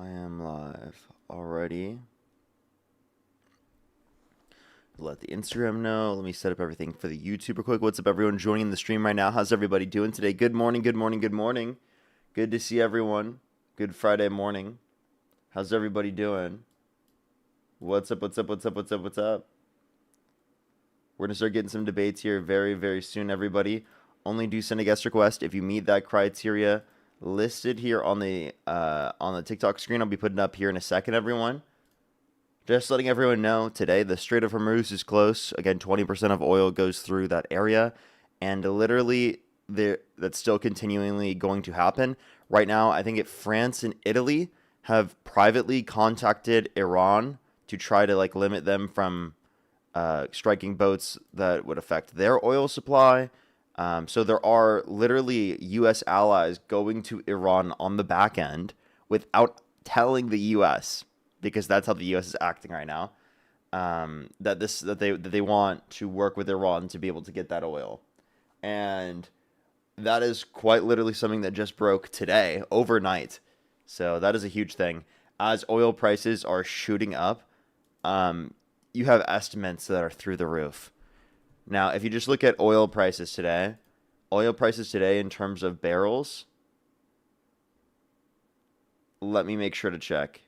I am live already. Let the Instagram know. Let me set up everything for the YouTube real quick. What's up, everyone joining the stream right now? How's everybody doing today? Good morning, good morning, good morning. Good to see everyone. Good Friday morning. How's everybody doing? What's up, what's up, what's up, what's up, what's up? We're going to start getting some debates here very, very soon, everybody. Only do send a guest request if you meet that criteria listed here on the TikTok screen. I'll be putting up here in a second, everyone. Just letting everyone know, today the Strait of Hormuz is close. Again, 20% of oil goes through that area. And literally, that's still continually going to happen. Right now, I think France and Italy have privately contacted Iran to try to limit them from striking boats that would affect their oil supply. So there are literally U.S. allies going to Iran on the back end without telling the U.S., because that's how the U.S. is acting right now. That they want to work with Iran to be able to get that oil, and that is quite literally something that just broke today, overnight. So that is a huge thing. As oil prices are shooting up, you have estimates that are through the roof. Now, if you just look at oil prices today in terms of barrels, let me make sure to check.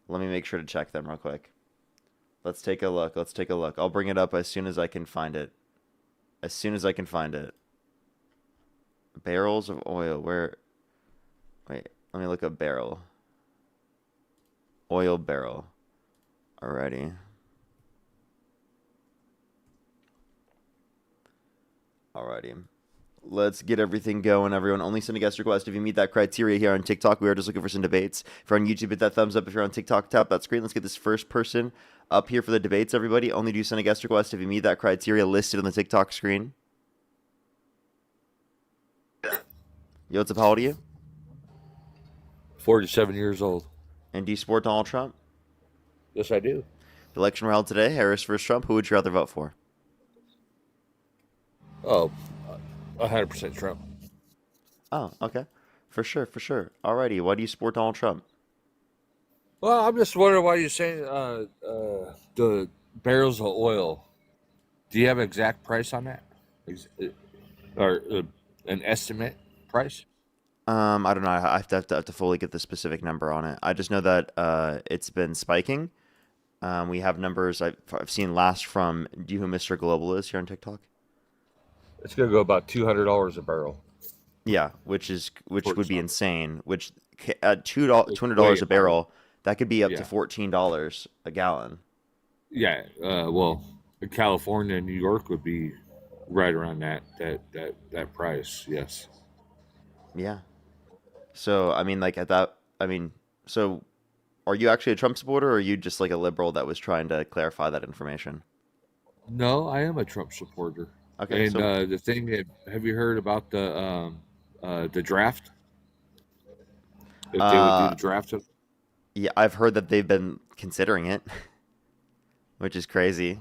Let me make sure to check them real quick. Let's take a look. I'll bring it up as soon as I can find it. Barrels of oil. Wait, let me look up barrel. Oil barrel. Alrighty. Let's get everything going, everyone. Only send a guest request if you meet that criteria here on TikTok. We are just looking for some debates. If you're on YouTube, hit that thumbs up. If you're on TikTok, tap that screen. Let's get this first person up here for the debates, everybody. Only do send a guest request if you meet that criteria listed on the TikTok screen. Yo, what's up? How old are you? 47 years old. And do you support Donald Trump? Yes, I do. The election were held today. Harris versus Trump. Who would you rather vote for? Oh, 100% Trump. Oh, okay. For sure. Alrighty. Why do you support Donald Trump? Well, I'm just wondering why you're saying the barrels of oil. Do you have an exact price on that? Or an estimate price? I don't know. I have to fully get the specific number on it. I just know that it's been spiking. We have numbers I've seen last from. Do you know who Mr. Global is here on TikTok? It's going to go about $200 a barrel. Yeah, which would be insane. Which at It's $200 way a higher. barrel, that could be up to Yeah. $14 a gallon. Yeah. Well, California and New York would be right around that price. Yes. Yeah. So I mean, so are you actually a Trump supporter, or are you just like a liberal that was trying to clarify that information? No, I am a Trump supporter. Okay, And so the thing that have you heard about the draft? If they would do uh, the draft, yeah, I've heard that they've been considering it, which is crazy.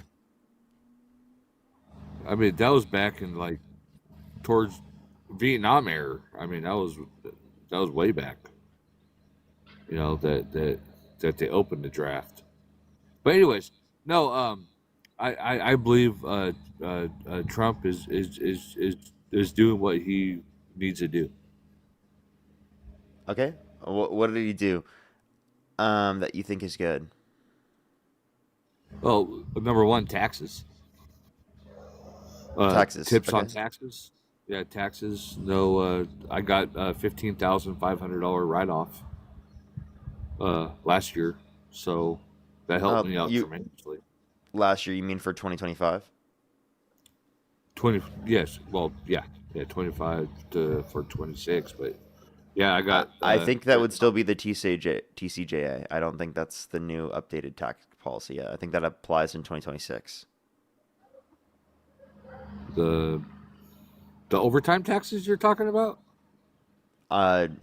I mean that was back in like towards Vietnam era. I mean that was way back. You know that they opened the draft. But anyways, no. I believe Trump is doing what he needs to do. Okay, what did he do that you think is good? Well, number one, taxes. Taxes. Tips on Okay. taxes. Yeah, taxes. No, I got $15,500 write off last year, so that helped me out You tremendously. last year? You mean for 2025? 20, yes, well, yeah, 25 for 26, but yeah, I got I think that would written still off be the TCJA. I don't think that's the new updated tax policy yet. I think that applies in 2026. the the overtime taxes you're talking about.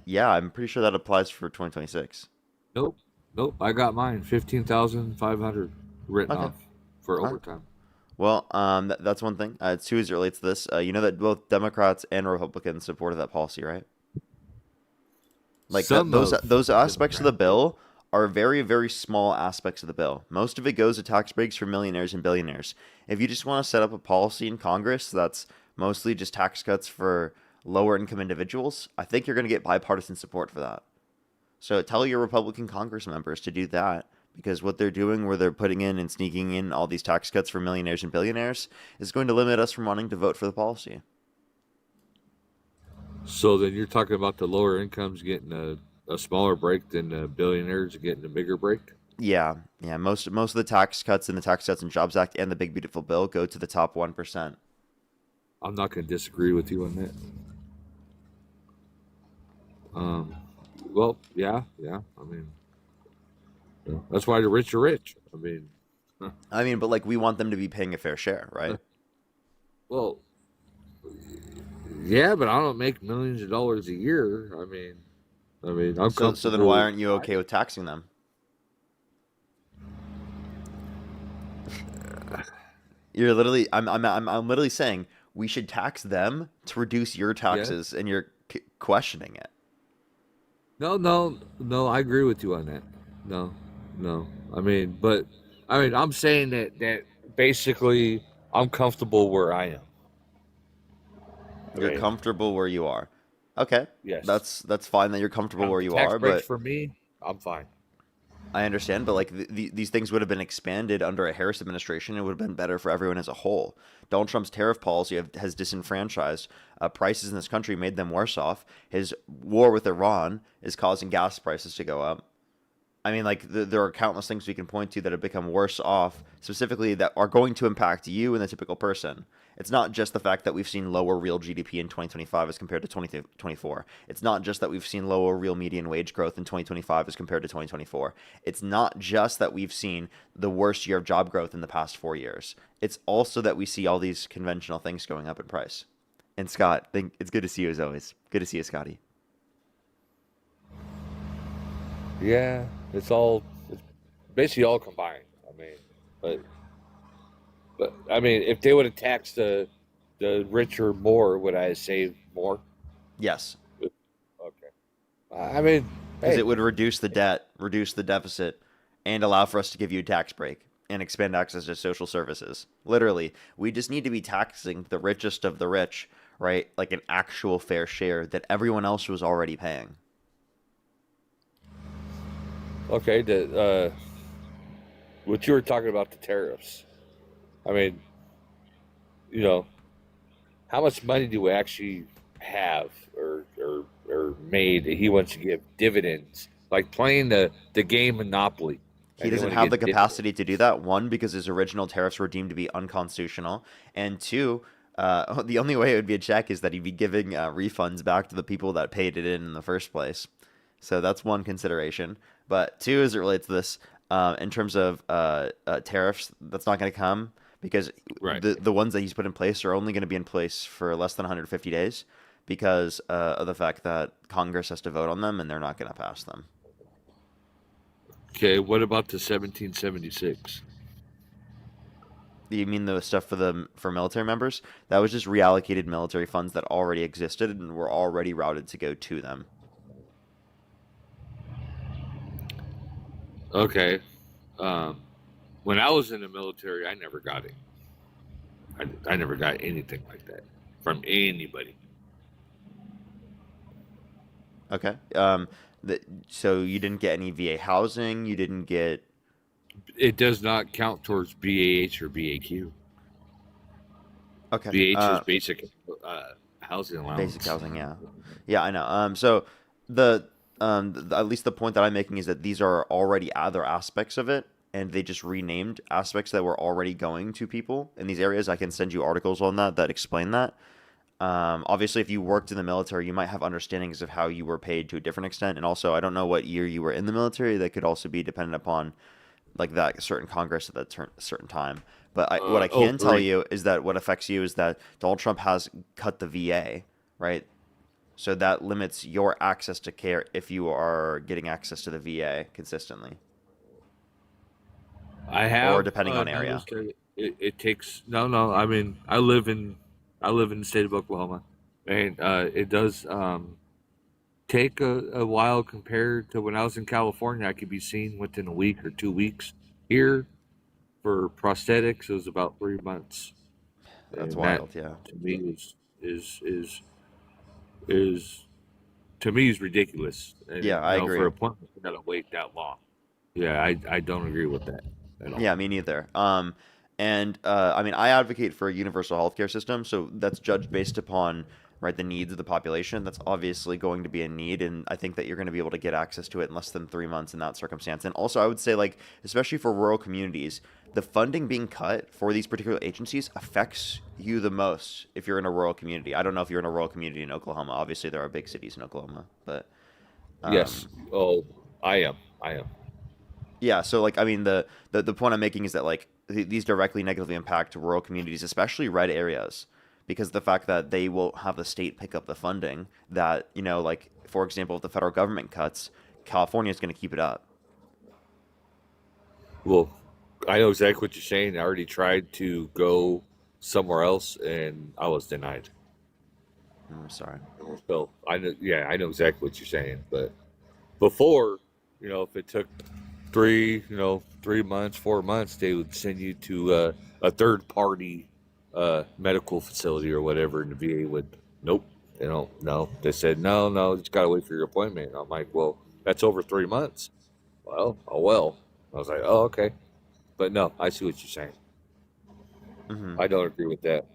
Yeah, I'm pretty sure that applies for 2026. Nope, nope, I got mine 15,500 written Okay. off for All right. overtime. Well, that's one thing. Two, as it relates to this, you know that both Democrats and Republicans supported that policy, right? Like that, Some of those the aspects of the draft bill. bill are very, very small aspects of the bill. Most of it goes to tax breaks for millionaires and billionaires. If you just want to set up a policy in Congress that's mostly just tax cuts for lower income individuals, I think you're going to get bipartisan support for that. So tell your Republican Congress members to do that because what they're doing, where they're putting in and sneaking in all these tax cuts for millionaires and billionaires, is going to limit us from wanting to vote for the policy. So then you're talking about the lower incomes getting a smaller break than the billionaires getting a bigger break? Yeah, yeah. Most of the tax cuts in the Tax Cuts and Jobs Act and the Big Beautiful Bill go to the top 1%. I'm not going to disagree with you on that. Um, well, yeah, yeah. I mean, that's why the rich are rich. I mean, I mean, but like we want them to be paying a fair share, right? well, yeah, but I don't make millions of dollars a year. I'm So then why comfortable. aren't you okay with taxing them? You're literally I'm literally saying we should tax them to reduce your Yeah. taxes and you're questioning it. No, no, no. I agree with you on that. No, no. I'm saying that basically I'm comfortable where I am. I You're mean, comfortable where you are. Okay. yes. That's fine that you're comfortable where The you tax are, breaks but for me, I'm fine. I understand, but like these things would have been expanded under a Harris administration. It would have been better for everyone as a whole. Donald Trump's tariff policy has disenfranchised prices in this country, made them worse off. His war with Iran is causing gas prices to go up. I mean, like there are countless things we can point to that have become worse off, specifically that are going to impact you and the typical person. It's not just the fact that we've seen lower real GDP in 2025 as compared to 2024. It's not just that we've seen lower real median wage growth in 2025 as compared to 2024. It's not just that we've seen the worst year of job growth in the past 4 years. It's also that we see all these conventional things going up in price. And Scott, it's good to see you as always. Good to see you, Scotty. Yeah, it's basically all combined. But if they would have taxed the richer more, would I have saved more? Yes, Okay. I mean, because hey, it would reduce the debt, reduce the deficit, and allow for us to give you a tax break and expand access to social services. Literally, we just need to be taxing the richest of the rich, right? Like an actual fair share that everyone else was already paying. okay. What you were talking about the tariffs. I mean, you know, how much money do we actually have or made that he wants to give dividends, like playing the game Monopoly, He and they doesn't want to have the get dividends. capacity to do that. One, because his original tariffs were deemed to be unconstitutional, and two, the only way it would be a check is that he'd be giving refunds back to the people that paid it in the first place. So that's one consideration. But two, as it relates to this, in terms of tariffs, that's not going to come because Right. the ones that he's put in place are only going to be in place for less than 150 days because of the fact that Congress has to vote on them and they're not going to pass them. Okay. What about the 1776? You mean the stuff for military members? That was just reallocated military funds that already existed and were already routed to go to them. Okay. Um, when I was in the military, I never got it. I never got anything like that from anybody. Okay. So you didn't get any VA housing. You didn't get. It does not count towards BAH or BAQ. Okay. BH is basic housing Basic allowance. housing. Yeah. Yeah, I know. So the at least the point that I'm making is that these are already other aspects of it, and they just renamed aspects that were already going to people in these areas. I can send you articles on that explain that. Obviously, if you worked in the military, you might have understandings of how you were paid to a different extent. And also, I don't know what year you were in the military. That could also be dependent upon like that certain Congress at that certain time. But what I Oh, can tell three. you is that what affects you is that Donald Trump has cut the VA, right? So that limits your access to care if you are getting access to the VA consistently, I or have depending on area. noticed that it takes no, no. I live in the state of Oklahoma, and it does take a while compared to when I was in California. I could be seen within a week or 2 weeks. Here, for prosthetics, it was about 3 months, That's and that wild. Yeah. to me is to me is ridiculous. Yeah, And I for agree. appointments, you got to wait that long. Yeah, I don't agree with that at all. Yeah, me neither. And I mean, I advocate for a universal healthcare system, so that's judged based upon right the needs of the population. That's obviously going to be a need, and I think that you're going to be able to get access to it in less than 3 months in that circumstance. And also, I would say like, especially for rural communities, the funding being cut for these particular agencies affects you the most if you're in a rural community. I don't know if you're in a rural community in Oklahoma. Obviously, there are big cities in Oklahoma, but Yes. um, Oh, I am. I am. yeah, so like I mean the point I'm making is that like these directly negatively impact rural communities, especially red areas, because the fact that they will have the state pick up the funding that, like for example, if the federal government cuts, California is going to keep it up. Well, I know exactly what you're saying. I already tried to go somewhere else, and I was denied. I'm sorry. So I know. Yeah, I know exactly what you're saying. But before, if it took 3 months, 4 months, they would send you to a third party medical facility or whatever, and the VA would, nope, they don't, no. They said, no, no, you just got to wait for your appointment. And I'm like, well, that's over 3 months. Well, oh, well. I was like, oh, okay. But no, I see what you're saying. Hmm. I don't agree with that.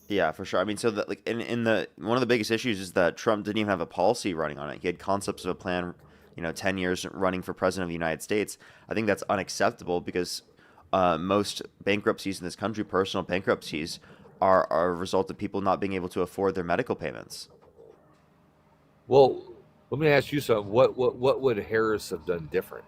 Yeah, for sure. I mean, so that like in the one of the biggest issues is that Trump didn't even have a policy running on it. He had concepts of a plan, 10 years running for president of the United States. I think that's unacceptable because most bankruptcies in this country, personal bankruptcies, are a result of people not being able to afford their medical payments. Well, let me ask you something. What would Harris have done different?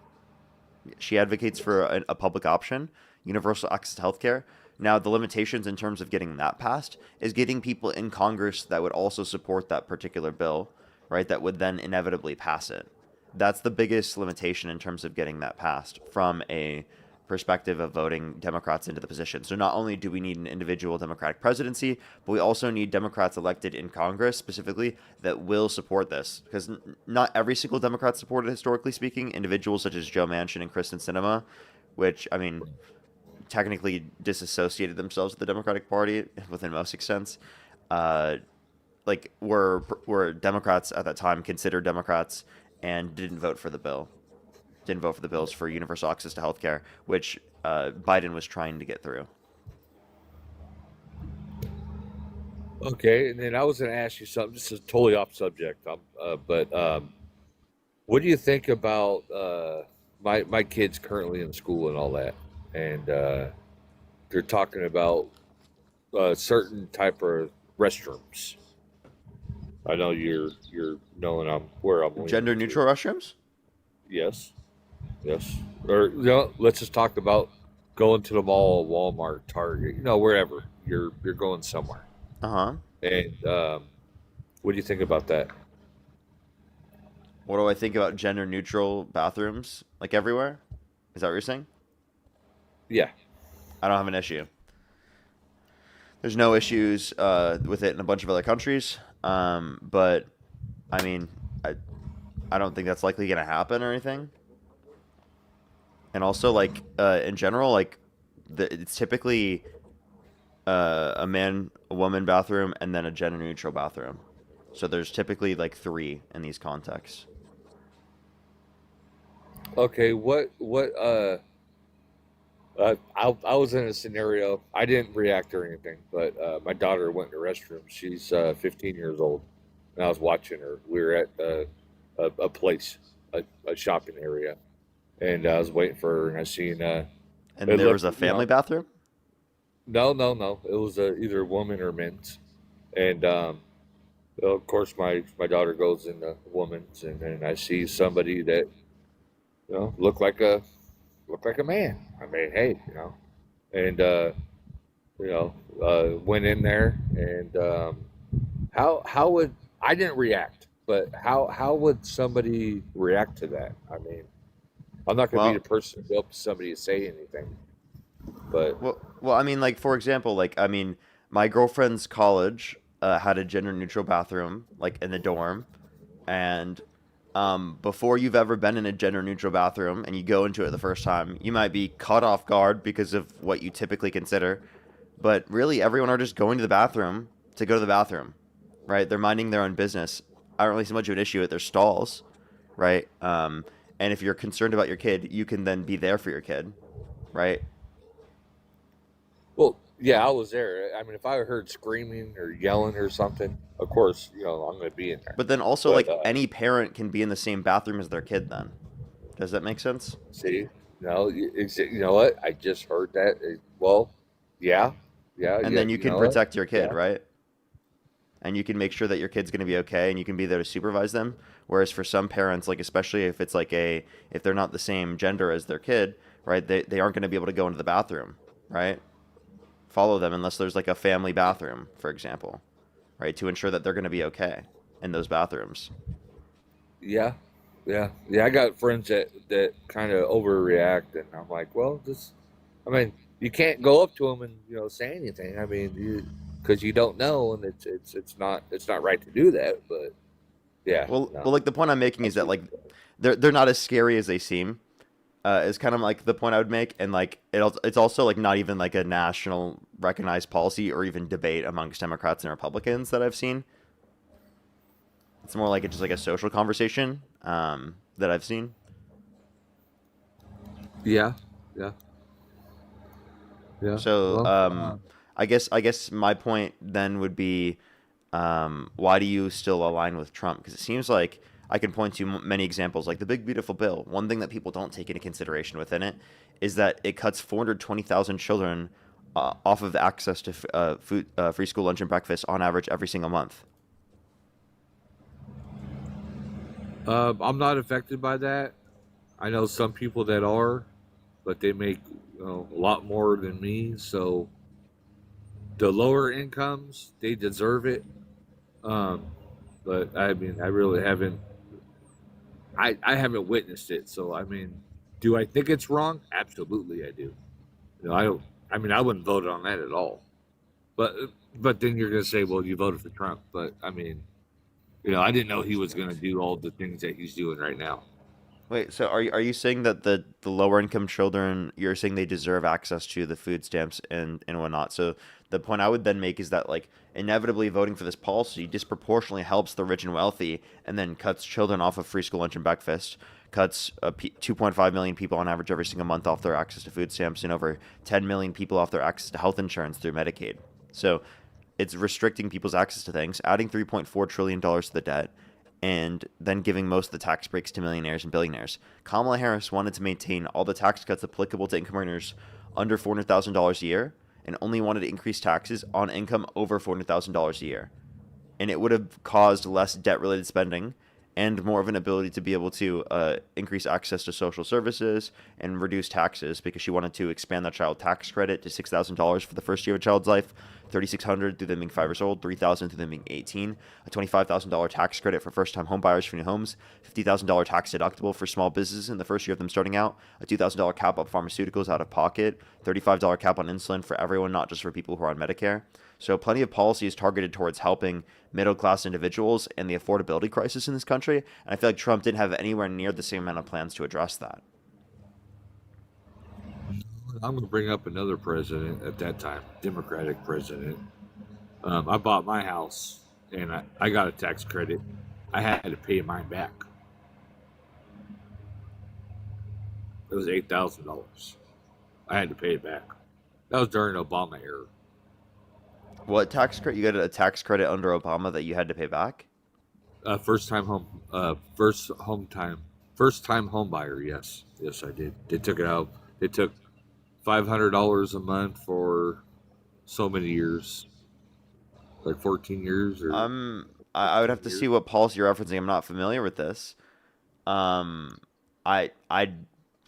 She advocates for a public option, universal access to healthcare. Now, the limitations in terms of getting that passed is getting people in Congress that would also support that particular bill, right? That would then inevitably pass it. That's the biggest limitation in terms of getting that passed from a perspective of voting Democrats into the position. So not only do we need an individual Democratic presidency, but we also need Democrats elected in Congress specifically that will support this. Because not every single Democrat supported, historically speaking, individuals such as Joe Manchin and Kristen Sinema, which, I mean, technically disassociated themselves with the Democratic Party within most extents, uh, like were Democrats at that time, considered Democrats, and didn't vote for the bill. Didn't vote for the bills for universal access to healthcare, which Biden was trying to get through. Okay, and then I was going to ask you something. This is totally off subject, but what do you think about my kids currently in school and all that? And they're talking about certain type of restrooms. I know you're knowing where I'm Gender leaning to. neutral restrooms? Yes, yes. Or let's just talk about going to the mall, Walmart, Target, wherever you're going somewhere. Uh huh. And what do you think about that? What do I think about gender neutral bathrooms like everywhere? Is that what you're saying? Yeah. I don't have an issue. There's no issues with it in a bunch of other countries, but I mean, I I don't think that's likely going to happen or anything. And also, like in general, like it's typically a man, a woman bathroom, and then a gender neutral bathroom. So there's typically like three in these contexts. Okay. I was in a scenario. I didn't react or anything, but my daughter went in the restroom. She's 15 years old, and I was watching her. We were at a place, a shopping area, and I was waiting for her, and I seen And it there was looked, a family bathroom. no, no, no, it was either a woman or men's, and of course my daughter goes in the woman's, and then I see somebody that looked like a man. I mean, hey, and went in there, and how would I didn't react, but how would somebody react to that? I mean, I'm not going to be the Well, person to go up to somebody and say anything, but well, I mean, like for example, like I mean, my girlfriend's college had a gender neutral bathroom, like in the dorm, And before you've ever been in a gender neutral bathroom and you go into it the first time, you might be caught off guard because of what you typically consider. But really, everyone are just going to the bathroom to go to the bathroom, right? They're minding their own business. I don't really see much of an issue with their stalls, right? And if you're concerned about your kid, you can then be there for your kid, right? Well, yeah, I was there. I mean, if I heard screaming or yelling or something, of course, I'm going to be in there. But then also, But like, any parent can be in the same bathroom as their kid then. Does that make sense? see, you know what? I just heard that. Well, yeah, yeah, And yeah. then you You can know what? protect your kid, Yeah, right? And you can make sure that your kid's going to be okay and you can be there to supervise them. Whereas for some parents, like, especially if it's like if they're not the same gender as their kid, right, they aren't going to be able to go into the bathroom, right? Follow them unless there's like a family bathroom, for example, right, to ensure that they're going to be okay in those bathrooms. yeah, yeah. I got friends that kind of overreact, and I'm like, well, just, I mean, you can't go up to them and say anything. I mean, because you don't know, and it's not right to do that. But yeah, Well, no, like the point I'm making I is that see. like they're not as scary as they seem. Is kind of like the point I would make, and like it's also like not even like a national recognized policy or even debate amongst Democrats and Republicans that I've seen. It's more like it's just like a social conversation that I've seen. Yeah, yeah, yeah. So Well, I guess my point then would be, why do you still align with Trump? Because it seems like I can point to many examples, like the big beautiful bill. One thing that people don't take into consideration within it is that it cuts 420,000 children off of access to food, free school lunch and breakfast on average every single month. I'm not affected by that. I know some people that are, but they make a lot more than me. So the lower incomes, they deserve it. Um, but I mean, I really haven't. I haven't witnessed it. So I mean, do I think it's wrong? Absolutely, I do. I don't. I mean, I wouldn't vote on that at all. But but then you're gonna say, well, you voted for Trump. But I mean, I didn't know he was gonna do all the things that he's doing right now. Wait, so are you saying that the lower income children, you're saying they deserve access to the food stamps and whatnot? So the point I would then make is that like inevitably voting for this policy disproportionately helps the rich and wealthy, and then cuts children off of free school lunch and breakfast, cuts 2.5 million people on average every single month off their access to food stamps, and over 10 million people off their access to health insurance through Medicaid. So it's restricting people's access to things, adding $3.4 trillion to the debt, and then giving most of the tax breaks to millionaires and billionaires. Kamala Harris wanted to maintain all the tax cuts applicable to income earners under $400,000 a year, and only wanted to increase taxes on income over $400,000 a year. And it would have caused less debt related spending and more of an ability to be able to increase access to social services and reduce taxes, because she wanted to expand the child tax credit to $6,000 for the first year of a child's life, $3,600 through them being 5 years old, $3,000 through them being 18, a $25,000 tax credit for first-time home buyers for new homes, $50,000 tax deductible for small businesses in the first year of them starting out, a $2,000 cap on pharmaceuticals out of pocket, $35 cap on insulin for everyone, not just for people who are on Medicare. So plenty of policies targeted towards helping middle class individuals and the affordability crisis in this country. And I feel like Trump didn't have anywhere near the same amount of plans to address that. I'm going to bring up another president at that time, Democratic president. I bought my house and I got a tax credit. I had to pay mine back. It was $8,000. I had to pay it back. That was during Obama era. What tax credit? You got a tax credit under Obama that you had to pay back? First time home, first time home buyer. Yes, yes, I did. They took it out. They took $500 a month for so many years, like 14 years or I would 15 have to years. see what policy you're referencing. I'm not familiar with this. Um, I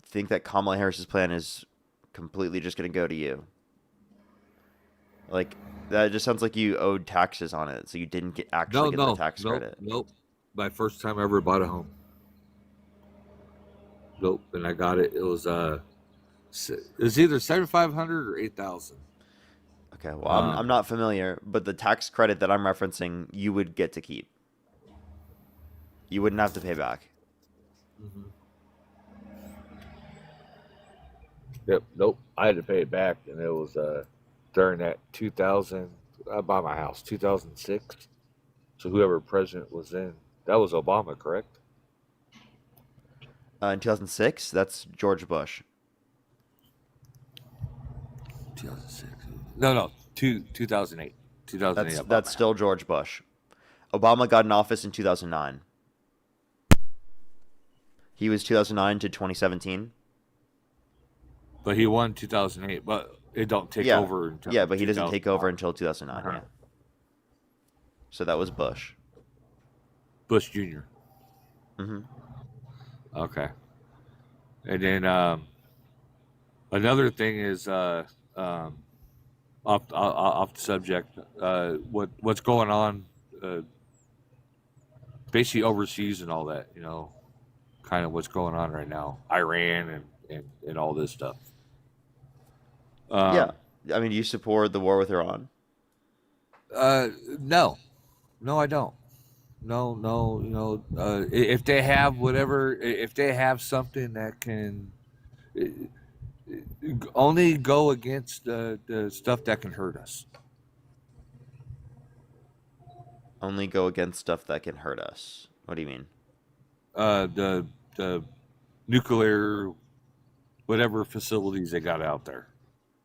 think that Kamala Harris's plan is completely just going to go to you. Like that just sounds like you owed taxes on it, so you didn't actually No, get the no, tax nope, credit. nope. My first time I ever bought a home. Nope, and I got it. It was it was either 7,500 or 8,000. Okay, well, I'm Um, not familiar, but the tax credit that I'm referencing, you would get to keep. You wouldn't have to pay back. Mm-hmm. Yep. Nope. I had to pay it back, and it was during that 2000. I bought my house 2006. So whoever president was then, that was Obama, correct? In 2006, that's George Bush. 2006. No, 2008. 2008. I bought That's my house. still George Bush. Obama got in office in 2009. He was 2009 to 2017. But he won 2008. But it don't take Yeah, over until yeah, but he doesn't take over 2009. until 2009. Uh-huh. Yeah, so that was Bush. Bush Jr. Hmm. Okay. And then another thing is um, off the subject. What's going on? Basically overseas and all that. Kind of what's going on right now. Iran and all this stuff. Yeah, Um, I mean, do you support the war with Iran? uh, no, no, I don't. No, no. If they have whatever, if they have something that can only go against the stuff that can hurt us. Only go against stuff that can hurt us. What do you mean? The nuclear whatever facilities they got out there.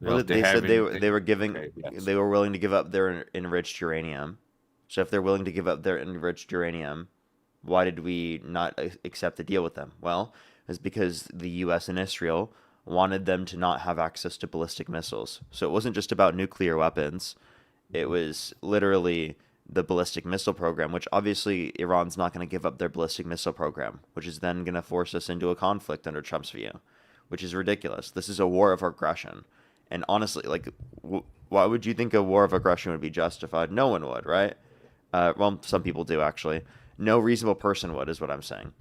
Well, If they they have said anything, they were giving okay, yes. they were willing to give up their enriched uranium. So if they're willing to give up their enriched uranium, why did we not accept a deal with them? Well, it's because the U.S. and Israel wanted them to not have access to ballistic missiles. So it wasn't just about nuclear weapons. It was literally the ballistic missile program, which obviously Iran's not going to give up their ballistic missile program, which is then going to force us into a conflict under Trump's view, which is ridiculous. This is a war of aggression. And honestly, like, why would you think a war of aggression would be justified? No one would, right? Well, some people do actually. No reasonable person would, is what I'm saying.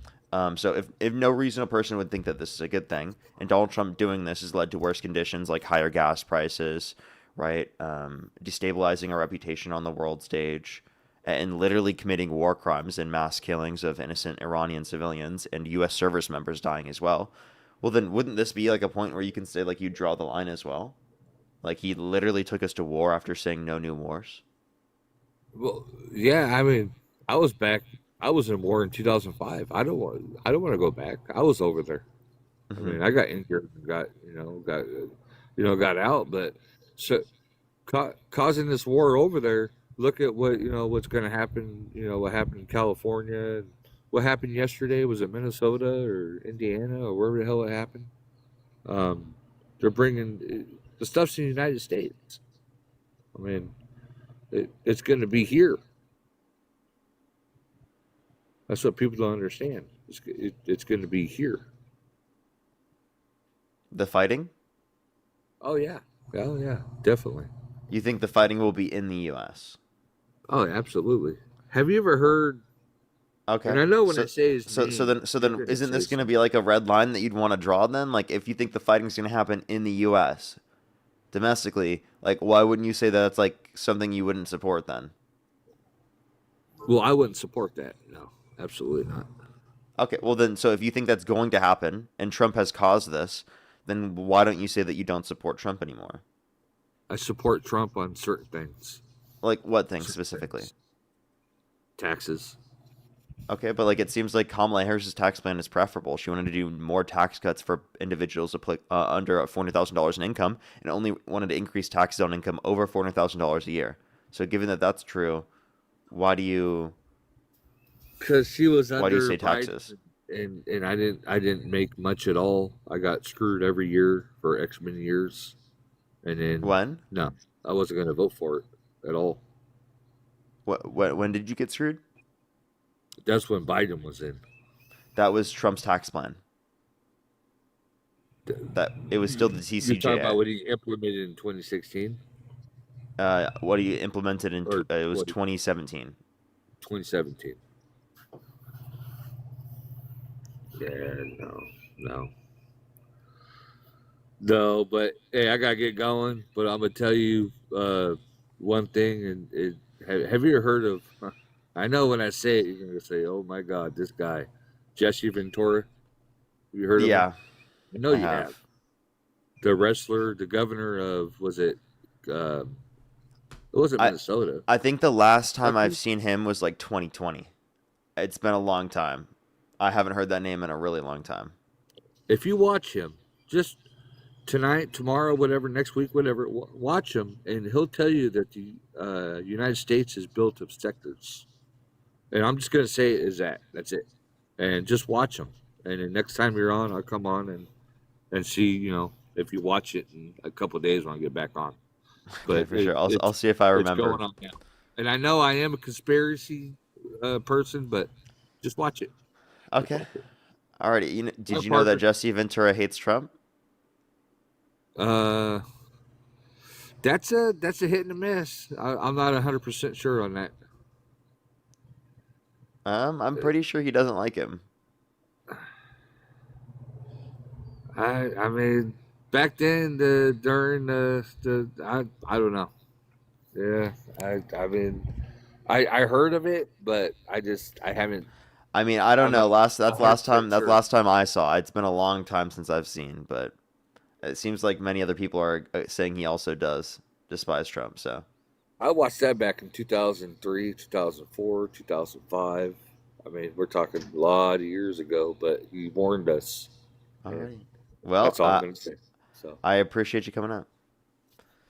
So if no reasonable person would think that this is a good thing, and Donald Trump doing this has led to worse conditions like higher gas prices, right? Destabilizing our reputation on the world stage, and literally committing war crimes and mass killings of innocent Iranian civilians and U.S. service members dying as well. Well, then wouldn't this be like a point where you can say like you draw the line as well? Like he literally took us to war after saying no new wars. Well, yeah. I mean, I was back. I was in war in 2005. I don't want. I don't want to go back. I was over there. I Hmm. mean, I got injured and got out. But so causing this war over there. Look at what's going to happen. What happened in California. And what happened yesterday? Was it Minnesota or Indiana or wherever the hell it happened? They're bringing the stuff's in the United States. I mean, it's going to be here. That's what people don't understand. It's going to be here. The fighting? Oh yeah, oh yeah, definitely. You think the fighting will be in the U.S.? Oh, absolutely. Have you ever heard? And Okay. I know when I So say his so so name, then so you're then going to isn't say this going to something. be like a red line that you'd want to draw then? Like if you think the fighting's going to happen in the U.S. domestically, like why wouldn't you say that that's like something you wouldn't support then? Well, I wouldn't support that. No, absolutely not. Okay, well then so if you think that's going to happen and Trump has caused this, then why don't you say that you don't support Trump anymore? I support Trump on certain things. Like what things Certain specifically? things. Taxes. Okay, but like it seems like Kamala Harris's tax plan is preferable. She wanted to do more tax cuts for individuals under $400,000 in income, and only wanted to increase taxes on income over $400,000 a year. So, given that that's true, why do you Because she was why do you under say Biden, taxes? and I didn't make much at all. I got screwed every year for X many years, and then When? no, I wasn't going to vote for it at all. When did you get screwed? That's when Biden was in. That was Trump's tax plan. That it was still the You're talking about TCJA. what he implemented in 2016 What he implemented in or it was what 2017. 2017. Yeah, no, no, no. But hey, I gotta get going. But I'm gonna tell you one thing, and have you ever heard of? I know when I say it, you're gonna say, "Oh my God, this guy, Jesse Ventura." Have you heard of him? Yeah, I know I you have. have. The wrestler, the governor of was it? It wasn't I Minnesota. I think the last time I've Kentucky. seen him was like 2020. It's been a long time. I haven't heard that name in a really long time. If you watch him, just tonight, tomorrow, whatever, next week, whatever, watch him, and he'll tell you that the United States is built of sectors. And I'm just gonna say it is that. That's it. And just watch him. And then next time you're on, I'll come on and see. If you watch it in a couple of days when I get back on. Okay, But for sure. I'll see if I it's remember. going on now. And I know I am a conspiracy person, but just watch it. Just Okay. watch it. Alrighty. Hi, Did you know that Parker. Jesse Ventura hates Trump? Uh, that's a hit and a miss. I'm not 100% sure on that. I'm pretty sure he doesn't like him. I mean, back then during the I don't know. Yeah, I mean, I heard of it, but I haven't. I mean, I don't I'm know. not That's last 100% time. That's sure. last time I saw. It's been a long time since I've seen, but it seems like many other people are saying he also does despise Trump. So I watched that back in 2003, 2004, 2005. I mean, we're talking a lot of years ago, but he warned us, and alrighty. Well, that's all I'm going to say. So, I appreciate you coming out.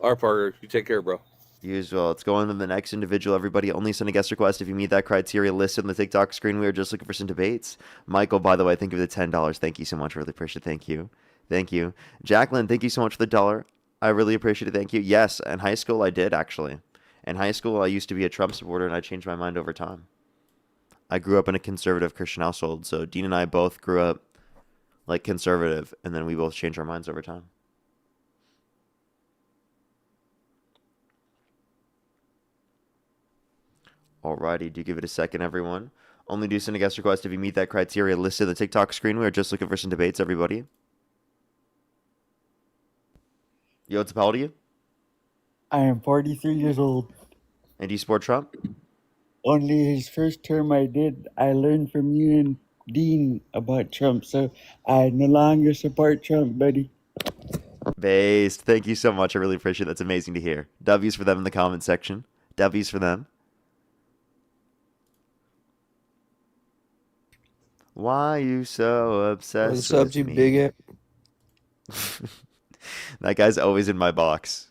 our partner, you take care, bro. You as well. Let's go on to the next individual. Everybody, only send a guest request if you meet that criteria listed on the TikTok screen. We are just looking for some debates. Michael, by the way, thank you for the $10. Thank you so much. Really appreciate it. Thank you. Thank you. Jacqueline, thank you so much for the dollar. I really appreciate it. Thank you. Yes, in high school, I did actually. In high school, I used to be a Trump supporter, and I changed my mind over time. I grew up in a conservative Christian household, so Dean and I both grew up like conservative, and then we both changed our minds over time. Alrighty, do give it a second, everyone. Only do send a guest request if you meet that criteria listed on the TikTok screen. We are just looking for some debates, everybody. Yo, what's up, how old are you? I am 43 years old. And do you support Trump? Only his first term I did, I learned from you and Dean about Trump, so I no longer support Trump, buddy. Based. Thank you so much. I really appreciate it. That's amazing to hear. W's for them in the comment section. W's for them. Why you so obsessed What's up, with you me? bigot? That guy's always in my box.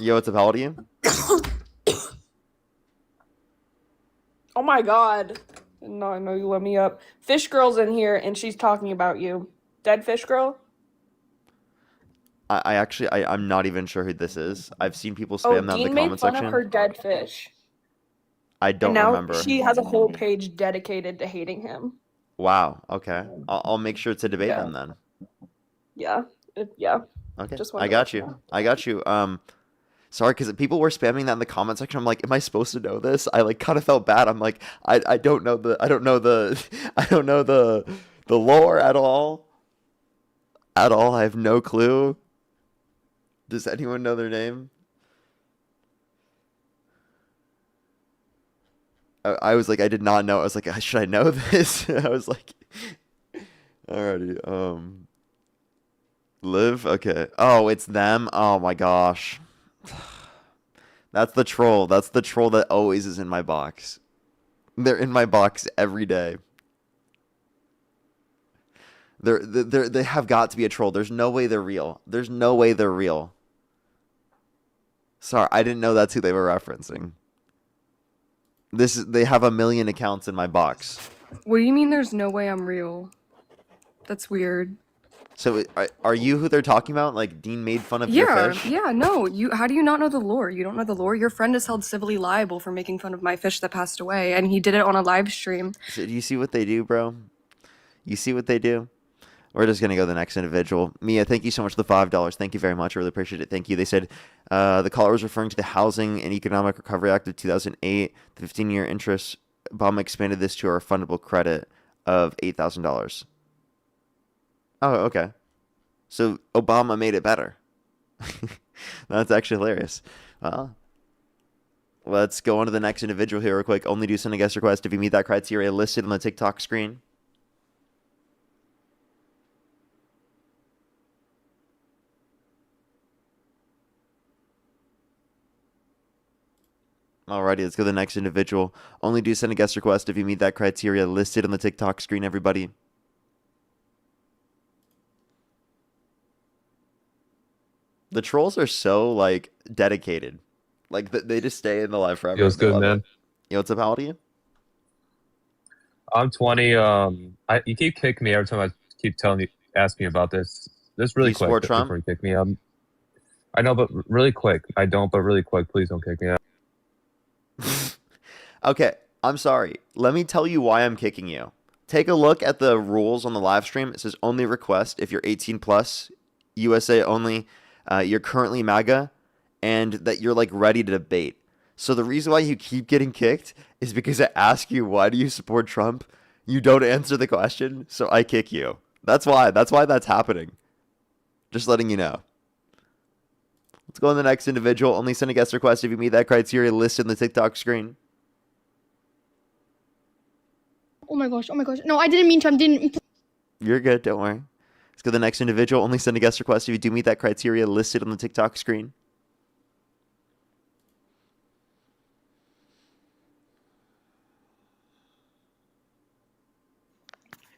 Yo, what's up? How old are you? Oh my god. No, I know you let me up. Fish Girl's in here and she's talking about you. Dead Fish Girl? I'm not even sure who this is. I've seen people Oh, spam that in the Dean made comment fun of section. her dead fish. I And don't now remember. she has a whole page dedicated to hating him. Wow. Okay. I'll make sure to debate Yeah. them then. Yeah. Yeah. Okay. Just I wanted to got let you you. know. I got you. Sorry, because people were spamming that in the comment section. I'm like, am I supposed to know this? I like kind of felt bad. I'm like, I don't know the I don't know the lore at all. At all. I have no clue. Does anyone know their name? I was like, I did not know. I was like, should I know this? I was like, alrighty. Live. Okay. Oh, it's them. Oh my gosh. That's the troll. That's the troll that always is in my box. They're in my box every day. They have got to be a troll. There's no way they're real. There's no way they're real. Sorry, I didn't know that's who they were referencing. They have a million accounts in my box. What do you mean there's no way I'm real? That's weird. So are you who they're talking about? Like Dean made fun of your fish? Yeah, no. How do you not know the lore? You don't know the lore? Your friend is held civilly liable for making fun of my fish that passed away, and he did it on a live stream. So do you see what they do, bro? You see what they do? We're just going to go to the next individual. Mia, thank you so much for the $5. Thank you very much. I really appreciate it. Thank you. They said the caller was referring to the Housing and Economic Recovery Act of 2008. The 15-year interest. Obama expanded this to a refundable credit of $8,000. Oh, okay. So Obama made it better. That's actually hilarious. Let's go on to the next individual here real quick. Only do send a guest request if you meet that criteria listed on the TikTok screen. Alrighty, let's go to the next individual. Only do send a guest request if you meet that criteria listed on the TikTok screen, everybody. The trolls are so, like, dedicated. Like, they just stay in the live forever. Yo, what's good, man? Yo, what's up? How old are you? I'm 20. You keep kicking me every time I keep asking you about this. This really Do you quick support Trump? before you kick me. I know, but really quick. I don't, but really quick. Please don't kick me out. Okay, I'm sorry. Let me tell you why I'm kicking you. Take a look at the rules on the live stream. It says only request if you're 18 plus, USA only, you're currently MAGA, and that you're like ready to debate. So the reason why you keep getting kicked is because I ask you, why do you support Trump? You don't answer the question, so I kick you. That's why that's happening. Just letting you know. Let's go on to the next individual. Only send a guest request if you meet that criteria listed in the TikTok screen. Oh my gosh. No, I didn't mean to. You're good, don't worry. Let's go to the next individual. Only send a guest request if you do meet that criteria listed on the TikTok screen.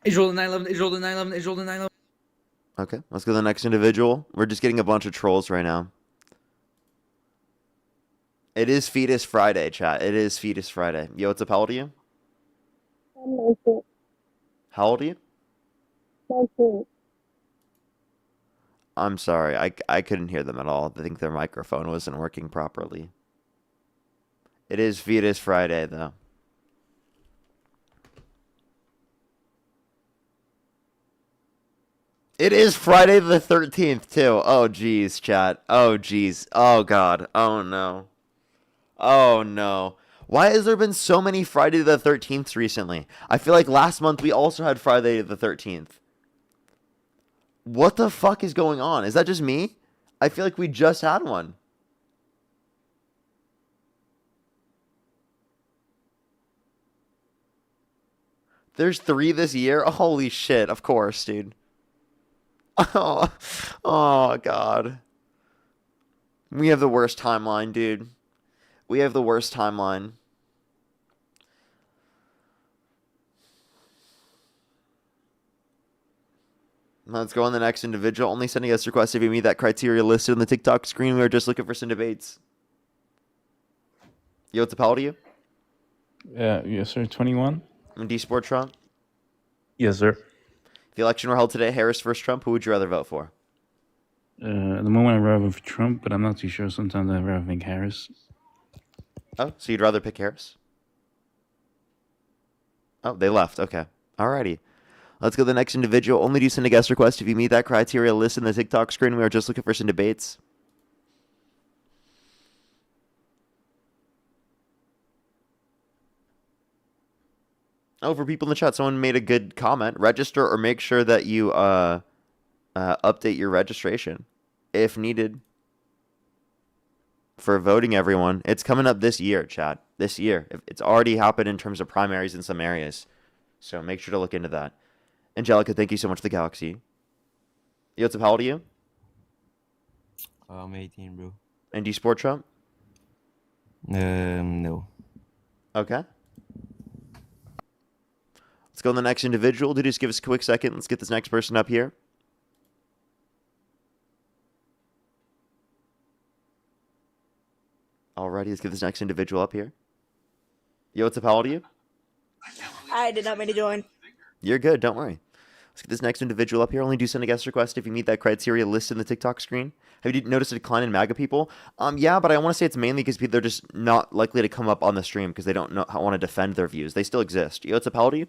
Israel to 9/11, Israel to 9/11, Israel to 9/11. Okay, let's go to the next individual. We're just getting a bunch of trolls right now. It is Fetus Friday, chat. It is Fetus Friday. Yo, what's up? How old are you? I'm 19. How old are you? 19. I'm sorry. I couldn't hear them at all. I think their microphone wasn't working properly. It is Fetus Friday, though. It is Friday the 13th, too. Oh, geez, chat. Oh, geez. Oh, God. Oh, no. Oh, no. Why has there been so many Friday the 13th recently? I feel like last month we also had Friday the 13th. What the fuck is going on? Is that just me? I feel like we just had one. There's 3 this year? Holy shit, of course, dude. Oh, oh, God. We have the worst timeline, dude. We have the worst timeline. Let's go on the next individual. Only sending us requests if you meet that criteria listed on the TikTok screen. We are just looking for some debates. Yo, what's up? How old are you? Yes, sir. 21. And do you support Trump? Yes, sir. If the election were held today, Harris versus Trump, who would you rather vote for? At the moment, I'd rather vote for Trump, but I'm not too sure. Sometimes I'd rather think Harris. Oh, so you'd rather pick Harris? Oh, they left. Okay. Alrighty. Let's go to the next individual. Only do send a guest request if you meet that criteria listed in the TikTok screen. We are just looking for some debates. Oh, for people in the chat, someone made a good comment. Register or make sure that you update your registration if needed for voting, everyone. It's coming up this year, chat. This year. It's already happened in terms of primaries in some areas. So make sure to look into that. Angelica, thank you so much for the galaxy. Yo, what's up? How old are you? I'm 18, bro. And do you support Trump? No. Okay. Let's go on the next individual. Dude, just give us a quick second. Let's get this next person up here. Alrighty, let's get this next individual up here. Yo, what's up? How old are you? I did not mean to join. You're good. Don't worry. Let's get this next individual up here. Only do send a guest request if you meet that criteria listed in the TikTok screen. Have you noticed a decline in MAGA people? Yeah, but I want to say it's mainly because they're just not likely to come up on the stream because they don't want to defend their views. They still exist. Yo, what's up? How old are you?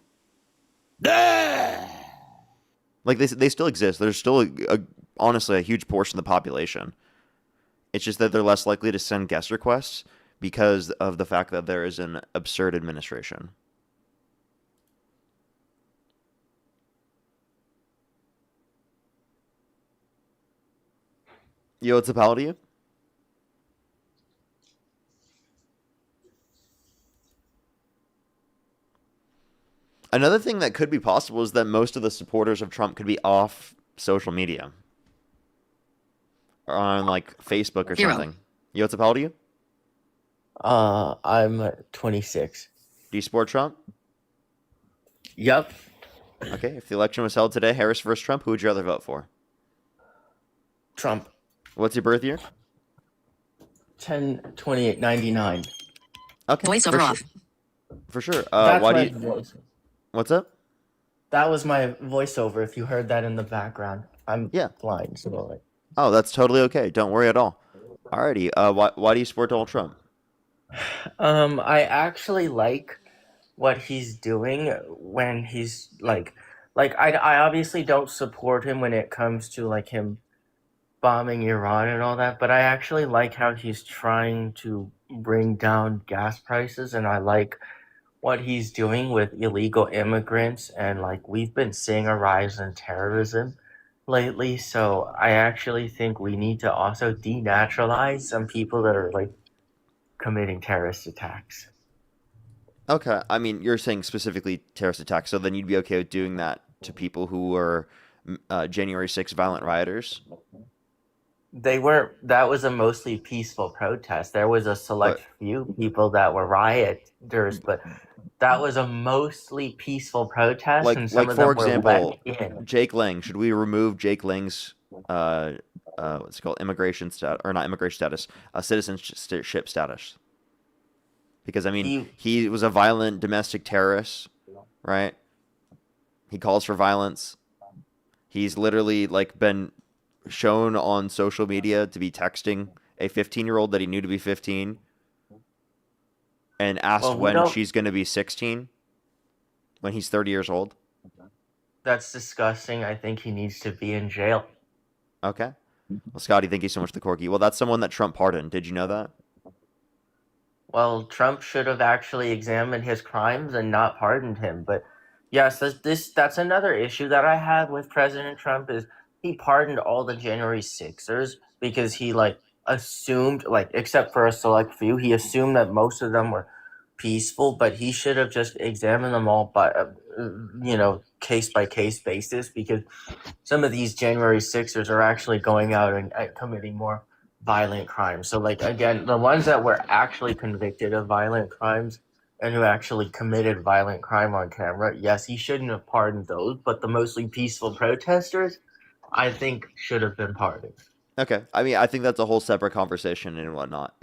Like, they still exist. There's still, honestly, a huge portion of the population. It's just that they're less likely to send guest requests because of the fact that there is an absurd administration. Yo, what's up, how old are you? Another thing that could be possible is that most of the supporters of Trump could be off social media or on like Facebook or something. Yo, what's up, how old are you? I'm 26. Do you support Trump? Yup. Okay, if the election was held today, Harris versus Trump, who would you rather vote for? Trump. What's your birth year? 10/28/99. Okay. Voiceover off. For sure. That's Why do my you? voice. What's up? That was my voiceover. If you heard that in the background, I'm Yeah. blind, so like, Oh, that's totally okay. Don't worry at all. Alrighty. Why do you support Donald Trump? I actually like what he's doing when he's like I obviously don't support him when it comes to like him bombing Iran and all that, but I actually like how he's trying to bring down gas prices, and I like what he's doing with illegal immigrants, and like we've been seeing a rise in terrorism lately, so I actually think we need to also denaturalize some people that are like committing terrorist attacks. Okay. I mean, you're saying specifically terrorist attacks, so then you'd be okay with doing that to people who were January 6th violent rioters? They weren't. That was a mostly peaceful protest. There was a select But few people that were rioters, but that was a mostly peaceful protest, and some like of for them were example, let in. Jake Lang. Should we remove Jake Lang's what's it called, immigration status, or not immigration status, citizenship status? Because I mean, he was a violent domestic terrorist, right? He calls for violence. He's literally like been shown on social media to be texting a 15-year-old that he knew to be 15 and asked Well, we when don't. she's going to be 16 when he's 30 years old. That's disgusting. I think he needs to be in jail. Okay. Well, Scotty, thank you so much for the corgi. Well, that's someone that Trump pardoned. Did you know that? Well, Trump should have actually examined his crimes and not pardoned him. But yes, that's another issue that I have with President Trump is he pardoned all the January 6ers because he like assumed, like except for a select few, he assumed that most of them were peaceful, but he should have just examined them all by case by case basis, because some of these January 6ers are actually going out and committing more violent crimes. So like again, the ones that were actually convicted of violent crimes and who actually committed violent crime on camera, yes, he shouldn't have pardoned those, but the mostly peaceful protesters, I think, should have been pardoned. Okay. I mean, I think that's a whole separate conversation and whatnot.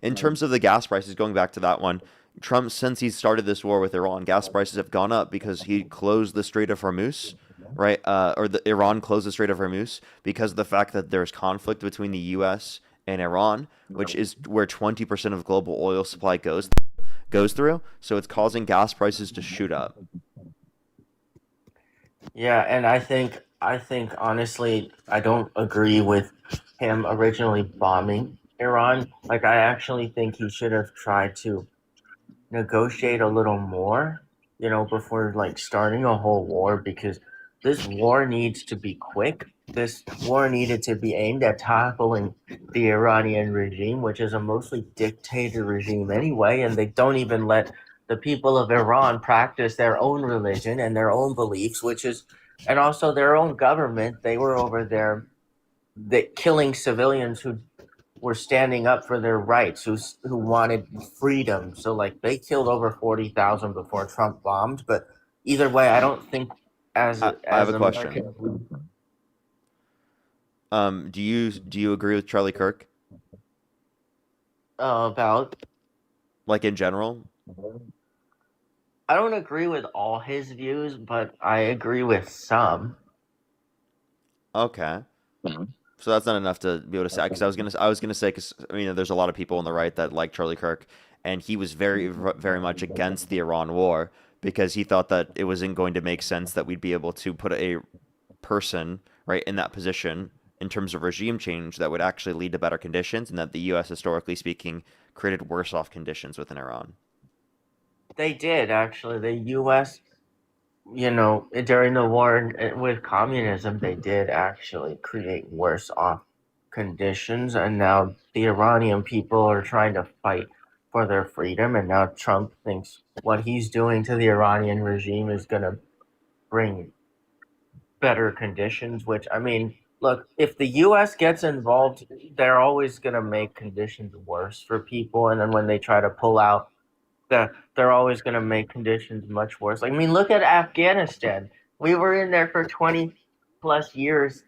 In terms of the gas prices, going back to that one, Trump, since he started this war with Iran, gas prices have gone up because he closed the Strait of Hormuz, right? Iran closed the Strait of Hormuz because of the fact that there's conflict between the U.S. and Iran, which is where 20% of global oil supply goes through. So it's causing gas prices to shoot up. Yeah, and I think honestly, I don't agree with him originally bombing Iran. Like I actually think he should have tried to negotiate a little more, before like starting a whole war, because this war needs to be quick. This war needed to be aimed at toppling the Iranian regime, which is a mostly dictator regime anyway, and they don't even let the people of Iran practice their own religion and their own beliefs, and also their own government. They were over there killing civilians who were standing up for their rights, who wanted freedom. So like they killed over 40,000 before Trump bombed. But either way, I don't think as I have a question. Americans, Do you agree with Charlie Kirk? about. Like in general? I don't agree with all his views, but I agree with some. Okay. So that's not enough to be able to say, because I was gonna say, because I mean there's a lot of people on the right that like Charlie Kirk, and he was very much against the Iran war because he thought that it wasn't going to make sense that we'd be able to put a person right in that position in terms of regime change that would actually lead to better conditions, and that the U.S. historically speaking created worse off conditions within Iran. They did actually. The U.S., during the war with communism, they did actually create worse off conditions, and now the Iranian people are trying to fight for their freedom, and now Trump thinks what he's doing to the Iranian regime is going to bring better conditions, which, I mean, look, if the US gets involved, they're always going to make conditions worse for people, and then when they try to pull out, they're always going to make conditions much worse. Like, I mean, look at Afghanistan. We were in there for 20 plus years,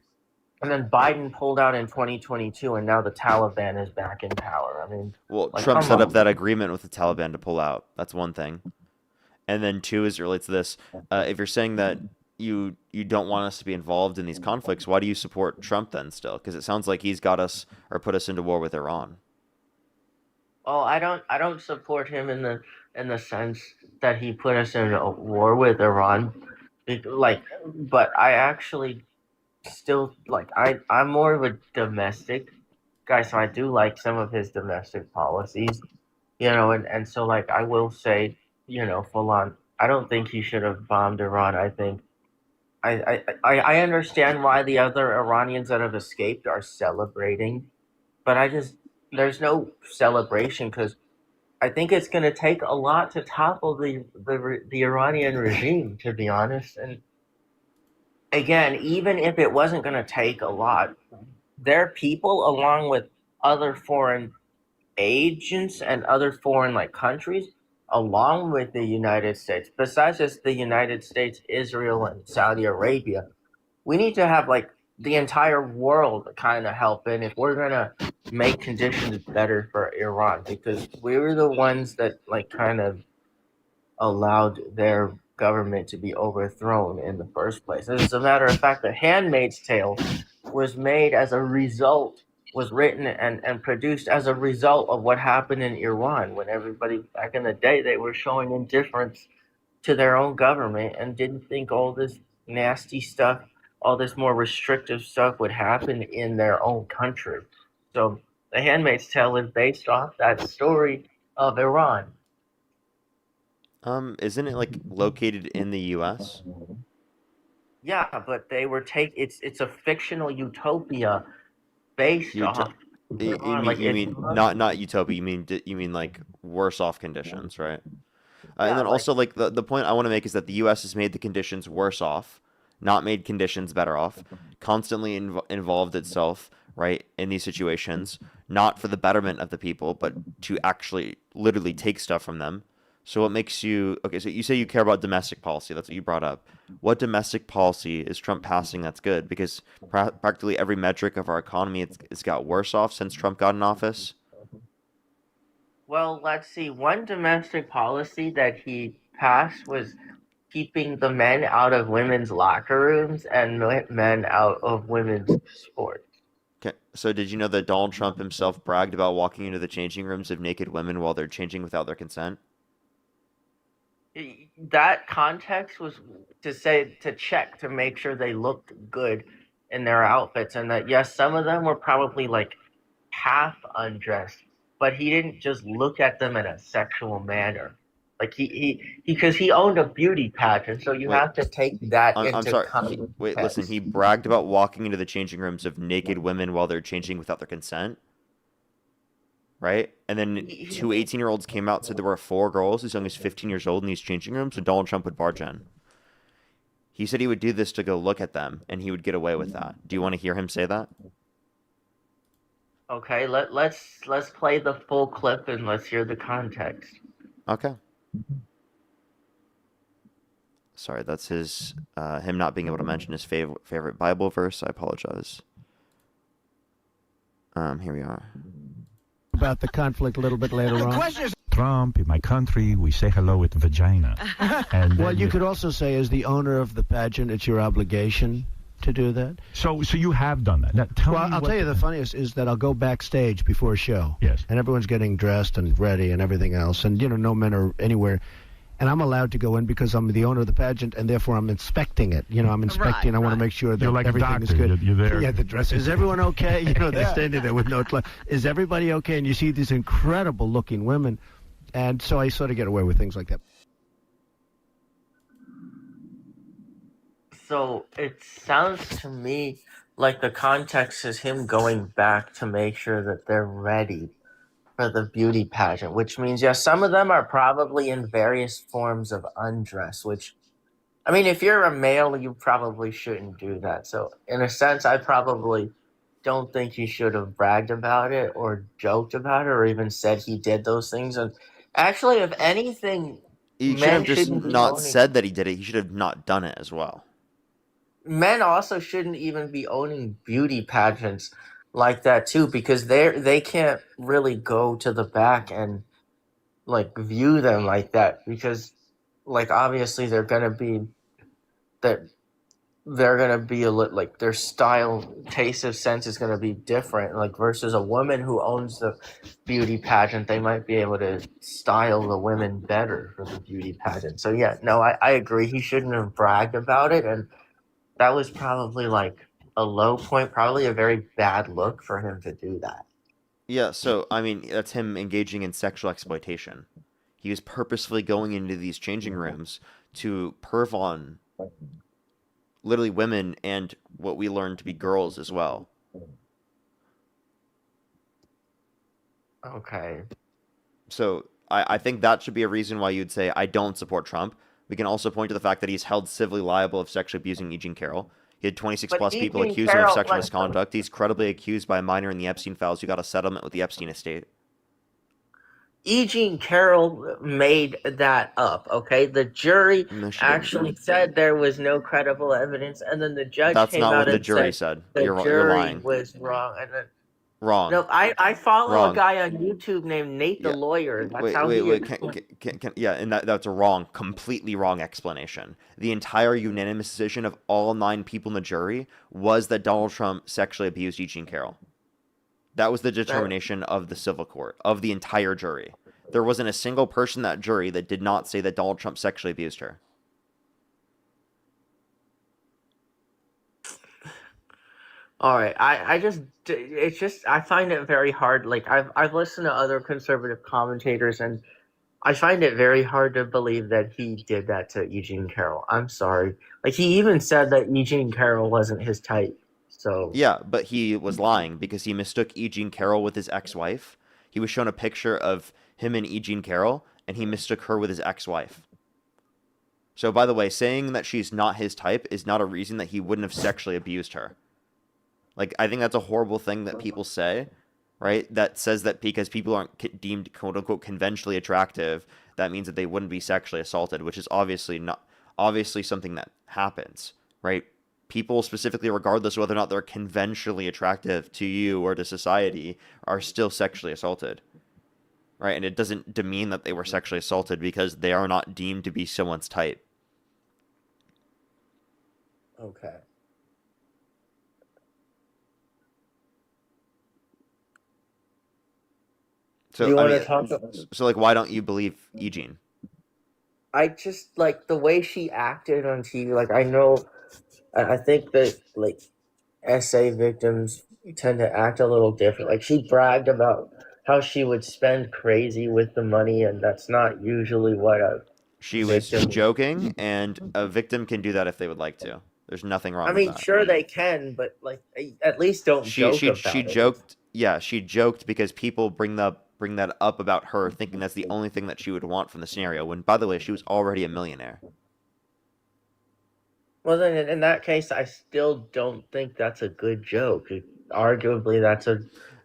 and then Biden pulled out in 2022, and now the Taliban is back in power. I mean, Well, like, Trump come set up on. that agreement with the Taliban to pull out. That's one thing. And then two, as it relates to this, if you're saying that you don't want us to be involved in these conflicts, why do you support Trump then still? Because it sounds like he's got us or put us into war with Iran. Oh, I don't support him in the sense that he put us in a war with Iran. Like, but I actually still like I'm more of a domestic guy, so I do like some of his domestic policies, and so like I will say, full on, I don't think he should have bombed Iran. I think I understand why the other Iranians that have escaped are celebrating, but there's no celebration because I think it's going to take a lot to topple the Iranian regime, to be honest. And again, even if it wasn't going to take a lot, their people, along with other foreign agents and other foreign like countries, along with the United States, besides just the United States, Israel, and Saudi Arabia, we need to have like the entire world kind of help in if we're gonna make conditions better for Iran, because we were the ones that like kind of allowed their government to be overthrown in the first place. As a matter of fact, The Handmaid's Tale was made as a result, was written and produced as a result of what happened in Iran, when everybody back in the day, they were showing indifference to their own government and didn't think all this nasty stuff, all this more restrictive stuff would happen in their own country. So The Handmaid's Tale is based off that story of Iran. Isn't it like located in the U.S.? Yeah, but they were it's a fictional utopia based off Iran. Like, You it's mean not utopia? You mean like worse off conditions, right? And yeah, then like, also like the point I want to make is that the U.S. has made the conditions worse off, not made conditions better off. Constantly involved itself right in these situations, not for the betterment of the people, but to actually literally take stuff from them. So what makes you okay? So you say you care about domestic policy. That's what you brought up. What domestic policy is Trump passing that's good? Because practically every metric of our economy it's got worse off since Trump got in office. well, let's see. One domestic policy that he passed was keeping the men out of women's locker rooms and men out of women's sports. Okay. So did you know that Donald Trump himself bragged about walking into the changing rooms of naked women while they're changing without their consent? That context was to check to make sure they looked good in their outfits, and that yes, some of them were probably like half undressed, but he didn't just look at them in a sexual manner. Like because he owned a beauty pageant, so you Wait, have to take that I'm into sorry. context. Wait, listen. He bragged about walking into the changing rooms of naked women while they're changing without their consent, right? And then two 18-year-olds came out and said there were 4 girls as young as 15 years old in these changing rooms, so Donald Trump would barge in. He said he would do this to go look at them, and he would get away with that. Do you want to hear him say that? Okay, let's play the full clip and let's hear the context. Okay. Sorry, that's his him not being able to mention his favorite Bible verse. I apologize. Here we are. About the conflict a little bit later on. Trump, in my country, we say hello with vagina. And well, you could also say, as the owner of the pageant, it's your obligation to do that. So you have done that. Now, I'll tell you the funniest is that I'll go backstage before a show. Yes. And everyone's getting dressed and ready and everything else. And, no men are anywhere. And I'm allowed to go in because I'm the owner of the pageant, and therefore I'm inspecting it. I'm inspecting. Right, I want to make sure that like everything is good. You're there. Yeah, the dress. Is everyone okay? They're standing there with no clothes. Is everybody okay? And you see these incredible-looking women. And so I sort of get away with things like that. So it sounds to me like the context is him going back to make sure that they're ready for the beauty pageant, which means, yes, some of them are probably in various forms of undress, which, I mean, if you're a male, you probably shouldn't do that. So, in a sense, I probably don't think he should have bragged about it or joked about it or even said he did those things. And actually, if anything, He shouldn't men have just shouldn't be not owning. said that he did it. He should have not done it as well. Men also shouldn't even be owning beauty pageants like that too, because they can't really go to the back and like view them like that, because like obviously that they're gonna be like their style, taste of sense is gonna be different. Like versus a woman who owns the beauty pageant, they might be able to style the women better for the beauty pageant. So yeah, no, I agree. He shouldn't have bragged about it, and that was probably like a low point, probably a very bad look for him to do that. Yeah, so I mean, that's him engaging in sexual exploitation. He was purposefully going into these changing rooms to perv on literally women and what we learned to be girls as well. Okay. So I think that should be a reason why you'd say, I don't support Trump. We can also point to the fact that he's held civilly liable of sexually abusing E. Jean Carroll. He had 26 But plus E. people Jean accuse him of Carroll, sexual like, misconduct. He's credibly accused by a minor in the Epstein files who got a settlement with the Epstein estate. E. Jean Carroll made that up, okay? The jury No, she didn't. actually said there was no credible evidence, and then the judge That's came not out what the and jury said said. the You're jury lying. was wrong. And then, Wrong. no, I follow a Wrong. guy on YouTube named Nate the Yeah. Lawyer. That's Wait, how wait, he wait. explained. Yeah, and that's a wrong, completely wrong explanation. The entire unanimous decision of all 9 people in the jury was that Donald Trump sexually abused E. Jean Carroll. That was the determination of the civil court, of the entire jury. There wasn't a single person in that jury that did not say that Donald Trump sexually abused her. All right, it's just I find it very hard. Like I've listened to other conservative commentators, and I find it very hard to believe that he did that to Eugene Carroll. I'm sorry. Like he even said that Eugene Carroll wasn't his type. So Yeah, but he was lying because he mistook E. Jean Carroll with his ex-wife. He was shown a picture of him and E. Jean Carroll, and he mistook her with his ex-wife. So, by the way, saying that she's not his type is not a reason that he wouldn't have sexually abused her. Like, I think that's a horrible thing that people say, right? That says that because people aren't deemed quote unquote conventionally attractive, that means that they wouldn't be sexually assaulted, which is obviously something that happens, right? People, specifically, regardless of whether or not they're conventionally attractive to you or to society, are still sexually assaulted, right? And it doesn't demean that they were sexually assaulted because they are not deemed to be someone's type. okay. So, You I want mean, to talk? so like, why don't you believe Eugene? I just like the way she acted on TV. Like I know, I think that like SA victims tend to act a little different. Like she bragged about how she would spend crazy with the money, and that's not usually what a She was victim. joking, and a victim can do that if they would like to. There's nothing I wrong with mean, that. sure they can, but like at least don't She joke she she about it. joked. Yeah, she joked because people bring that up about her, thinking that's the only thing that she would want from the scenario. When, by the way, she was already a millionaire. Well, then in that case, I still don't think that's a good joke. Arguably, that's a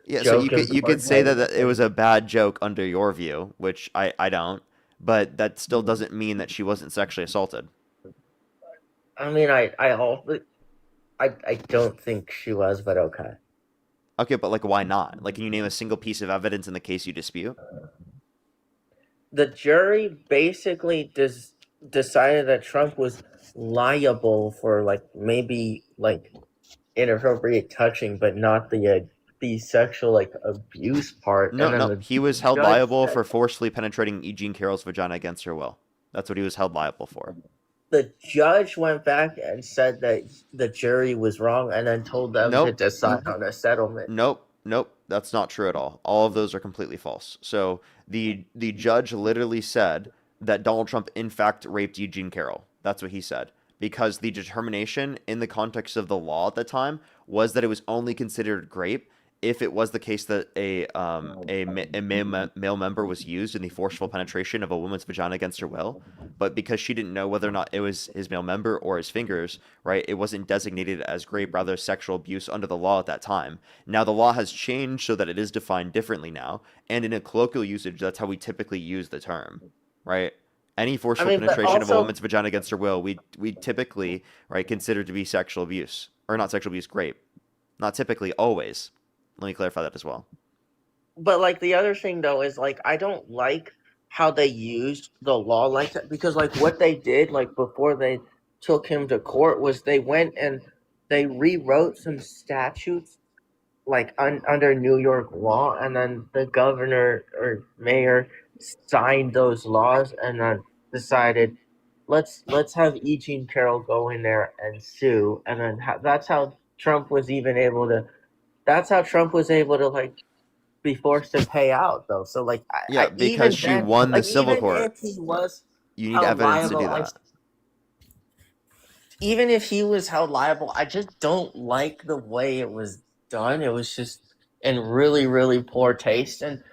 Yeah, so joke. you could say that it was a bad joke under your view, which I don't, but that still doesn't mean that she wasn't sexually assaulted. I mean, I don't think she was, but okay. Okay, but like, why not? Like, can you name a single piece of evidence in the case you dispute? The jury basically decided that Trump was liable for like maybe like inappropriate touching, but not the sexual like abuse part. No, And then no, the he was held judge liable said, for forcefully penetrating E. Jean Carroll's vagina against her will. That's what he was held liable for. the judge went back and said that the jury was wrong, and then told them to Nope. decide on a settlement. Nope, that's not true at all. All of those are completely false. So the judge literally said that Donald Trump in fact raped Eugene Carroll. That's what he said. because the determination in the context of the law at the time was that it was only considered rape if it was the case that a male member was used in the forceful penetration of a woman's vagina against her will. But because she didn't know whether or not it was his male member or his fingers, right, it wasn't designated as rape, rather sexual abuse under the law at that time. Now the law has changed so that it is defined differently now, and in a colloquial usage, that's how we typically use the term, right? Any I forceful mean, but penetration of a also, woman's vagina against her will, we typically, right, consider to be sexual abuse, or not sexual abuse, rape. Not typically, always. Let me clarify that as well. but like the other thing though is like I don't like how they used the law like that, because like what they did like before they took him to court was they went and they rewrote some statutes like under New York law, and then the governor or mayor signed those laws and then decided let's have E. Jean Carroll go in there and sue, and then that's how Trump was even able to. That's how Trump was able to like be forced to pay out though. So like Yeah, I even because she then, won the like civil even court. if he was You need held evidence to liable, do that. even if he was held liable, I just don't like the way it was done. It was just in really, really poor taste. And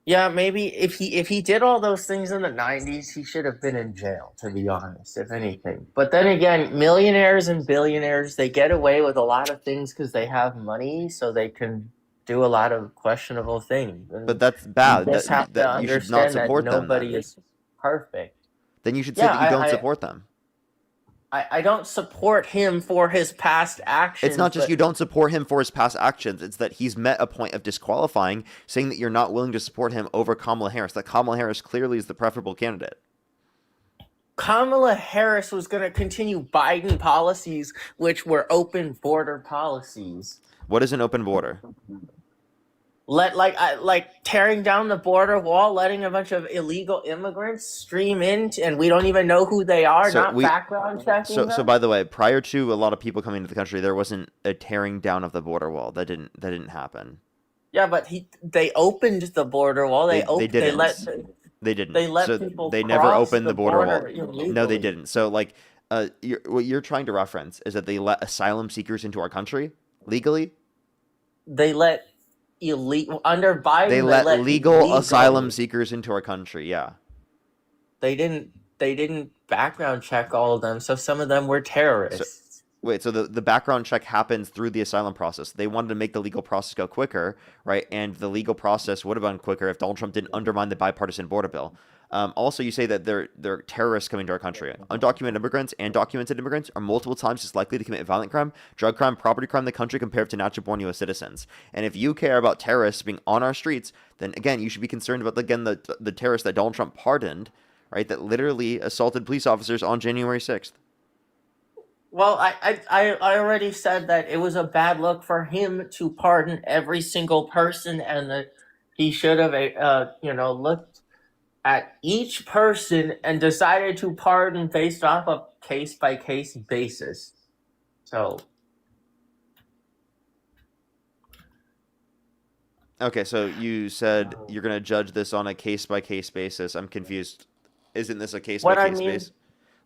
yeah, maybe if he did all those things in the '90s, he should have been in jail, to be honest, if anything. But then again, millionaires and billionaires, they get away with a lot of things because they have money, so they can do a lot of questionable things. But And that's you bad. just have to That you should not understand that support them nobody then. is perfect. Then you should say Yeah, that you don't support them. I don't support him for his past actions. It's not just but you don't support him for his past actions. It's that he's met a point of disqualifying, saying that you're not willing to support him over Kamala Harris. That Kamala Harris clearly is the preferable candidate. Kamala Harris was going to continue Biden policies, which were open border policies. What is an open border? Like tearing down the border wall, letting a bunch of illegal immigrants stream in, and we don't even know who they are, background checking them. So by the way, prior to a lot of people coming into the country, there wasn't a tearing down of the border wall. That didn't happen. Yeah, but they opened the border wall. They didn't. They let people. They never cross opened the border wall. illegally. No, they didn't. So like, what you're trying to reference is that they let asylum seekers into our country legally. They let illegal under Biden. They let legal asylum seekers into our country. Yeah. They didn't background check all of them, so some of them were terrorists. So the background check happens through the asylum process. They wanted to make the legal process go quicker, right? And the legal process would have gone quicker if Donald Trump didn't undermine the bipartisan border bill. Also, you say that they're terrorists coming to our country. Undocumented immigrants and documented immigrants are multiple times as likely to commit violent crime, drug crime, property crime in the country compared to natural-born U.S. citizens. And if you care about terrorists being on our streets, then again, you should be concerned about the terrorists that Donald Trump pardoned, right? That literally assaulted police officers on January 6th. Well, I already said that it was a bad look for him to pardon every single person, and that he should have looked at each person and decided to pardon based off a case-by-case basis. So okay, so you said you're going to judge this on a case-by-case basis. I'm confused. Isn't this a case-by-case basis?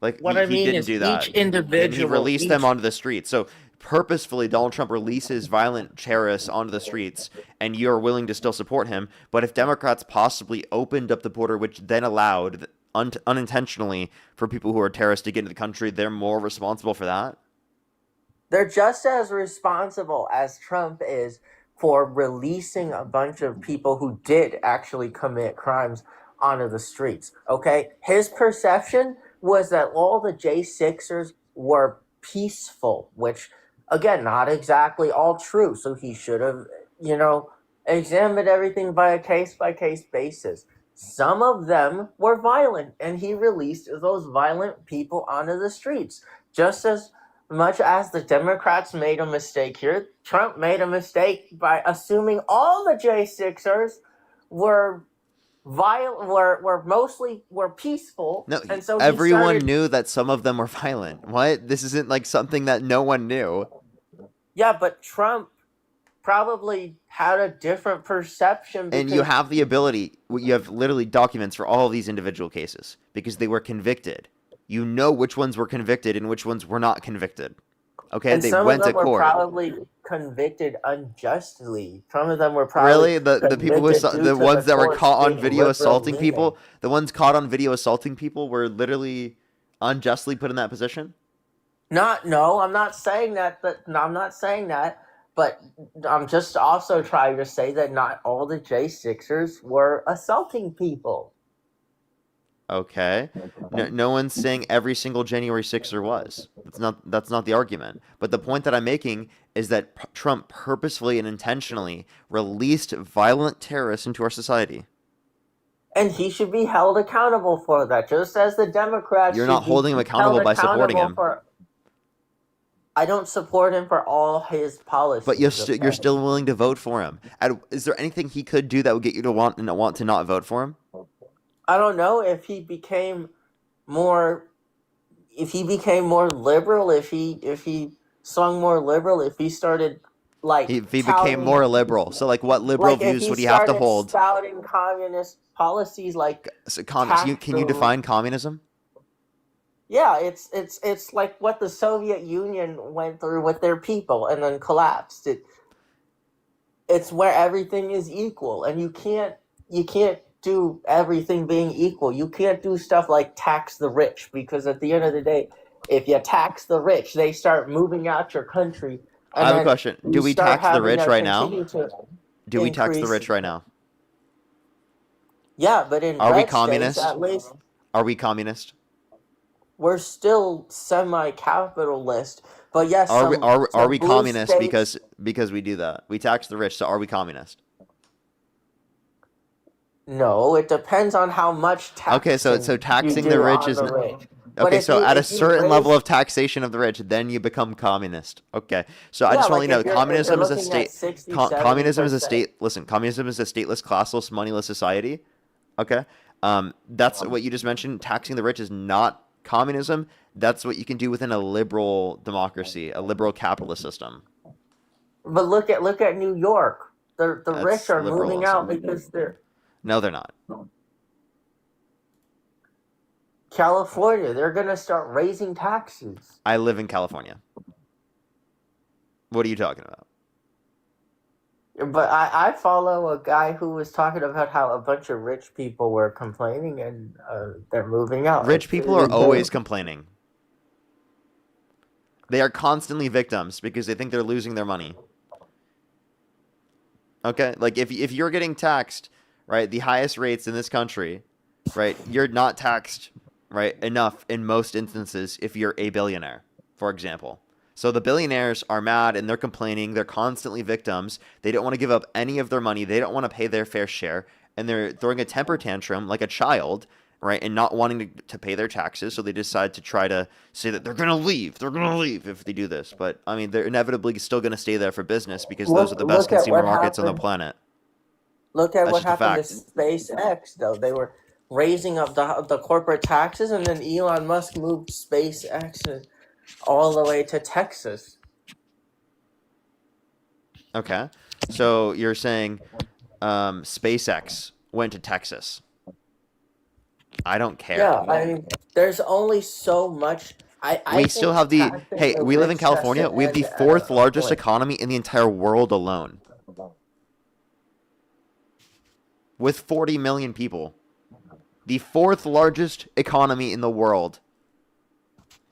Like, he didn't do that. Each individual, and he released them onto the streets. So purposefully, Donald Trump releases violent terrorists onto the streets, and you're willing to still support him. But if Democrats possibly opened up the border, which then allowed unintentionally for people who are terrorists to get into the country, they're more responsible for that? They're just as responsible as Trump is for releasing a bunch of people who did actually commit crimes onto the streets. Okay? His perception was that all the J6ers were peaceful, which, again, not exactly all true. So he should have, examined everything by a case-by-case basis. Some of them were violent, and he released those violent people onto the streets. Just as much as the Democrats made a mistake here, Trump made a mistake by assuming all the J6ers were were peaceful. No, and so everyone knew that some of them were violent. What? This isn't like something that no one knew. Yeah, but Trump probably had a different perception. And you have the ability, you have literally documents for all of these individual cases because they were convicted. You know which ones were convicted and which ones were not convicted. Okay, And they some of went to them were court. probably convicted unjustly. Some of them were probably Really, the people who convicted due the to ones that were courts caught on being video assaulting liberal-leaning. people, the ones caught on video assaulting people were literally unjustly put in that position. No, I'm not saying that. I'm not saying that. But I'm just also trying to say that not all the J6ers were assaulting people. Okay, no one's saying every single January 6er was. That's not the argument. But the point that I'm making is that Trump purposefully and intentionally released violent terrorists into our society. And he should be held accountable for that, just as the Democrats. You're should not holding him be accountable held by supporting accountable him. I don't support him for all his policies. But you're still willing to vote for him. Is there anything he could do that would get you to want to not vote for him? I don't know if he became more liberal, if he swung more liberal, if he started If he became more liberal. So like what liberal views would he have to hold? Spouting communist policies like can you define communism? Yeah, it's like what the Soviet Union went through with their people and then collapsed. It's where everything is equal, and you can't do everything being equal. You can't do stuff like tax the rich, because at the end of the day, if you tax the rich, they start moving out your country. I have a question. Do we tax the rich right now? Do we tax the rich right now? Yeah, but in are we red communist? States, at least, are we communist? We're still semi-capitalist, but yes. Are we communist states, because we do that? We tax the rich, so are we communist? No, it depends on how much tax. Okay, so taxing the rich is okay. So at a certain level of taxation of the rich, then you become communist. Okay, so I just want to know, communism is a state. Communism is a state. Listen, communism is a stateless, classless, moneyless society. Okay, that's what you just mentioned. Taxing the rich is not communism. That's what you can do within a liberal democracy, a liberal capitalist system. But look at New York. The rich are moving out because they're. No, they're not. California, they're going to start raising taxes. I live in California. What are you talking about? But I follow a guy who was talking about how a bunch of rich people were complaining and they're moving out. Rich people are always complaining. They are constantly victims because they think they're losing their money. Okay? Like if you're getting taxed, right, the highest rates in this country, right, you're not taxed, right, enough in most instances if you're a billionaire, for example. So the billionaires are mad and they're complaining. They're constantly victims. They don't want to give up any of their money. They don't want to pay their fair share. And they're throwing a temper tantrum like a child, right, and not wanting to pay their taxes. So they decide to try to say that they're going to leave. They're going to leave if they do this. But, I mean, they're inevitably still going to stay there for business because those are the best consumer markets on the planet. Look at what happened to SpaceX, though. They were raising up the corporate taxes, and then Elon Musk moved SpaceX all the way to Texas. Okay. So you're saying SpaceX went to Texas. I don't care. Yeah, I mean, there's only so much. We still have we live in California. We have the fourth largest economy in the entire world alone. With 40 million people. The fourth largest economy in the world.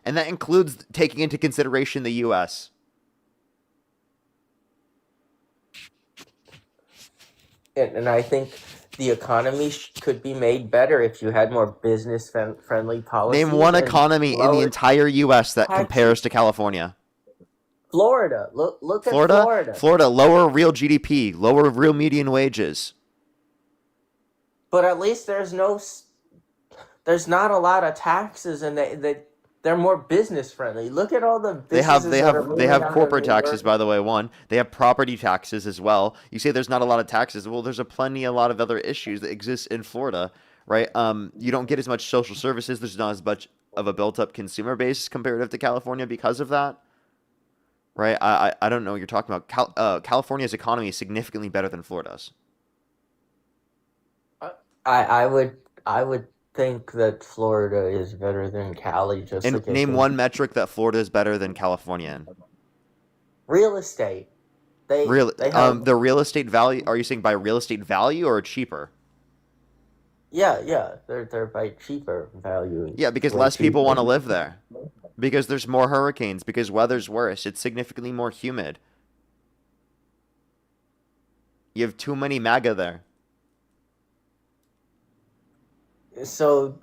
And that includes taking into consideration the U.S. And I think the economy could be made better if you had more business-friendly policies. Name one economy in the entire U.S. that compares to California. Florida. Look at Florida. Florida, lower real GDP, lower real median wages. But at least there's not a lot of taxes, and they're more business friendly. Look at all the businesses they have corporate taxes, by the way. One, they have property taxes as well. You say there's not a lot of taxes. Well, there's a lot of other issues that exist in Florida, right? You don't get as much social services. There's not as much of a built-up consumer base comparative to California because of that, right? I don't know what you're talking about. California's economy is significantly better than Florida's. I would think that Florida is better than Cali just And like I name think one metric that Florida is better than California in. real estate. They have The real estate value. Are you saying by real estate value or cheaper? yeah, they're by cheaper value. Yeah, because Way less people want cheaper. to live there. Because there's more hurricanes. Because weather's worse. It's significantly more humid. You have too many MAGA there. So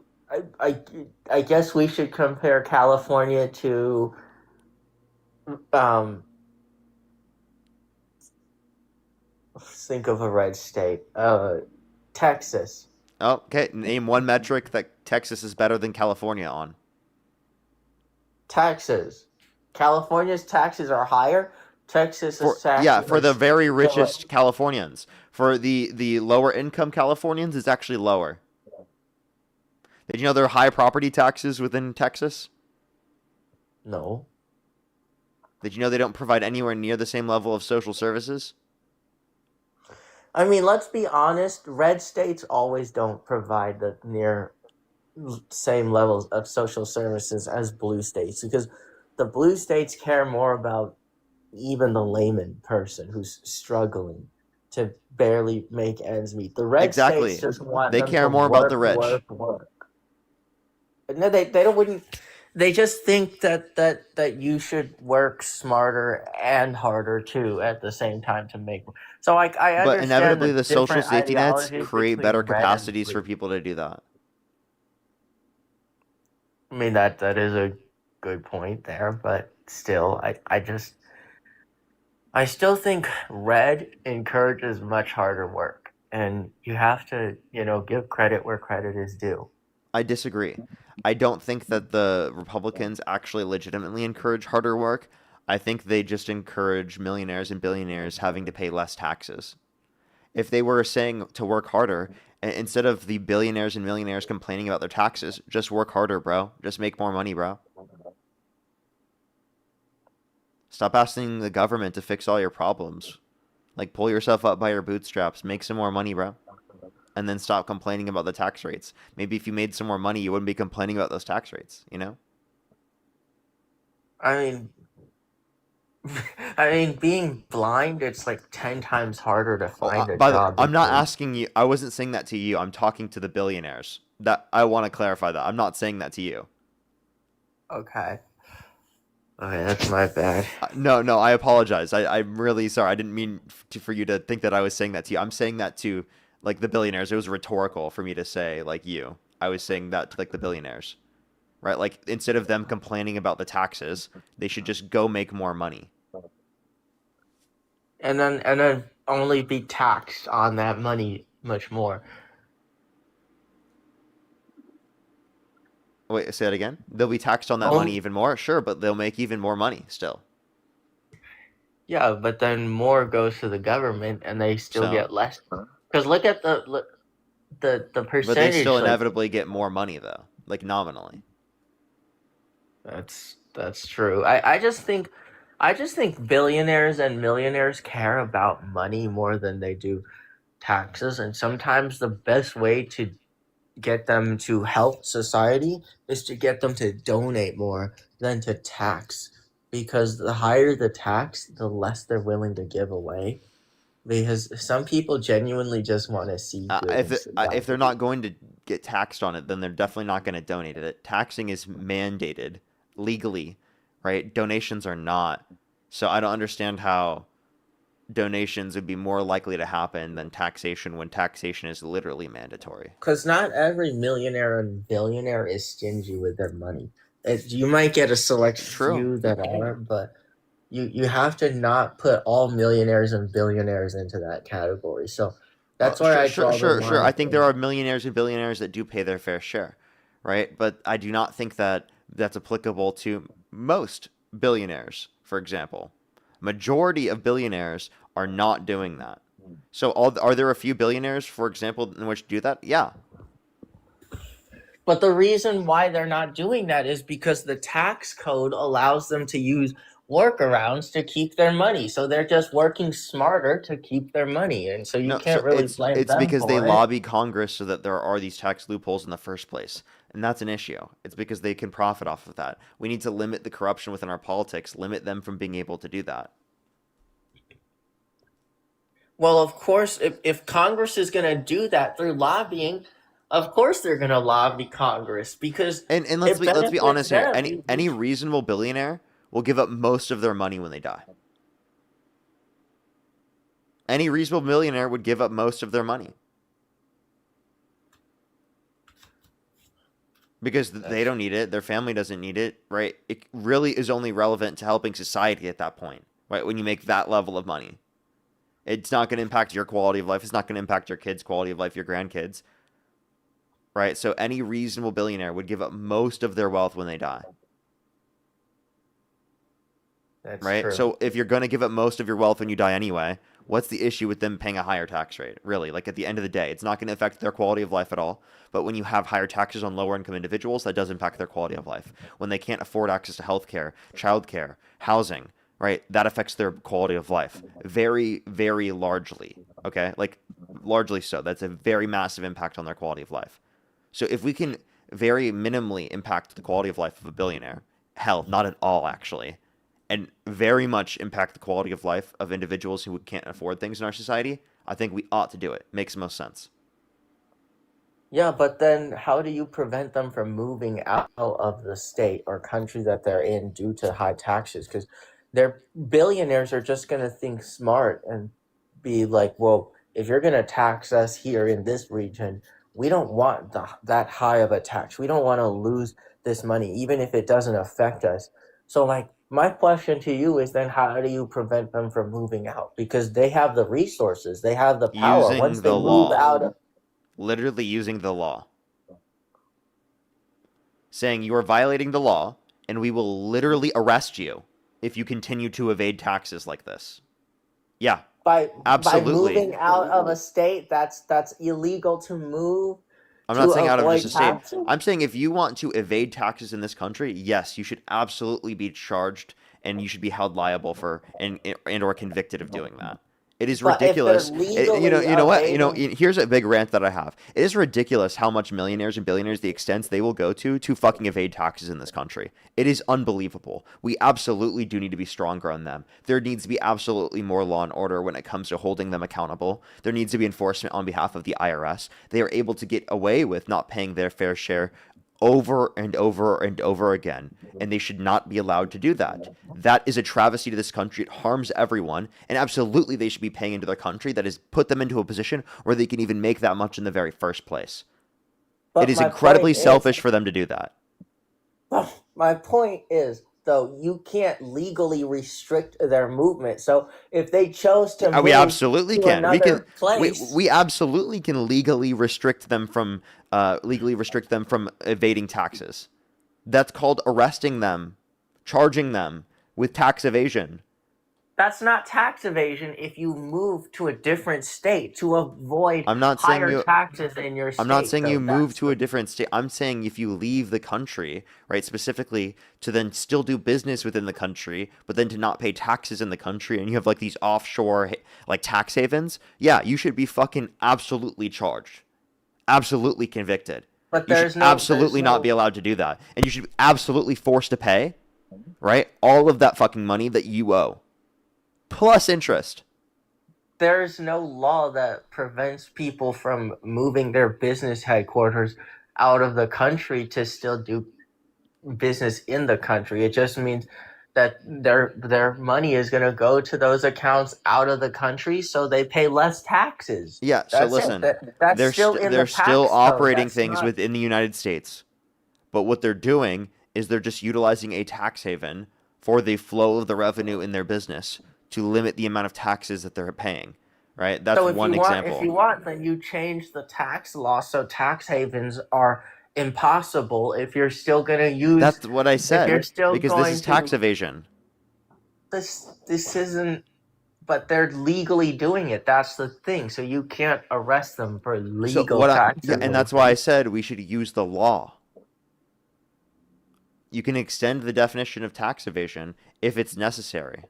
I guess we should compare California to think of a red state. Texas. Oh, okay, name one metric that Texas is better than California on. Taxes. California's taxes are higher. Texas's taxes For are the very still richest Californians. For the lower income Californians, it's actually lower. Did you know there are high property taxes within Texas? no. Did you know they don't provide anywhere near the same level of social services? I mean, let's be honest. Red states always don't provide the near same levels of social services as blue states because the blue states care more about even the layman person who's struggling to barely make ends meet. The red Exactly. states just want They them care to more about the rich. work. No, they don't wouldn't. They just think that you should work smarter and harder too at the same time to make. So I understand. But inevitably, the social different safety nets ideologies create between better red and capacities blue. for people to do that. I mean that is a good point there, but still, I still think red encourages much harder work, and you have to give credit where credit is due. I disagree. I don't think that the Republicans actually legitimately encourage harder work. I think they just encourage millionaires and billionaires having to pay less taxes. If they were saying to work harder, instead of the billionaires and millionaires complaining about their taxes, just work harder, bro. Just make more money, bro. Stop asking the government to fix all your problems. Like, pull yourself up by your bootstraps. Make some more money, bro. And then stop complaining about the tax rates. Maybe if you made some more money, you wouldn't be complaining about those tax rates, you know? I mean, being blind, it's like 10 times harder to find a By the way, job. I'm not asking you. I wasn't saying that to you. I'm talking to the billionaires. That I want to clarify that. I'm not saying that to you. Okay. Okay, that's my bad. No, I apologize. I'm really sorry. I didn't mean for you to think that I was saying that to you. I'm saying that to, like, the billionaires. It was rhetorical for me to say, like, you. I was saying that to, like, the billionaires. Right? Like, instead of them complaining about the taxes, they should just go make more money. And then only be taxed on that money much more. Wait, say that again? They'll be taxed on that money even more? Sure, but they'll make even more money still. Yeah, but then more goes to the government, and they still get less. Because look at the percentage. But they still inevitably get more money, though, like nominally. That's true. I just think billionaires and millionaires care about money more than they do taxes, and sometimes the best way to get them to help society is to get them to donate more than to tax, because the higher the tax, the less they're willing to give away, because some people genuinely just want to see if they're not going to get taxed on it, then they're definitely not going to donate it. Taxing is mandated legally, right? Donations are not. So I don't understand how donations would be more likely to happen than taxation when taxation is literally mandatory. Because not every millionaire and billionaire is stingy with their money. You might get a select few that are, but you have to not put all millionaires and billionaires into that category. So that's why I draw the line. Sure. I think there are millionaires and billionaires that do pay their fair share, right? But I do not think that that's applicable to most billionaires, for example. Majority of billionaires are not doing that. So are there a few billionaires, for example, in which do that? Yeah. But the reason why they're not doing that is because the tax code allows them to use workarounds to keep their money. So they're just working smarter to keep their money, and so you No, can't so really blame it's them because they for it. lobby Congress so that there are these tax loopholes in the first place. And that's an issue. It's because they can profit off of that. We need to limit the corruption within our politics, limit them from being able to do that. Well, of course, if Congress is going to do that through lobbying, of course they're going to lobby Congress because And let's it be honest here. benefits them. Any reasonable billionaire will give up most of their money when they die. Any reasonable millionaire would give up most of their money. Because they don't need it, their family doesn't need it, right? It really is only relevant to helping society at that point, right? When you make that level of money. It's not going to impact your quality of life. It's not going to impact your kids' quality of life, your grandkids, right? So any reasonable billionaire would give up most of their wealth when they die. That's right? true. So if you're going to give up most of your wealth when you die anyway, what's the issue with them paying a higher tax rate? Really, like at the end of the day, it's not going to affect their quality of life at all. But when you have higher taxes on lower income individuals, that does impact their quality of life. When they can't afford access to healthcare, childcare, housing, right? That affects their quality of life very, very largely. Okay, like largely so. That's a very massive impact on their quality of life. So if we can very minimally impact the quality of life of a billionaire, hell, not at all actually, and very much impact the quality of life of individuals who can't afford things in our society, I think we ought to do it. Makes the most sense. Yeah, but then how do you prevent them from moving out of the state or country that they're in due to high taxes? Because their billionaires are just going to think smart and be like, well, if you're going to tax us here in this region, we don't want that high of a tax. We don't want to lose this money, even if it doesn't affect us. So, like, my question to you is then how do you prevent them from moving out? Because they have the resources, they have the power. Once Using they the move law. out of Literally using the law. Saying you are violating the law, and we will literally arrest you if you continue to evade taxes like this. Yeah, by absolutely. moving out of a state, that's illegal to move. I'm to not saying out of avoid just a state. taxes? I'm saying if you want to evade taxes in this country, yes, you should absolutely be charged and you should be held liable for and or convicted of doing that. It is But if they're ridiculous. You know what? legally Here's a big rant that I have. It is ridiculous how much millionaires and billionaires, the extents they will go to fucking evade taxes in this country. It is unbelievable. We absolutely do need to be stronger on them. There needs to be absolutely more law and order when it comes to holding them accountable. There needs to be enforcement on behalf of the IRS. They are able to get away with not paying their fair share over and over and over again, and they should not be allowed to do that. That is a travesty to this country. It harms everyone, and absolutely they should be paying into their country. That has put them into a position where they can even make that much in the very first place. It is incredibly selfish for them to do that. My point is, though, you can't legally restrict their movement. So if they chose to move We absolutely to can. another place, We absolutely can legally restrict them from evading taxes. That's called arresting them, charging them with tax evasion. that's not tax evasion if you move to a different state to avoid I'm not saying higher taxes in your state. I'm not saying though. you move That's to a different state. I'm saying if you leave the country, right, specifically to then still do business within the country, but then to not pay taxes in the country, and you have like these offshore like tax havens, yeah, you should be fucking absolutely charged, absolutely convicted. But You there's should no absolutely not be allowed to do that, and you should be absolutely forced to pay, right, all of that fucking money that you owe, plus interest. there's no law that prevents people from moving their business headquarters out of the country to still do business in the country. It just means that their money is going to go to those accounts out of the country, so they pay less taxes. Yeah, so That's listen, it. That's they're still in they're the tax still code. operating That's things not- within the United States, but what they're doing is they're just utilizing a tax haven for the flow of the revenue in their business to limit the amount of taxes that they're paying. Right? That's So if one you want, example. if you want, then you change the tax law so tax havens are impossible. If you're still going to use, That's what I said. you're still Because this going is tax to- evasion. this isn't. But they're legally doing it. That's the thing. So you can't arrest them for legal tax. And that's why I said we should use the law. You can extend the definition of tax evasion if it's necessary.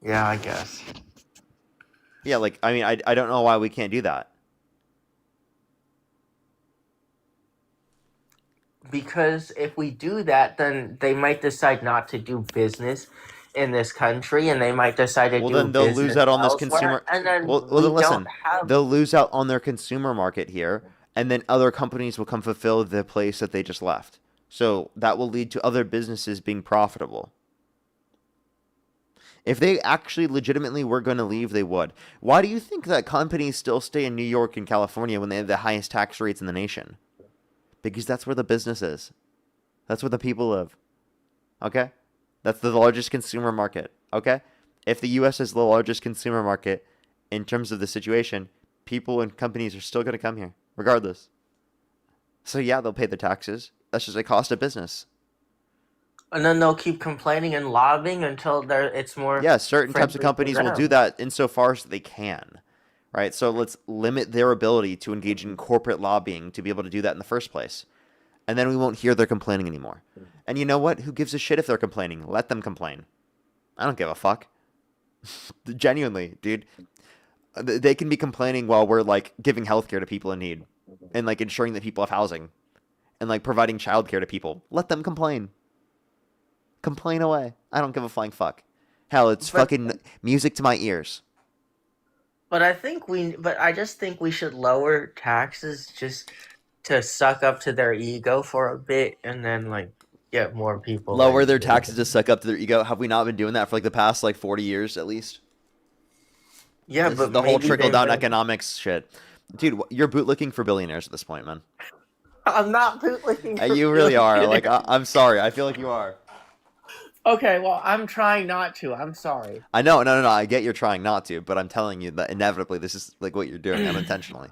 Yeah, I guess. Yeah, like, I mean, I don't know why we can't do that. Because if we do that, then they might decide not to do business in this country, and they might decide to Well, do then they'll lose business out on this elsewhere, consumer. and then Well, we then don't listen, have. they'll lose out on their consumer market here, and then other companies will come fulfill the place that they just left. So that will lead to other businesses being profitable. If they actually legitimately were going to leave, they would. Why do you think that companies still stay in New York and California when they have the highest tax rates in the nation? Because that's where the business is. That's where the people live. Okay? That's the largest consumer market. Okay? If the U.S. is the largest consumer market in terms of the situation, people and companies are still going to come here, regardless. So yeah, they'll pay the taxes. That's just a cost of business. And then they'll keep complaining and lobbying until it's more. Yeah, certain types of friendly to companies will do them. that insofar as they can. Right? So let's limit their ability to engage in corporate lobbying to be able to do that in the first place. And then we won't hear they're complaining anymore. And you know what? Who gives a shit if they're complaining? Let them complain. I don't give a fuck. Genuinely, dude. They can be complaining while we're like giving healthcare to people in need and like ensuring that people have housing and like providing childcare to people. Let them complain. Complain away. I don't give a flying fuck. Hell, it's But- fucking music to my ears. But I just think we should lower taxes just to suck up to their ego for a bit, and then like get more people. Lower like, their taxes to suck up to their ego. Have we not been doing that for like the past like 40 years at least? Yeah, This but is the whole maybe trickle down they've been- economics shit. Dude, you're bootlicking for billionaires at this point, man. I'm not bootlicking. for You really are. Like, billionaires. I'm sorry. I feel like you are. Okay, well, I'm trying not to. I'm sorry. I know. No. I get you're trying not to, but I'm telling you that inevitably this is like what you're doing unintentionally.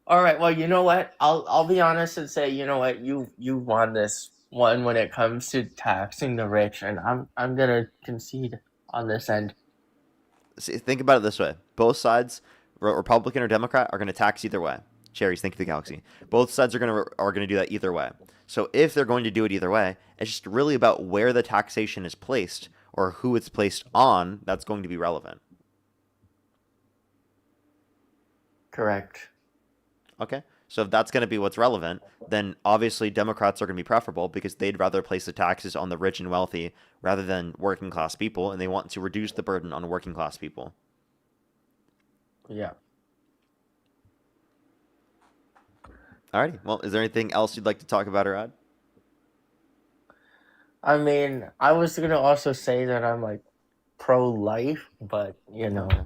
All right. Well, you know what? I'll be honest and say, you know what? You won this one when it comes to taxing the rich, and I'm gonna concede on this end. See, think about it this way: both sides, Republican or Democrat, are going to tax either way. Cherries, think of the galaxy. Both sides are going to do that either way. So if they're going to do it either way, it's just really about where the taxation is placed or who it's placed on. That's going to be relevant. Correct. Okay. So if that's going to be what's relevant, then obviously Democrats are going to be preferable because they'd rather place the taxes on the rich and wealthy rather than working class people, and they want to reduce the burden on working class people. Yeah. Alrighty. Well, is there anything else you'd like to talk about or add? I mean, I was gonna also say that I'm like pro-life, but Okay.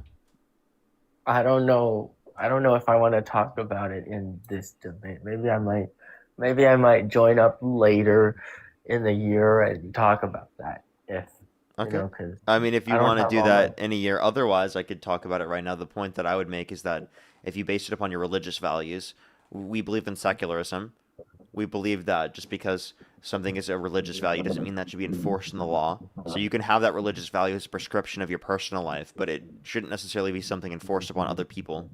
I don't know. I don't know if I want to talk about it in this debate. Maybe I might. Maybe I might join up later in the year and talk about that. If Okay. 'cause I mean, if you I don't want to have do all that in a year, otherwise, I could talk about it right now. The point that I would make is that if you base it upon your religious values, we believe in secularism. We believe that just because something is a religious value doesn't mean that should be enforced in the law. So you can have that religious value as a prescription of your personal life, but it shouldn't necessarily be something enforced upon other people.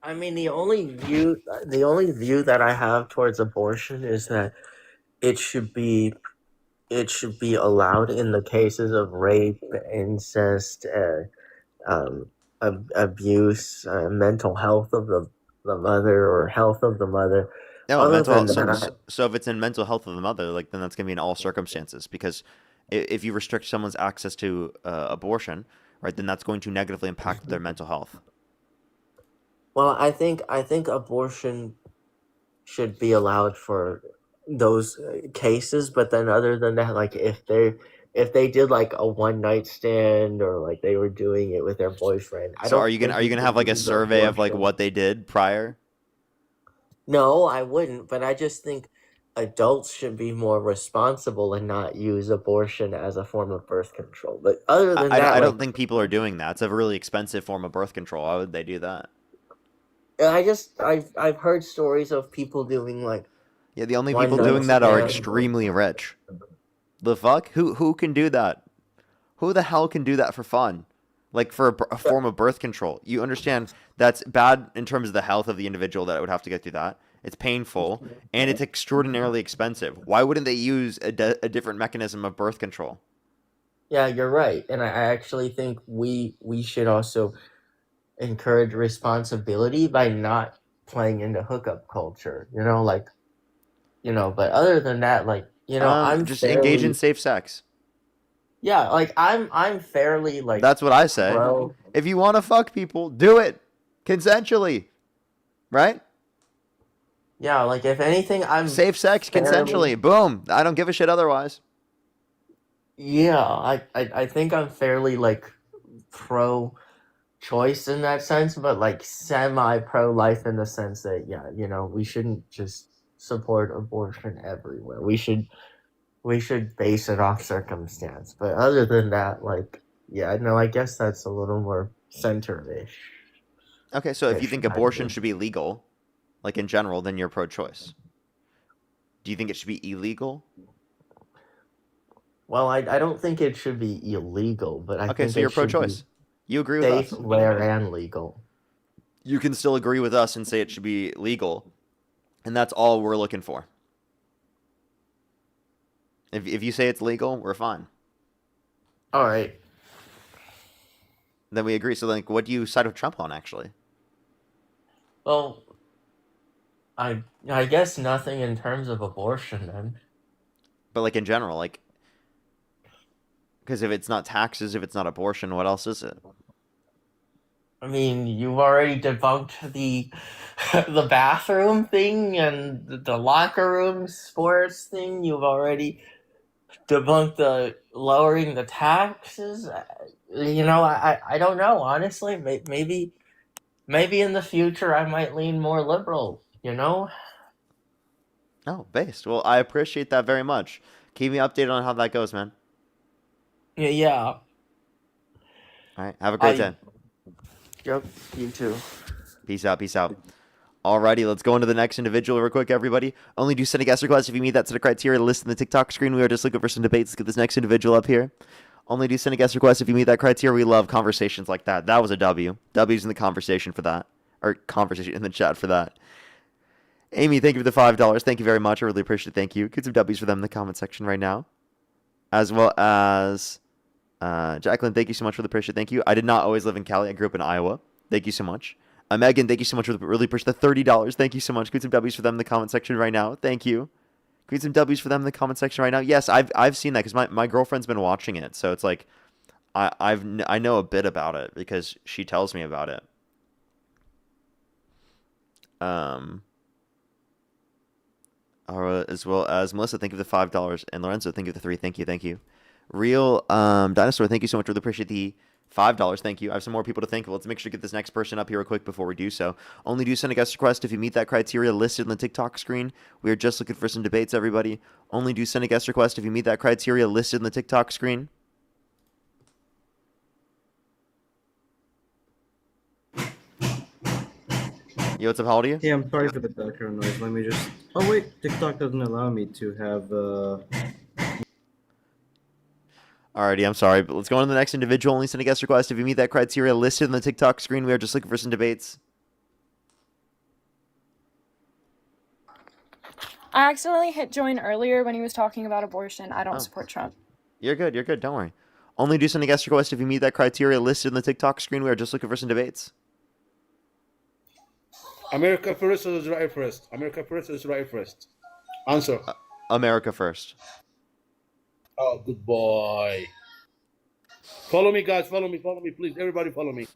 I mean, the only view that I have towards abortion is that it should be allowed in the cases of rape, incest, abuse, mental health of the mother or health of the mother. No, Other mental than health. So, that, so, so if it's in mental health of the mother, like then that's going to be in all circumstances. Because if you restrict someone's access to abortion, right, then that's going to negatively impact their mental health. well, I think abortion should be allowed for those cases, but then other than that, like if they did like a one night stand or like they were doing it with their boyfriend, I So don't are you think gonna you have should like a use survey of like abortion. what they did prior? No, I wouldn't, but I just think adults should be more responsible and not use abortion as a form of birth control. But other than that, I like don't think people are doing that. It's a really expensive form of birth control. Why would they do that? I've heard stories of people doing like Yeah, the only one people night doing that are stand. extremely rich. The fuck? Who can do that? Who the hell can do that for fun? like for a form of birth control. You understand that's bad in terms of the health of the individual that would have to get through that. It's painful and it's extraordinarily expensive. Why wouldn't they use a different mechanism of birth control? Yeah, you're right, and I actually think we should also encourage responsibility by not playing into hookup culture. But other than that, I'm Just engage in fairly, safe sex. yeah, I'm fairly That's what I say. pro. If you want to fuck people, do it consensually, right? Yeah, like if anything, I'm Safe sex fairly. consensually. Boom. I don't give a shit otherwise. Yeah, I think I'm fairly pro choice in that sense, but semi pro life in the sense that we shouldn't just support abortion everywhere. We should base it off circumstance. But other than that, I guess that's a little more center-ish. Okay, so if you think I abortion think. should be legal, like in general, then you're pro-choice. Do you think it should be illegal? Well, I don't think it should be illegal, but I Okay, think so you're it should be pro-choice. You agree with safe, us. rare, and legal. You can still agree with us and say it should be legal, and that's all we're looking for. If you say it's legal, we're fine. All right. Then we agree. So, like, what do you side with Trump on, actually? Well, I guess nothing in terms of abortion then. But, like, in general, like, because if it's not taxes, if it's not abortion, what else is it? I mean, you've already debunked the the bathroom thing and the locker room sports thing. You've already debunked the lowering the taxes. I don't know. Honestly, maybe in the future I might lean more liberal. Oh, based. Well, I appreciate that very much. Keep me updated on how that goes, man. Yeah. All right. Have a great day. Yep. You too. Peace out. Peace out. Alrighty, let's go into the next individual real quick, everybody. Only do send a guest request if you meet that set of criteria listed in the TikTok screen. We are just looking for some debates. Let's get this next individual up here. Only do send a guest request if you meet that criteria. We love conversations like that. That was a W. W's in the conversation for that. Or conversation in the chat for that. Amy, thank you for the $5. Thank you very much. I really appreciate it. Thank you. Get some W's for them in the comment section right now. As well as Jacqueline, thank you so much for the appreciate. Thank you. I did not always live in Cali. I grew up in Iowa. Thank you so much. Megan, thank you so much for really appreciate the $30. Thank you so much. Get some W's for them in the comment section right now. Thank you. Get some W's for them in the comment section right now. Yes, I've seen that because my girlfriend's been watching it, so it's like I know a bit about it because she tells me about it. As well as Melissa, thank you for the $5, and Lorenzo, thank you for the 3. Thank you. Real Dinosaur, thank you so much. Really appreciate the $5. Thank you. I have some more people to thank. Let's make sure to get this next person up here real quick before we do so. Only do send a guest request if you meet that criteria listed in the TikTok screen. We are just looking for some debates, everybody. Only do send a guest request if you meet that criteria listed in the TikTok screen. Yo, what's up? How old are you? Hey, I'm sorry for the background noise. Let me just. Oh wait, TikTok doesn't allow me to have. Alrighty, I'm sorry, but let's go on to the next individual. Only send a guest request if you meet that criteria listed in the TikTok screen. We are just looking for some debates. I accidentally hit join earlier when he was talking about abortion. I don't support Trump. You're good. Don't worry. Only do send a guest request if you meet that criteria listed in the TikTok screen. We are just looking for some debates. America first or Israel first? America first or Israel first? Answer. America first. Oh, good boy. Follow me, guys. Follow me, please. Everybody follow me.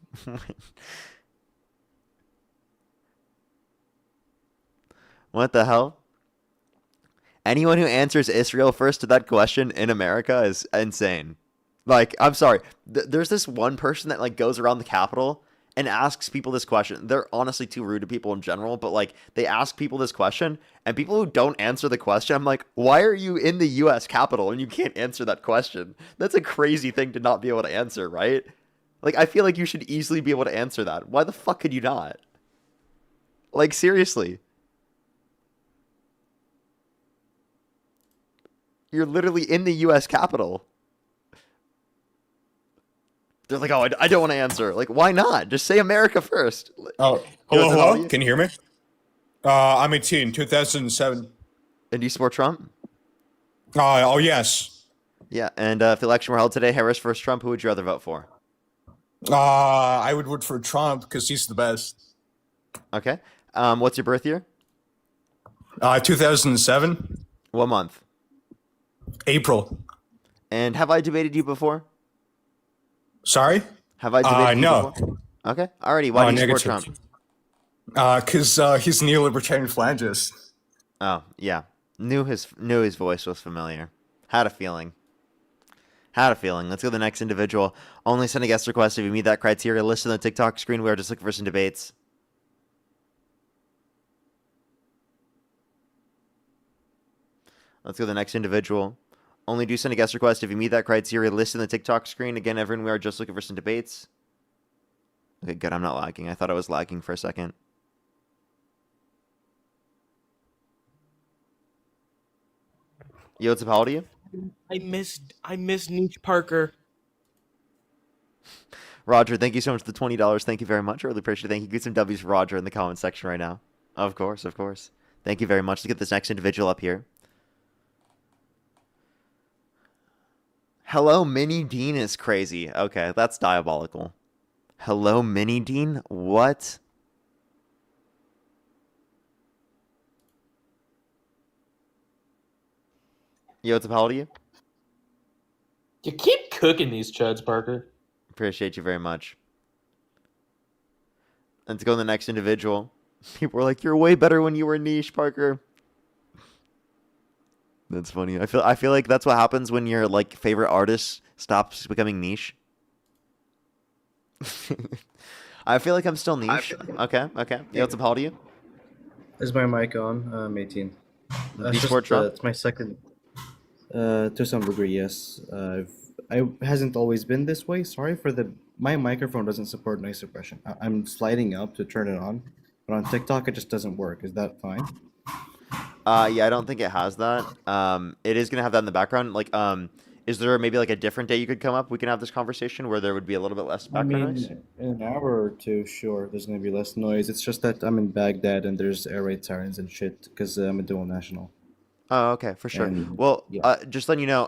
What the hell? Anyone who answers Israel first to that question in America is insane. Like, I'm sorry. There's this one person that like goes around the Capitol and asks people this question. They're honestly too rude to people in general, but like they ask people this question, and people who don't answer the question, I'm like, why are you in the U.S. Capitol and you can't answer that question? That's a crazy thing to not be able to answer, right? Like, I feel like you should easily be able to answer that. Why the fuck could you not? Like, seriously. You're literally in the U.S. Capitol. They're like, oh, I don't want to answer. Like, why not? Just say America first. Oh, Yo, hello, what's up, how old are hello. you? Can you hear me? I'm 18, 2007. And do you support Trump? Oh, yes. Yeah, and if the election were held today, Harris versus Trump, who would you rather vote for? I would vote for Trump because he's the best. Okay. What's your birth year? 2007, What month? April. And have I debated you before? Sorry? Have I debated you no. before? Okay. Alrighty. Why do you support Trump? Because he's a neo-libertarian phalangist. Oh, yeah. Knew his voice was familiar. Had a feeling. Let's go to the next individual. Only send a guest request if you meet that criteria listed on the TikTok screen. We are just looking for some debates. Let's go to the next individual. Only do send a guest request if you meet that criteria listed on the TikTok screen. Again, everyone, we are just looking for some debates. Okay, good. I'm not lagging. I thought I was lagging for a second. Yo, what's up? How old are you? I miss Niche Parker. Roger, thank you so much for the $20. Thank you very much. I really appreciate it. Thank you. Get some W's for Roger in the comment section right now. Of course. Thank you very much. Let's get this next individual up here. Hello, Mini Dean is crazy. Okay, that's diabolical. Hello, Mini Dean? What? Yo, what's up? How old are you? You keep cooking these chuds, Parker. Appreciate you very much. And to go to the next individual. People were like, you're way better when you were niche, Parker. That's funny. I feel like that's what happens when your like favorite artist stops becoming niche. I feel like I'm still niche. Okay. Yo, what's up? How old are you? Is my mic on? I'm 18. Do you support Trump? It's my second. To some degree, yes. It hasn't always been this way. Sorry for my microphone doesn't support noise suppression. I'm sliding up to turn it on, but on TikTok it just doesn't work. Is that fine? Yeah, I don't think it has that. It is gonna have that in the background. Like, is there maybe like a different day you could come up? We can have this conversation where there would be a little bit less background noise. In an hour or two, sure. There's gonna be less noise. It's just that I'm in Baghdad and there's air raid sirens and shit because I'm a dual national. Oh, okay, for sure. And, Well, yeah. just letting you know,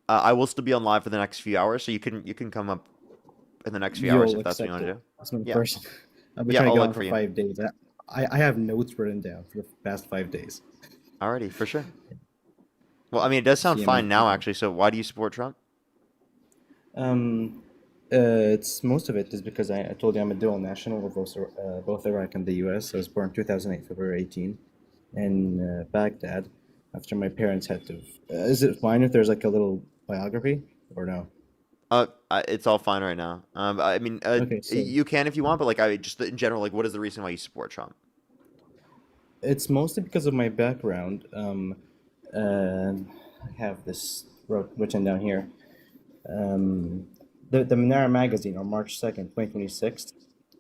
I will still be on live for the next few hours, so you can come up in the next few hours if that's what you want to do. That's my Yeah. first. I've been Yeah, trying I'll to get look on for for you. 5 days. I have notes written down for the past 5 days. Alrighty, for sure. Well, I mean, it does sound Yeah, fine now, man. actually. So why do you support Trump? It's most of it is because I told you I'm a dual national of both Iraq and the U.S. I was born 2008, February 18, in Baghdad. After my parents had to. Is it fine if there's like a little biography or no? It's all fine right now. I mean, Okay, so you can if you want, but like, I just in general, like, what is the reason why you support Trump? it's mostly because of my background. I have this written down here. The Manara magazine on March 2nd, 2026,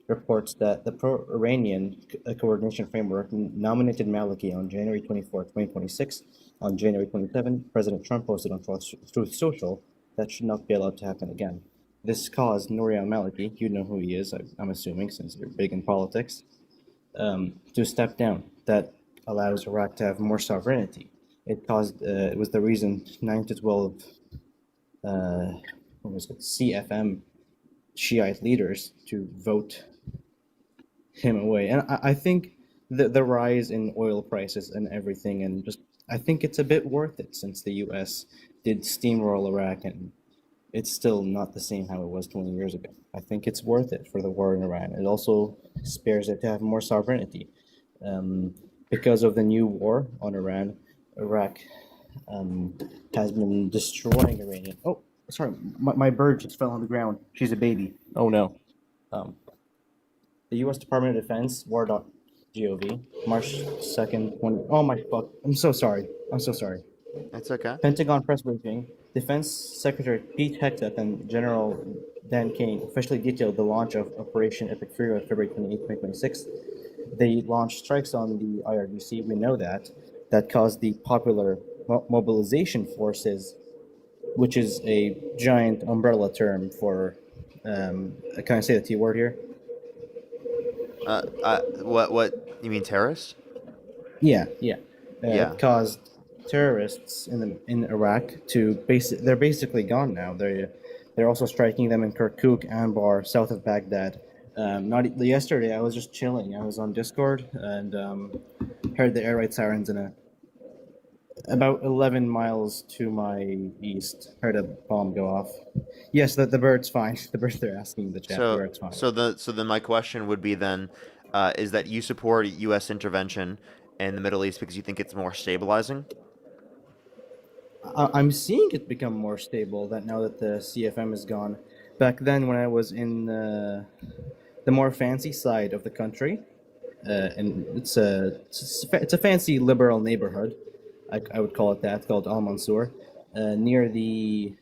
reports that the pro-Iranian coordination framework nominated Maliki on January 24th, 2026. On January 27th, President Trump posted on Truth Social that should not be allowed to happen again. This caused Nouri al-Maliki, you know who he is, I'm assuming, since you're big in politics, to step down. That allows Iraq to have more sovereignty. It was the reason 9 to 12 CFM Shiite leaders to vote him away. And I think the rise in oil prices and everything, and just I think it's a bit worth it since the U.S. did steamroll Iraq, and it's still not the same how it was 20 years ago. I think it's worth it for the war in Iran. It also spares it to have more sovereignty. Because of the new war on Iran, Iraq has been destroying Iranian. Oh, sorry, my bird just fell on the ground. She's a baby. Oh no. The U.S. Department of Defense, war.gov, March 2nd, oh my fuck. I'm so sorry. That's okay. Pentagon press briefing. Defense Secretary Pete Hegseth and General Dan Kane officially detailed the launch of Operation Epic Fury on February 28, 2026. They launched strikes on the IRGC. We know that. That caused the Popular Mobilization Forces, which is a giant umbrella term for Can I say the T word here? What you mean, terrorist? Yeah. Yeah. It caused terrorists in Iraq to they're basically gone now. They're also striking them in Kirkuk, Anbar, south of Baghdad. Not yesterday. I was just chilling. I was on Discord and heard the air raid sirens about 11 miles to my east. Heard a bomb go off. Yes, the bird's fine. The bird they're asking the chat. The bird's fine. So then my question would be then, is that you support U.S. intervention in the Middle East because you think it's more stabilizing? I'm seeing it become more stable that now that the CFM is gone. Back then, when I was in the more fancy side of the country, and it's a fancy liberal neighborhood, I would call it that, called Al Mansour, near the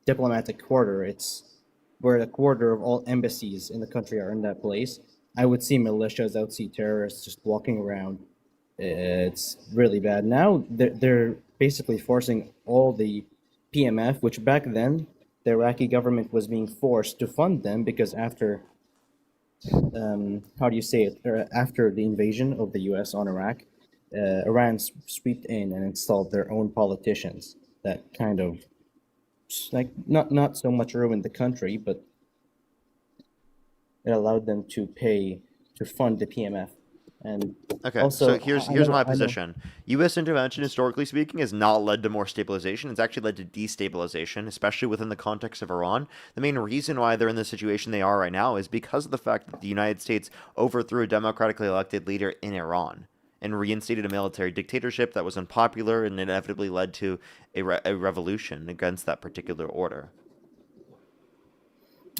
diplomatic quarter. It's where a quarter of all embassies in the country are in that place. I would see militias, I would see terrorists just walking around. It's really bad. Now they're basically forcing all the PMF, which back then the Iraqi government was being forced to fund them because after, how do you say it? After the invasion of the U.S. on Iraq, Iran swept in and installed their own politicians that kind of like not so much ruined the country, but it allowed them to fund the PMF. And Okay, also, so here's my position. U.S. intervention, historically speaking, has not led to more stabilization. It's actually led to destabilization, especially within the context of Iran. The main reason why they're in the situation they are right now is because of the fact that the United States overthrew a democratically elected leader in Iran and reinstated a military dictatorship that was unpopular and inevitably led to a revolution against that particular order.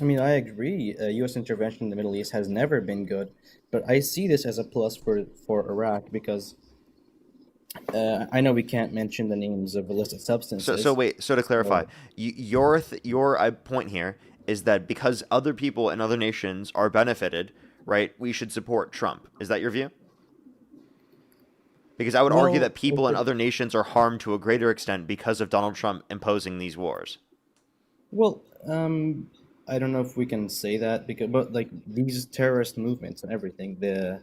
I mean, I agree. U.S. intervention in the Middle East has never been good, but I see this as a plus for Iraq because I know we can't mention the names of illicit substances. So to clarify, your point here is that because other people and other nations are benefited, right, we should support Trump. Is that your view? Because I would argue that people in other nations are harmed to a greater extent because of Donald Trump imposing these wars. Well, I don't know if we can say that but like these terrorist movements and everything, they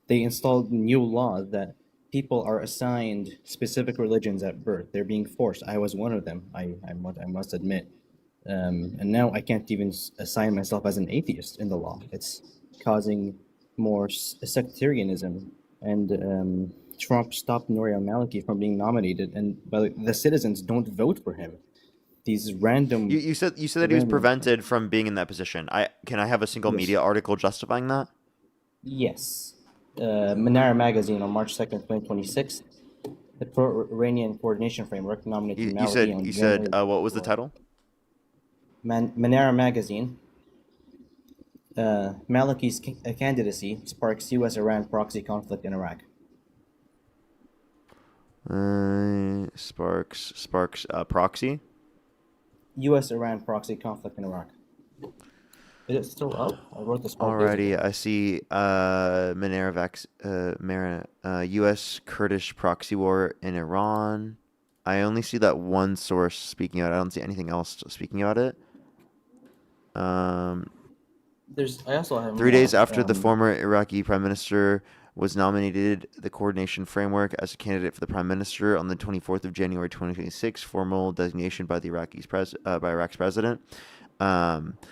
installed new laws that people are assigned specific religions at birth. They're being forced. I was one of them. I must admit. And now I can't even assign myself as an atheist in the law. It's causing more sectarianism. And Trump stopped Nouri al-Maliki from being nominated, but the citizens don't vote for him. These random. You said that he was prevented from being in that position. Can I have a single media article justifying that? Yes. Manara magazine on March 2nd, 2026. The Pro-Iranian Coordination Framework nominated Maliki. You said what was the title? Manara magazine. Maliki's candidacy sparks U.S.-Iran proxy conflict in Iraq. Sparks proxy. U.S.-Iran proxy conflict in Iraq. Is it still up? I wrote this. Alrighty, I see. U.S. Kurdish proxy war in Iran. I only see that one source speaking about it. I don't see anything else speaking about it. I also have 3 days after the former Iraqi prime minister was nominated the coordination framework as a candidate for the prime minister on the 24th of January 2026, formal designation by the Iraq's president. Following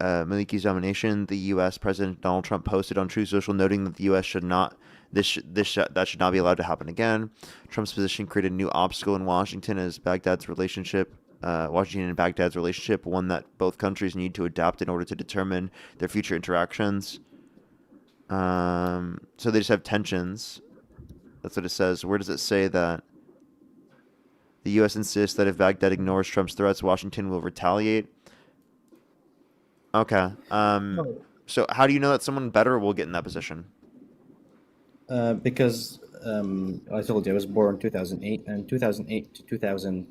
Maliki's nomination, the U.S. President Donald Trump posted on Truth Social noting that the U.S. should not be allowed to happen again. Trump's position created a new obstacle in Washington and Baghdad's relationship, one that both countries need to adapt in order to determine their future interactions. So they just have tensions. That's what it says. Where does it say that the U.S. insists that if Baghdad ignores Trump's threats, Washington will retaliate? Okay. So how do you know that someone better will get in that position? Because I told you I was born in 2008, and 2008 to 2000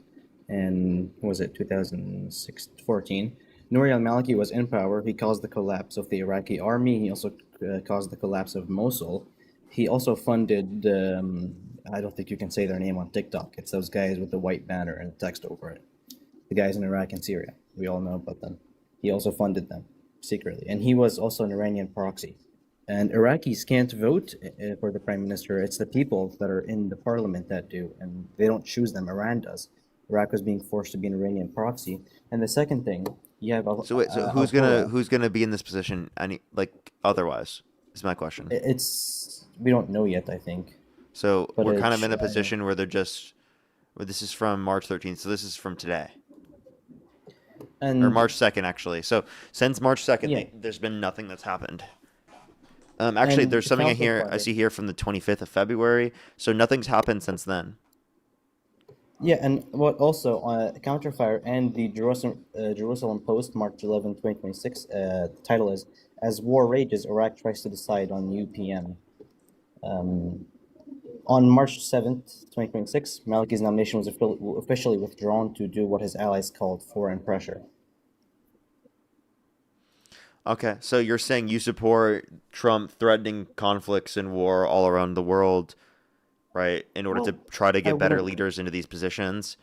and what was it 2014, Nouri al-Maliki was in power. He caused the collapse of the Iraqi army. He also caused the collapse of Mosul. He also funded, I don't think you can say their name on TikTok. It's those guys with the white banner and text over it. The guys in Iraq and Syria. We all know about them. He also funded them secretly, and he was also an Iranian proxy. And Iraqis can't vote for the prime minister. It's the people that are in the parliament that do, and they don't choose them. Iran does. Iraq was being forced to be an Iranian proxy. And the second thing, you have So wait, so who's gonna be in this position? Otherwise is my question. It's we don't know yet. I think. So But we're kind of it's, in a position where this is from March 13th, so this is from today. And or March 2nd, actually. So since March 2nd, Yeah. there's been nothing that's happened. Actually, And there's the something I counterpart- see here from the 25th of February. So nothing's happened since then. Yeah, and what also Counterfire and the Jerusalem Post, March 11, 2026. The title is "As War Rages, Iraq Tries to Decide on UPM." On March 7th, 2026, Maliki's nomination was officially withdrawn to do what his allies called foreign pressure. Okay, so you're saying you support Trump threatening conflicts and war all around the world, right? In order to try to I get better wouldn't- leaders into these positions.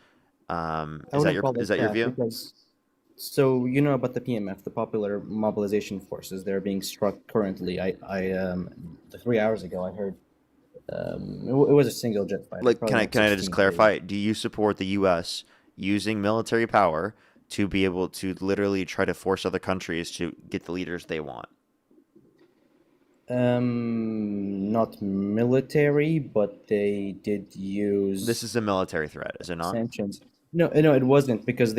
I Is wouldn't call is that your view? Because, so you know about the PMF, the Popular Mobilization Forces. They're being struck currently. I 3 hours ago I heard it was a single jet fighter. Like, probably can I just 16 clarify? Do you support the U.S. using military power to be able to literally try to force other countries to get the leaders they want? Not military, but they did use. This is a military threat, is it not? Sanctions. No, it wasn't because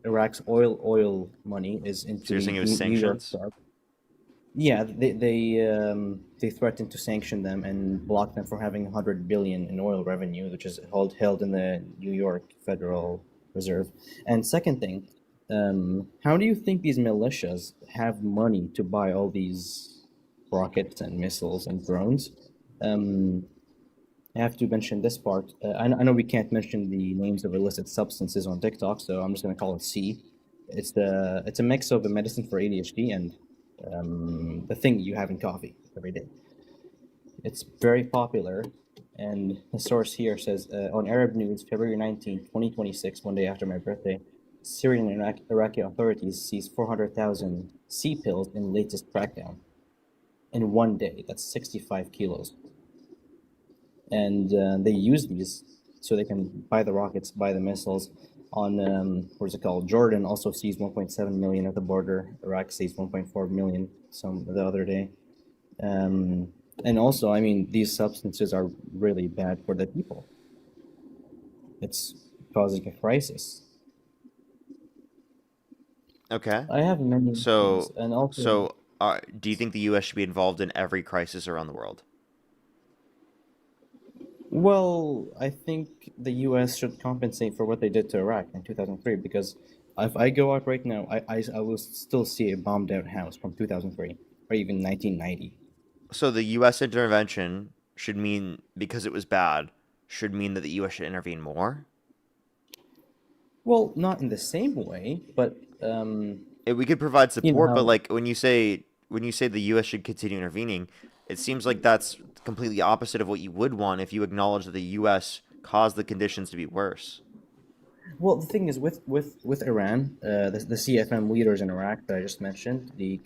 Iraq's oil money is into So you're saying it was New York sanctions? Stock. Yeah, they threatened to sanction them and block them from having 100 billion in oil revenue, which is held in the New York Federal Reserve. And second thing, how do you think these militias have money to buy all these rockets and missiles and drones? I have to mention this part. I know we can't mention the names of illicit substances on TikTok, so I'm just going to call it C. It's a mix of a medicine for ADHD and the thing you have in coffee every day. It's very popular, and the source here says on Arab News, February 19, 2026, one day after my birthday, Syrian and Iraqi authorities seized 400,000 C pills in latest crackdown. In one day, that's 65 kilos. And they use these so they can buy the rockets, buy the missiles. On what is it called? Jordan also seized 1.7 million at the border. Iraq seized 1.4 million the other day. And also, I mean, these substances are really bad for the people. It's causing a crisis. Okay. I have many things, and also. Do you think the U.S. should be involved in every crisis around the world? Well, I think the U.S. should compensate for what they did to Iraq in 2003, because if I go out right now, I will still see a bombed out house from 2003 or even 1990. So the U.S. intervention should mean, because it was bad, should mean that the U.S. should intervene more? Well, not in the same way, but we could provide support, how- but like when you say the U.S. should continue intervening, it seems like that's completely opposite of what you would want if you acknowledge that the U.S. caused the conditions to be worse. Well, the thing is with Iran, the CFM leaders in Iraq that I just mentioned, the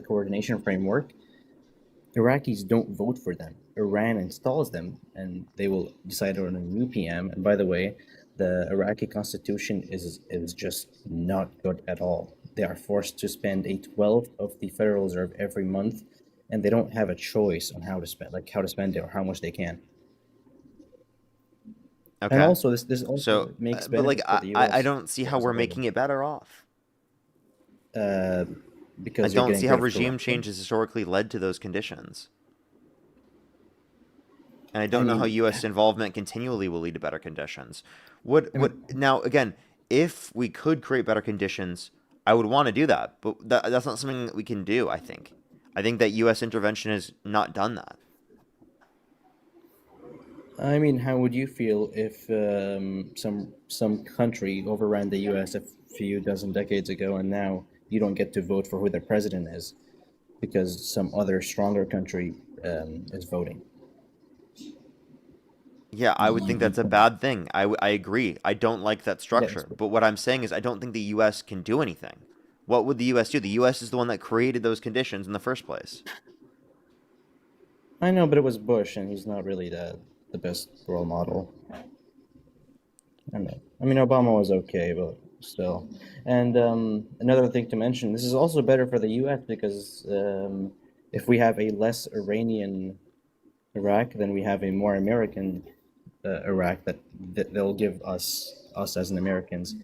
coordination framework, Iraqis don't vote for them. Iran installs them, and they will decide on a new PM. And by the way, the Iraqi constitution is just not good at all. They are forced to spend a 12th of the Federal Reserve every month, and they don't have a choice on how to spend it or how much they can. Okay. And also, this also makes but like benefits for the US I don't see how we're making it better off. Because I you're don't getting see how rid of regime corruption. change has historically led to those conditions. And I don't know how U.S. involvement continually will lead to better conditions. Now, again, if we could create better conditions, I would want to do that. But that's not something that we can do, I think. I think that U.S. intervention has not done that. I mean, how would you feel if some country overran the U.S. a few dozen decades ago, and now you don't get to vote for who their president is because some other stronger country is voting? Yeah, I would think that's a bad thing. I agree. I don't like that Yes, structure. but But what I'm saying is I don't think the U.S. can do anything. What would the U.S. do? The U.S. is the one that created those conditions in the first place. I know, but it was Bush, and he's not really the best role model. I mean, Obama was okay, but still. And another thing to mention, this is also better for the U.S. because if we have a less Iranian Iraq, then we have a more American Iraq that they'll give us as an Americans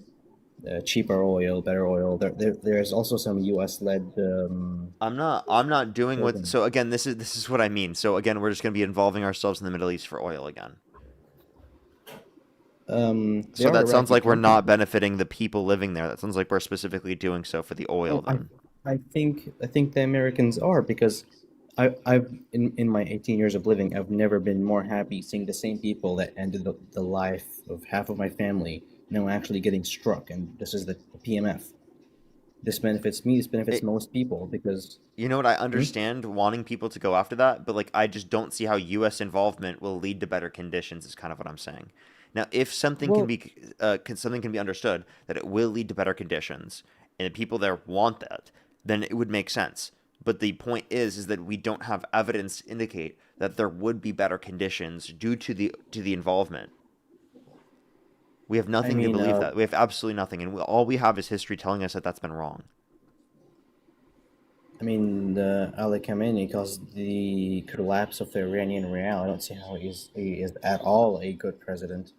cheaper oil, better oil. There's also some U.S. led I'm not doing what. programs. So again, this is what I mean. So again, we're just going to be involving ourselves in the Middle East for oil again. They So are that sounds Iraqi like we're companies. not benefiting the people living there. That sounds like we're specifically doing so for the oil Oh, then. I think the Americans are because I've in my 18 years of living, I've never been more happy seeing the same people that ended the life of half of my family now actually getting struck, and this is the PMF. This benefits me. This benefits It, most people because. you know what? I Hmm? understand wanting people to go after that, but like I just don't see how U.S. involvement will lead to better conditions. Is kind of what I'm saying. Now, if Well, something can be understood that it will lead to better conditions, and the people there want that, then it would make sense. But the point is that we don't have evidence to indicate that there would be better conditions due to the involvement. We have I nothing to mean, believe that. We have absolutely nothing, and all we have is history telling us that that's been wrong. Ali Khamenei caused the collapse of the Iranian real. I don't see how he is at all a good president.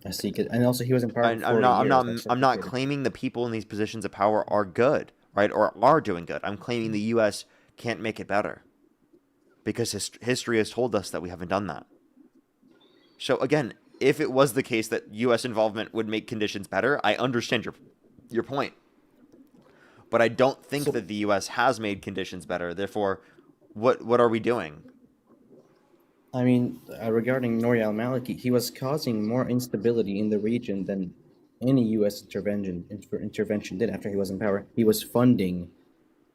I see, and also he was in power for And 40 years, like I'm not secretary. claiming the people in these positions of power are good, right, or are doing good. I'm claiming the U.S. can't make it better because history has told us that we haven't done that. So again, if it was the case that U.S. involvement would make conditions better, I understand your point, but I don't think So, that the U.S. has made conditions better. Therefore, what are we doing? regarding Nouri al-Maliki, he was causing more instability in the region than any U.S. intervention did after he was in power. He was funding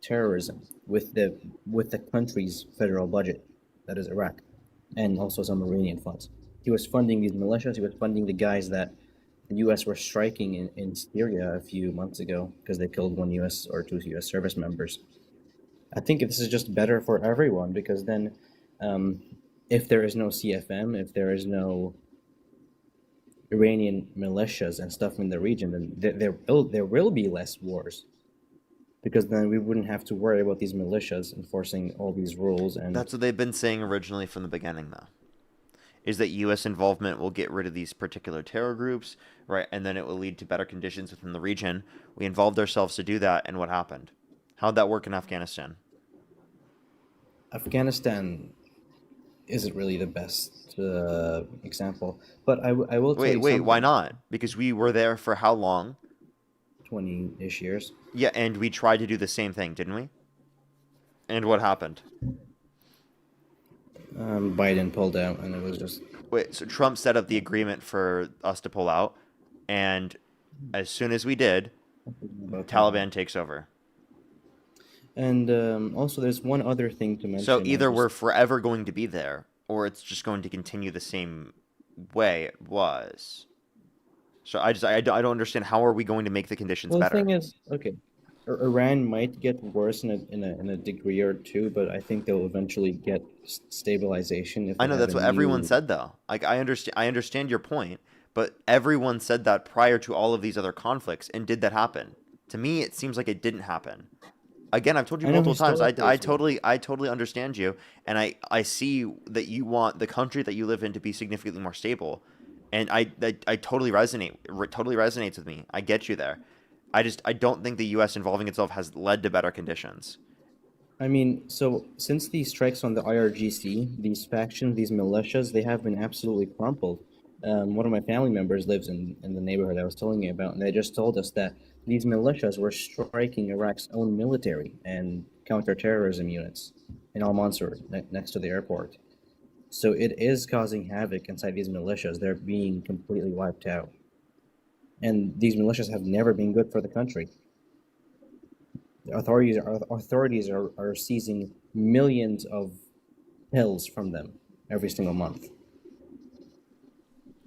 terrorism with the country's federal budget, that is Iraq, and also some Iranian funds. He was funding these militias. He was funding the guys that the U.S. were striking in Syria a few months ago because they killed one U.S. or two U.S. service members. I think this is just better for everyone because then, um, if there is no CFM, if there is no Iranian militias and stuff in the region, then there will be less wars because then we wouldn't have to worry about these militias enforcing all these rules and. That's what they've been saying originally from the beginning, though. Is that U.S. involvement will get rid of these particular terror groups, right? And then it will lead to better conditions within the region. We involved ourselves to do that, and what happened? How'd that work in Afghanistan? Afghanistan isn't really the best example, but I will tell you Wait, why something. not? Because we were there for how long? 20-ish years. Yeah, and we tried to do the same thing, didn't we? And what happened? Biden pulled out, and it was just. Wait, so Trump set up the agreement for us to pull out, and as soon as we did, About time. Taliban takes over. And also, there's one other thing to So mention. either we're forever going to be there, or it's just going to continue the same way it was. So I don't understand how are we going to make the conditions Well, the better? thing is, okay, Iran might get worse in a degree or two, but I think they'll eventually get stabilization if I they know have that's a what everyone new. said though. Like I understand your point, but everyone said that prior to all of these other conflicts, and did that happen? To me, it seems like it didn't happen. Again, I've told you I know multiple times. historically I it's not. totally understand you, and I see that you want the country that you live in to be significantly more stable, and I totally totally resonates with me. I get you there. I don't think the U.S. involving itself has led to better conditions. So since these strikes on the IRGC, these factions, these militias, they have been absolutely crumpled. One of my family members lives in the neighborhood I was telling you about, and they just told us that these militias were striking Iraq's own military and counterterrorism units in Al Mansur, next to the airport. So it is causing havoc inside these militias. They're being completely wiped out. And these militias have never been good for the country. The authorities are seizing millions of pills from them every single month.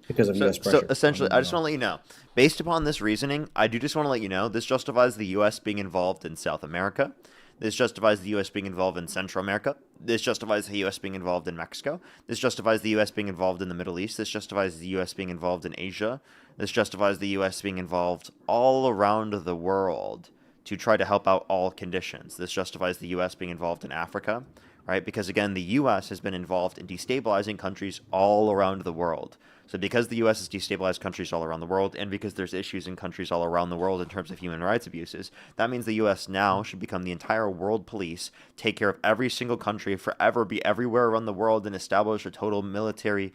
because of U.S. pressure. So essentially, I just on- want to let you know, based upon this reasoning, I do just want to let you know this justifies the U.S. being involved in South America. This justifies the U.S. being involved in Central America. This justifies the U.S. being involved in Mexico. This justifies the U.S. being involved in the Middle East. This justifies the U.S. being involved in Asia. This justifies the U.S. being involved all around the world to try to help out all conditions. This justifies the U.S. being involved in Africa, right? Because again, the U.S. has been involved in destabilizing countries all around the world. So because the U.S. has destabilized countries all around the world, and because there's issues in countries all around the world in terms of human rights abuses, that means the U.S. now should become the entire world police, take care of every single country, forever be everywhere around the world, and establish a total military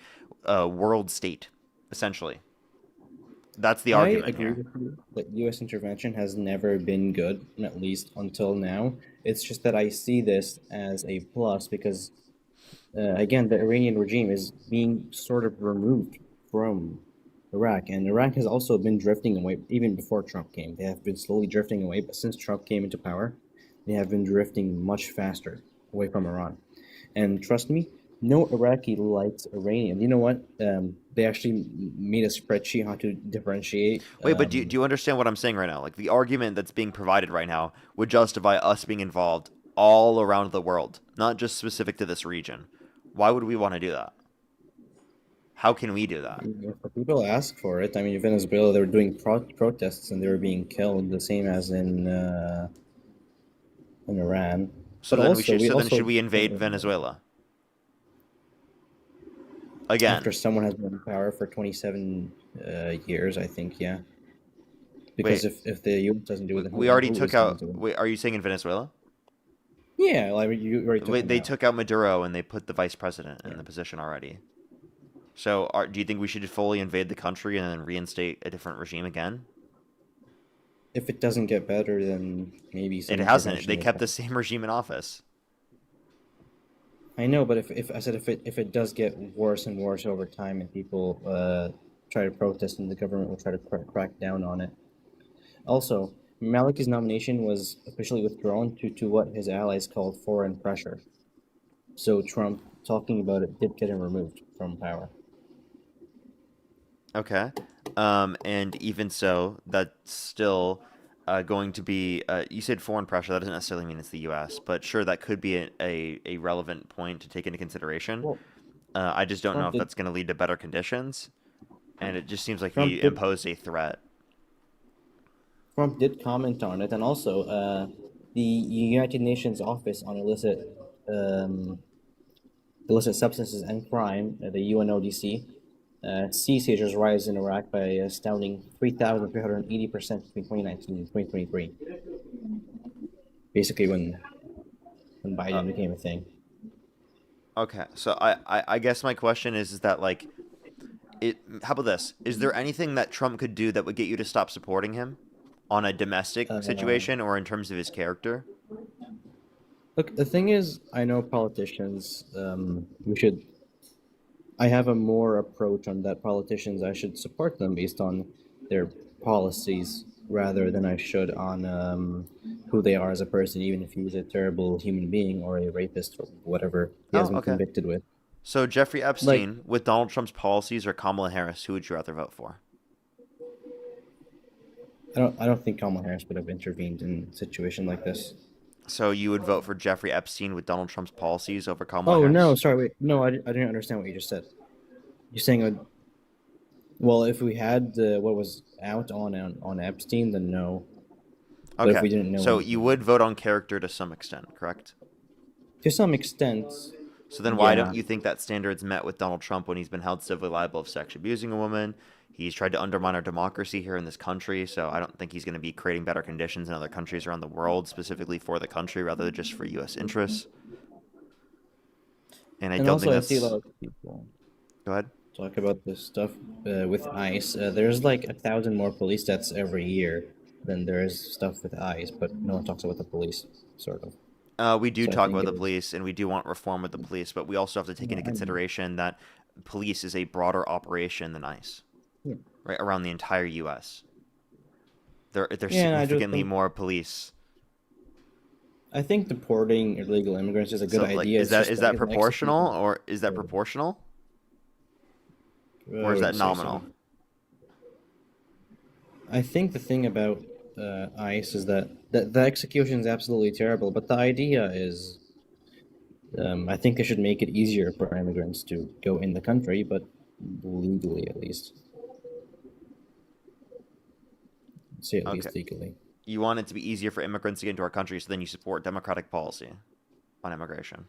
world state, essentially. That's the argument I agree here. with you that U.S. intervention has never been good, at least until now. It's just that I see this as a plus because, again, the Iranian regime is being sort of removed from Iraq, and Iraq has also been drifting away even before Trump came. They have been slowly drifting away, but since Trump came into power, they have been drifting much faster away from Iran. And trust me, no Iraqi likes Iranian. You know what? They actually made a spreadsheet how to differentiate. Wait, but do you understand what I'm saying right now? Like, the argument that's being provided right now would justify us being involved all around the world, not just specific to this region. Why would we want to do that? How can we do that? If people ask for it, I mean, in Venezuela, they were doing protests and they were being killed, the same as in Iran. So But then also, should we invade Venezuela? Again, after someone has been in power for 27 years, I think, yeah. Because Wait. if the U.S. doesn't do it, we already took out. Wait, are you saying in Venezuela? Yeah, like you already took They out. took out Maduro and they put the vice president in the position already. So, do you think we should fully invade the country and then reinstate a different regime again? If it doesn't get better, then maybe some It hasn't. intervention They will kept come. the same regime in office. I know, but if I said if it does get worse and worse over time, and people try to protest, and the government will try to crack down on it. Also, Maliki's nomination was officially withdrawn due to what his allies called foreign pressure. So Trump talking about it did get him removed from power. Okay. And even so, that's still going to be. You said foreign pressure. That doesn't necessarily mean it's the U.S., but sure, that could be a relevant point to take into consideration. Well, I just don't know Trump if did- that's going to lead to better conditions, and it just seems like Trump he did- imposed a threat. Trump did comment on it, and also the United Nations Office on illicit substances and crime, the UNODC, sees seizures rise in Iraq by an astounding 3,380% between 2019 and 2023. Basically, when Biden became a thing. Okay, so I guess my question is that like, how about this? Is there anything that Trump could do that would get you to stop supporting him on a domestic situation or in terms of his character? Look, the thing is, I know politicians. I have a more approach on that. Politicians, I should support them based on their policies rather than I should on who they are as a person, even if he's a terrible human being or a rapist or whatever he has been convicted with. So Jeffrey Epstein with Donald Trump's policies or Kamala Harris, who would you rather vote for? I don't think Kamala Harris would have intervened in a situation like this. So you would vote for Jeffrey Epstein with Donald Trump's policies over Kamala Oh Harris? no, sorry, wait, no, I didn't understand what you just said. You're saying, well, if we had what was out on Epstein, then no. Okay. But if we didn't know, so you would vote on character to some extent, correct? To some extent. So then why don't you think that standard's met with Donald Trump when he's been held civilly liable of sexually abusing a woman? He's tried to undermine our democracy here in this country, so I don't think he's going to be creating better conditions in other countries around the world, specifically for the country rather than just for U.S. interests. And I don't think that's... I see a lot of people Go ahead. Talk about this stuff with ICE. There's like 1,000 more police deaths every year than there is stuff with ICE, but no one talks about the police, sort of. We do talk about the police, and we do want reform with the police, but we also have to take into consideration that police is a broader operation than ICE, right, around the entire U.S. There's significantly more police. I think deporting illegal immigrants is a good idea. Is that proportional, or is that proportional? Or is that nominal? I think the thing about ICE is that the execution is absolutely terrible, but the idea is, I think they should make it easier for immigrants to go in the country, but legally at least. Say at least legally. You want it to be easier for immigrants to get into our country, so then you support democratic policy on immigration.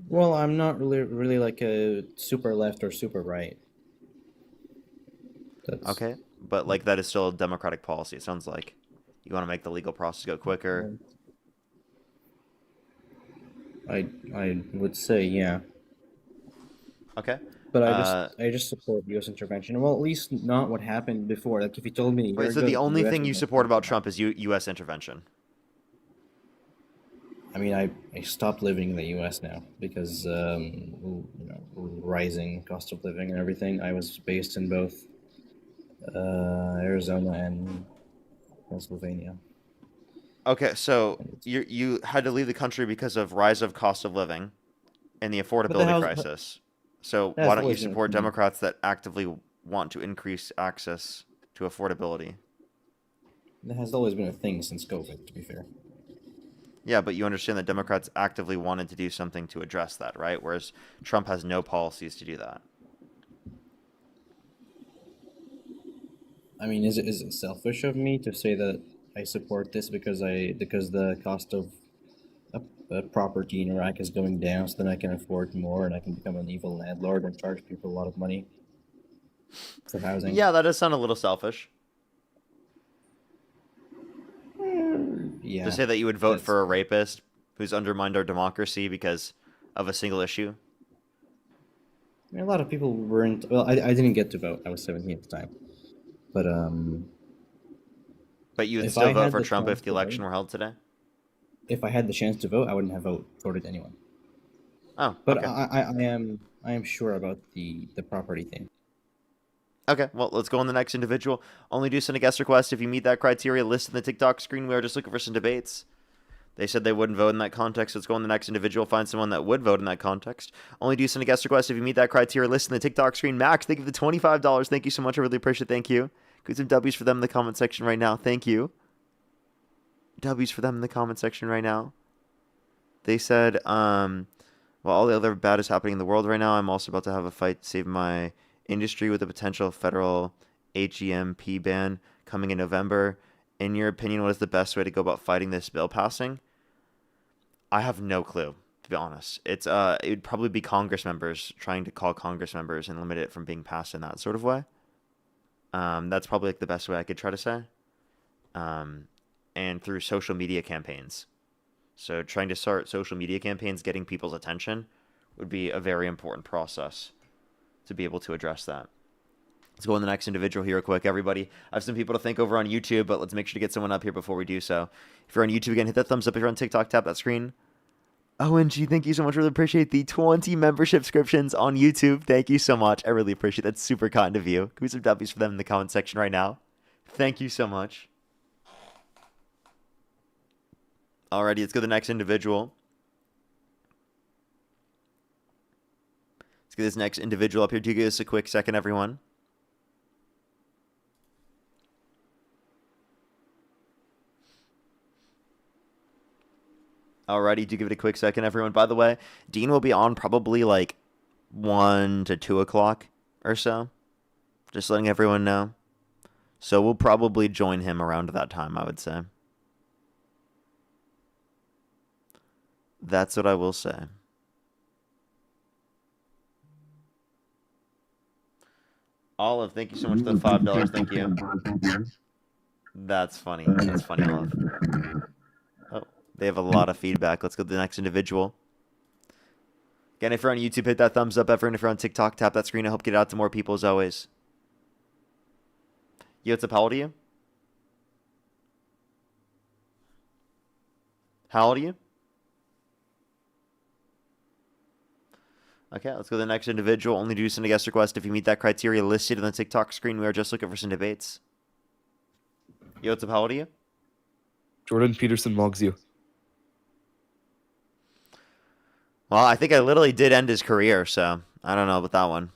Well, I'm not really like a super left or super right. Okay, but like that is still a democratic policy. It sounds like you want to make the legal process go quicker. I would say yeah. Okay. But I just support U.S. intervention. Well, at least not what happened before. Like if you told me. Wait, so the only thing you support about Trump is U.S. intervention? I mean, I stopped living in the U.S. now because rising cost of living and everything. I was based in both Arizona and Pennsylvania. Okay, so you had to leave the country because of rise of cost of living and the affordability crisis. So why don't you support Democrats that actively want to increase access to affordability? That has always been a thing since COVID, to be fair. Yeah, but you understand that Democrats actively wanted to do something to address that, right? Whereas Trump has no policies to do that. I mean, is it selfish of me to say that I support this because the cost of a property in Iraq is going down, so then I can afford more and I can become an evil landlord and charge people a lot of money for housing? Yeah, that does sound a little selfish. Yeah. To say that you would vote for a rapist who's undermined our democracy because of a single issue. I mean, a lot of people weren't. Well, I didn't get to vote. I was 17 at the time, but But you would still vote for Trump if the election were held today? If I had the chance to vote, I wouldn't have voted anyone. Oh, but okay. I am sure about the property thing. Okay, well, let's go on the next individual. Only do send a guest request if you meet that criteria listed in the TikTok screen. We are just looking for some debates. They said they wouldn't vote in that context. Let's go on the next individual. Find someone that would vote in that context. Only do send a guest request if you meet that criteria listed in the TikTok screen. Max, thank you for the $25. Thank you so much. I really appreciate it. Thank you. Get some W's for them in the comment section right now. Thank you. W's for them in the comment section right now. They said, while all the other bad is happening in the world right now, I'm also about to have a fight to save my industry with a potential federal HEMP ban coming in November. In your opinion, what is the best way to go about fighting this bill passing? I have no clue, to be honest. It would probably be Congress members trying to call Congress members and limit it from being passed in that sort of way. That's probably like the best way I could try to say. And through social media campaigns. So trying to start social media campaigns, getting people's attention would be a very important process to be able to address that. Let's go on the next individual here real quick, everybody. I have some people to thank over on YouTube, but let's make sure to get someone up here before we do so. If you're on YouTube, again, hit that thumbs up. If you're on TikTok, tap that screen. ONG, thank you so much. Really appreciate the 20 membership subscriptions on YouTube. Thank you so much. I really appreciate that. That's super kind of you. Can we some W's for them in the comment section right now? Thank you so much. Alrighty, let's go to the next individual. Let's get this next individual up here. Do give us a quick second, everyone. Alrighty, do give it a quick second, everyone. By the way, Dean will be on probably like 1 to 2 o'clock or so. Just letting everyone know. So we'll probably join him around that time, I would say. That's what I will say. Olive, thank you so much for the $5. Thank you. That's funny. That's funny, Olive. Oh, they have a lot of feedback. Let's go to the next individual. Again, if you're on YouTube, hit that thumbs up. Everyone, if you're on TikTok, tap that screen. I hope get it out to more people as always. Yo, what's up? How old are you? How old are you? Okay, let's go to the next individual. Only do send a guest request if you meet that criteria listed on the TikTok screen. We are just looking for some debates. Yo, what's up? How old are you? Jordan Peterson logs you. Well, I think I literally did end his career, so I don't know about that one.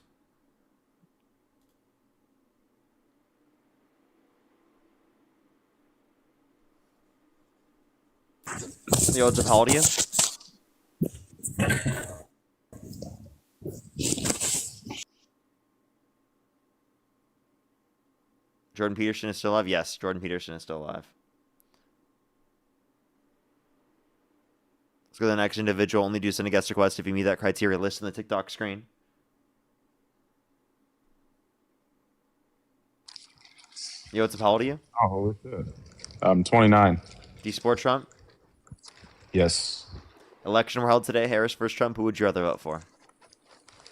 Yo, what's up? How old are you? Jordan Peterson is still alive? Yes, Jordan Peterson is still alive. Let's go to the next individual. Only do send a guest request if you meet that criteria listed in the TikTok screen. Yo, what's up? How old are you? Oh, holy shit. I'm 29. Do you support Trump? Yes. Election were held today. Harris versus Trump. Who would you rather vote for?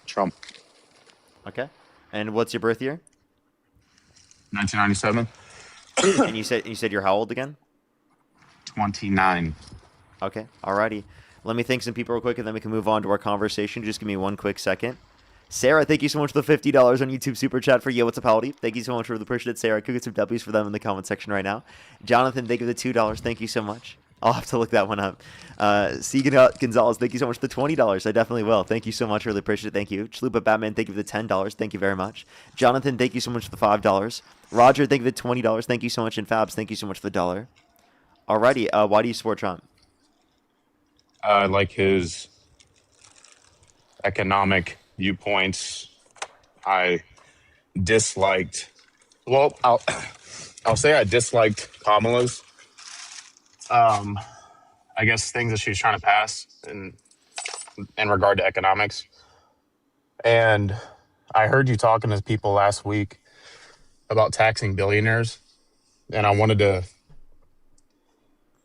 Trump. Okay. And what's your birth year? 1997. And you said you're how old again? 29. Okay. Alrighty. Let me thank some people real quick, and then we can move on to our conversation. Just give me one quick second. Sarah, thank you so much for the $50 on YouTube Super Chat for Yo, what's up, howdy? Thank you so much for the appreciate, Sarah. I could get some W's for them in the comment section right now. Jonathan, thank you for the $2. Thank you so much. I'll have to look that one up. Segan Gonzalez, thank you so much for the $20. I definitely will. Thank you so much. Really appreciate it. Thank you. Chalupa Batman, thank you for the $10. Thank you very much. Jonathan, thank you so much for the $5. Roger, thank you for the $20. Thank you so much. And Fabs, thank you so much for the $1. Alrighty. Why do you support Trump? I like his economic viewpoints. I disliked, well, I'll say I disliked Kamala's, I guess, things that she was trying to pass in regard to economics. And I heard you talking to people last week about taxing billionaires, and I wanted to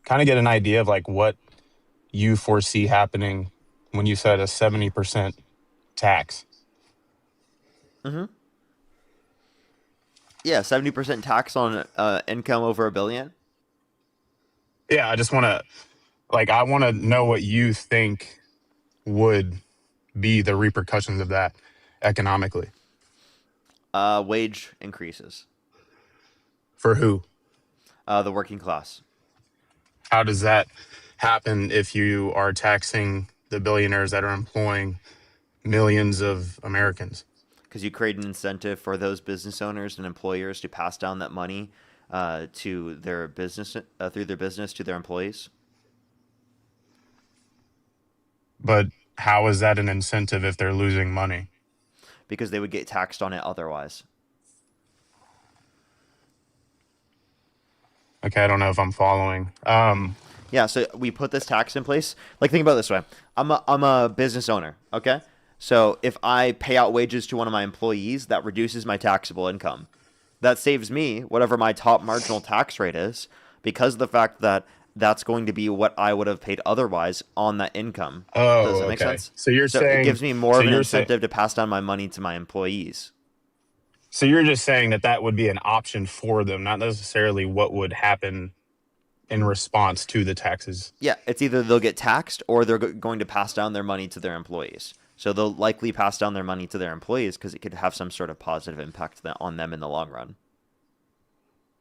kind of get an idea of like what you foresee happening when you said a 70% tax. Mm-hmm. Yeah, 70% tax on income over $1 billion. Yeah, I just want to, I want to know what you think would be the repercussions of that economically. Wage increases. For who? The working class. How does that happen if you are taxing the billionaires that are employing millions of Americans? Because you create an incentive for those business owners and employers to pass down that money to their business through their business to their employees. But how is that an incentive if they're losing money? Because they would get taxed on it otherwise. Okay, I don't know if I'm following. Yeah, so we put this tax in place. Like, think about it this way. I'm a business owner, okay? So if I pay out wages to one of my employees, that reduces my taxable income. That saves me whatever my top marginal tax rate is, because of the fact that that's going to be what I would have paid otherwise on that income. Oh, does that make sense? So you're saying it gives me more of an incentive to pass down my money to my employees. So you're just saying that would be an option for them, not necessarily what would happen in response to the taxes. Yeah, it's either they'll get taxed or they're going to pass down their money to their employees. So they'll likely pass down their money to their employees because it could have some sort of positive impact on them in the long run.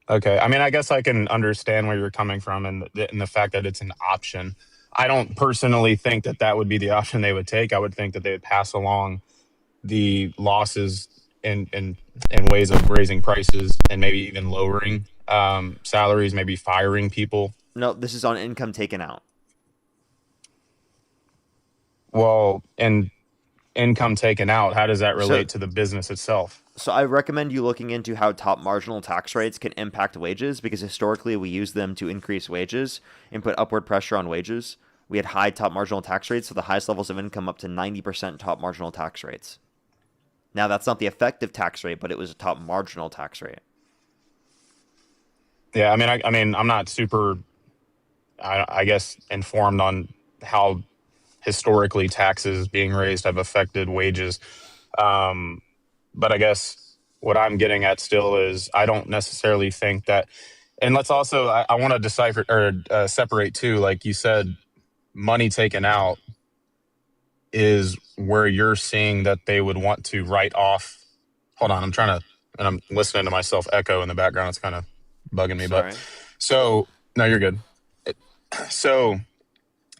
Okay. I mean, I guess I can understand where you're coming from and the fact that it's an option. I don't personally think that would be the option they would take. I would think that they would pass along the losses in ways of raising prices and maybe even lowering salaries, maybe firing people. No, this is on income taken out. Well, and income taken out, how does that relate to the business itself? So I recommend you looking into how top marginal tax rates can impact wages, because historically we use them to increase wages and put upward pressure on wages. We had high top marginal tax rates, so the highest levels of income up to 90% top marginal tax rates. Now, that's not the effective tax rate, but it was a top marginal tax rate. Yeah, I mean, I'm not super, I guess, informed on how historically taxes being raised have affected wages. But I guess what I'm getting at still is I don't necessarily think that, and let's also, I want to decipher or separate too, like you said, money taken out is where you're seeing that they would want to write off. Hold on, and I'm listening to myself echo in the background. It's kind of bugging me. Sorry. But so, no, you're good. So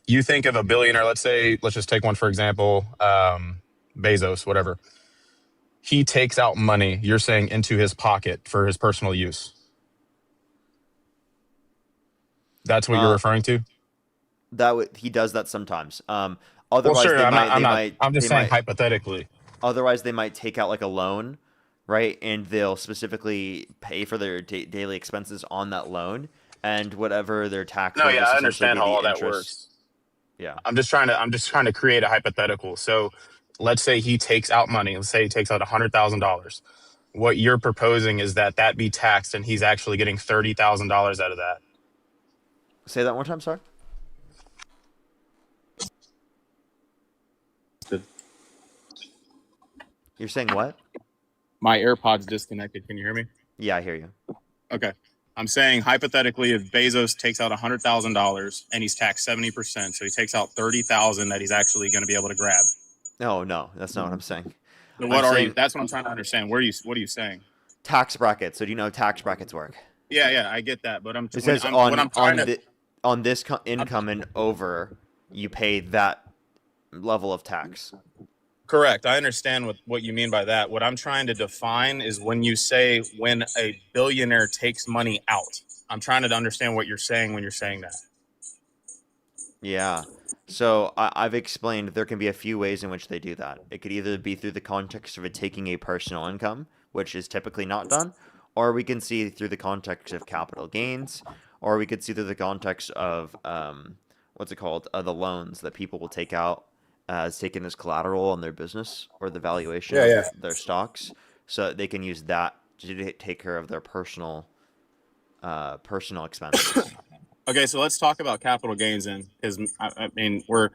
you think of a billionaire, let's just take one, for example, Bezos, whatever. He takes out money, you're saying, into his pocket for his personal use. That's what you're referring to? He does that sometimes. Well, Otherwise sure. they I'm not. might I'm they not. might I'm just they saying might hypothetically. otherwise they might take out like a loan, right? And they'll specifically pay for their daily expenses on that loan, and whatever their tax No, will yeah, just I essentially understand be how the all that interest. works. Yeah. I'm just trying to create a hypothetical. So, let's say he takes out money. Let's say he takes out $100,000. What you're proposing is that be taxed, and he's actually getting $30,000 out of that. Say that one time, sorry. You're saying what? My AirPods disconnected. Can you hear me? Yeah, I hear you. Okay. I'm saying hypothetically, if Bezos takes out $100,000 and he's taxed 70%, so he takes out $30,000 that he's actually going to be able to grab. No, that's not what I'm saying. So what are you? That's what I'm trying to understand. What are you saying? Tax brackets. So do you know how tax brackets work? Yeah, I get that. But It says on this income and over, you pay that level of tax. Correct. I understand what you mean by that. What I'm trying to define is when you say when a billionaire takes money out. I'm trying to understand what you're saying when you're saying that. Yeah. So I've explained there can be a few ways in which they do that. It could either be through the context of it taking a personal income, which is typically not done, or we can see through the context of capital gains, or we could see through the context of what's it called? The loans that people will take out as taken as collateral on their business or the valuation of their stocks, so they can use that to take care of their personal expenses. Okay, so let's talk about capital gains then, because I think we're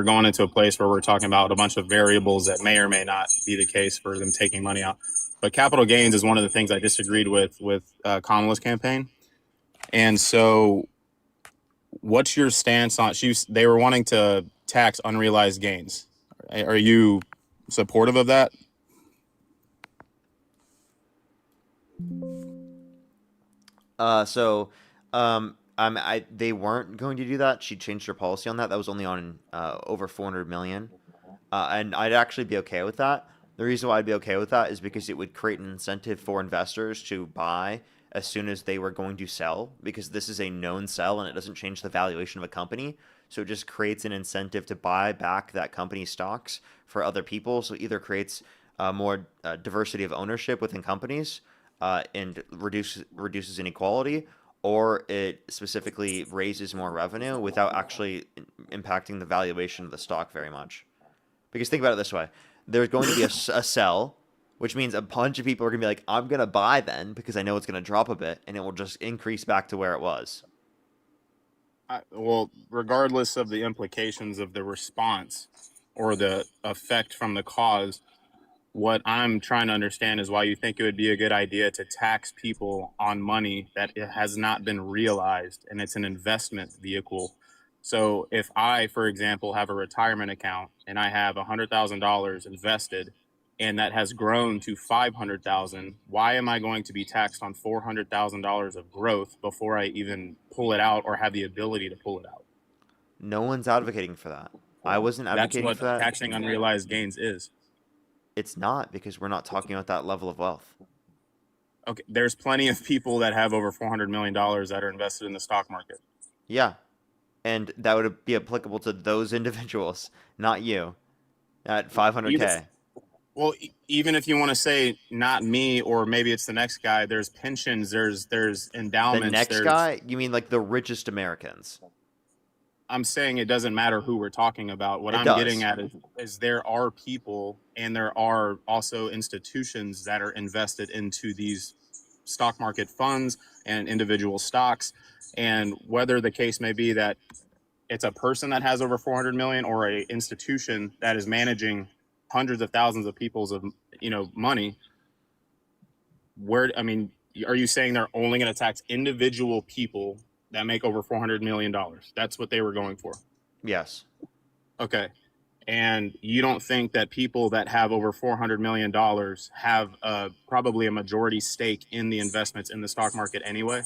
going into a place where we're talking about a bunch of variables that may or may not be the case for them taking money out. But capital gains is one of the things I disagreed with Kamala's campaign. And so, what's your stance on? They were wanting to tax unrealized gains. Are you supportive of that? They weren't going to do that. She changed her policy on that. That was only on over 400 million, and I'd actually be okay with that. The reason why I'd be okay with that is because it would create an incentive for investors to buy as soon as they were going to sell, because this is a known sell and it doesn't change the valuation of a company. So it just creates an incentive to buy back that company's stocks for other people. So it either creates more diversity of ownership within companies and reduces inequality, or it specifically raises more revenue without actually impacting the valuation of the stock very much. Because think about it this way. There's going to be a sell, which means a bunch of people are going to be like, I'm going to buy then because I know it's going to drop a bit, and it will just increase back to where it was. Well, regardless of the implications of the response or the effect from the cause, what I'm trying to understand is why you think it would be a good idea to tax people on money that it has not been realized and it's an investment vehicle. So if I, for example, have a retirement account and I have $100,000 invested and that has grown to $500,000, why am I going to be taxed on $400,000 of growth before I even pull it out or have the ability to pull it out? No one's advocating for that. I wasn't advocating for that. That's what taxing unrealized gains is. It's not, because we're not talking about that level of wealth. Okay, there's plenty of people that have over $400 million that are invested in the stock market. Yeah, and that would be applicable to those individuals, not you, at 500K. Well, even if you want to say not me, or maybe it's the next guy, there's pensions, there's endowments. The next guy? You mean like the richest Americans? I'm saying it doesn't matter who we're talking about. What I'm getting at is there are people and there are also institutions that are invested into these stock market funds and individual stocks. And whether the case may be that it's a person that has over 400 million or a institution that is managing hundreds of thousands of people's money, are you saying they're only going to tax individual people that make over $400 million? That's what they were going for. Yes. Okay. And you don't think that people that have over $400 million have probably a majority stake in the investments in the stock market anyway?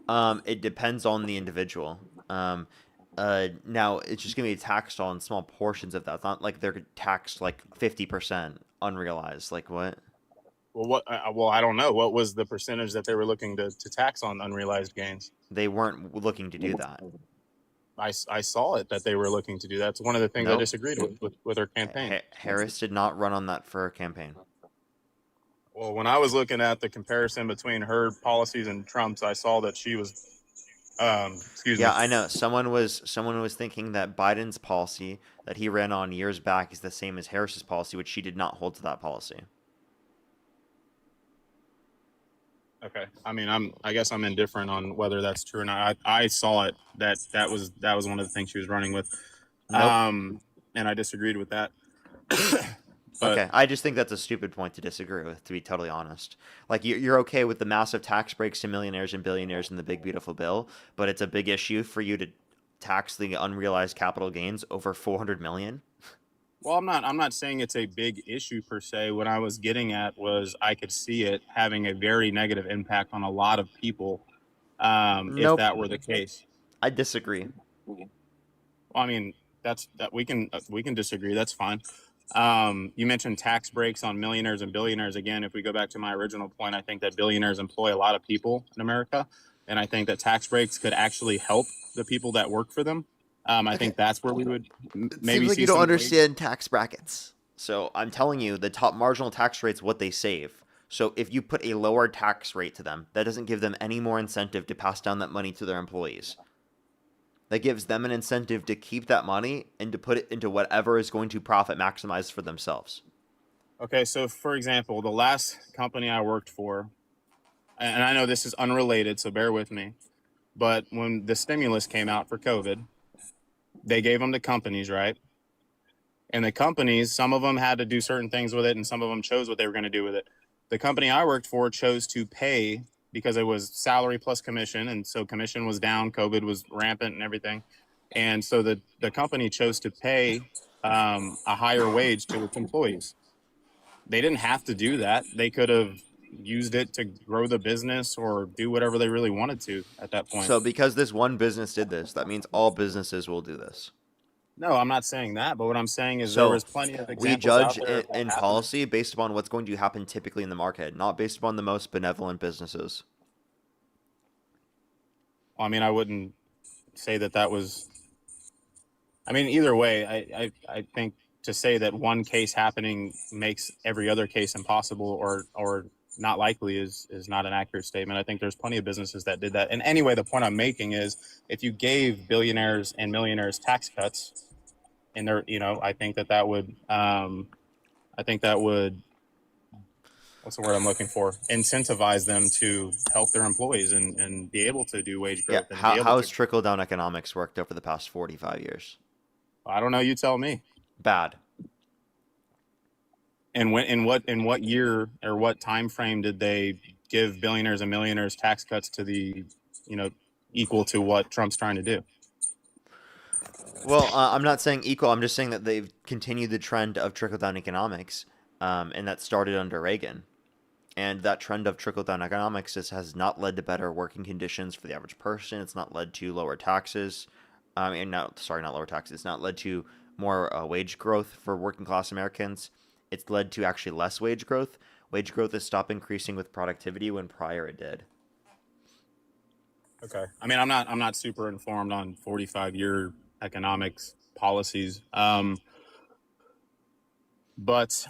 It depends on the individual. Now it's just going to be taxed on small portions of that. It's not like they're taxed like 50% unrealized. Like what? Well, I don't know. What was the percentage that they were looking to tax on unrealized gains? They weren't looking to do that. I saw it that they were looking to do that. It's one of the things I Nope. disagreed with her campaign. Harris did not run on that for her campaign. Well, when I was looking at the comparison between her policies and Trump's, I saw that she was, Yeah, I know. Someone was thinking that Biden's policy that he ran on years back is the same as Harris's policy, which she did not hold to that policy. Okay. I mean, I guess I'm indifferent on whether that's true or not. I saw it that was one of the things she was running with. Nope. And I disagreed with that. Okay, I just think that's a stupid point to disagree with, to be totally honest. Like, you're okay with the massive tax breaks to millionaires and billionaires in the big beautiful bill, but it's a big issue for you to tax the unrealized capital gains over 400 million. Well, I'm not saying it's a big issue per se. What I was getting at was I could see it having a very negative impact on a lot of people, if that were the case. I disagree. Well, I mean, that we can disagree. That's fine. You mentioned tax breaks on millionaires and billionaires. Again, if we go back to my original point, I think that billionaires employ a lot of people in America, and I think that tax breaks could actually help the people that work for them. I think that's where we would maybe Seems like see you don't some understand tax brackets. So I'm telling you, the top marginal tax rate's what they save. So if you put a lower tax rate to them, that doesn't give them any more incentive to pass down that money to their employees. That gives them an incentive to keep that money and to put it into whatever is going to profit maximize for themselves. Okay, so for example, the last company I worked for, and I know this is unrelated, so bear with me, but when the stimulus came out for COVID, they gave them to companies, right? And the companies, some of them had to do certain things with it, and some of them chose what they were going to do with it. The company I worked for chose to pay because it was salary plus commission, and so commission was down, COVID was rampant and everything. And so the company chose to pay a higher wage to its employees. They didn't have to do that. They could have used it to grow the business or do whatever they really wanted to at that point. So because this one business did this, that means all businesses will do this. No, I'm not saying that, but what I'm saying is So there was plenty of examples we judge out there in policy based upon what's going to happen typically in the market, not based upon the most benevolent businesses. Well, I mean, I wouldn't say that was. I mean, either way, I think to say that one case happening makes every other case impossible or not likely is not an accurate statement. I think there's plenty of businesses that did that. And anyway, the point I'm making is if you gave billionaires and millionaires tax cuts, and they're, I think that would, what's the word I'm looking for? Incentivize them to help their employees and be able to do wage growth. Yeah, And how has trickle-down economics worked over the past 45 years? I don't know. You tell me. Bad. And in what year or what time frame did they give billionaires and millionaires tax cuts to the, equal to what Trump's trying to do? Well, I'm not saying equal. I'm just saying that they've continued the trend of trickle-down economics, and that started under Reagan. And that trend of trickle-down economics has not led to better working conditions for the average person. It's not led to lower taxes. Not lower taxes. It's not led to more wage growth for working-class Americans. It's led to actually less wage growth. Wage growth has stopped increasing with productivity when prior it did. Okay. I mean, I'm not super informed on 45-year economics policies. But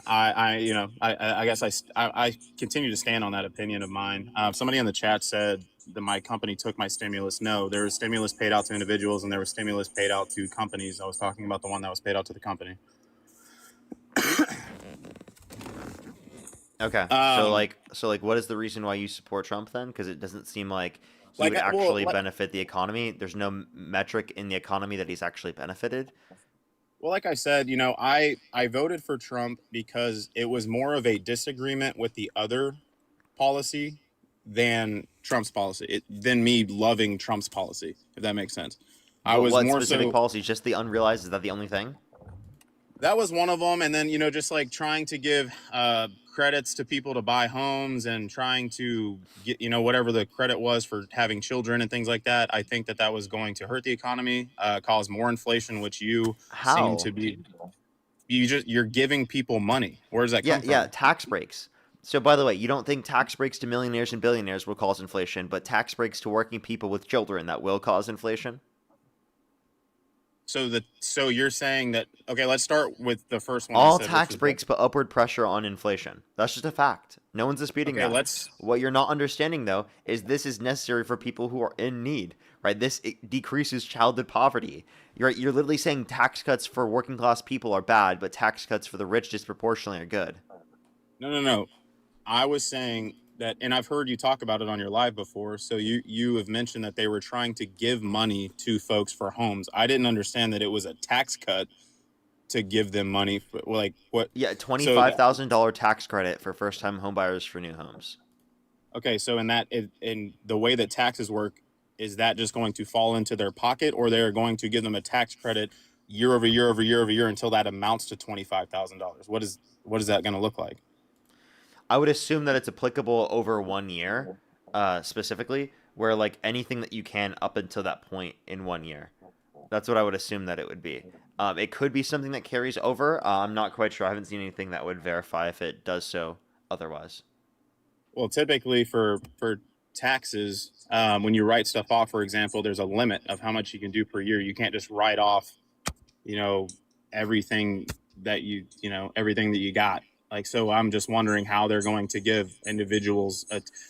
I guess I continue to stand on that opinion of mine. Somebody in the chat said that my company took my stimulus. No, there was stimulus paid out to individuals and there was stimulus paid out to companies. I was talking about the one that was paid out to the company. Okay. So what is the reason why you support Trump then? Because it doesn't seem like he would actually benefit the economy. There's no metric in the economy that he's actually benefited. Well, like I said, I voted for Trump because it was more of a disagreement with the other policy than Trump's policy, than me loving Trump's policy, if that makes sense. What specific policy? Just the unrealized? Is that the only thing? That was one of them. And then, just like trying to give credits to people to buy homes and trying to get, whatever the credit was for having children and things like that. I think that was going to hurt the economy, cause more inflation, which you seem to be. You're giving people money. Where does that come from? Yeah, tax breaks. So, by the way, you don't think tax breaks to millionaires and billionaires will cause inflation, but tax breaks to working people with children, that will cause inflation? So you're saying that, okay, let's start with the first one I All said, which tax was breaks put upward pressure on inflation. That's just a fact. No one's disputing okay, that. What you're not understanding, though, is this is necessary for people who are in need, right? It decreases childhood poverty. You're literally saying tax cuts for working class people are bad, but tax cuts for the rich disproportionately are good. No. I was saying that, and I've heard you talk about it on your live before. So you have mentioned that they were trying to give money to folks for homes. I didn't understand that it was a tax cut to give them money. Like what? Yeah, $25,000 tax credit for first-time homebuyers for new homes. Okay, so in the way that taxes work, is that just going to fall into their pocket, or they're going to give them a tax credit year over year over year over year until that amounts to $25,000? What is that going to look like? I would assume that it's applicable over 1 year, specifically, where like anything that you can up until that point in 1 year. That's what I would assume that it would be. It could be something that carries over. I'm not quite sure. I haven't seen anything that would verify if it does so otherwise. Well, typically for taxes, when you write stuff off, for example, there's a limit of how much you can do per year. You can't just write off, everything that everything that you got. Like, so I'm just wondering how they're going to give individuals,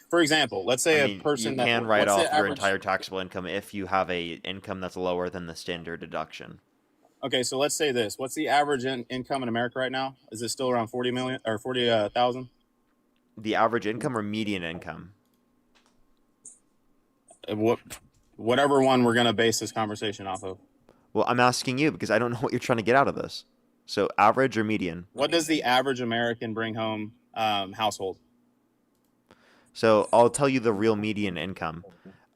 for example, let's say a person you can write off your entire taxable income if you have a income that's lower than the standard deduction. Okay, so let's say this. What's the average income in America right now? Is it still around 40 million or 40,000? The average income or median income? Whatever one we're going to base this conversation off of. Well, I'm asking you because I don't know what you're trying to get out of this. So average or median? What does the average American bring home household? So I'll tell you the real median income.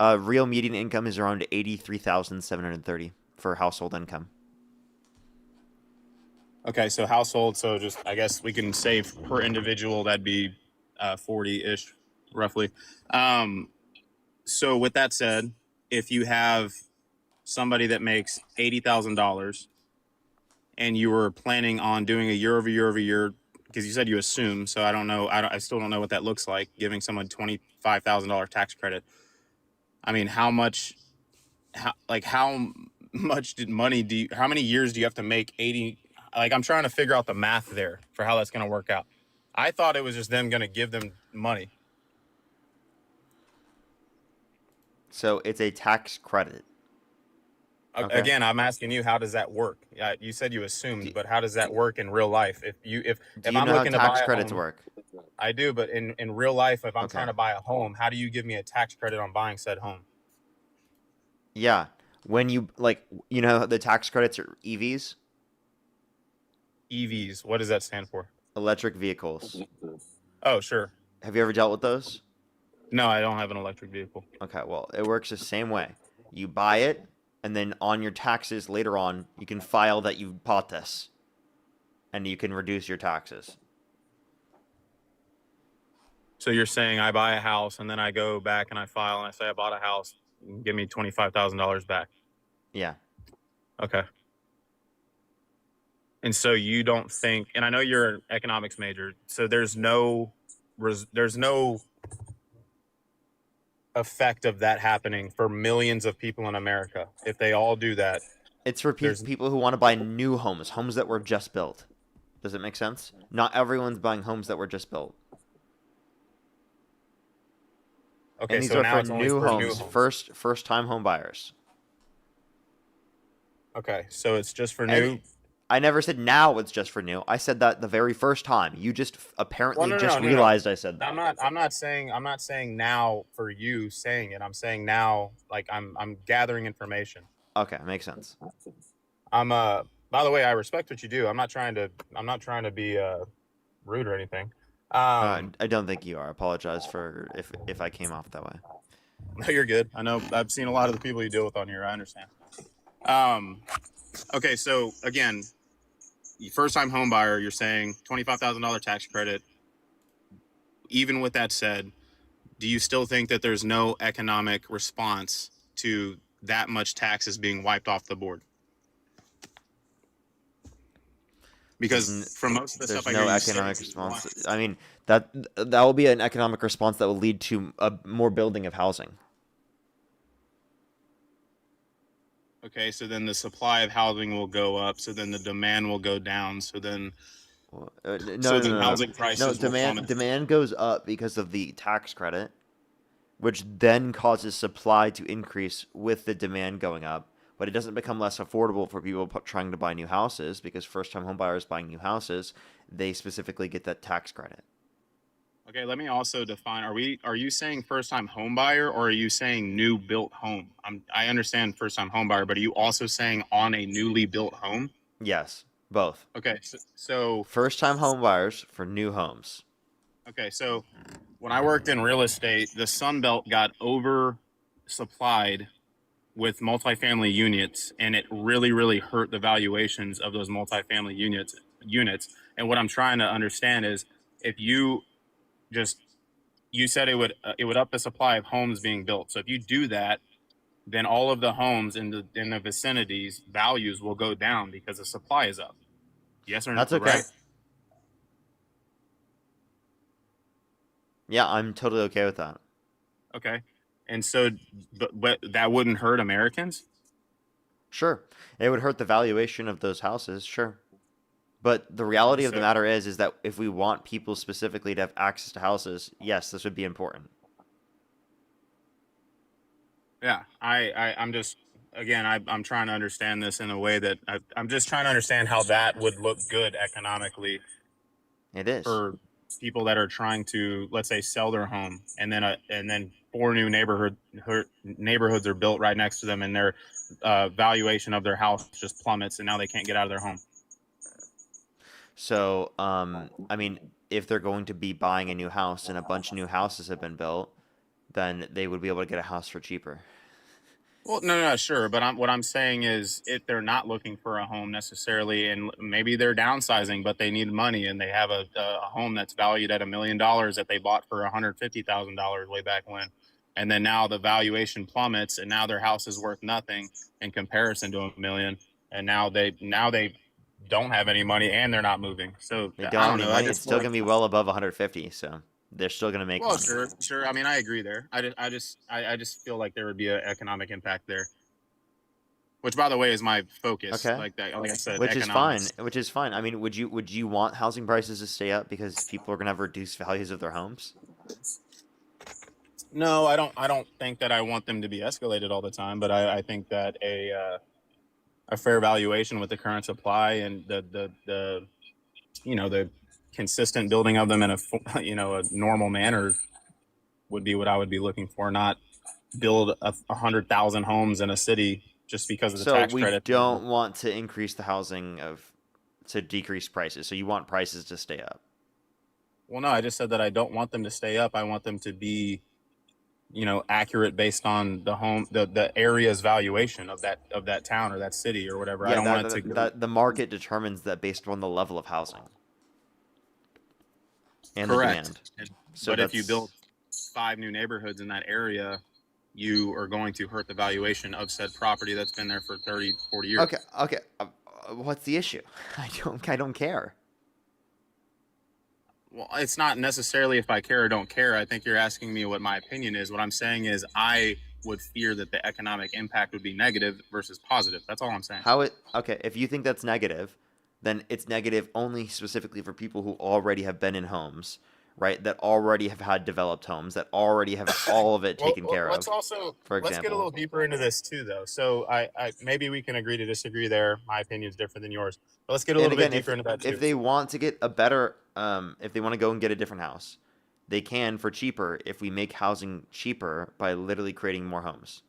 Real median income is around 83,730 for household income. Okay, so household, so just I guess we can say per individual that'd be 40-ish, roughly. So with that said, if you have somebody that makes $80,000 and you were planning on doing a year over year over year, because you said you assume, so I still don't know what that looks like, giving someone $25,000 tax credit. I mean, how much money how many years do you have to make 80? Like, I'm trying to figure out the math there for how that's going to work out. I thought it was just them going to give them money. So it's a tax credit. Okay. Again, I'm asking you, how does that work? You said you assumed, but how does that work in real life? If I'm looking to buy tax credits work? I do, but in real life, if I'm trying to buy a home, how do you give me a tax credit on buying said home? Yeah, when you the tax credits are EVs. EVs, what does that stand for? Electric vehicles. Oh, sure. Have you ever dealt with those? No, I don't have an electric vehicle. Okay, well, it works the same way. You buy it, and then on your taxes later on, you can file that you bought this, and you can reduce your taxes. So you're saying I buy a house, and then I go back and I file, and I say I bought a house, give me $25,000 back. Yeah. Okay. And so you don't think, and I know you're an economics major, so there's no effect of that happening for millions of people in America if they all do that. It's for people who want to buy new homes that were just built. Does it make sense? Not everyone's buying homes that were just built. Okay, and these so are now for new homes, first time home buyers. Okay, so it's just for new. I never said now it's just for new. I said that the very first time. You just apparently realized I said that. I'm not saying now for you saying it. I'm saying now, like I'm gathering information. Okay, makes sense. By the way, I respect what you do. I'm not trying to be rude or anything. I don't think you are. I apologize for if I came off that way. No, you're good. I know I've seen a lot of the people you deal with on here. I understand. Okay, so again, first-time home buyer, you're saying $25,000 tax credit. Even with that said, do you still think that there's no economic response to that much taxes being wiped off the board? Because from most of the stuff I hear, there's no economic response. I mean, that will be an economic response that will lead to more building of housing. Okay, so then the supply of housing will go up. So then the demand will go down. So then, No. housing No, prices will plummet. demand goes up because of the tax credit, which then causes supply to increase with the demand going up. But it doesn't become less affordable for people trying to buy new houses because first-time home buyers buying new houses, they specifically get that tax credit. Okay, let me also define. Are you saying first time home buyer or are you saying new built home? I understand first time home buyer, but are you also saying on a newly built home? Yes, both. Okay, so First-time home buyers for new homes. okay, so when I worked in real estate, the Sun Belt got oversupplied with multifamily units, and it really, really hurt the valuations of those multifamily units. And what I'm trying to understand is if you just you said it would up the supply of homes being built. So if you do that, then all of the homes in the vicinities values will go down because the supply is up. Yes or no? That's okay. Right? Yeah, I'm totally okay with that. Okay. And so, but that wouldn't hurt Americans? Sure. It would hurt the valuation of those houses, sure. But the reality of the matter is that if we want people specifically to have access to houses, yes, this would be important. Yeah, I'm just again I'm trying to understand this in a way that I'm just trying to understand how that would look good economically. It is for people that are trying to, let's say, sell their home, and then 4 new neighborhoods are built right next to them, and their valuation of their house just plummets, and now they can't get out of their home. So, I mean, if they're going to be buying a new house and a bunch of new houses have been built, then they would be able to get a house for cheaper. Well, no, sure, but what I'm saying is, if they're not looking for a home necessarily, and maybe they're downsizing, but they need money, and they have a home that's valued at $1 million that they bought for $150,000 way back when, and then now the valuation plummets, and now their house is worth nothing in comparison to $1 million, and now they don't have any money, and they're not moving. So They don't I have don't any know. money. It's still going to be well above 150, so they're still going to make Well, money. sure. I mean, I agree there. I just feel like there would be an economic impact there. Which, by the way, is my focus. Okay. Like I said, Which economics. is fine. Which is fine. I mean, would you want housing prices to stay up because people are going to have reduced values of their homes? No, I don't think that I want them to be escalated all the time, but I think that a fair valuation with the current supply and the the consistent building of them in a normal manner would be what I would be looking for. Not build 100,000 homes in a city just because of the tax credit. So we don't want to increase the housing to decrease prices. So you want prices to stay up. Well, no, I just said that I don't want them to stay up. I want them to be, accurate based on the area's valuation of that town or that city or whatever. Yeah, I don't want it to that the market determines that based on the level of housing and correct. the demand. So but if you build 5 new neighborhoods in that area, you are going to hurt the valuation of said property that's been there for 30, 40 years. Okay. What's the issue? I don't care. Well, it's not necessarily if I care or don't care. I think you're asking me what my opinion is. What I'm saying is I would fear that the economic impact would be negative versus positive. That's all I'm saying. Okay, if you think that's negative, then it's negative only specifically for people who already have been in homes, right? That already have had developed homes, that already have all of it taken care of. Let's get a example. little deeper into this too, though. So I maybe we can agree to disagree there. My opinion is different than yours. But let's get a little bit deeper into that too. If they want to get a better, if they want to go and get a different house, they can for cheaper if we make housing cheaper by literally creating more homes.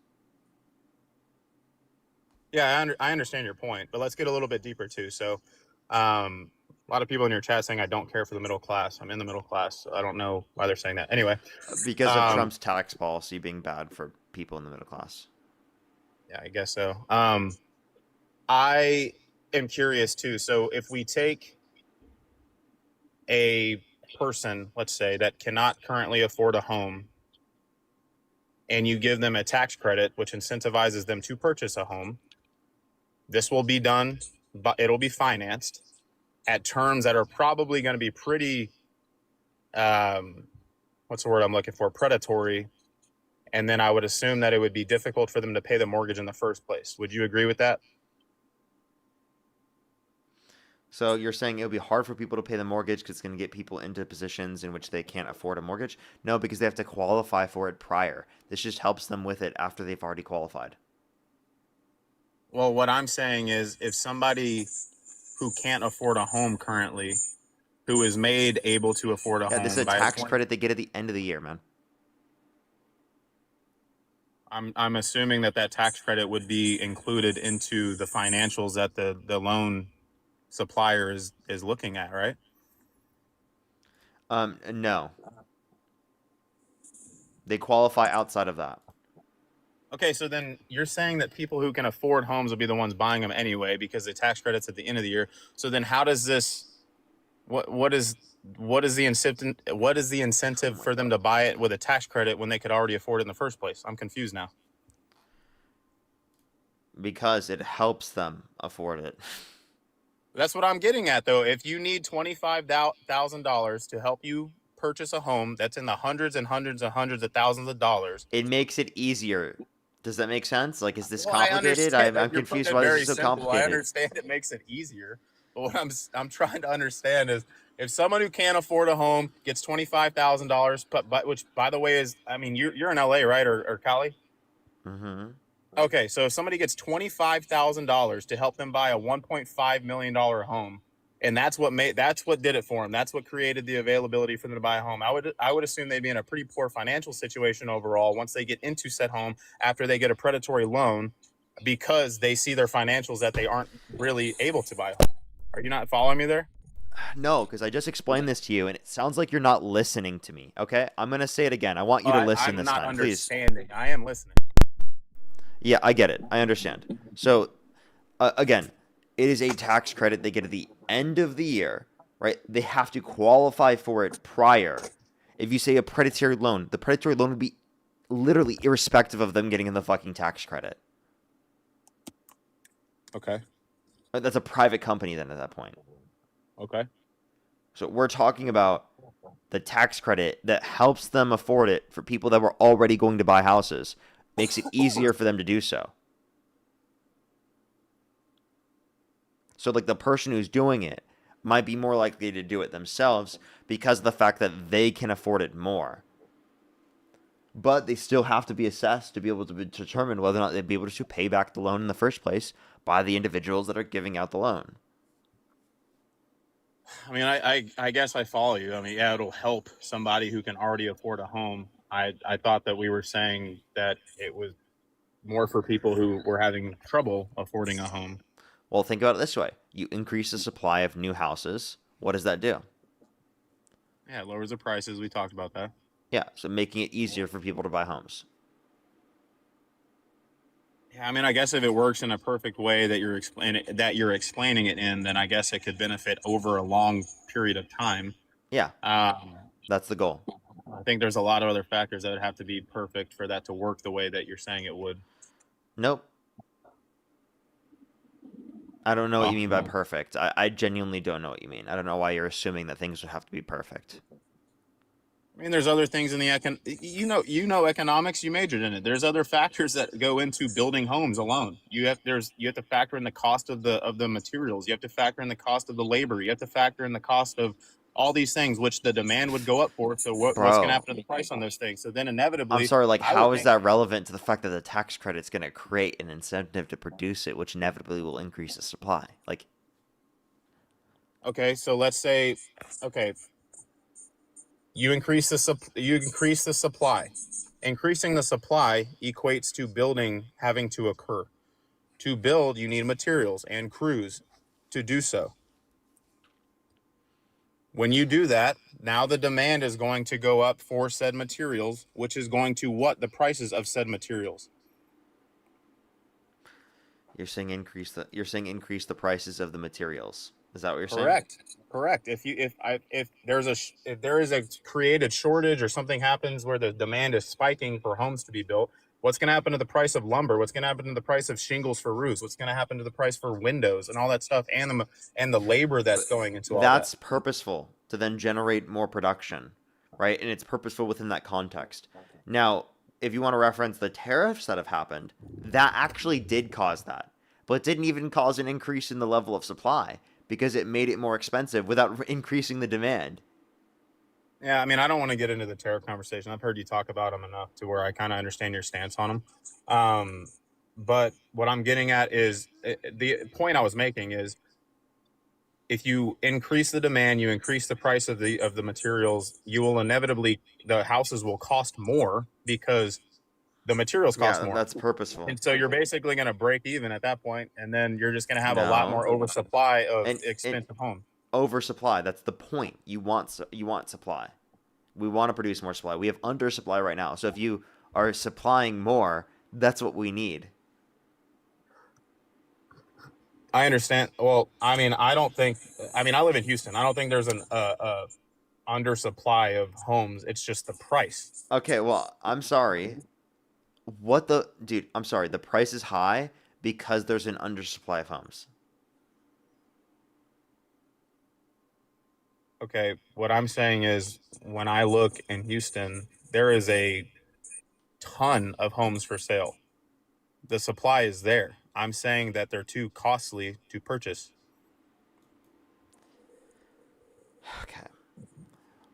Yeah, I understand your point, but let's get a little bit deeper too. So, a lot of people in your chat saying I don't care for the middle class. I'm in the middle class, so I don't know why they're saying that. Anyway, because of Trump's tax policy being bad for people in the middle class. Yeah, I guess so. I am curious too. So, if we take a person, let's say, that cannot currently afford a home, and you give them a tax credit which incentivizes them to purchase a home, this will be done, but it'll be financed at terms that are probably going to be pretty, what's the word I'm looking for? Predatory. and then I would assume that it would be difficult for them to pay the mortgage in the first place. Would you agree with that? So you're saying it'll be hard for people to pay the mortgage because it's going to get people into positions in which they can't afford a mortgage? No, because they have to qualify for it prior. This just helps them with it after they've already qualified. Well, what I'm saying is if somebody who can't afford a home currently, who is made able to afford a home This is a by tax credit they get at the end of the year, man. I'm assuming that tax credit would be included into the financials that the loan supplier is looking at, right? No. They qualify outside of that. Okay, so then you're saying that people who can afford homes will be the ones buying them anyway because the tax credit's at the end of the year. So then how does this what is the incentive for them to buy it with a tax credit when they could already afford it in the first place? I'm confused now. Because it helps them afford it. That's what I'm getting at, though. If you need $25,000 to help you purchase a home that's in the hundreds and hundreds and hundreds of thousands of dollars, it makes it easier. Does that make sense? Like, is this well, I complicated? understand I'm you're confused. putting it Why is very this so simple. complicated? I understand it makes it easier, but what I'm trying to understand is if someone who can't afford a home gets $25,000, but which by the way is, I mean, you're in LA, right, or Cali? Mm-hmm. Okay, so if somebody gets $25,000 to help them buy a $1.5 million home, and that's what did it for them. That's what created the availability for them to buy a home. I would assume they'd be in a pretty poor financial situation overall once they get into said home after they get a predatory loan because they see their financials that they aren't really able to buy a home. Are you not following me there? No, because I just explained this to you, and it sounds like you're not listening to me. Okay, I'm gonna say it again. I want you to listen this time, please. I'm not understanding. I am listening. Yeah, I get it. I understand. So, again, it is a tax credit they get at the end of the year, right? They have to qualify for it prior. If you say a predatory loan, the predatory loan would be literally irrespective of them getting in the fucking tax credit. Okay. That's a private company then at that point. Okay. So we're talking about the tax credit that helps them afford it for people that were already going to buy houses. Makes it easier for them to do so. So, like, the person who's doing it might be more likely to do it themselves because of the fact that they can afford it more. But they still have to be assessed to be able to determine whether or not they'd be able to pay back the loan in the first place by the individuals that are giving out the loan. I mean, I guess I follow you. I mean, yeah, it'll help somebody who can already afford a home. I thought that we were saying that it was more for people who were having trouble affording a home. Well, think about it this way. You increase the supply of new houses. What does that do? Yeah, it lowers the prices. We talked about that. Yeah, so making it easier for people to buy homes. Yeah, I mean, I guess if it works in a perfect way that you're explaining it in, then I guess it could benefit over a long period of time. Yeah, that's the goal. I think there's a lot of other factors that would have to be perfect for that to work the way that you're saying it would. Nope. I don't know what you mean by perfect. I genuinely don't know what you mean. I don't know why you're assuming that things would have to be perfect. I mean, there's other things in the you know economics. You majored in it. There's other factors that go into building homes alone. You have to factor in the cost of the materials. You have to factor in the cost of the labor. You have to factor in the cost of all these things, which the demand would go up for. So what's going to happen to the price on those things? So then inevitably, I'm sorry. Like, how is that relevant to the fact that the tax credit's going to create an incentive to produce it, which inevitably will increase the supply? Like, okay, so let's say, okay. You increase the supply. Increasing the supply equates to building having to occur. To build, you need materials and crews to do so. When you do that, now the demand is going to go up for said materials, which is going to what? The prices of said materials. you're saying increase the prices of the materials. Is that what you're saying? Correct. If there is a created shortage or something happens where the demand is spiking for homes to be built, what's going to happen to the price of lumber? What's going to happen to the price of shingles for roofs? What's going to happen to the price for windows and all that stuff, and the labor that's going into all that? That's purposeful to then generate more production, right? And it's purposeful within that context. Now, if you want to reference the tariffs that have happened, that actually did cause that, but it didn't even cause an increase in the level of supply because it made it more expensive without increasing the demand. Yeah, I mean, I don't want to get into the tariff conversation. I've heard you talk about them enough to where I kind of understand your stance on them. But what I'm getting at is the point I was making is if you increase the demand, you increase the price of the materials, you will inevitably, the houses will cost more because the materials cost more. That's purposeful. And so you're basically going to break even at that point, and then you're just going to have a lot more oversupply of expensive homes. Oversupply. That's the point. You want supply. We want to produce more supply. We have undersupply right now. So if you are supplying more, that's what we need. I understand. Well, I mean, I live in Houston. I don't think there's an undersupply of homes. It's just the price. Okay, well, I'm sorry. Dude, I'm sorry. The price is high because there's an undersupply of homes. Okay, what I'm saying is when I look in Houston, there is a ton of homes for sale. The supply is there. I'm saying that they're too costly to purchase. Okay.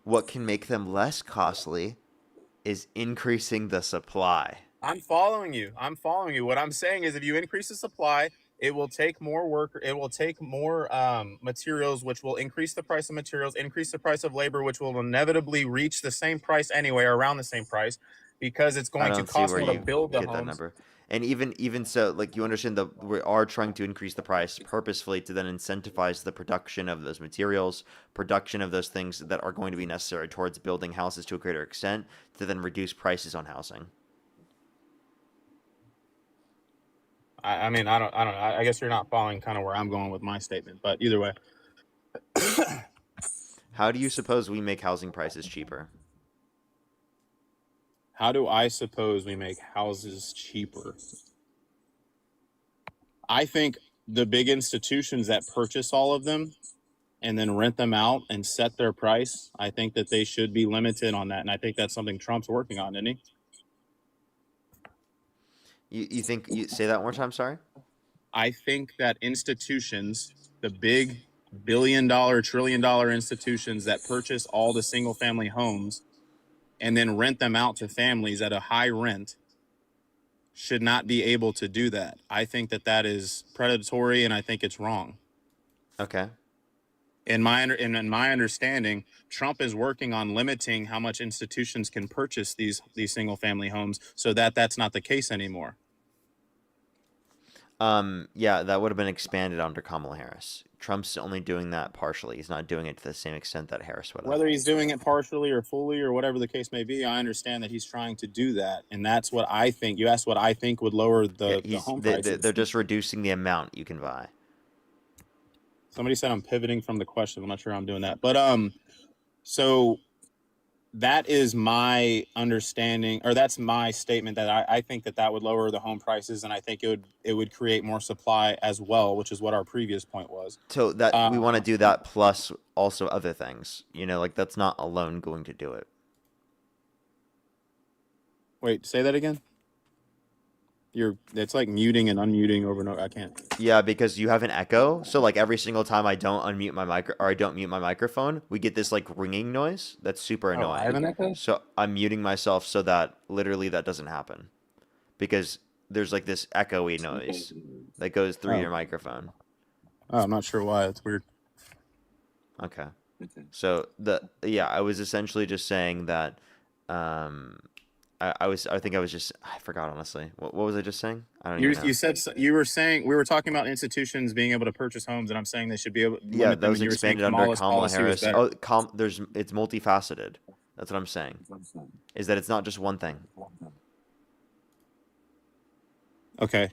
What can make them less costly is increasing the supply. I'm following you. What I'm saying is if you increase the supply, it will take more work. It will take more materials, which will increase the price of materials, increase the price of labor, which will inevitably reach the same price anyway, or around the same price, because it's going to cost more to build the homes. That number. And even so, like, you understand that we are trying to increase the price purposefully to then incentivize the production of those materials, production of those things that are going to be necessary towards building houses to a greater extent, to then reduce prices on housing. I mean, I don't know. I guess you're not following kind of where I'm going with my statement, but either way. How do you suppose we make housing prices cheaper? How do I suppose we make houses cheaper? I think the big institutions that purchase all of them and then rent them out and set their price, I think that they should be limited on that. And I think that's something Trump's working on, isn't he? You think, you say that one more time, sorry? I think that institutions, the big billion-dollar, trillion-dollar institutions that purchase all the single-family homes and then rent them out to families at a high rent should not be able to do that. I think that that is predatory, and I think it's wrong. Okay. In my understanding, Trump is working on limiting how much institutions can purchase these single-family homes so that that's not the case anymore. Yeah, that would have been expanded under Kamala Harris. Trump's only doing that partially. He's not doing it to the same extent that Harris would have. Whether he's doing it partially or fully or whatever the case may be, I understand that he's trying to do that. And that's what I think. You asked what I think would lower the home prices. They're just reducing the amount you can buy. Somebody said I'm pivoting from the question. I'm not sure how I'm doing that. But so that is my understanding, or that's my statement, that I think that would lower the home prices, and I think it would create more supply as well, which is what our previous point was. So that we want to do that plus also other things. You know, like that's not alone going to do it. Wait, say that again. It's like muting and unmuting over and over. I can't. Yeah, because you have an echo. So like every single time I don't unmute my I don't mute my microphone, we get this like ringing noise. That's super annoying. I have an echo? So I'm muting myself so that literally that doesn't happen. Because there's like this echoey noise that goes through your microphone. Oh, I'm not sure why. It's weird. Okay. So I was essentially just saying that I forgot, honestly. What was I just saying? I don't even know. You said we were talking about institutions being able to purchase homes, and I'm saying they should be able. Yeah, that was expanded under Kamala Harris. Oh, it's multifaceted. That's what I'm saying. Is that it's not just one thing. Okay.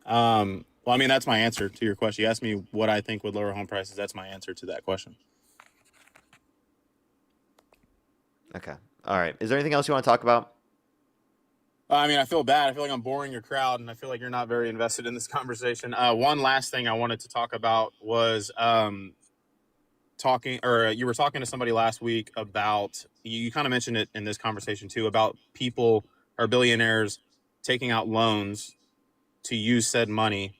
Well, I mean, that's my answer to your question. You asked me what I think would lower home prices. That's my answer to that question. Okay. All right. Is there anything else you want to talk about? I mean, I feel bad. I feel like I'm boring your crowd, and I feel like you're not very invested in this conversation. One last thing I wanted to talk about was you were talking to somebody last week about, you kind of mentioned it in this conversation too, about people or billionaires taking out loans to use said money,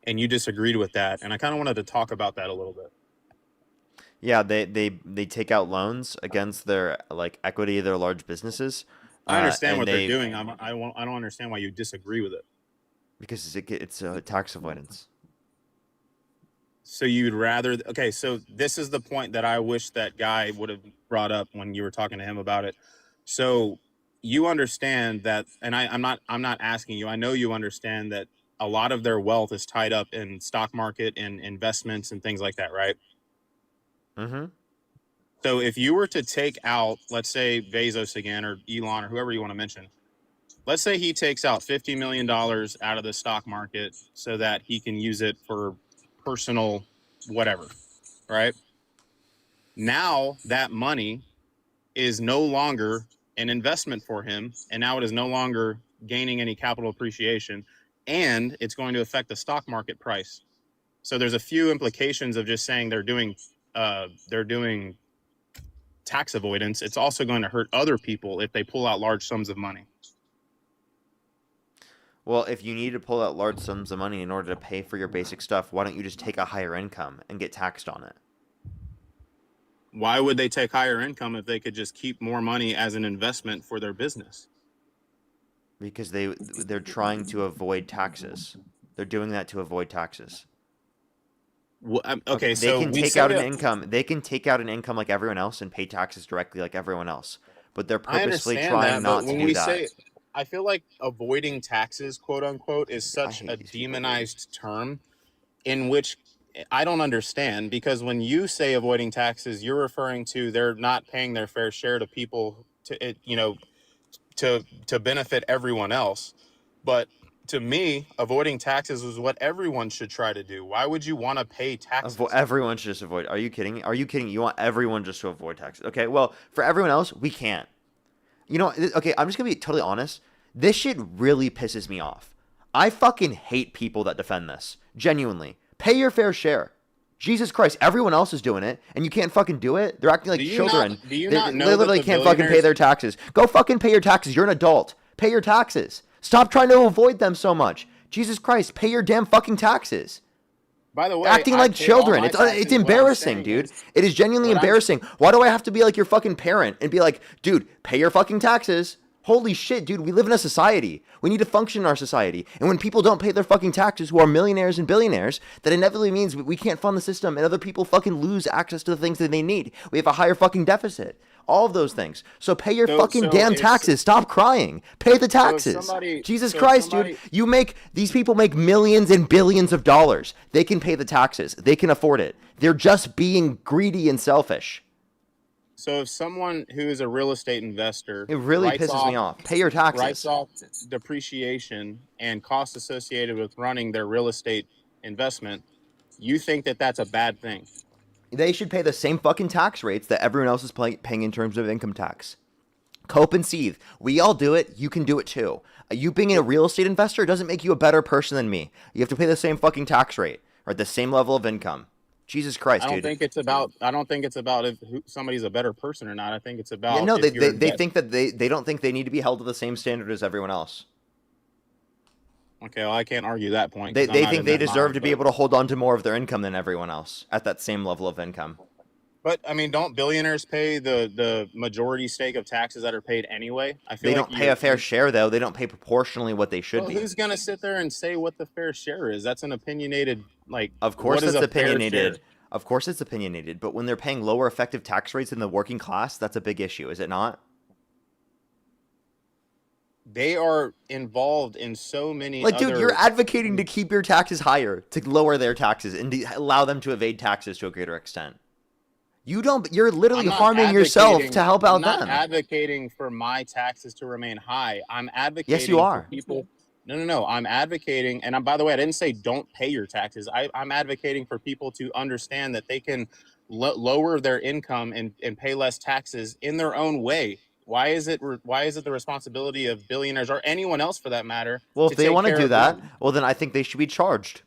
and you disagreed with that. And I kind of wanted to talk about that a little bit. Yeah, they take out loans against their like equity of their large businesses. I understand and what they they're doing. I don't understand why you disagree with it. because it's tax avoidance. So you'd rather, okay, so this is the point that I wish that guy would have brought up when you were talking to him about it. So you understand that, and I'm not asking you, I know you understand that a lot of their wealth is tied up in stock market and investments and things like that, right? Mm-hmm. So if you were to take out, let's say Bezos again, or Elon, or whoever you want to mention, let's say he takes out $50 million out of the stock market so that he can use it for personal whatever, right? Now that money is no longer an investment for him, and now it is no longer gaining any capital appreciation, and it's going to affect the stock market price. So there's a few implications of just saying they're doing tax avoidance. It's also going to hurt other people if they pull out large sums of money. Well, if you need to pull out large sums of money in order to pay for your basic stuff, why don't you just take a higher income and get taxed on it? Why would they take higher income if they could just keep more money as an investment for their business? Because they're trying to avoid taxes. They're doing that to avoid taxes. Well, okay, They so can we take said out an it- income. They can take out an income like everyone else and pay taxes directly like everyone else. But they're I purposely understand trying that, not but to when do we that. say, I feel like avoiding taxes, quote unquote, is such a demonized term in which I don't understand, because when you say avoiding taxes, you're referring to they're not paying their fair share to people to benefit everyone else. But to me, avoiding taxes is what everyone should try to do. Why would you want to pay taxes? Everyone should just avoid. Are you kidding? Are you kidding? You want everyone just to avoid taxes? Okay, well, for everyone else, we can't. You know, okay, I'm just going to be totally honest. This shit really pisses me off. I fucking hate people that defend this. Genuinely. Pay your fair share. Jesus Christ, everyone else is doing it, and you can't fucking do it? They're acting like Do you children. not- do you They not know literally that the can't fucking pay billionaires- their taxes. Go fucking pay your taxes. You're an adult. Pay your taxes. Stop trying to avoid them so much. Jesus Christ, pay your damn fucking taxes. By the way, Acting I like pay all children. my It's taxes. What I'm embarrassing, saying dude. is- It is genuinely what I'm- embarrassing. Why do I have to be like your fucking parent and be like, dude, pay your fucking taxes? Holy shit, dude. We live in a society. We need to function in our society. And when people don't pay their fucking taxes, who are millionaires and billionaires, that inevitably means we can't fund the system and other people fucking lose access to the things that they need. We have a higher fucking deficit. All of those things. So pay your fucking damn taxes. Stop crying. Pay the taxes. Jesus Christ, dude. These people make millions and billions of dollars. They can pay the taxes. They can afford it. They're just being greedy and selfish. So if someone who is a real estate investor, It really writes pisses me off. Pay your taxes. Writes off depreciation and costs associated with running their real estate investment, you think that that's a bad thing? They should pay the same fucking tax rates that everyone else is paying in terms of income tax. Cope and seethe. We all do it. You can do it too. You being a real estate investor doesn't make you a better person than me. You have to pay the same fucking tax rate or the same level of income. Jesus Christ, I don't dude. think it's about if somebody's a better person or not. I think it's about No, if you're they think that they don't think they need to be held to the same standard as everyone else. Okay, well, I can't argue that point. They 'cause I'm not think in they that deserve mind, to be but- able to hold on to more of their income than everyone else at that same level of income. But I mean, don't billionaires pay the majority stake of taxes that are paid anyway? I feel They like don't pay a fair share though. They don't pay proportionally what they should Well, be. who's gonna sit there and say what the fair share is? That's an opinionated Of course what is it's a fair opinionated. share? Of course it's opinionated, but when they're paying lower effective tax rates than the working class, that's a big issue, is it not? They are involved in so many. Like, dude, other... you're advocating to keep your taxes higher, to lower their taxes, and to allow them to evade taxes to a greater extent. You're literally I'm not harming yourself advocating- to help out I'm not them. advocating for my taxes to remain high. I'm advocating. Yes, you are. For people. No. I'm advocating, and by the way, I didn't say don't pay your taxes. I'm advocating for people to understand that they can lower their income and pay less taxes in their own way. Why is it the responsibility of billionaires or anyone else for that matter? Well, to if they take want to care do of that, them? well, then I think they should be charged.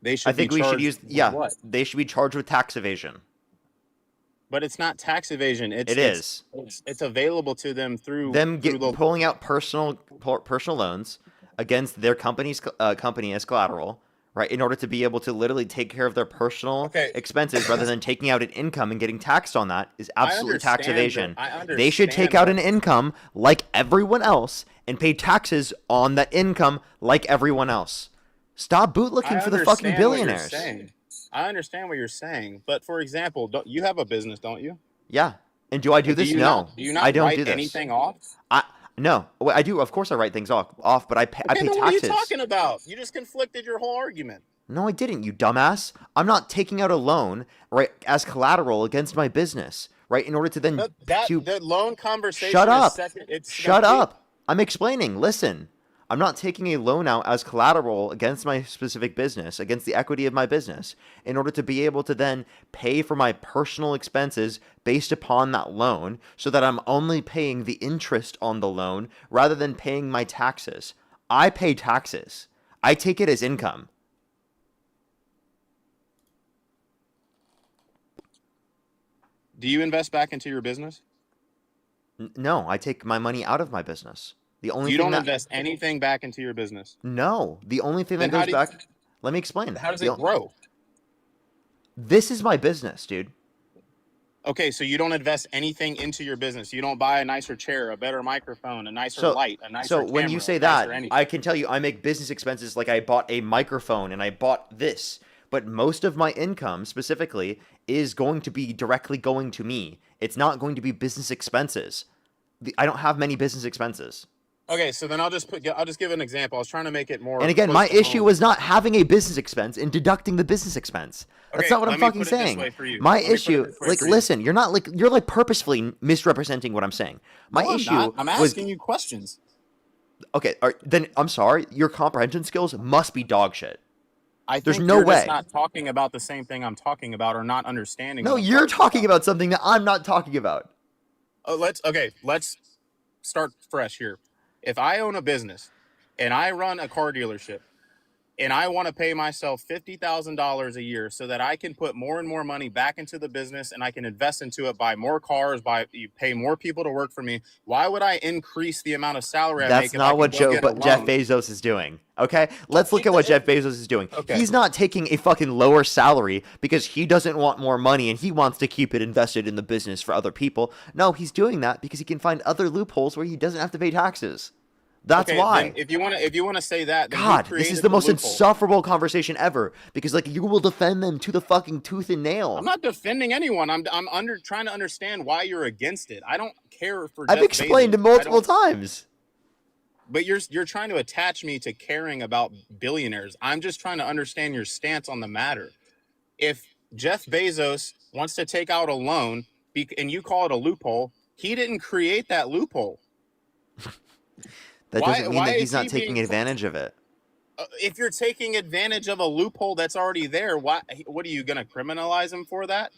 They should. I think be we should charged use with what? they should be charged with tax evasion. But it's not tax evasion. It is. It's available to them through them the pulling out personal loans against their company as collateral, right? In order to be able to literally take care of their personal expenses rather than taking out an income and getting taxed on that is absolutely tax evasion. They should take out an income like everyone else and pay taxes on that income like everyone else. Stop bootlicking for the fucking billionaires. I understand what you're saying, but for example, you have a business, don't you? Yeah. And do I do this? No. Do you not I don't write do this. anything off? No. Well, I do. Of course I write things off, but I pay Then taxes. what are you talking about? You just conflicted your whole argument. No, I didn't, you dumbass. I'm not taking out a loan, right, as collateral against my business, right, in order to then The loan conversation Shut up. is second. Shut up. I'm explaining. Listen. I'm not taking a loan out as collateral against my specific business, against the equity of my business, in order to be able to then pay for my personal expenses based upon that loan, so that I'm only paying the interest on the loan rather than paying my taxes. I pay taxes. I take it as income. Do you invest back into your business? No, I take my money out of my business. The only You thing don't that invest anything back into your business. No, the only thing Then that how goes do you- back. Let me explain. How does it grow? This is my business, dude. Okay, so you don't invest anything into your business. You don't buy a nicer chair, a better microphone, a nicer light, a nicer So camera, when you say a that, nicer anything. I can tell you I make business expenses like I bought a microphone and I bought this. But most of my income specifically is going to be directly going to me. It's not going to be business expenses. I don't have many business expenses. Okay, so then I'll just give an example. I was trying to make it more. And again, close my to issue home. was not having a business expense and deducting the business expense. That's Okay, not what I'm let me fucking put it this saying. way for you. My Let me put it issue, this way like, for you. listen, you're like purposefully misrepresenting what I'm saying. My No, I'm issue not. I'm was asking you questions. okay. Then I'm sorry. Your comprehension skills must be dog shit. There's no you're way. just not talking about the same thing I'm talking about, or not understanding. No, what I'm you're talking about something that I'm not talking about. Let's start fresh here. If I own a business and I run a car dealership and I want to pay myself $50,000 a year so that I can put more and more money back into the business and I can invest into it, buy more cars, pay more people to work for me, why would I increase the amount of salary I make? That's not what Jeff Jeff Bezos is doing. Okay, let's look at what Jeff Bezos is doing. Okay. He's not taking a fucking lower salary because he doesn't want more money and he wants to keep it invested in the business for other people. No, he's doing that because he can find other loopholes where he doesn't have to pay taxes. That's why. Then if you want to say that, then God, who this is created the most loophole? insufferable conversation ever because like you will defend them to the fucking tooth and nail. I'm not defending anyone. I'm trying to understand why you're against it. I don't care for. I've Jeff explained Bezos. it multiple times. But you're trying to attach me to caring about billionaires. I'm just trying to understand your stance on the matter. If Jeff Bezos wants to take out a loan and you call it a loophole, he didn't create that loophole. That doesn't mean that he's not taking being advantage of it. If you're taking advantage of a loophole that's already there, what are you going to criminalize him for that?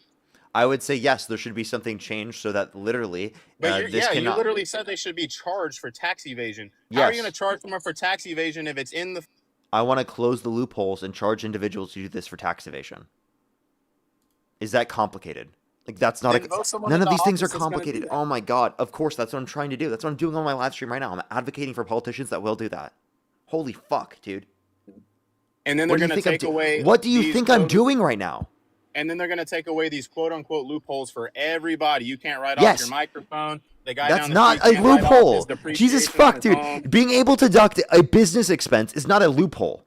I would say yes, there should be something changed so that literally But this you cannot. literally said they should be charged for tax evasion. How Yes. are you going to charge someone for tax evasion if it's in the... I want to close the loopholes and charge individuals to do this for tax evasion. Is that complicated? Like that's not Then vote someone none in of the these things are office that's gonna do complicated. that. Oh my god! Of course, that's what I'm trying to do. That's what I'm doing on my live stream right now. I'm advocating for politicians that will do that. Holy fuck, dude! And then What they're do you going to think I'm take away... What do you these think I'm quote- doing right now? And then they're going to take away these quote-unquote loopholes for everybody. You can't write Yes. off your microphone. The guy That's down the not street a can't write off loophole. his depreciation Jesus on fuck, his dude! home. Being able to deduct a business expense is not a loophole.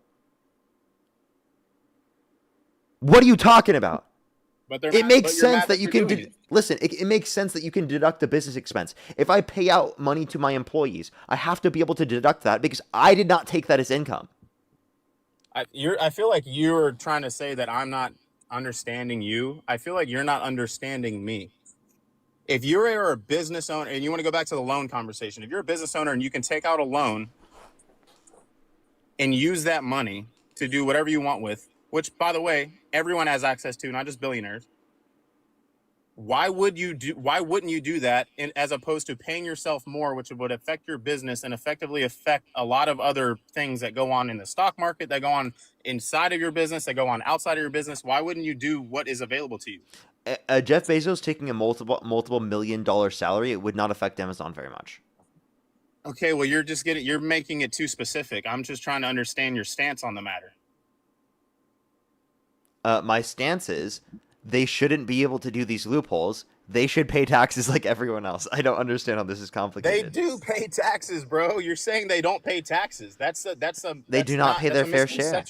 What are you talking about? But they're It not- makes but you're sense mad that you for can doing it. listen. It makes sense that you can deduct the business expense. If I pay out money to my employees, I have to be able to deduct that because I did not take that as income. I feel like you're trying to say that I'm not understanding you. I feel like you're not understanding me. If you're a business owner and you want to go back to the loan conversation, if you're a business owner and you can take out a loan and use that money to do whatever you want with, which by the way, everyone has access to, not just billionaires. Why wouldn't you do that as opposed to paying yourself more, which would affect your business and effectively affect a lot of other things that go on in the stock market, that go on inside of your business, that go on outside of your business? Why wouldn't you do what is available to you? Jeff Bezos taking a multiple $1 million salary, it would not affect Amazon very much. Okay, well, you're making it too specific. I'm just trying to understand your stance on the matter. My stance is they shouldn't be able to do these loopholes. They should pay taxes like everyone else. I don't understand how this is They complicated. do pay taxes, bro. You're saying they don't pay taxes. They do not pay their fair share.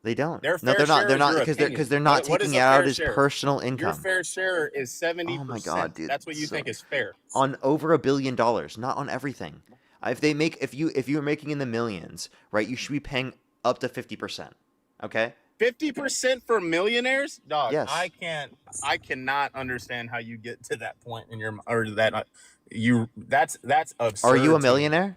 They don't. Their No, fair they're not. share They're is not your because opinion. they're not What is taking a it out fair as share? personal Your income. fair share is 70%. Oh my god, dude. That's what you think is fair. On over $1 billion, not on everything. If you're making in the millions, right, you should be paying up to 50%. Okay? 50% for millionaires? Dog, Yes. I cannot understand how you get to that point in your or that that's absurd. Are you a to me. millionaire?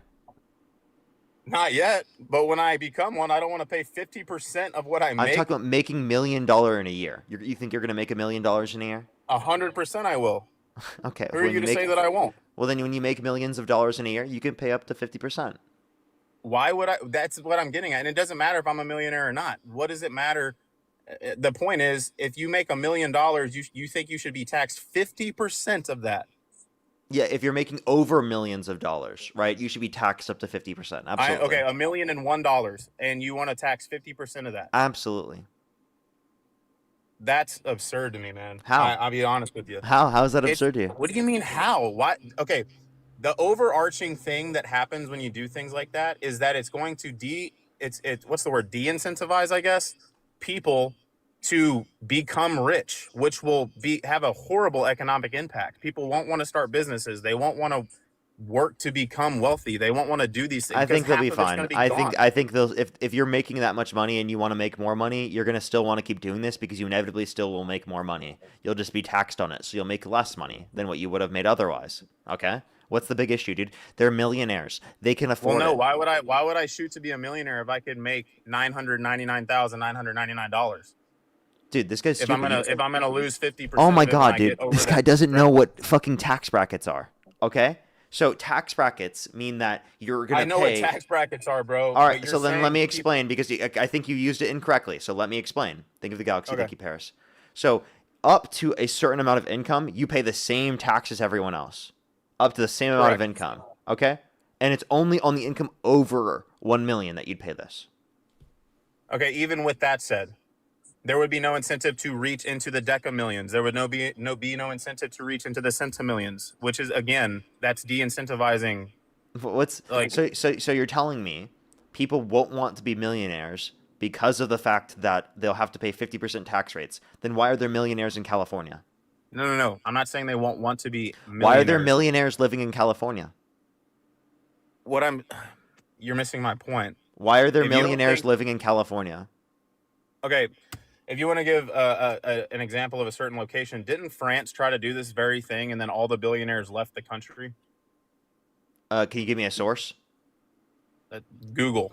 Not yet, but when I become one, I don't want to pay 50% of what I I'm make. talking about making $1 million in a year. You think you're going to make $1 million in a year? 100% I will. Okay. Who are you to say that I won't? Well, then when you make millions of dollars in a year, you can pay up to 50%. Why would I? That's what I'm getting at. And it doesn't matter if I'm a millionaire or not. What does it matter? The point is, if you make $1 million, you think you should be taxed 50% of that. Yeah, if you're making over millions of dollars, right, you should be taxed up to 50%. Absolutely. Okay, $1,001, and you want to tax 50% of that. Absolutely. That's absurd to me, man. How? I'll be honest with you. How is that absurd to you? What do you mean how? What? Okay, the overarching thing that happens when you do things like that is that it's going to what's the word? De-incentivize, I guess, people to become rich, which will have a horrible economic impact. People won't want to start businesses. They won't want to work to become wealthy. They won't want to do these things. I think they'll be fine. I think they'll if you're making that much money and you want to make more money, you're gonna still want to keep doing this because you inevitably still will make more money. You'll just be taxed on it, so you'll make less money than what you would have made otherwise. Okay? What's the big issue, dude? They're millionaires. They can afford Well, no. it. Why would I shoot to be a millionaire if I could make $999,999? Dude, this guy's stupid. If I'm gonna lose 50%. Oh my god, dude! This guy doesn't know what fucking tax brackets are. Okay? So tax brackets mean that you're gonna. I know what tax brackets are, bro. All right, so then let me explain because I think you used it incorrectly. So let me explain. Think of the galaxy, Okay. thank you, Paris. So up to a certain amount of income, you pay the same tax as everyone else. Up to the same amount of income, okay? And it's only on the income over 1 million that you'd pay this. Okay, even with that said, there would be no incentive to reach into the deca millions. There would be no incentive to reach into the centimillions, which is again, that's de-incentivizing. So you're telling me people won't want to be millionaires because of the fact that they'll have to pay 50% tax rates? Then why are there millionaires in California? No. I'm not saying they won't want to be millionaires. Why are there millionaires living in California? You're missing my point. Why are there millionaires living in California? Okay, if you want to give an example of a certain location, didn't France try to do this very thing and then all the billionaires left the country? Can you give me a source? Google.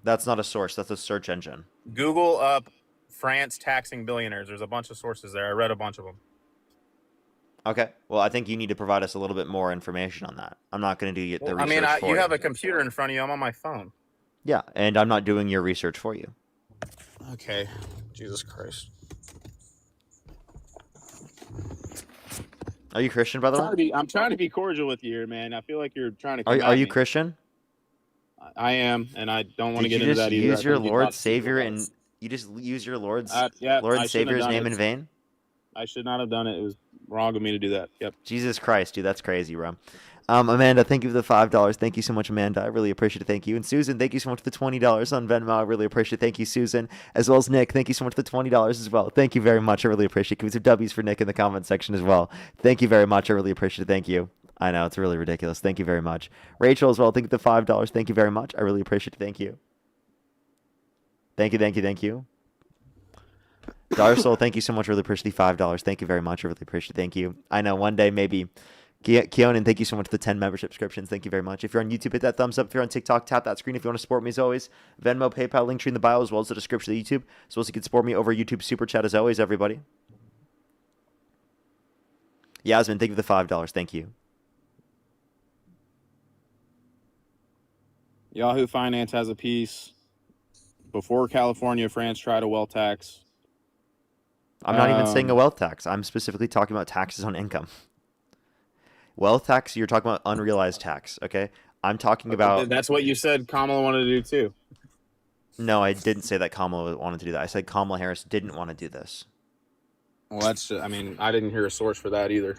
That's not a source. That's a search engine. Google up France taxing billionaires. There's a bunch of sources there. I read a bunch of them. Okay. Well, I think you need to provide us a little bit more information on that. I'm not going to do the research for you. You have a computer in front of you. I'm on my phone. Yeah, and I'm not doing your research for you. Okay. Jesus Christ. Are you Christian, by the way? I'm trying to be cordial with you here, man. I feel like you're trying to. Are you Christian? I am, and I don't want to get into that either. Did you just use your Lord Savior and you just use your Lord Savior's name in vain? I should not have done it. It was wrong of me to do that. Yep. Jesus Christ, dude, that's crazy, bro. Amanda, thank you for the $5. Thank you so much, Amanda. I really appreciate it. Thank you. And Susan, thank you so much for the $20 on Venmo. I really appreciate it. Thank you, Susan. As well as Nick, thank you so much for the $20 as well. Thank you very much. I really appreciate it. Give me some W's for Nick in the comment section as well. Thank you very much. I really appreciate it. Thank you. I know, it's really ridiculous. Thank you very much. Rachel as well, thank you for the $5. Thank you very much. I really appreciate it. Thank you. Thank you. Darsol, thank you so much. Really appreciate the $5. Thank you very much. I really appreciate it. Thank you. I know one day maybe. Keonan, thank you so much for the 10 membership subscriptions. Thank you very much. If you're on YouTube, hit that thumbs up. If you're on TikTok, tap that screen. If you want to support me as always, Venmo, PayPal, link tree in the bio as well as the description of the YouTube. As well as you can support me over YouTube Super Chat as always, everybody. Yasmin, thank you for the $5. Thank you. Yahoo Finance has a piece. Before California, France tried a wealth tax. I'm not even saying a wealth tax. I'm specifically talking about taxes on income. Wealth tax, you're talking about unrealized tax, okay? I'm talking about... That's what you said Kamala wanted to do too. No, I didn't say that Kamala wanted to do that. I said Kamala Harris didn't want to do this. Well, that's. I mean, I didn't hear a source for that either.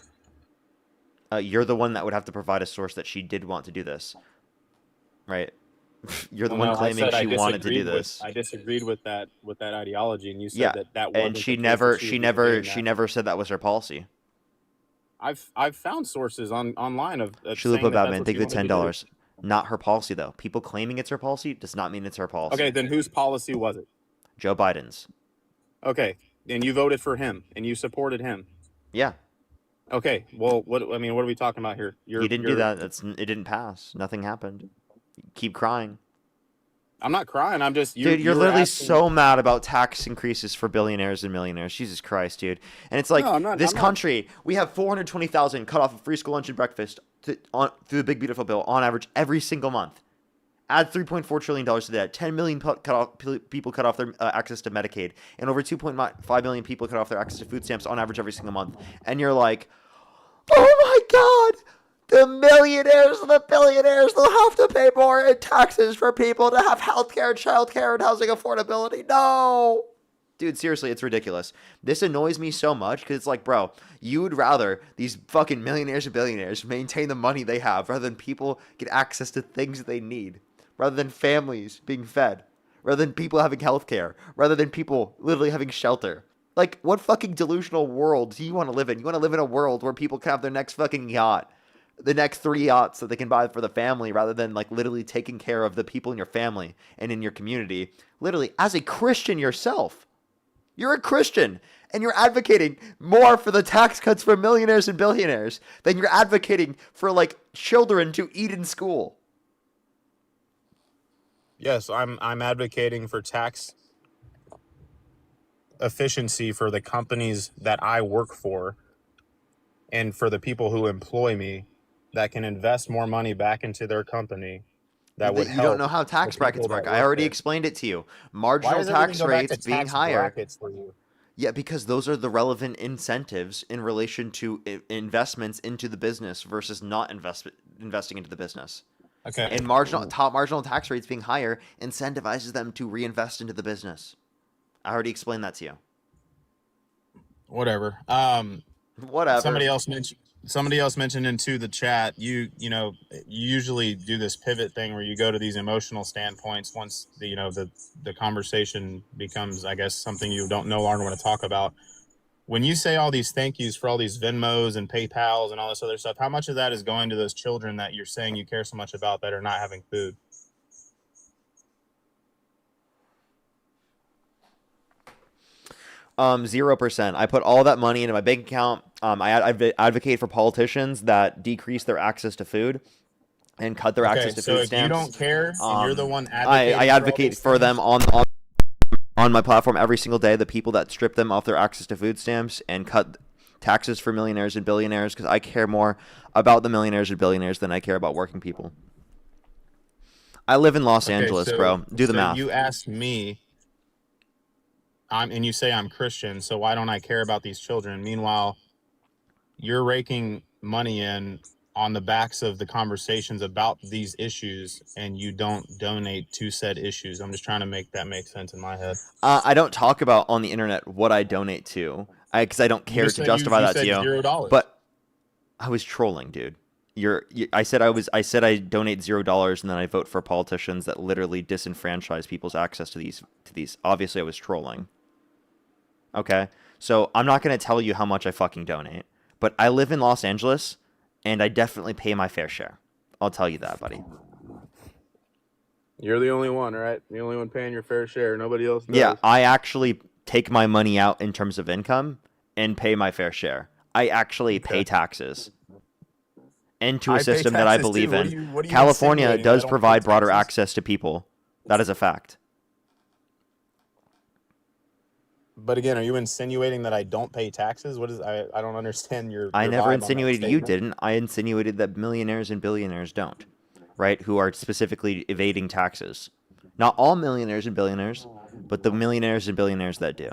You're the one that would have to provide a source that she did want to do this, right? You're the one No, claiming she wanted to do this. I disagreed with that ideology, and you said that wasn't and she the case, never, that she was never, doing she that. never said that was her policy. I've found sources online of saying Chalupa that that's Batman, what thank she you for wanted to do. $10. Not her policy though. People claiming it's her policy does not mean it's her policy. Okay, then whose policy was it? Joe Biden's. Okay, and you voted for him, and you supported him. Yeah. Okay, well, what are we talking about here? He didn't do that. It didn't pass. Nothing happened. Keep crying. I'm not crying. I'm just dude. You're literally so mad about tax increases for billionaires and millionaires. Jesus Christ, dude. And it's like this country. We have 420,000 cut off of free school lunch and breakfast through the big beautiful bill on average every single month. Add $3.4 trillion to that. 10 million people cut off their access to Medicaid, and over 2.5 million people cut off their access to food stamps on average every single month. And you're like, oh my God, the millionaires and the billionaires, they'll have to pay more in taxes for people to have healthcare, childcare, and housing affordability. No. Dude, seriously, it's ridiculous. This annoys me so much because it's like, bro, you would rather these fucking millionaires and billionaires maintain the money they have rather than people get access to things that they need, rather than families being fed, rather than people having healthcare, rather than people literally having shelter. Like, what fucking delusional world do you want to live in? You want to live in a world where people can have their next fucking yacht, the next 3 yachts that they can buy for the family, rather than like literally taking care of the people in your family and in your community. Literally, as a Christian yourself, you're a Christian and you're advocating more for the tax cuts for millionaires and billionaires than you're advocating for like children to eat in school. Yes, I'm advocating for tax efficiency for the companies that I work for and for the people who employ me that can invest more money back into their company. That would help. You don't know how tax brackets work. I already explained it to you. Marginal tax rates being higher. For you? Yeah, because those are the relevant incentives in relation to investments into the business versus not investing into the business. Okay. And top marginal tax rates being higher incentivizes them to reinvest into the business. I already explained that to you. Whatever. Whatever. Somebody else mentioned into the chat. You usually do this pivot thing where you go to these emotional standpoints once the conversation becomes, I guess, something you no longer want to talk about. When you say all these thank yous for all these Venmos and PayPals and all this other stuff, how much of that is going to those children that you're saying you care so much about that are not having food? %. I put all that money into my bank account. I advocate for politicians that decrease their access to food and cut their access to food stamps. So if you don't care, and you're the one advocating I advocate for them on my platform every single day, the people that strip them off their access to food stamps and cut taxes for millionaires and billionaires, because I care more about the millionaires and billionaires than I care about working people. I live in Los Angeles, bro. Do the math. You asked me, and you say I'm Christian, so why don't I care about these children? Meanwhile, you're raking money in on the backs of the conversations about these issues, and you don't donate to said issues. I'm just trying to make that make sense in my head. I don't talk about on the internet what I donate to, because I don't care to justify that to you. $0. But I was trolling, dude. I said I donate $0, and then I vote for politicians that literally disenfranchise people's access to these. Obviously, I was trolling. Okay, so I'm not gonna tell you how much I fucking donate, but I live in Los Angeles, and I definitely pay my fair share. I'll tell you that, buddy. You're the only one, right? The only one paying your fair share. Nobody else does. Yeah, I actually take my money out in terms of income and pay my fair share. I actually pay taxes into a system that I believe in. California does provide broader access to people. That is a fact. But again, are you insinuating that I don't pay taxes? What is I don't understand your. I never vibe insinuated on that you statement. didn't. I insinuated that millionaires and billionaires don't, right? Who are specifically evading taxes. Not all millionaires and billionaires, but the millionaires and billionaires that do.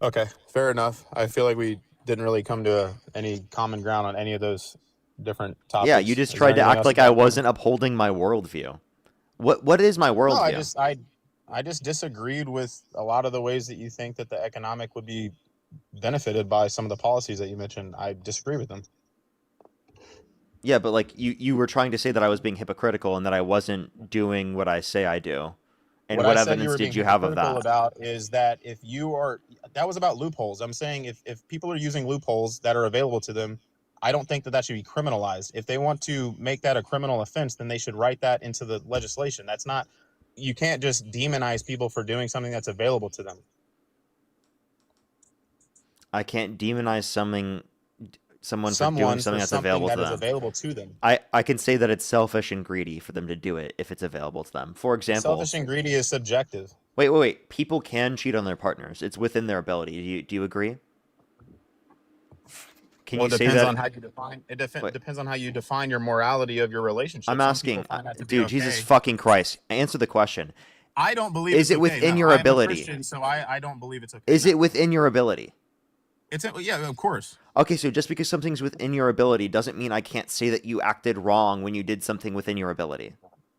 Okay, fair enough. I feel like we didn't really come to any common ground on any of those different topics. Yeah, you just Is there tried to anything act else like you I got for me? wasn't upholding my worldview. What is my No, worldview? I just disagreed with a lot of the ways that you think that the economic would be benefited by some of the policies that you mentioned. I disagree with them. Yeah, but like you were trying to say that I was being hypocritical and that I wasn't doing what I say I do. And What what I said you evidence were did being you have of hypocritical that? about is that if you are, that was about loopholes. I'm saying if people are using loopholes that are available to them, I don't think that that should be criminalized. If they want to make that a criminal offense, then they should write that into the legislation. That's not, you can't just demonize people for doing something that's available to them. I can't demonize someone for doing Someone something for that's something available to that is them. available to them. I can say that it's selfish and greedy for them to do it if it's available to them. For example, Selfish and greedy is subjective. wait. People can cheat on their partners. It's within their ability. Do you agree? Can Well, you it say depends that? on how you define it. Wait, Depends on how you define your morality of your relationship. I'm Some people asking, find that to be dude, okay. Jesus fucking Christ. Answer the question. I don't believe Is it's it okay. within No, your I am a ability? Christian, so I don't believe it's okay. Is No. it within your ability? Yeah, of course. Okay, so just because something's within your ability doesn't mean I can't say that you acted wrong when you did something within your ability.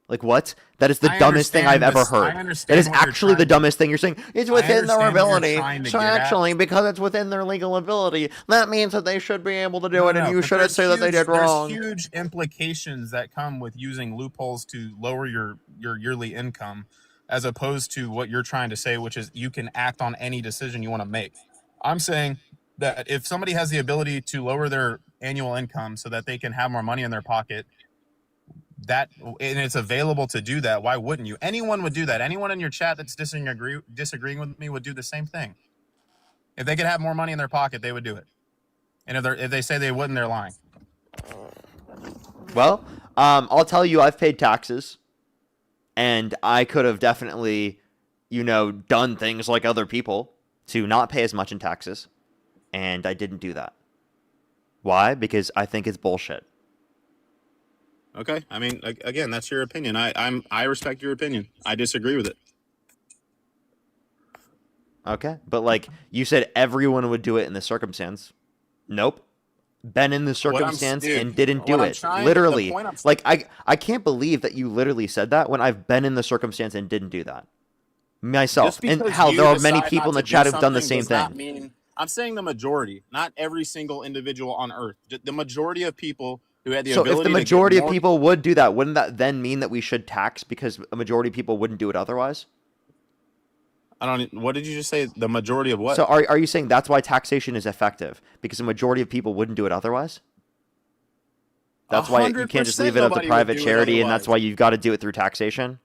Like what? That is the dumbest thing I've ever heard. That is actually the dumbest thing. You're saying it's within their ability. So actually, because it's within their legal ability, that means that they should be able to do it, and you shouldn't say that they did wrong. There's huge implications that come with using loopholes to lower your yearly income, as opposed to what you're trying to say, which is you can act on any decision you want to make. I'm saying that if somebody has the ability to lower their annual income so that they can have more money in their pocket, and it's available to do that, why wouldn't you? Anyone would do that. Anyone in your chat that's disagreeing with me would do the same thing. If they could have more money in their pocket, they would do it. And if they say they wouldn't, they're lying. Well, I'll tell you, I've paid taxes, and I could have definitely, done things like other people to not pay as much in taxes, and I didn't do that. Why? Because I think it's bullshit. Okay, I mean, again, that's your opinion. I respect your opinion. I disagree with it. Okay, but like you said, everyone would do it in this circumstance. Nope. Been in the circumstance and didn't do it. Literally. Like I can't believe that you literally said that when I've been in the circumstance and didn't do that. Myself. And how there are many people in the chat who've done the same thing. I'm saying the majority, not every single individual on earth. The majority of people who had the ability to. So if the majority of people would do that, wouldn't that then mean that we should tax because a majority of people wouldn't do it otherwise? What did you just say? The majority of what? So are you saying that's why taxation is effective? Because the majority of people wouldn't do it otherwise? That's why you can't just leave it up to private charity, and that's why you've got to do it through taxation?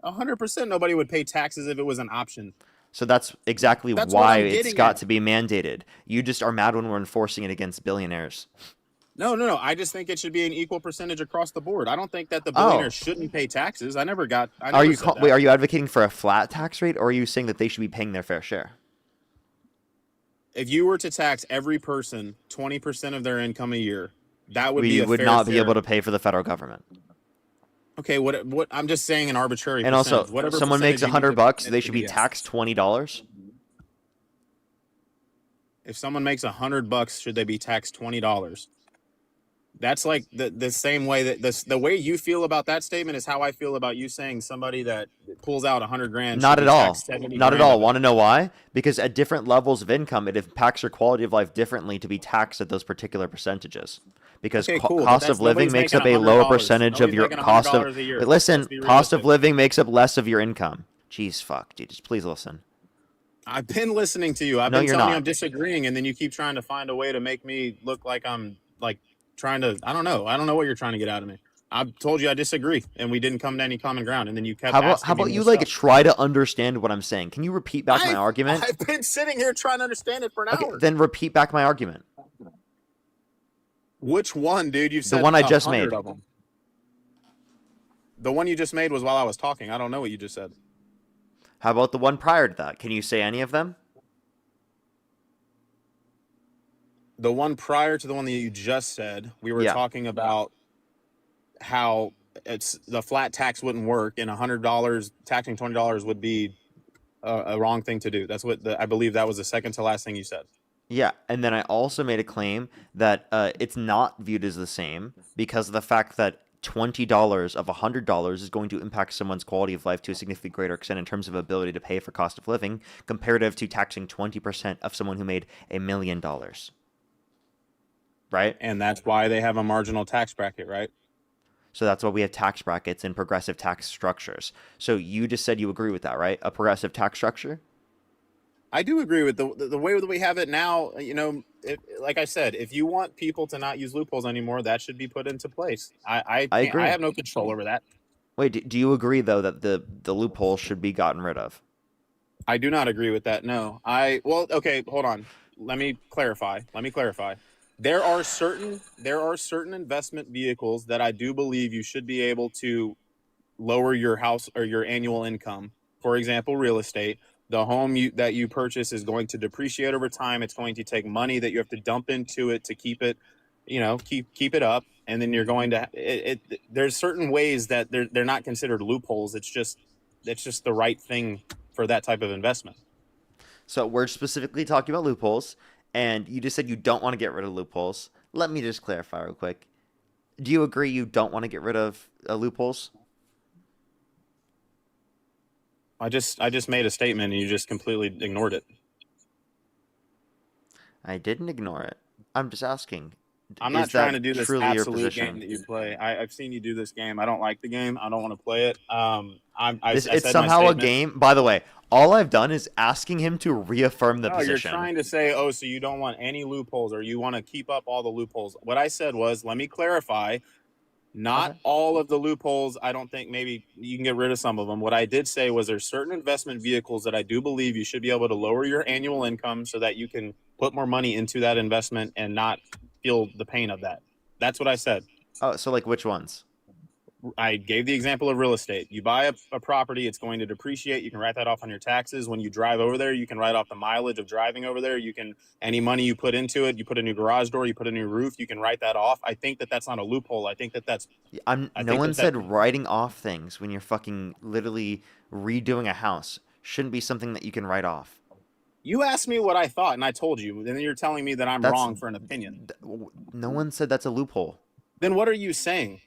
100% nobody would pay taxes if it was an option. So that's exactly why it's got to be mandated. You just are mad when we're enforcing it against billionaires. No. I just think it should be an equal percentage across the board. I don't think that the billionaires shouldn't pay taxes. Are you advocating for a flat tax rate, or are you saying that they should be paying their fair share? If you were to tax every person 20% of their income a year, that would be a fair We would not be able to pay for the federal government. Okay, what I'm just saying an arbitrary and percentage. Also, if someone makes $100, they should be taxed $20. If someone makes $100, should they be taxed $20? That's like the same way that the way you feel about that statement is how I feel about you saying somebody that pulls out $100,000. Not at all. Not at all. Want to know why? Because at different levels of income, it impacts your quality of life differently to be taxed at those particular percentages. Because cost of living makes up a lower percentage of your cost of. But listen, cost of living makes up less of your income. Jeez, fuck, dude. Just please listen. I've been listening to you. I've been telling you I'm disagreeing, and then you keep trying to find a way to make me look like I'm like trying to. I don't know what you're trying to get out of me. I told you I disagree, and we didn't come to any common ground, and then you kept. How about you like try to understand what I'm saying? Can you repeat back my argument? I've been sitting here trying to understand it for an hour. Then repeat back my argument. Which one, dude? You've said the one I just made. The one you just made was while I was talking. I don't know what you just said. How about the one prior to that? Can you say any of them? The one prior to the one that you just said, we were talking about how the flat tax wouldn't work, and $100 taxing $20 would be a wrong thing to do. That's what I believe that was the second to last thing you said. Yeah, and then I also made a claim that it's not viewed as the same because of the fact that $20 of $100 is going to impact someone's quality of life to a significantly greater extent in terms of ability to pay for cost of living, comparative to taxing 20% of someone who made $1 million. Right? And that's why they have a marginal tax bracket, right? So that's why we have tax brackets and progressive tax structures. So you just said you agree with that, right? A progressive tax structure? I do agree with the way that we have it now. You know, like I said, if you want people to not use loopholes anymore, that should be put into place. I agree. I have no control over that. Wait, do you agree though that the loophole should be gotten rid of? I do not agree with that. No. Well, okay, hold on. Let me clarify. There are certain investment vehicles that I do believe you should be able to lower your house or your annual income. For example, real estate. The home that you purchase is going to depreciate over time. It's going to take money that you have to dump into it to keep it, keep it up. And then you're going to there's certain ways that they're not considered loopholes. It's just the right thing for that type of investment. So we're specifically talking about loopholes, and you just said you don't want to get rid of loopholes. Let me just clarify real quick. Do you agree you don't want to get rid of loopholes? I just made a statement and you just completely ignored it. I didn't ignore it. I'm just asking. I'm not trying to do this absolute game that you play. I've seen you do this game. I don't like the game. I don't want to play it. It's somehow a game. By the way, all I've done is asking him to reaffirm the position. You're trying to say, so you don't want any loopholes or you want to keep up all the loopholes. What I said was, let me clarify. Not all of the loopholes. I don't think maybe you can get rid of some of them. What I did say was there's certain investment vehicles that I do believe you should be able to lower your annual income so that you can put more money into that investment and not feel the pain of that. That's what I said. Oh, so like which ones? I gave the example of real estate. You buy a property, it's going to depreciate. You can write that off on your taxes. When you drive over there, you can write off the mileage of driving over there. You can, any money you put into it, you put a new garage door, you put a new roof, you can write that off. I think that that's not a loophole. I think that that's... No one said writing off things when you're fucking literally redoing a house shouldn't be something that you can write off. You asked me what I thought, and I told you. And then you're telling me that I'm wrong for an opinion. No one said that's a loophole. Then what are you saying?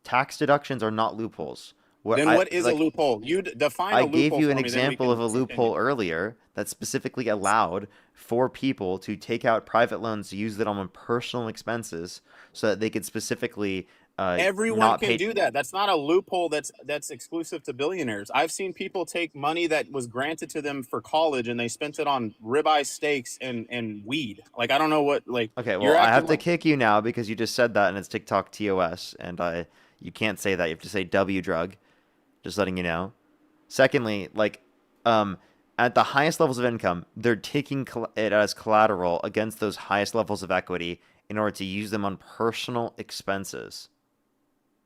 Tax deductions are not loopholes. What is a loophole? You define a loophole. I gave you an example of a loophole earlier that specifically allowed for people to take out private loans to use that on personal expenses so that they could specifically everyone can do that. That's not a loophole that's exclusive to billionaires. I've seen people take money that was granted to them for college and they spent it on ribeye steaks and weed. Like, I don't know what, like... Okay, well, I have to kick you now because you just said that and it's TikTok TOS, and you can't say that. You have to say W drug. Just letting you know. Secondly, like, at the highest levels of income, they're taking it as collateral against those highest levels of equity in order to use them on personal expenses,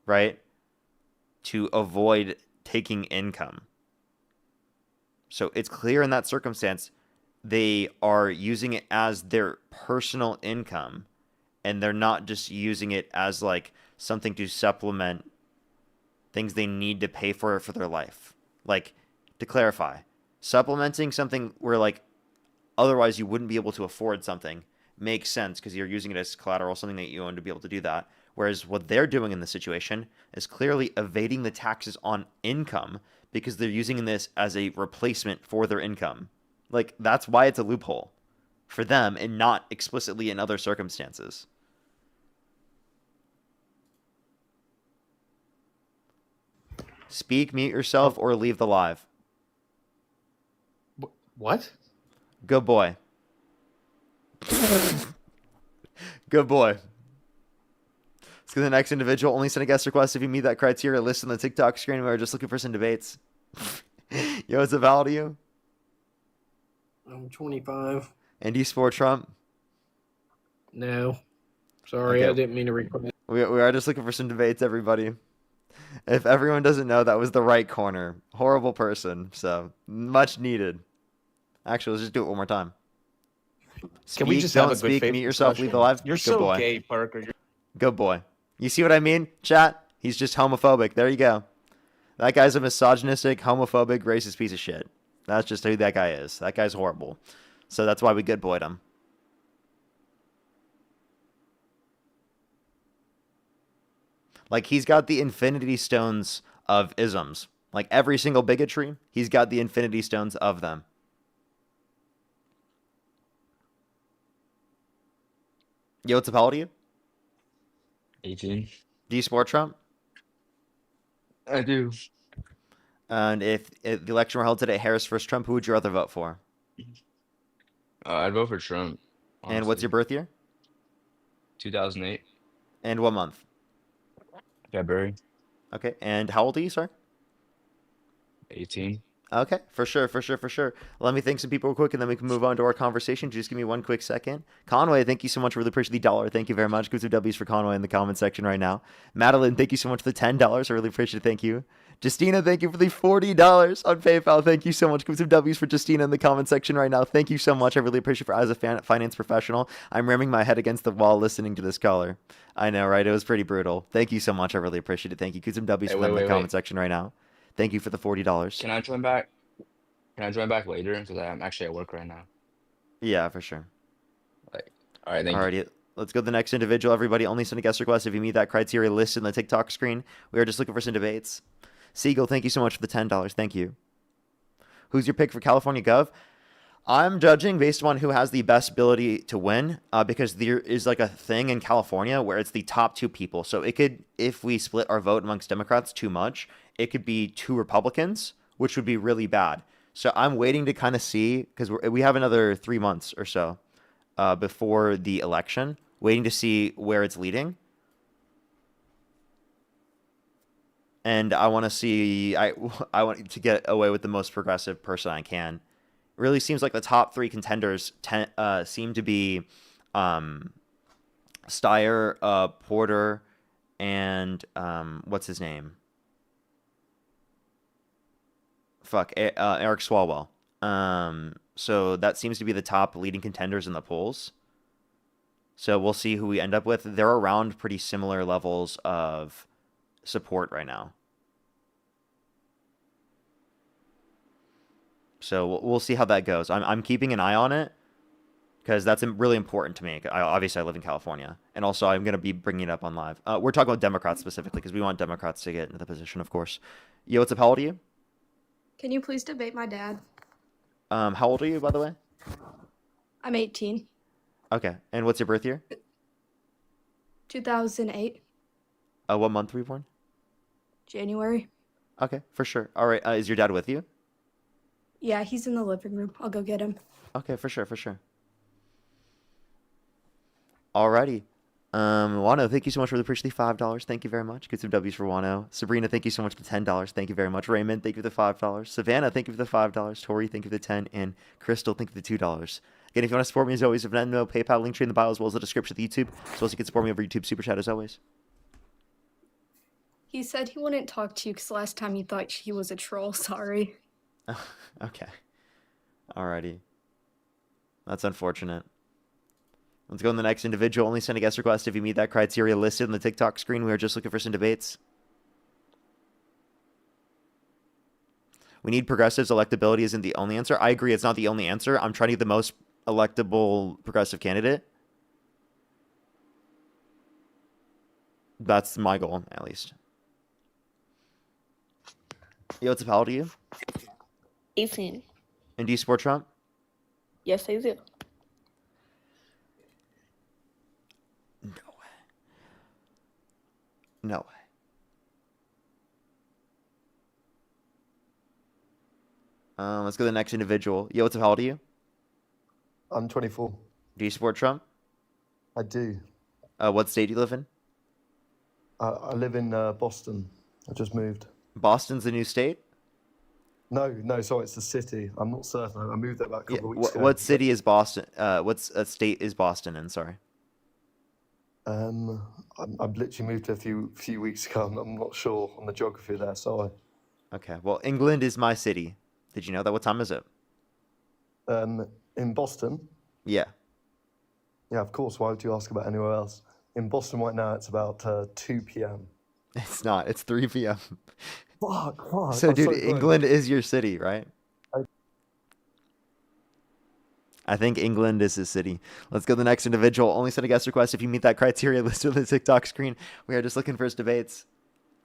right? To avoid taking income. So it's clear in that circumstance, they are using it as their personal income, and they're not just using it as like something to supplement things they need to pay for their life. Like, to clarify, supplementing something where like otherwise you wouldn't be able to afford something makes sense because you're using it as collateral, something that you own to be able to do that. Whereas what they're doing in this situation is clearly evading the taxes on income because they're using this as a replacement for their income. Like, that's why it's a loophole for them and not explicitly in other circumstances. Speak, mute yourself, or leave the live. What? Good boy. Good boy. Let's go to the next individual. Only send a guest request if you meet that criteria. List on the TikTok screen. We're just looking for some debates. Yo, is it valid to you? I'm 25. And do you support Trump? No. Sorry, Okay. I didn't mean to record. We are just looking for some debates, everybody. If everyone doesn't know, that was the right corner. Horrible person. So, much needed. Actually, let's just do it one more time. Can we just have a good speak, faith mute yourself, discussion? leave the live? You're Good so boy. gay, Parker. Good boy. You see what I mean, chat? He's just homophobic. There you go. That guy's a misogynistic, homophobic, racist piece of shit. That's just who that guy is. That guy's horrible. So that's why we good boyed him. Like, he's got the infinity stones of isms. Like, every single bigotry, he's got the infinity stones of them. Yo, what's up, how old are you? 18. Do you support Trump? I do. And if the election were held today, Harris versus Trump, who would you rather vote for? I'd vote for Trump. Honestly. And what's your birth year? 2008. And what month? February. Okay, and how old are you, sir? 18. Okay, for sure. Let me thank some people real quick, and then we can move on to our conversation. Just give me one quick second. Conway, thank you so much for the appreciate the $1. Thank you very much. Give some W's for Conway in the comment section right now. Madeline, thank you so much for the $10. I really appreciate it. Thank you. Justina, thank you for the $40 on PayPal. Thank you so much. Give some W's for Justina in the comment section right now. Thank you so much. I really appreciate it. As a finance professional, I'm ramming my head against the wall listening to this caller. I know, right? It was pretty brutal. Thank you so much. I really appreciate it. Thank you. Give some W's for them in the comment section right now. Thank you for the $40. Can I join back? Can I join back later? Because I'm actually at work right now. Yeah, for sure. All right, thank you. Alrighty, let's go to the next individual. Everybody, only send a guest request if you meet that criteria listed in the TikTok screen. We are just looking for some debates. Siegel, thank you so much for the $10. Thank you. Who's your pick for California Gov? I'm judging based on who has the best ability to win, because there is like a thing in California where it's the top two people. So it could, if we split our vote amongst Democrats too much, it could be two Republicans, which would be really bad. So I'm waiting to kind of see, because we have another 3 months or so before the election, waiting to see where it's leading. And I want to see, I want to get away with the most progressive person I can. It really seems like the top three contenders seem to be Steyer, Porter, and what's his name? Eric Swalwell. So that seems to be the top leading contenders in the polls. So we'll see who we end up with. They're around pretty similar levels of support right now. So we'll see how that goes. I'm keeping an eye on it because that's really important to me. Obviously, I live in California. And also, I'm going to be bringing it up on live. We're talking about Democrats specifically because we want Democrats to get into the position, of course. Yo, what's up? How old are you? Can you please debate my dad? How old are you, by the way? I'm 18. Okay. And what's your birth year? 2008. What month were you born? January. Okay, for sure. All right. Is your dad with you? Yeah, he's in the living room. I'll go get him. Okay, for sure. Alrighty. Wano, thank you so much for the appreciate the $5. Thank you very much. Get some W's for Wano. Sabrina, thank you so much for the $10. Thank you very much. Raymond, thank you for the $5. Savannah, thank you for the $5. Tori, thank you for the $10. And Crystal, thank you for the $2. Again, if you want to support me as always, if not, no PayPal link tree in the bio as well as the description of the YouTube, as well as you can support me over YouTube Super Chat as always. He said he wouldn't talk to you because last time he thought he was a troll. Sorry. Okay. Alrighty. That's unfortunate. Let's go on the next individual. Only send a guest request if you meet that criteria listed in the TikTok screen. We are just looking for some debates. We need progressives. Electability isn't the only answer. I agree. It's not the only answer. I'm trying to get the most electable progressive candidate. That's my goal, at least. Yo, what's up? How old are you? 18. And do you support Trump? Yes, I do. No way. Let's go to the next individual. Yo, what's up? How old are you? I'm 24. Do you support Trump? I do. What state do you live in? I live in Boston. I just moved. Boston's the new state? No, sorry, it's the city. I'm not certain. I moved there about a couple of weeks ago. What city is Boston? What state is Boston in? Sorry. I've literally moved a few weeks ago. I'm not sure on the geography there. Sorry. Okay. Well, England is my city. Did you know that? What time is it? In Boston? Yeah. Yeah, of course. Why would you ask about anywhere else? In Boston right now, it's about 2 p.m. It's not. It's 3 p.m. Fuck. So, dude, England is your city, right? I think England is a city. Let's go to the next individual. Only send a guest request if you meet that criteria listed on the TikTok screen. We are just looking for his debates.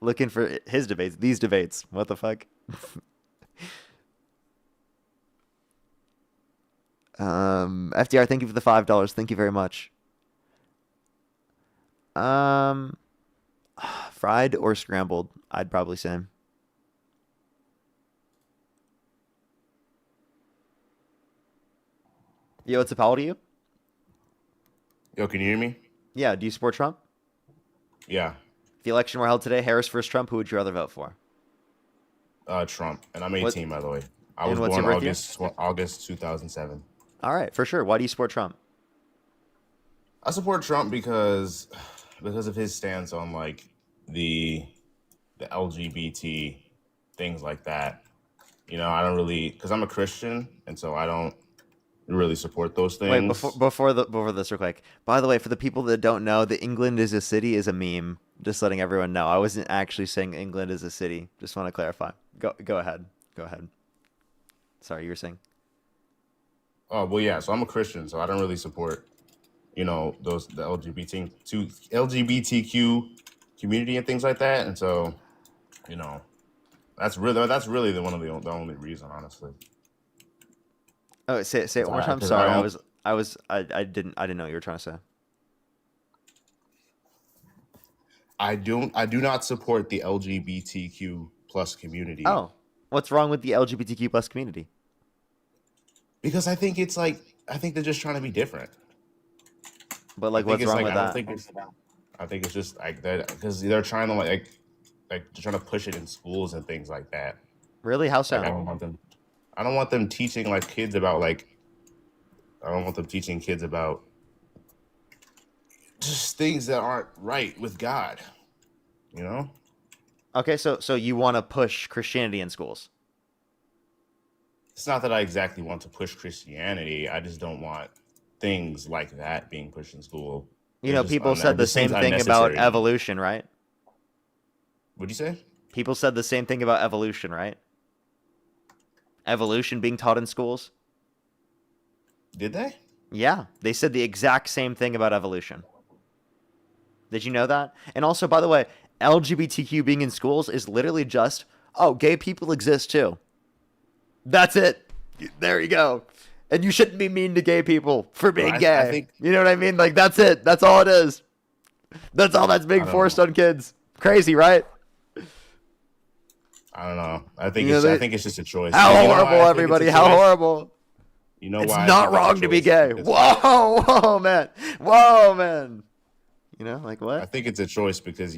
Looking for his debates. These debates. What the fuck? FDR, thank you for the $5. Thank you very much. Fried or scrambled? I'd probably say. Yo, what's up? How old are you? Yo, can you hear me? Yeah. Do you support Trump? Yeah. If the election were held today, Harris versus Trump, who would you rather vote for? Trump. And I'm 18, by the way. I was what's born your birth year? August 2007. All right, for sure. Why do you support Trump? I support Trump because of his stance on like the LGBT things like that. You know, I don't really, because I'm a Christian, and so I don't really support those things. Wait, before this real quick. By the way, for the people that don't know, the England is a city is a meme. Just letting everyone know. I wasn't actually saying England is a city. Just want to clarify. Go ahead. Go ahead. Sorry, you were saying. Oh well, yeah. So I'm a Christian, so I don't really support, the LGBTQ community and things like that. And so, that's really the only reason, honestly. Oh, say it one more time. Sorry, I didn't know what you were trying to say. I do not support the LGBTQ plus community. Oh, what's wrong with the LGBTQ plus community? Because I think they're just trying to be different. But like, what's wrong with that? I think it's just like that because they're trying to like they're trying to push it in schools and things like that. Really? How so? Like, I don't want them teaching like kids about just things that aren't right with God. You know? Okay, so you want to push Christianity in schools? It's not that I exactly want to push Christianity. I just don't want things like that being pushed in school. People said the same thing about evolution, right? What'd you say? People said the same thing about evolution, right? Evolution being taught in schools. Did they? Yeah, they said the exact same thing about evolution. Did you know that? And also, by the way, LGBTQ being in schools is literally just, oh, gay people exist too. That's it. There you go. And you shouldn't be mean to gay people for being gay. I think, you know what I mean? Like, that's it. That's all it is. That's all that's being forced on kids. Crazy, right? I don't know. I think it's just a choice. How horrible, everybody. How horrible. You know it's why? It's not wrong to be gay. Whoa, man. Whoa, man. Like what? I think it's a choice because,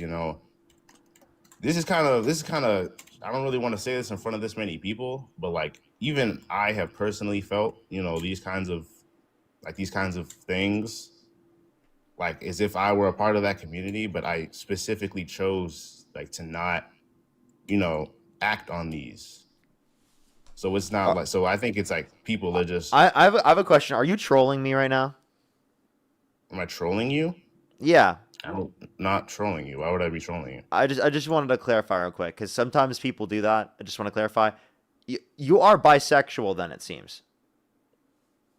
this is kind of I don't really want to say this in front of this many people, but like even I have personally felt, these kinds of things, like as if I were a part of that community, but I specifically chose like to not, act on these. So it's not like, so I think it's like people are just. I have a question. Are you trolling me right now? Am I trolling you? Yeah. I'm not trolling you. Why would I be trolling you? I just wanted to clarify real quick because sometimes people do that. I just want to clarify. You are bisexual, then it seems.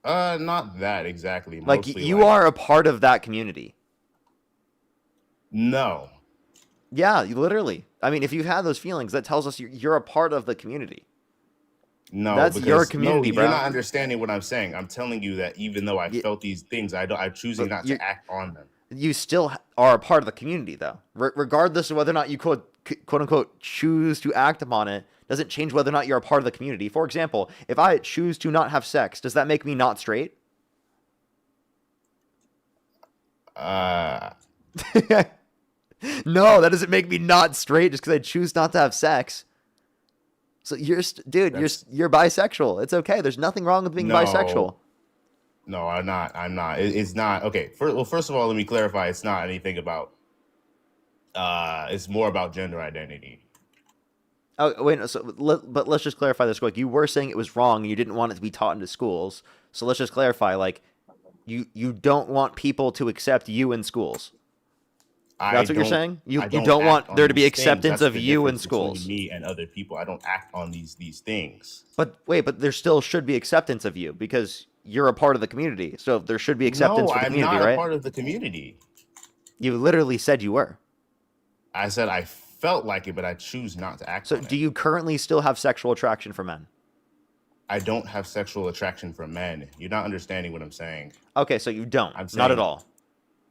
Not that exactly. Like you are a part of that community. No. Yeah, literally. I mean, if you've had those feelings, that tells us you're a part of the community. No, that's your community, bro. You're not understanding what I'm saying. I'm telling you that even though I felt these things, I'm choosing not to act on them. You still are a part of the community, though. Regardless of whether or not you quote unquote choose to act upon it, doesn't change whether or not you're a part of the community. For example, if I choose to not have sex, does that make me not straight? No, that doesn't make me not straight just because I choose not to have sex. So you're bisexual. It's okay. There's nothing wrong with being bisexual. No, I'm not. It's not. Okay. First of all, let me clarify. It's not anything about. It's more about gender identity. Oh wait, no, but let's just clarify this quick. You were saying it was wrong, and you didn't want it to be taught into schools. So let's just clarify. Like, you don't want people to accept you in schools. That's what you're saying? You don't want there to be acceptance of you in schools. Me and other people. I don't act on these things. But wait, but there still should be acceptance of you because you're a part of the community, so there should be acceptance No, for the I'm community, not a right? part of the community. You literally said you were. I said I felt like it, but I choose not to act So on it. do you currently still have sexual attraction for men? I don't have sexual attraction for men. You're not understanding what I'm saying. Okay, so you don't. I'm saying, not at all.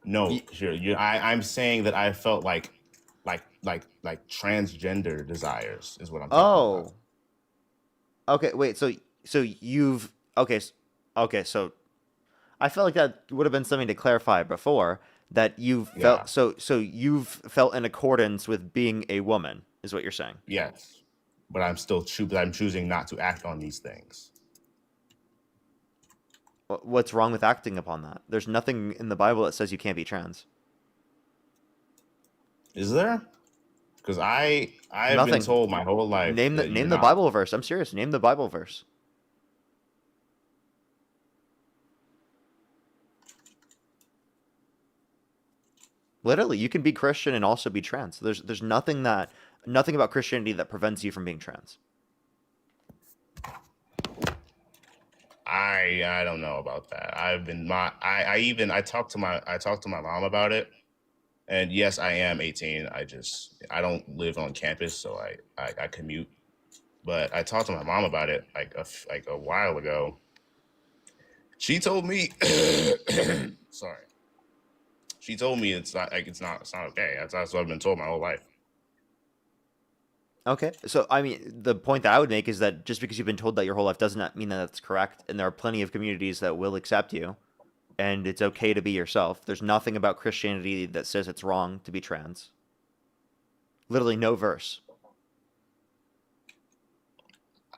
No, sure. I'm saying that I felt like transgender desires is what I'm talking about. Okay, wait. So you've okay. So I felt like that would have been something to clarify before, that you've felt so you've felt in accordance with being a woman, is what you're saying. Yes, but I'm choosing not to act on these things. What's wrong with acting upon that? There's nothing in the Bible that says you can't be trans. Is there? Because I've been told my whole life. Name the Bible verse. I'm serious. Name the Bible verse. Literally, you can be Christian and also be trans. There's nothing about Christianity that prevents you from being trans. I don't know about that. I talked to my mom about it, and yes, I am 18. I don't live on campus, so I commute. But I talked to my mom about it like a while ago. She told me, sorry. She told me it's not okay. That's what I've been told my whole life. Okay, so I mean, the point that I would make is that just because you've been told that your whole life does not mean that that's correct, and there are plenty of communities that will accept you, and it's okay to be yourself. There's nothing about Christianity that says it's wrong to be trans. Literally no verse.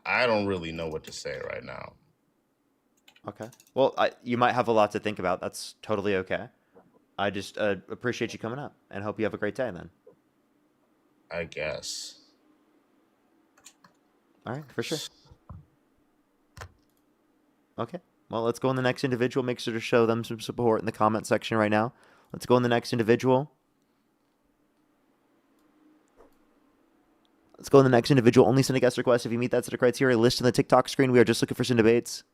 I don't really know what to say right now. Okay. Well, you might have a lot to think about. That's totally okay. I just appreciate you coming up and hope you have a great day then. I guess. All right, for sure. Okay. Well, let's go on the next individual. Make sure to show them some support in the comment section right now. Let's go on the next individual. Let's go on the next individual. Only send a guest request if you meet that set of criteria. List in the TikTok screen. We are just looking for some debates.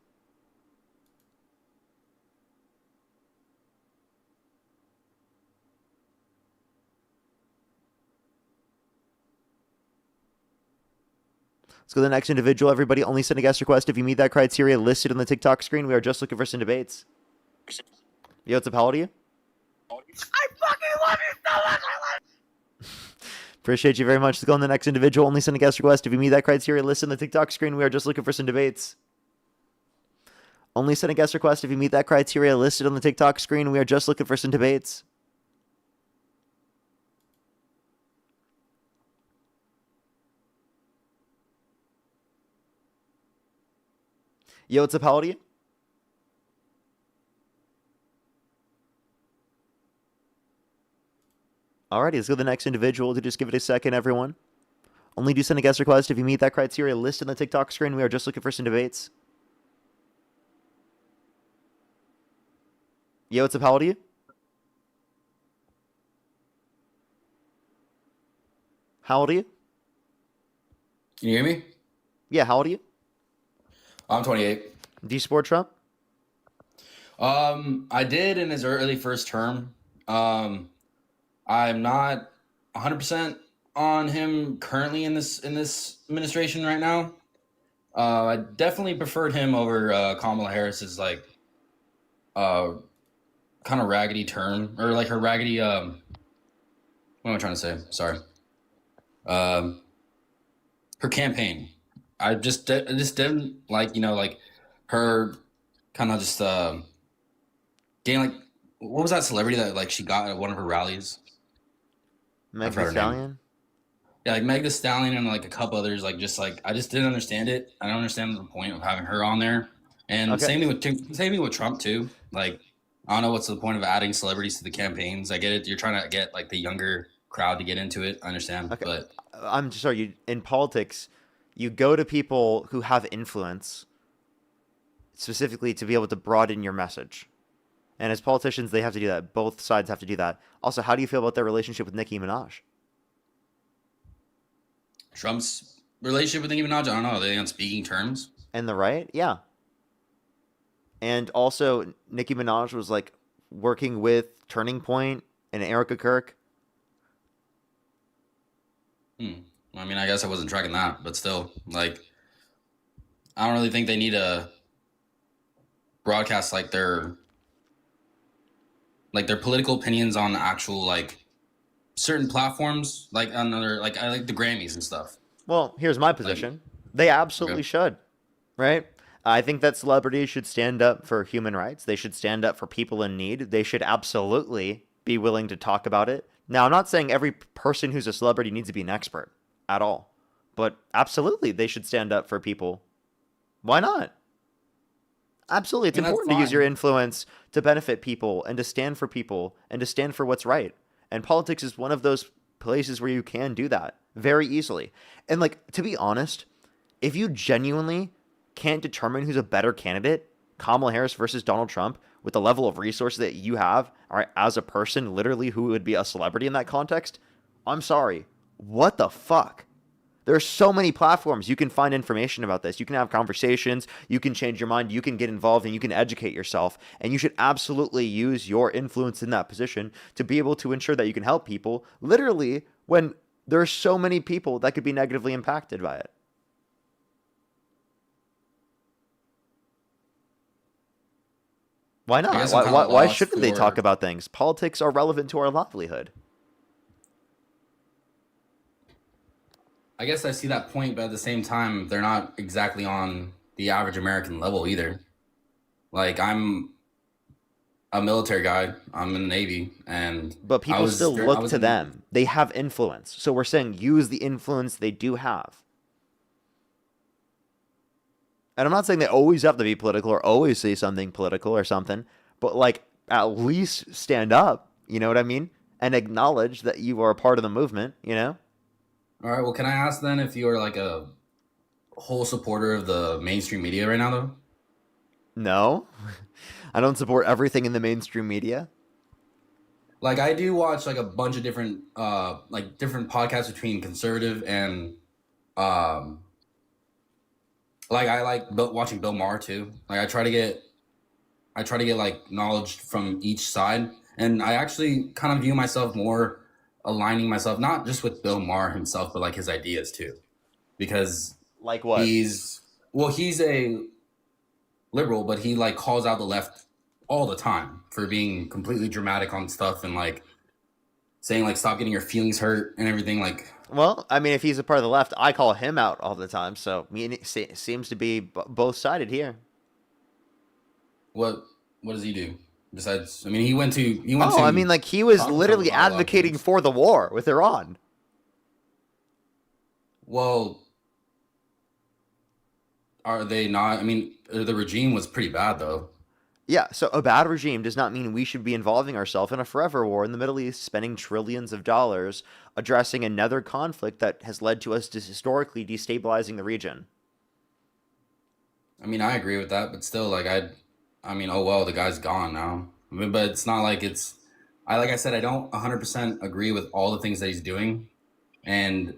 Let's go to the next individual. Everybody, only send a guest request if you meet that criteria listed on the TikTok screen. We are just looking for some debates. Yo, what's up? How old are you? I fucking love you so much. I love Appreciate you very much. Let's go on the next individual. Only send a guest request if you meet that criteria listed on the TikTok screen. We are just looking for some debates. Only send a guest request if you meet that criteria listed on the TikTok screen. We are just looking for some debates. Yo, what's up? How old are you? Alrighty, let's go to the next individual. To just give it a second, everyone. Only do send a guest request if you meet that criteria listed on the TikTok screen. We are just looking for some debates. Yo, what's up? How old are you? How old are you? Can you hear me? Yeah, how old are you? I'm 28. Do you support Trump? I did in his early first term. I'm not 100% on him currently in this administration right now. I definitely preferred him over Kamala Harris's like kind of raggedy term, or like her raggedy what am I trying to say? Sorry. Her campaign. I just didn't like, like her kind of just getting like, what was that celebrity that like she got at one of her rallies? Meg Thee Stallion? Yeah, like Meg Thee Stallion and like a couple others, like just like I just didn't understand it. I don't understand the point of having her on there. And Okay. same thing with Trump too. Like I don't know what's the point of adding celebrities to the campaigns. I get it. You're trying to get like the younger crowd to get into it. I understand. Okay. But I'm sorry. In politics, you go to people who have influence specifically to be able to broaden your message. And as politicians, they have to do that. Both sides have to do that. Also, how do you feel about their relationship with Nicki Minaj? Trump's relationship with Nicki Minaj, I don't know. Are they on speaking terms? And the right? Yeah. And also, Nicki Minaj was like working with Turning Point and Erica Kirk. I mean, I guess I wasn't tracking that, but still, like, I don't really think they need to broadcast like their political opinions on actual like certain platforms, like on other like I like the Grammys and stuff. Well, here's my position. They absolutely should, right? I think that celebrities should stand up for human rights. They should stand up for people in need. They should absolutely be willing to talk about it. Now, I'm not saying every person who's a celebrity needs to be an expert at all, but absolutely they should stand up for people. Why not? Absolutely. It's important to use your influence to benefit people and to stand for people and to stand for what's right. And politics is one of those places where you can do that very easily. And like, to be honest, if you genuinely can't determine who's a better candidate, Kamala Harris versus Donald Trump, with the level of resources that you have, all right, as a person, literally who would be a celebrity in that context, I'm sorry. What the fuck? There are so many platforms you can find information about this. You can have conversations, you can change your mind, you can get involved, and you can educate yourself. And you should absolutely use your influence in that position to be able to ensure that you can help people, literally, when there are so many people that could be negatively impacted by it. Why not? Why shouldn't they talk about things? Politics are relevant to our livelihood. I guess I see that point, but at the same time, they're not exactly on the average American level either. Like, I'm a military guy. I'm in the Navy, but people still look to them. They have influence. So we're saying use the influence they do have. And I'm not saying they always have to be political or always say something political or something, but like at least stand up, you know what I mean? And acknowledge that you are a part of the movement, you know? All right, well, can I ask then if you are like a whole supporter of the mainstream media right now, though? No. I don't support everything in the mainstream media. Like, I do watch like a bunch of different different podcasts between conservative and like I like watching Bill Maher too. Like I try to get like knowledge from each side, and I actually kind of view myself more aligning myself not just with Bill Maher himself, but like his ideas too, because like what he's a liberal, but he like calls out the left all the time for being completely dramatic on stuff and like saying like stop getting your feelings hurt and everything. Like, well, I mean, if he's a part of the left, I call him out all the time. So I mean, it seems to be both sided here. What does he do besides? I mean, he went to. I mean, like he was literally advocating for the war with Iran. Well, are they not? I mean, the regime was pretty bad though. Yeah, so a bad regime does not mean we should be involving ourselves in a forever war in the Middle East, spending trillions of dollars addressing another conflict that has led to us historically destabilizing the region. I mean, I agree with that, but still, like, I mean, oh well, the guy's gone now. I mean, but it's not like it's, like I said, I don't 100% agree with all the things that he's doing, and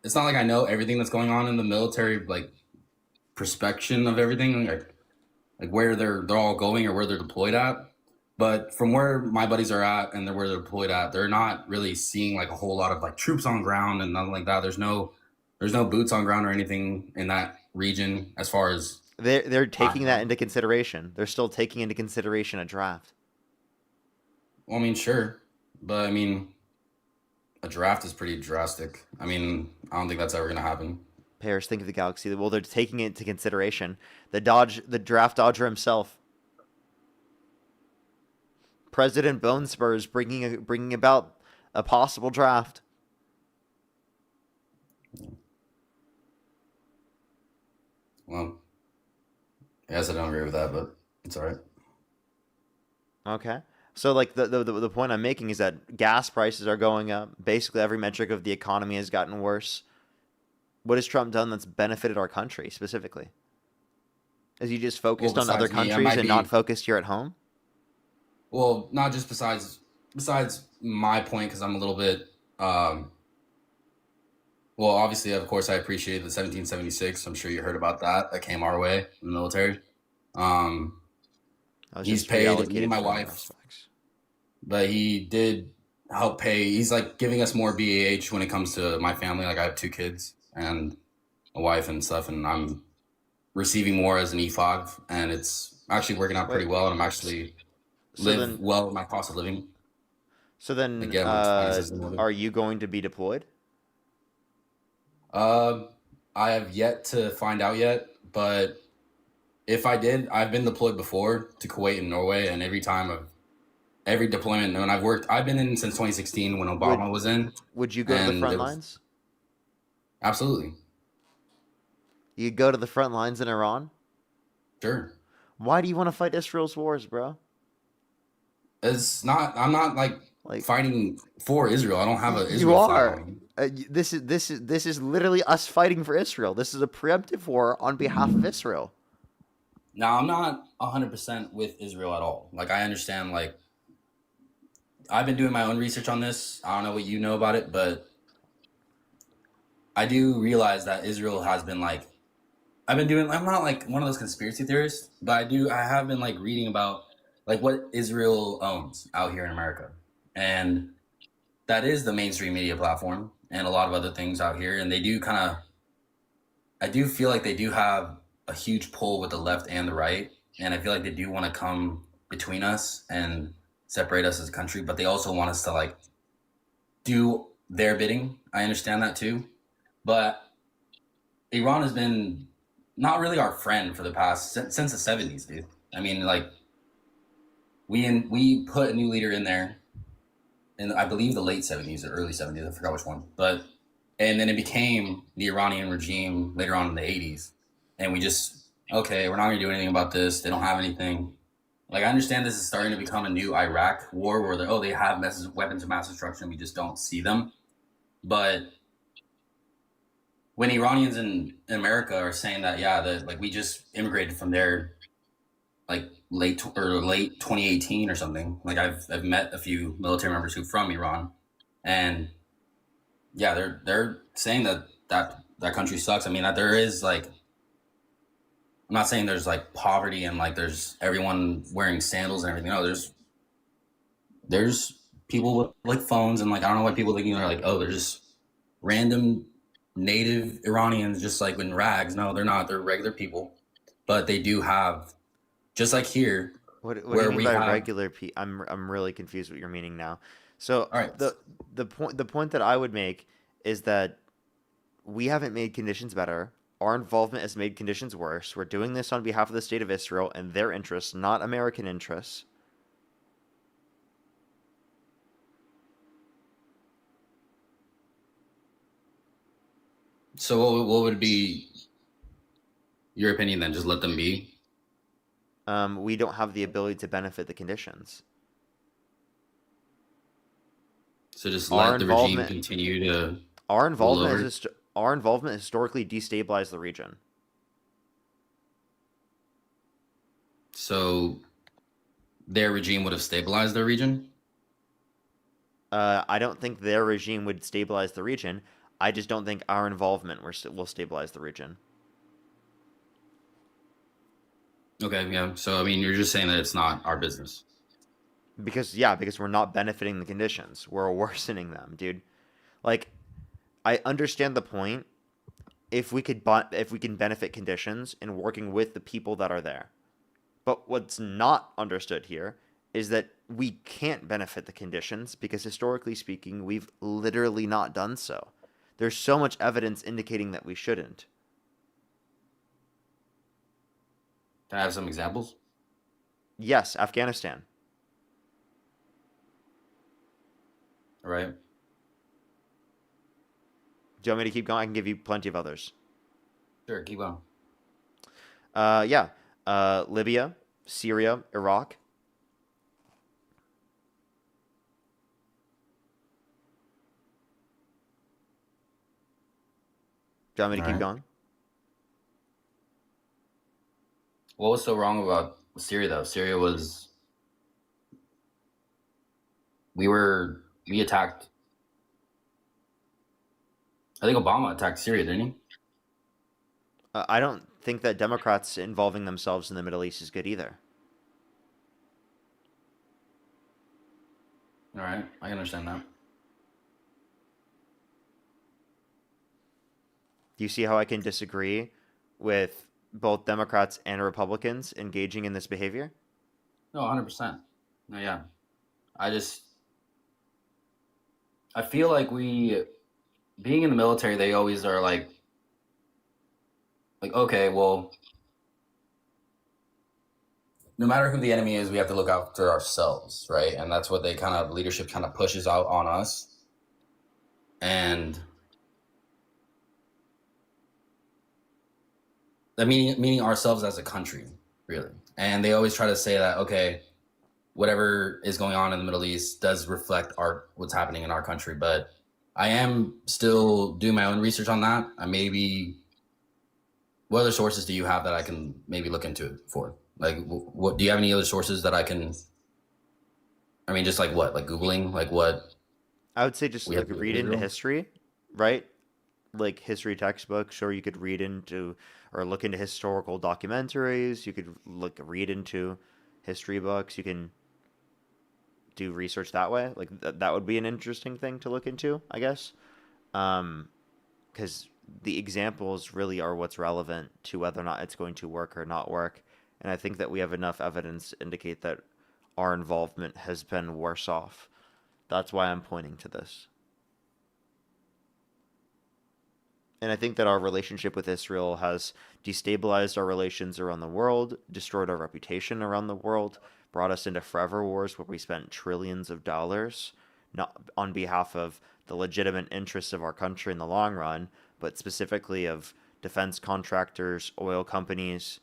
it's not like I know everything that's going on in the military, like, perspection of everything, like where they're all going or where they're deployed at. But from where my buddies are at and where they're deployed at, they're not really seeing like a whole lot of like troops on ground and nothing like that. There's no boots on ground or anything in that region as far as they're taking that into consideration. They're still taking into consideration a draft. Well, I mean, sure, but I mean, a draft is pretty drastic. I mean, I don't think that's ever gonna happen. Paris, think of the galaxy. Well, they're taking it into consideration. The draft dodger himself, President Bone Spurs, bringing about a possible draft. Well, I guess I don't agree with that, but it's all right. Okay. So, like, the point I'm making is that gas prices are going up. Basically, every metric of the economy has gotten worse. What has Trump done that's benefited our country specifically? Is he just focused on other countries and not focused here at home? Well, not just besides my point, because I'm a little bit, well, obviously, of course, I appreciate the 1776. I'm sure you heard about that. That came our way in the military. He's paid me and my wife, but he did help pay. He's like giving us more BAH when it comes to my family. Like I have 2 kids and a wife and stuff, and I'm receiving more as an E5, and it's actually working out pretty well. And I'm actually well with my cost of living. So then, Again, my finances in order. are you going to be deployed? I have yet to find out yet, but if I did, I've been deployed before to Kuwait and Norway, and every deployment, when I've been in since 2016 when Obama was in. Would you go to the front lines? Absolutely. You'd go to the front lines in Iran? Sure. Why do you want to fight Israel's wars, bro? I'm not like fighting for Israel. I don't have a Israel You flag are. on me. This is literally us fighting for Israel. This is a preemptive war on behalf of Israel. Now, I'm not 100% with Israel at all. Like, I understand, like, I've been doing my own research on this. I don't know what you know about it, but I do realize that Israel has been, like, I'm not, like, one of those conspiracy theorists, but I have been, like, reading about, like, what Israel owns out here in America. And that is the mainstream media platform and a lot of other things out here. And they do I do feel like they do have a huge pull with the left and the right. And I feel like they do want to come between us and separate us as a country, but they also want us to like do their bidding. I understand that too. But Iran has been not really our friend for the past, since the 70s, dude. I mean, like, we put a new leader in there in, I believe, the late 70s or early 70s. I forgot which one. And then it became the Iranian regime later on in the 80s. And we just, okay, we're not going to do anything about this. They don't have anything. Like, I understand this is starting to become a new Iraq war where they have weapons of mass destruction. We just don't see them. But when Iranians in America are saying that, yeah, that like we just immigrated from there, like late 2018 or something. Like I've met a few military members who are from Iran, and yeah, they're saying that country sucks. I mean, that there is like, I'm not saying there's like poverty and like there's everyone wearing sandals and everything. No, there's people with like phones and like, I don't know why people thinking they're like, oh, they're just random native Iranians just like in rags. No, they're not. They're regular people, but they do have, just like here. What do you mean by regular people? I'm really confused what you're meaning now. So the point that I would make is that we haven't made conditions better. Our involvement has made conditions worse. We're doing this on behalf of the state of Israel and their interests, not American interests. So what would be your opinion then? Just let them be? We don't have the ability to benefit the conditions. So just let the regime continue to. Our involvement historically destabilized the region. So their regime would have stabilized their region? I don't think their regime would stabilize the region. I just don't think our involvement will stabilize the region. Okay, yeah. So, I mean, you're just saying that it's not our business. Because we're not benefiting the conditions. We're worsening them, dude. Like, I understand the point if we can benefit conditions in working with the people that are there. But what's not understood here is that we can't benefit the conditions because historically speaking, we've literally not done so. There's so much evidence indicating that we shouldn't. Can I have some examples? Yes, Afghanistan. All right. Do you want me to keep going? I can give you plenty of others. Sure, keep going. Libya, Syria, Iraq. Do you want me to keep going? What was so wrong about Syria, though? Syria was... We attacked... I think Obama attacked Syria, didn't he? I don't think that Democrats involving themselves in the Middle East is good either. All right, I understand that. Do you see how I can disagree with both Democrats and Republicans engaging in this behavior? No, 100%. No, yeah. I feel like being in the military, they always are like, okay, well, no matter who the enemy is, we have to look after ourselves, right? And that's what leadership kind of pushes out on us. And that meaning ourselves as a country, really. And they always try to say that, okay, whatever is going on in the Middle East does reflect what's happening in our country. But I am still doing my own research on that. What other sources do you have that I can maybe look into it for? Like, what do you have any other sources that I can? I mean, just like what, like Googling, like what? I would say just like read into history, right? Like history textbooks, or you could read into or look into historical documentaries. You could read into history books. You can do research that way. Like that would be an interesting thing to look into, I guess, because the examples really are what's relevant to whether or not it's going to work or not work. And I think that we have enough evidence to indicate that our involvement has been worse off. That's why I'm pointing to this. And I think that our relationship with Israel has destabilized our relations around the world, destroyed our reputation around the world, brought us into forever wars where we spent trillions of dollars, not on behalf of the legitimate interests of our country in the long run, but specifically of defense contractors, oil companies,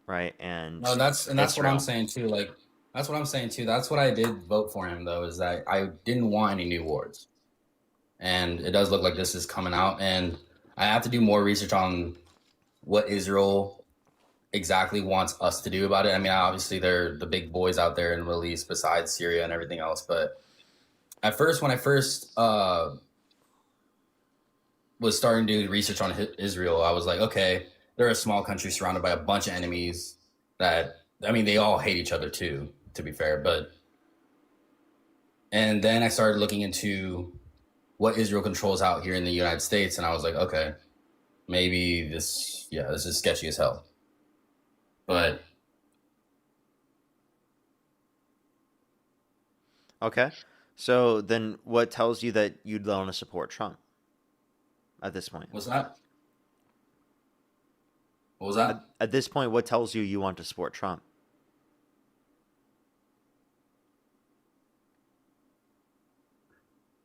right? And no, that's what I'm saying too. Like, that's what I'm saying too. That's what I did vote for him, though, is that I didn't want any new wars. And it does look like this is coming out. And I have to do more research on what Israel exactly wants us to do about it. I mean, obviously, they're the big boys out there in the Middle East besides Syria and everything else. But at first, when I first was starting to do research on Israel, I was like, okay, they're a small country surrounded by a bunch of enemies that, I mean, they all hate each other too, to be fair. And then I started looking into what Israel controls out here in the United States. And I was like, okay, maybe this is sketchy as hell. But. Okay. So then what tells you that you'd want to support Trump at this point? What's that? What was that? At this point, what tells you you want to support Trump?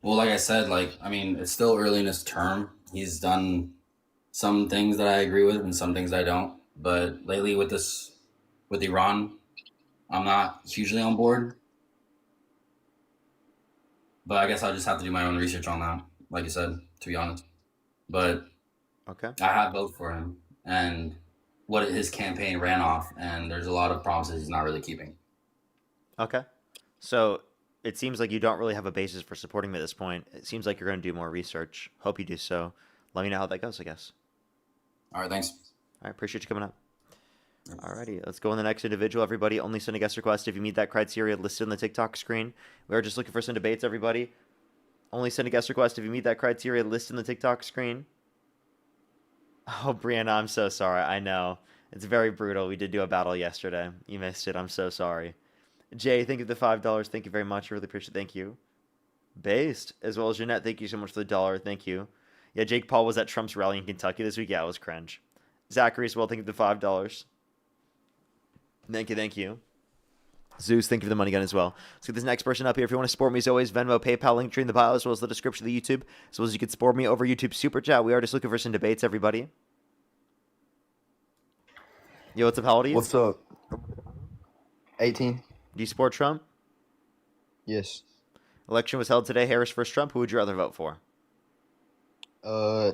Well, like I said, I mean, it's still early in his term. He's done some things that I agree with and some things I don't. But lately with Iran, I'm not hugely on board. But I guess I'll just have to do my own research on that, like you said, to be honest. But okay, I have voted for him and what his campaign ran off, and there's a lot of promises he's not really keeping. Okay. So it seems like you don't really have a basis for supporting me at this point. It seems like you're going to do more research. Hope you do so. Let me know how that goes, I guess. All right, thanks. All right, appreciate you coming up. Alrighty, let's go on the next individual, everybody. Only send a guest request if you meet that criteria listed on the TikTok screen. We are just looking for some debates, everybody. Only send a guest request if you meet that criteria listed on the TikTok screen. Oh, Brianna, I'm so sorry. I know. It's very brutal. We did do a battle yesterday. You missed it. I'm so sorry. Jay, thank you for the $5. Thank you very much. Really appreciate it. Thank you. Based, as well as Jeanette, thank you so much for the $1. Thank you. Yeah, Jake Paul was at Trump's rally in Kentucky this week. Yeah, it was cringe. Zachary as well, thank you for the $5. Thank you, thank you. Zeus, thank you for the money gun as well. Let's get this next person up here. If you want to support me, as always, Venmo, PayPal, link in the bio, as well as the description of the YouTube, as well as you can support me over YouTube Super Chat. We are just looking for some debates, everybody. Yo, what's up? How old are you? What's up? 18. Do you support Trump? Yes. Election was held today. Harris versus Trump. Who would you rather vote for?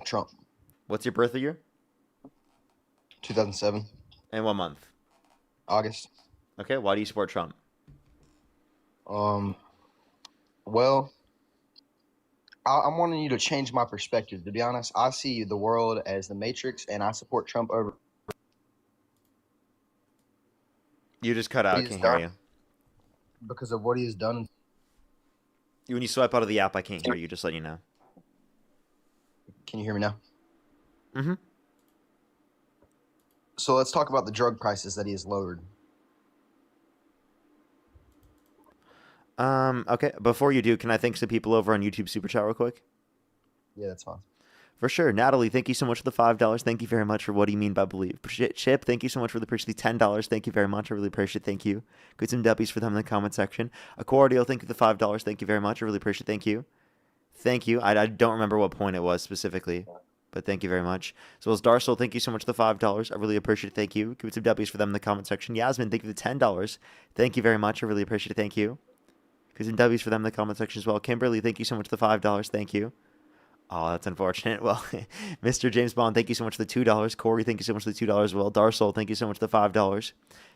Trump. What's your birthday year? 2007. And what month? August. Okay, why do you support Trump? Well, I'm wanting you to change my perspective. To be honest, I see the world as the Matrix, and I support Trump over You just cut what out. he's Can't hear done you. because of what he has done. When you swipe out of the app, I can't hear you. Just letting you know. Can you hear me now? Mm-hmm. So let's talk about the drug prices that he has lowered. Okay. Before you do, can I thank some people over on YouTube Super Chat real quick? Yeah, that's fine. For sure. Natalie, thank you so much for the $5. Thank you very much for what do you mean by believe. Chip, thank you so much for the $10. Thank you very much. I really appreciate it. Thank you. Good some W's for them in the comment section. Accordio, thank you for the $5. Thank you very much. I really appreciate it. Thank you. Thank you. I don't remember what point it was specifically, but thank you very much. As well as Darcel, thank you so much for the $5. I really appreciate it. Thank you. Give some W's for them in the comment section. Yasmin, thank you for the $10. Thank you very much. I really appreciate it. Thank you. Give some W's for them in the comment section as well. Kimberly, thank you so much for the $5. Thank you. Oh, that's unfortunate. Well, Mr. James Bond, thank you so much for the $2. Corey, thank you so much for the $2 as well. Darcel, thank you so much for the $5.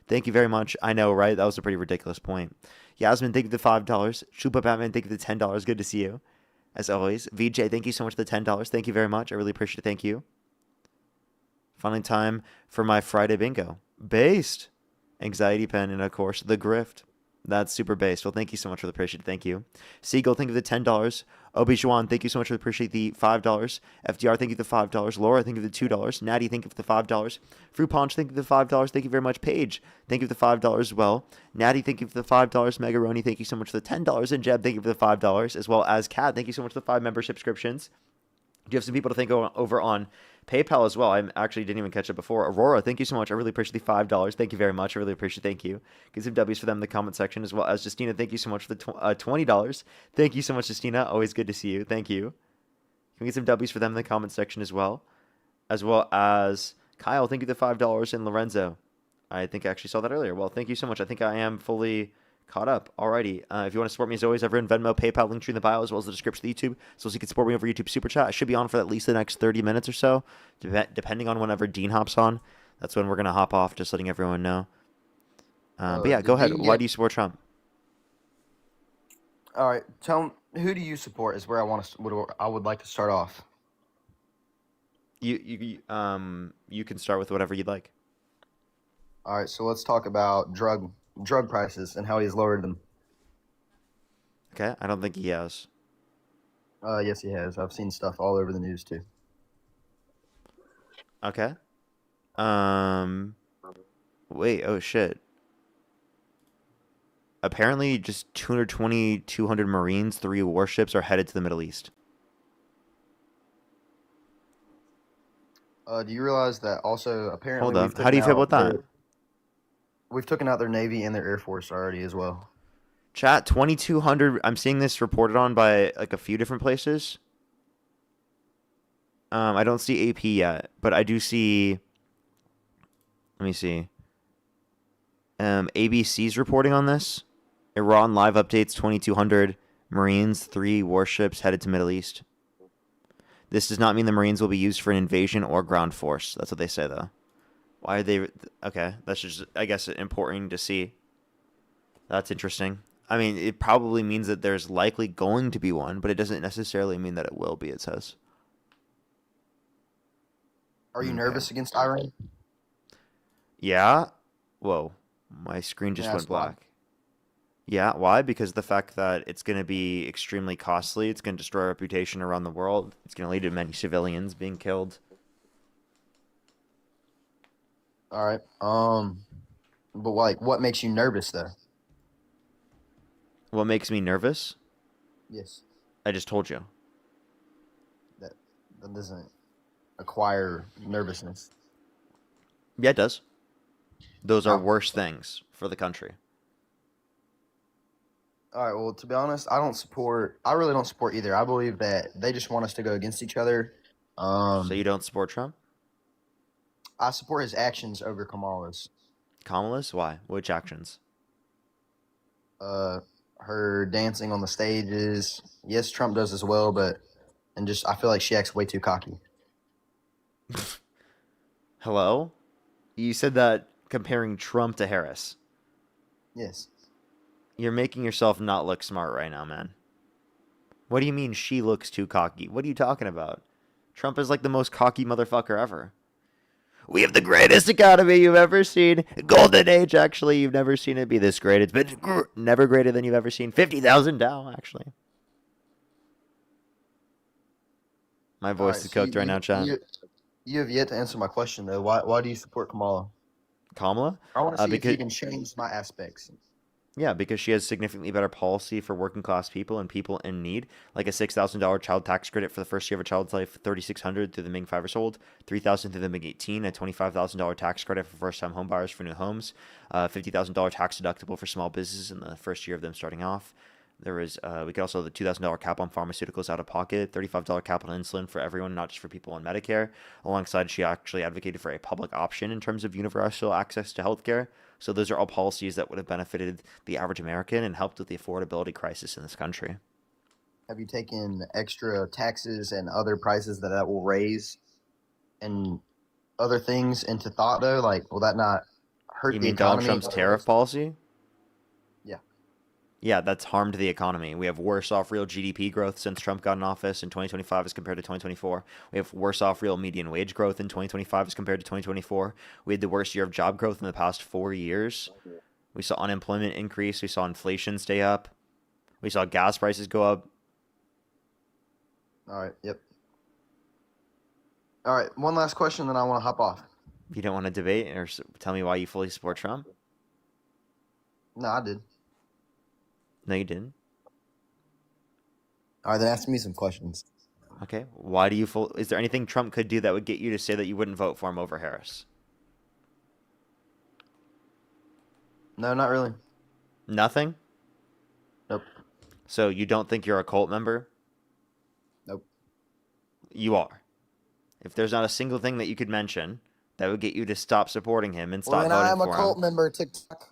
Thank you very much. I know, right? That was a pretty ridiculous point. Yasmin, thank you for the $5. Chupa Batman, thank you for the $10. Good to see you. As always. VJ, thank you so much for the $10. Thank you very much. I really appreciate it. Thank you. Finally, time for my Friday bingo. Based. Anxiety Pen, and of course, The Grift. That's super based. Well, thank you so much for the appreciate. Thank you. Siegel, thank you for the $10. Obi-Juan, thank you so much for the appreciate the $5. FDR, thank you for the $5. Laura, thank you for the $2. Natty, thank you for the $5. Fruit Punch, thank you for the $5. Thank you very much. Paige, thank you for the $5 as well. Natty, thank you for the $5. Megaroni, thank you so much for the $10. And Jeb, thank you for the $5. As well as Kat, thank you so much for the 5 membership subscriptions. You have some people to thank over on PayPal as well. I actually didn't even catch it before. Aurora, thank you so much. I really appreciate the $5. Thank you very much. I really appreciate it. Thank you. Get some W's for them in the comment section, as well as Justina. Thank you so much for the $20. Thank you so much, Justina. Always good to see you. Thank you. Can we get some W's for them in the comment section as well? As well as Kyle, thank you for the $5. And Lorenzo, I think I actually saw that earlier. Well, thank you so much. I think I am fully caught up. Alrighty. If you want to support me as always, everyone, Venmo, PayPal, link tree in the bio, as well as the description of YouTube. So you can support me over YouTube Super Chat. I should be on for at least the next 30 minutes or so, depending on whenever Dean hops on. That's when we're going to hop off, just letting everyone know. But yeah, go ahead. Why do you support Trump? All right, who do you support is where I would like to start off. You can start with whatever you'd like. All right, so let's talk about drug prices and how he's lowered them. Okay, I don't think he has. Yes, he has. I've seen stuff all over the news too. Okay. Wait, oh shit. Apparently just 200 Marines, 3 warships are headed to the Middle East. Do you realize that also apparently Hold up. How do you feel about that? We've taken out their Navy and their Air Force already as well. Chat, 2,200. I'm seeing this reported on by like a few different places. I don't see AP yet, but I do see. Let me see. ABC's reporting on this. Iran live updates: 2,200 Marines, 3 warships headed to Middle East. This does not mean the Marines will be used for an invasion or ground force. That's what they say, though. Why are they... Okay, that's just, I guess, important to see. That's interesting. I mean, it probably means that there's likely going to be one, but it doesn't necessarily mean that it will be, it says. Are you nervous against Iran? Yeah? Whoa. My screen just went black. Why. Yeah, why? Because of the fact that it's going to be extremely costly. It's going to destroy reputation around the world. It's going to lead to many civilians being killed. All right. But like, what makes you nervous, though? What makes me nervous? Yes. I just told you. That doesn't acquire nervousness. Yeah, it does. Those are worse things for the country. All right. Well, to be honest, I really don't support either. I believe that they just want us to go against each other. So you don't support Trump? I support his actions over Kamala's. Kamala's? Why? Which actions? Her dancing on the stages. Yes, Trump does as well, but I feel like she acts way too cocky. Hello? You said that comparing Trump to Harris. Yes. You're making yourself not look smart right now, man. What do you mean she looks too cocky? What are you talking about? Trump is like the most cocky motherfucker ever. We have the greatest economy you've ever seen. Golden age, actually. You've never seen it be this great. It's been never greater than you've ever seen. 50,000 Dow, actually. My voice is cooked right now, Chad. You have yet to answer my question, though. Why do you support Kamala? Kamala? I want to see if Because you can change my aspects. Yeah, because she has significantly better policy for working class people and people in need, like a $6,000 child tax credit for the first year of a child's life, $3,600 through the MIG 5 years old, $3,000 through the MIG 18, a $25,000 tax credit for first-time homebuyers for new homes, $50,000 tax deductible for small businesses in the first year of them starting off. There was we could also have the $2,000 cap on pharmaceuticals out of pocket, $35 cap on insulin for everyone, not just for people on Medicare. Alongside, she actually advocated for a public option in terms of universal access to healthcare. So those are all policies that would have benefited the average American and helped with the affordability crisis in this country. Have you taken extra taxes and other prices that will raise and other things into thought, though? Like, will that not hurt You the mean Donald economy? Trump's tariff policy? Yeah. Yeah, that's harmed the economy. We have worse off real GDP growth since Trump got in office in 2025 as compared to 2024. We have worse off real median wage growth in 2025 as compared to 2024. We had the worst year of job growth in the past 4 years. We saw unemployment increase. We saw inflation stay up. We saw gas prices go up. All right. Yep. All right. One last question, then I want to hop off. You don't want to debate or tell me why you fully support Trump? No, I did. No, you didn't. All right, then ask me some questions. Okay. Why do you is there anything Trump could do that would get you to say that you wouldn't vote for him over Harris? No, not really. Nothing? Nope. So you don't think you're a cult member? Nope. You are. If there's not a single thing that you could mention that would get you to stop supporting him and stop voting for him. I'm a cult member. TikTok.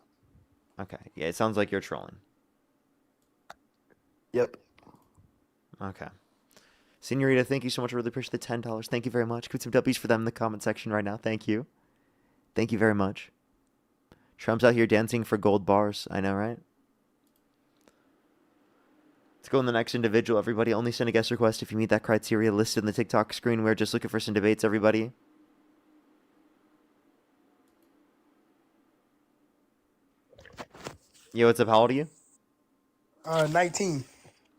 Okay. Yeah, it sounds like you're trolling. Yep. Okay. Senorita, thank you so much. I really appreciate the $10. Thank you very much. Put some W's for them in the comment section right now. Thank you. Thank you very much. Trump's out here dancing for gold bars. I know, right? Let's go on the next individual, everybody. Only send a guest request if you meet that criteria listed in the TikTok screen. We're just looking for some debates, everybody. Yo, what's up? How old are you? 19.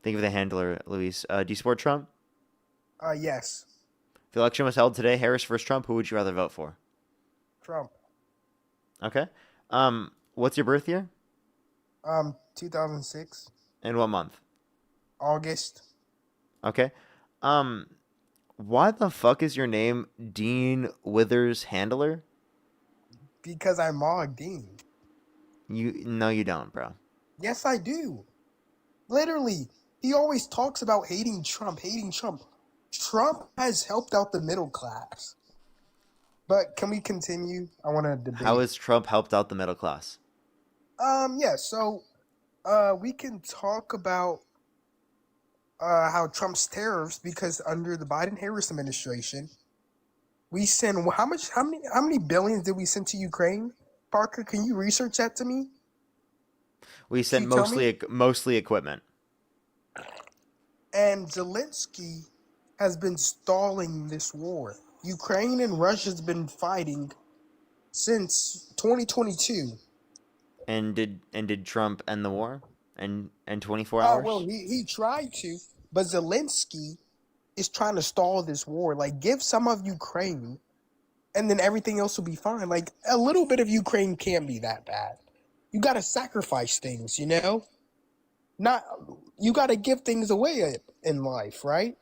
Thank you for the handler, Luis. Do you support Trump? Yes. If the election was held today, Harris versus Trump, who would you rather vote for? Trump. Okay. What's your birth year? 2006. And what month? August. Okay. Why the fuck is your name Dean Withers Handler? Because I mogged Dean. No, you don't, bro. Yes, I do. Literally, he always talks about hating Trump, hating Trump. Trump has helped out the middle class. But can we continue? I want to debate. How has Trump helped out the middle class? Yeah, so we can talk about how Trump's tariffs, because under the Biden-Harris administration, we send how many billions did we send to Ukraine? Parker, can you research that to me? We sent mostly equipment. And Zelensky has been stalling this war. Ukraine and Russia's been fighting since 2022. And did Trump end the war in 24 hours? Well, he tried to, but Zelensky is trying to stall this war. Like, give some of Ukraine, and then everything else will be fine. Like, a little bit of Ukraine can't be that bad. You got to sacrifice things, you know? You got to give things away in life, right?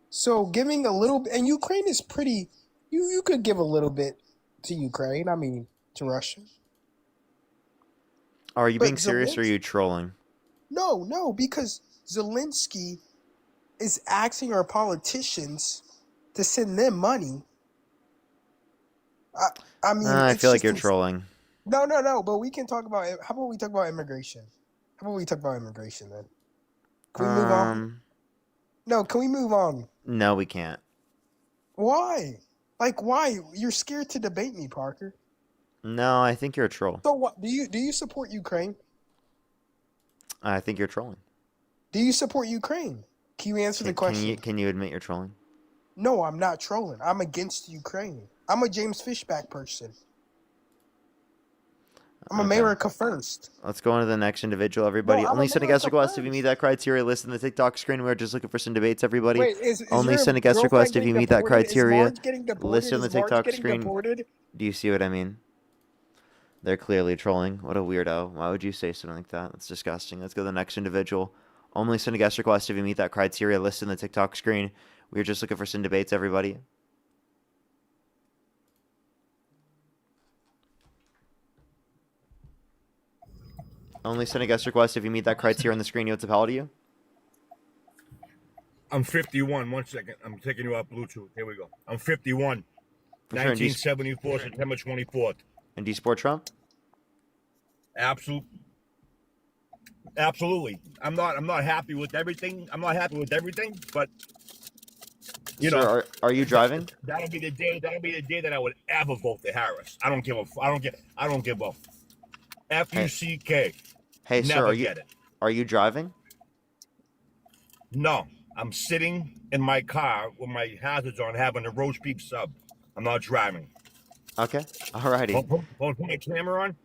So giving a little bit, and Ukraine is pretty, you could give a little bit to Ukraine, I mean, to Russia. Are you being serious or are you trolling? No, because Zelensky is asking our politicians to send them money. I mean, I feel like you're trolling. No, but we can talk about it. How about we talk about immigration? How about we talk about immigration then? Can we move on? No, can we move on? No, we can't. Why? Like, why? You're scared to debate me, Parker. No, I think you're a troll. So what? Do you support Ukraine? I think you're trolling. Do you support Ukraine? Can you answer the question? Can you admit you're trolling? No, I'm not trolling. I'm against Ukraine. I'm a James Fishback person. I'm America first. Let's go on to the next individual, everybody. No, I'm Only send a guest America request if you meet that criteria. List in the TikTok screen. We're just looking for some debates, everybody. Wait, is Only your send a guest girlfriend request if you getting meet that deported? Is criteria. Marge getting deported? List on the Is Marge TikTok getting screen. deported? Do you see what I mean? They're clearly trolling. What a weirdo. Why would you say something like that? That's disgusting. Let's go to the next individual. Only send a guest request if you meet that criteria. List in the TikTok screen. We're just looking for some debates, everybody. Only send a guest request if you meet that criteria on the screen. What's up to you? I'm 51. 1 second. I'm taking you off Bluetooth. Here we go. I'm 51. For sure. 1974, September 24th. And do you support Trump? Absolutely. I'm not happy with everything. But you Sir, know, are you driving? That'll be the day that I would ever vote for Harris. I don't give a F-U-C-K. Hey, Never sir, get it. are you driving? No, I'm sitting in my car with my hazards on, having a roast beef sub. I'm not driving. Okay, alrighty. Put my camera on.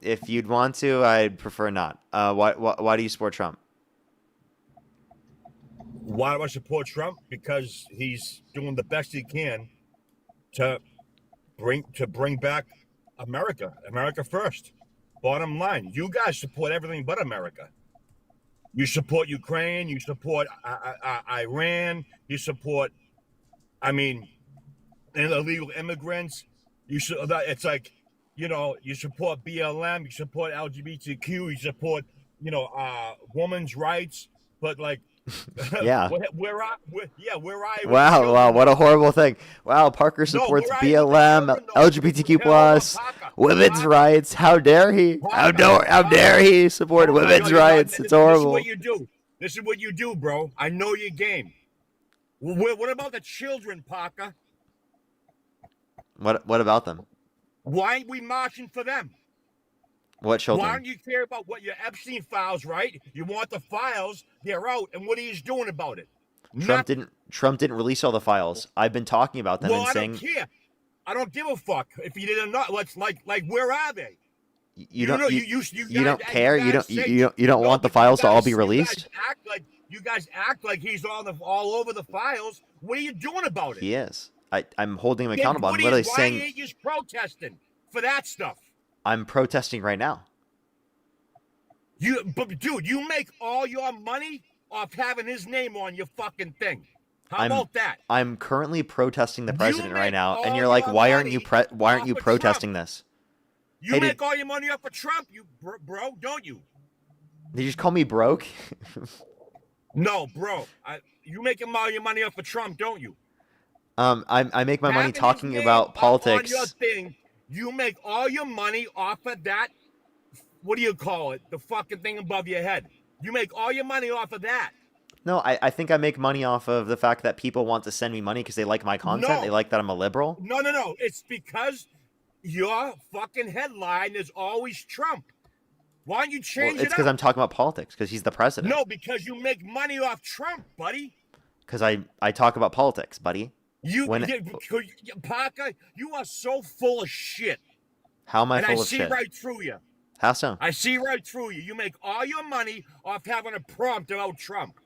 If you'd want to, I'd prefer not. Why do you support Trump? Why do I support Trump? Because he's doing the best he can to bring back America first. Bottom line, you guys support everything but America. You support Ukraine. You support Iran. You support, illegal immigrants. It's like, you support BLM. You support LGBTQ. You support, women's rights. But like, Yeah. where I? Wow, what a horrible thing. Wow, Parker supports BLM, LGBTQ+, women's rights. How dare he? How dare he support women's rights? It's horrible. This is what you do, bro. I know your game. What about the children, Parker? What about them? Why ain't we marching for them? What children? Why don't you care about what your Epstein files, right? You want the files, they're out, and what are you doing about it? Trump didn't release all the files. I've been talking about them and I saying don't care. I don't give a fuck if you did or not. Let's like where are they? You don't care. You don't want the files to all be released. You guys act like he's all over the files. What are you doing about it? He is. I'm holding him accountable. I'm literally saying. Why ain't you protesting for that stuff? I'm protesting right now. But dude, you make all your money off having his name on your fucking thing. How about that? I'm currently protesting the president right now, and you're like, why aren't you protesting this? You make all your money off of Trump, you bro, don't you? Did you just call me broke? No, bro. You making all your money off of Trump, don't you? I make my money talking about politics. On your thing, you make all your money off of that. What do you call it? The fucking thing above your head. You make all your money off of that. No, I think I make money off of the fact that people want to send me money because they like my content. No. They like that I'm a liberal. No. It's because your fucking headline is always Trump. Why don't you change it? It's because I'm talking about politics because he's the president. No, because you make money off Trump, buddy. Because I talk about politics, buddy. Parker, you are so full of shit. How am I full of shit? And I see right through you. How so? I see right through you. You make all your money off having a prompt about Trump.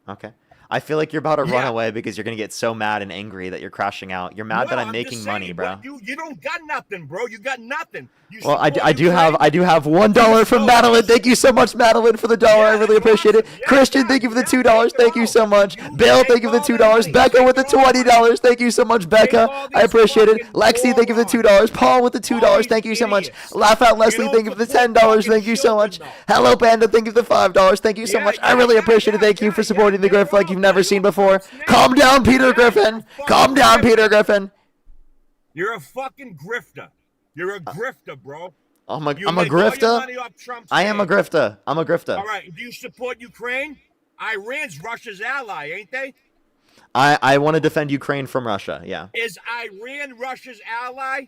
Okay. I feel like you're about to run away because you're going to get so mad and angry that you're crashing out. You're mad that I'm making money, bro. You don't got nothing, bro. You got nothing. Well, I do have $1 from Madeline. Thank you so much, Madeline, for the dollar. I really appreciate it. Christian, thank you for the $2. Thank you so much. Bill, thank you for the $2. Becca with the $20. Thank you so much, Becca. I appreciate it. Lexi, thank you for the $2. Paul with the $2. Thank you so much. Laugh out, Leslie. Thank you for the $10. Thank you so much. Hello, Panda. Thank you for the $5. Thank you so much. I really appreciate it. Thank you for supporting the Griff like you've never seen before. Calm down, Peter Griffin. Calm down, Peter Griffin. You're a fucking grifter. You're a grifter, bro. I'm a grifter. I am a grifter. I'm a grifter. All right. Do you support Ukraine? Iran's Russia's ally, ain't they? I want to defend Ukraine from Russia. Yeah. Is Iran Russia's ally?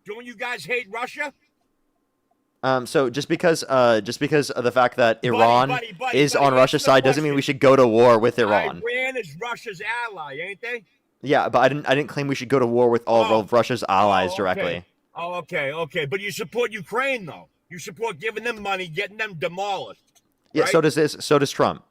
Don't you guys hate Russia? So just because of the fact that Iran is on Russia's answer the side doesn't mean we should go to war with Iran. Iran is Russia's ally, ain't they? Yeah, but I didn't claim we should go to war with all of Russia's allies directly. Oh, okay. But you support Ukraine, though. You support giving them money, getting them demolished. Yeah, right? so does Trump.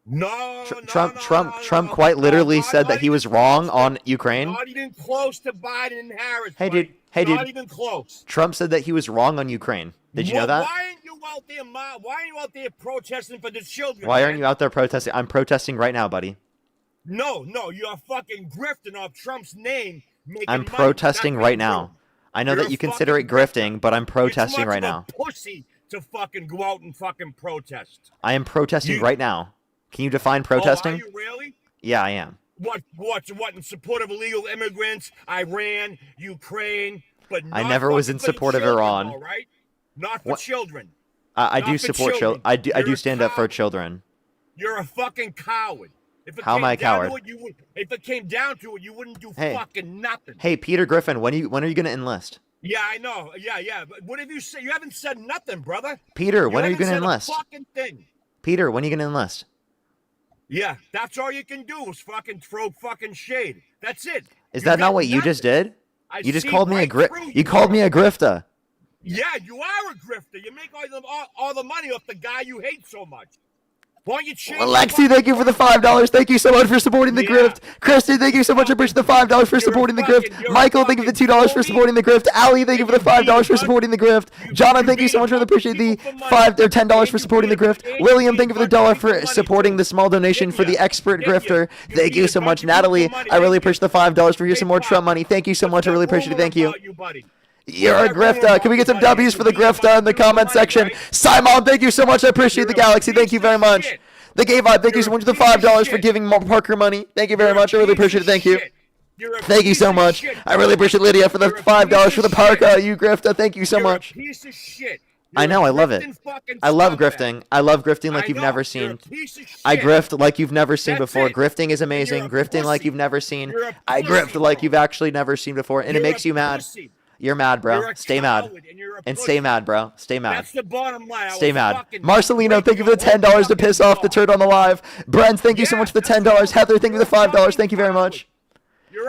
No, Trump quite literally said that he was wrong on Ukraine. Not even close to Biden and Harris. Hey, dude. Not even close. Trump said that he was wrong on Ukraine. Did you know that? Why aren't you out there? Why aren't you out there protesting for the children? Why aren't you out there protesting? I'm protesting right now, buddy. No, you're fucking grifting off Trump's name. I'm protesting right now. I know that you consider it grifting, but I'm protesting right now. Pussy to fucking go out and fucking protest. I am protesting right now. Can you define protesting? Oh, are you really? Yeah, I am. What in support of illegal immigrants, Iran, Ukraine, but not I never was in support of Iran. Though, right? Not for children. I do support children. I do stand up for children. You're a fucking coward. How am I a coward? If it came down to it, you wouldn't do fucking nothing. Hey, Peter Griffin, when are you going to enlist? Yeah, I know. Yeah. But what have you said? You haven't said nothing, brother. Peter, when are you going to said enlist? A fucking thing. Peter, when are you going to enlist? Yeah, that's all you can do is fucking throw fucking shade. That's it. Is that not what you just did? You just called me a You called me a grifter. Yeah, you are a grifter. You make all the money off the guy you hate so much. Why don't you change? Alexi, thank you for the $5. Thank you so much for supporting the grift. Kristen, thank you so much. I appreciate the $5 for supporting the grift. Michael, thank you for the $2 for supporting the grift. Ali, thank you for the $5 for supporting the grift. Jonna, thank you so much for appreciate the $10 for supporting the grift. William, thank you for the $1 for supporting the small donation for the expert grifter. Thank you so much. Natalie, I really appreciate the $5 for here's some more Trump money. Thank you so much. I really appreciate it. Thank you. You're a grifter. Can we get some W's for the grifter in the comment section? Simon, thank you so much. I appreciate the galaxy. Thank you very much. The Gay Vibe, thank you so much for the $5 for giving Parker money. Thank you very much. I really appreciate it. Thank you. Thank you so much. I really appreciate Lydia for the $5 for the Parker. You grifter. Thank you so much. I know. I love it. I love grifting. I love grifting like you've never seen. I grift like you've never seen before. Grifting is amazing. Grifting like you've never seen. I grift like you've actually never seen before, and it makes you mad. You're mad, bro. Stay mad. And stay mad, bro. Stay mad. That's the bottom line. Stay mad. Marcelino, thank you for the $10 to piss off the turd on the live. Brent, thank you so much for the $10. Heather, thank you for the $5. Thank you very much.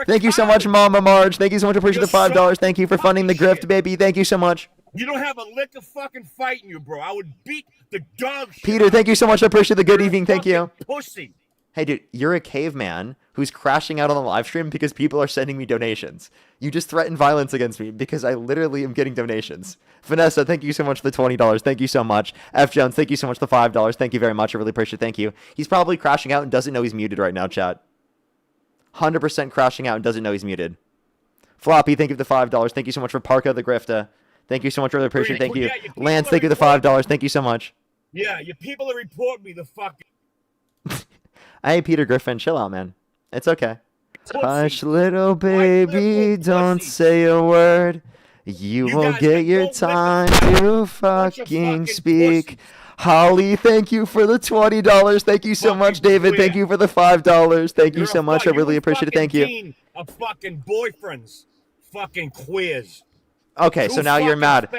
Thank you so much, Mama Marge. Thank you so much. Appreciate the $5. Thank you for funding the grift, baby. Thank you so much. You don't have a lick of fucking fight in you, bro. I would beat the dog shit. Peter, thank you so much. I appreciate the good evening. Thank you. Pussy. Hey, dude, you're a caveman who's crashing out on the live stream because people are sending me donations. You just threatened violence against me because I literally am getting donations. Vanessa, thank you so much for the $20. Thank you so much. F. Jones, thank you so much for the $5. Thank you very much. I really appreciate it. Thank you. He's probably crashing out and doesn't know he's muted right now, chat. 100% crashing out and doesn't know he's muted. Floppy, thank you for the $5. Thank you so much for Parka the Grifta. Thank you so much. Really appreciate it. Thank you. Lance, thank you for the $5. Thank you so much. Yeah, your people report me the fucking... Hey, Peter Griffin, chill out, man. It's okay. Hush, little baby, don't say a word. You won't get your time to fucking speak. Holly, thank you for the $20. Thank you so much, David. Thank you for the $5. Thank you so much. I really appreciate it. Thank you. Of fucking boyfriends, fucking queers. Okay, so now you're mad.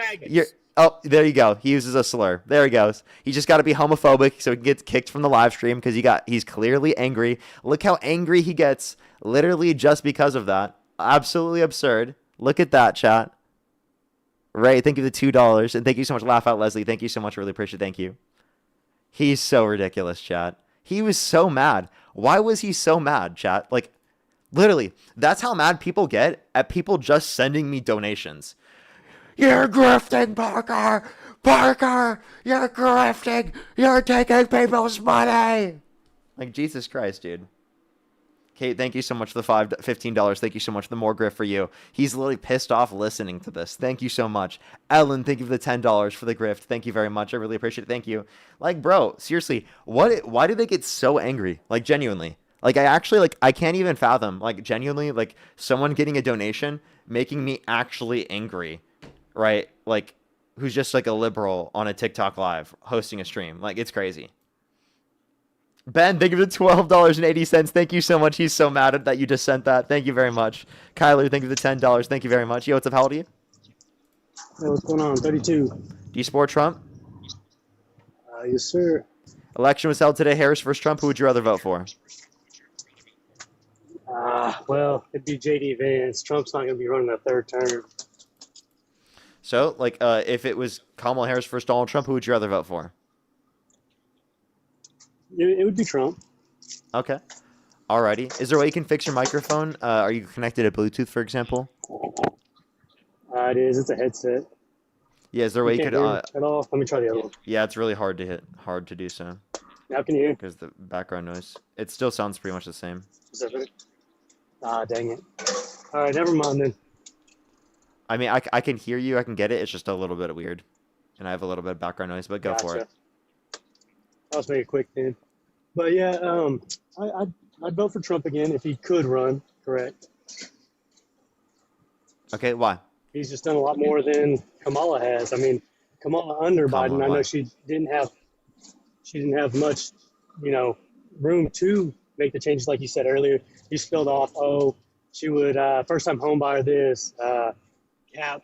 Oh, there you go. He uses a slur. There he goes. He just got to be homophobic so he gets kicked from the live stream because he's clearly angry. Look how angry he gets, literally just because of that. Absolutely absurd. Look at that, chat. Ray, thank you for the $2, and thank you so much, Laugh Out Leslie. Thank you so much. I really appreciate it. Thank you. He's so ridiculous, chat. He was so mad. Why was he so mad, chat? Like, literally, that's how mad people get at people just sending me donations. You're grifting, Parker! Parker! You're grifting! You're taking people's money! Like, Jesus Christ, dude. Kate, thank you so much for the $15. Thank you so much for the more grift for you. He's literally pissed off listening to this. Thank you so much. Ellen, thank you for the $10 for the grift. Thank you very much. I really appreciate it. Thank you. Like, bro, seriously, why do they get so angry? Like, genuinely. Like, I can't even fathom, like, genuinely, like, someone getting a donation making me actually angry. Right? Like, who's just like a liberal on a TikTok live hosting a stream. Like, it's crazy. Ben, thank you for the $12.80. Thank you so much. He's so mad at that you just sent that. Thank you very much. Kyler, thank you for the $10. Thank you very much. Yo, what's up? How old are you? Hey, what's going on? 32. Do you support Trump? Yes, sir. Election was held today. Harris versus Trump. Who would you rather vote for? Well, it'd be J.D. Vance. Trump's not going to be running a third term. So, if it was Kamala Harris versus Donald Trump, who would you rather vote for? It would be Trump. Okay. Alrighty. Is there a way you can fix your microphone? Are you connected to Bluetooth, for example? It is. It's a headset. Yeah, is there a way you can't could... hear at all? Let me try the other one. Yeah, it's really hard to do so. Now can you hear? Because the background noise. It still sounds pretty much the same. Specific? Dang it. All right, never mind then. I mean, I can hear you. I can get it. It's just a little bit weird. And I have a little bit of background noise, but go for it. I'll just make it quick then. But yeah, I'd vote for Trump again if he could run, correct. Okay, why? He's just done a lot more than Kamala has. I mean, Kamala under Biden, I know she didn't have much, room to make the changes like you said earlier. You spilled off, she would first time home buyer this, cap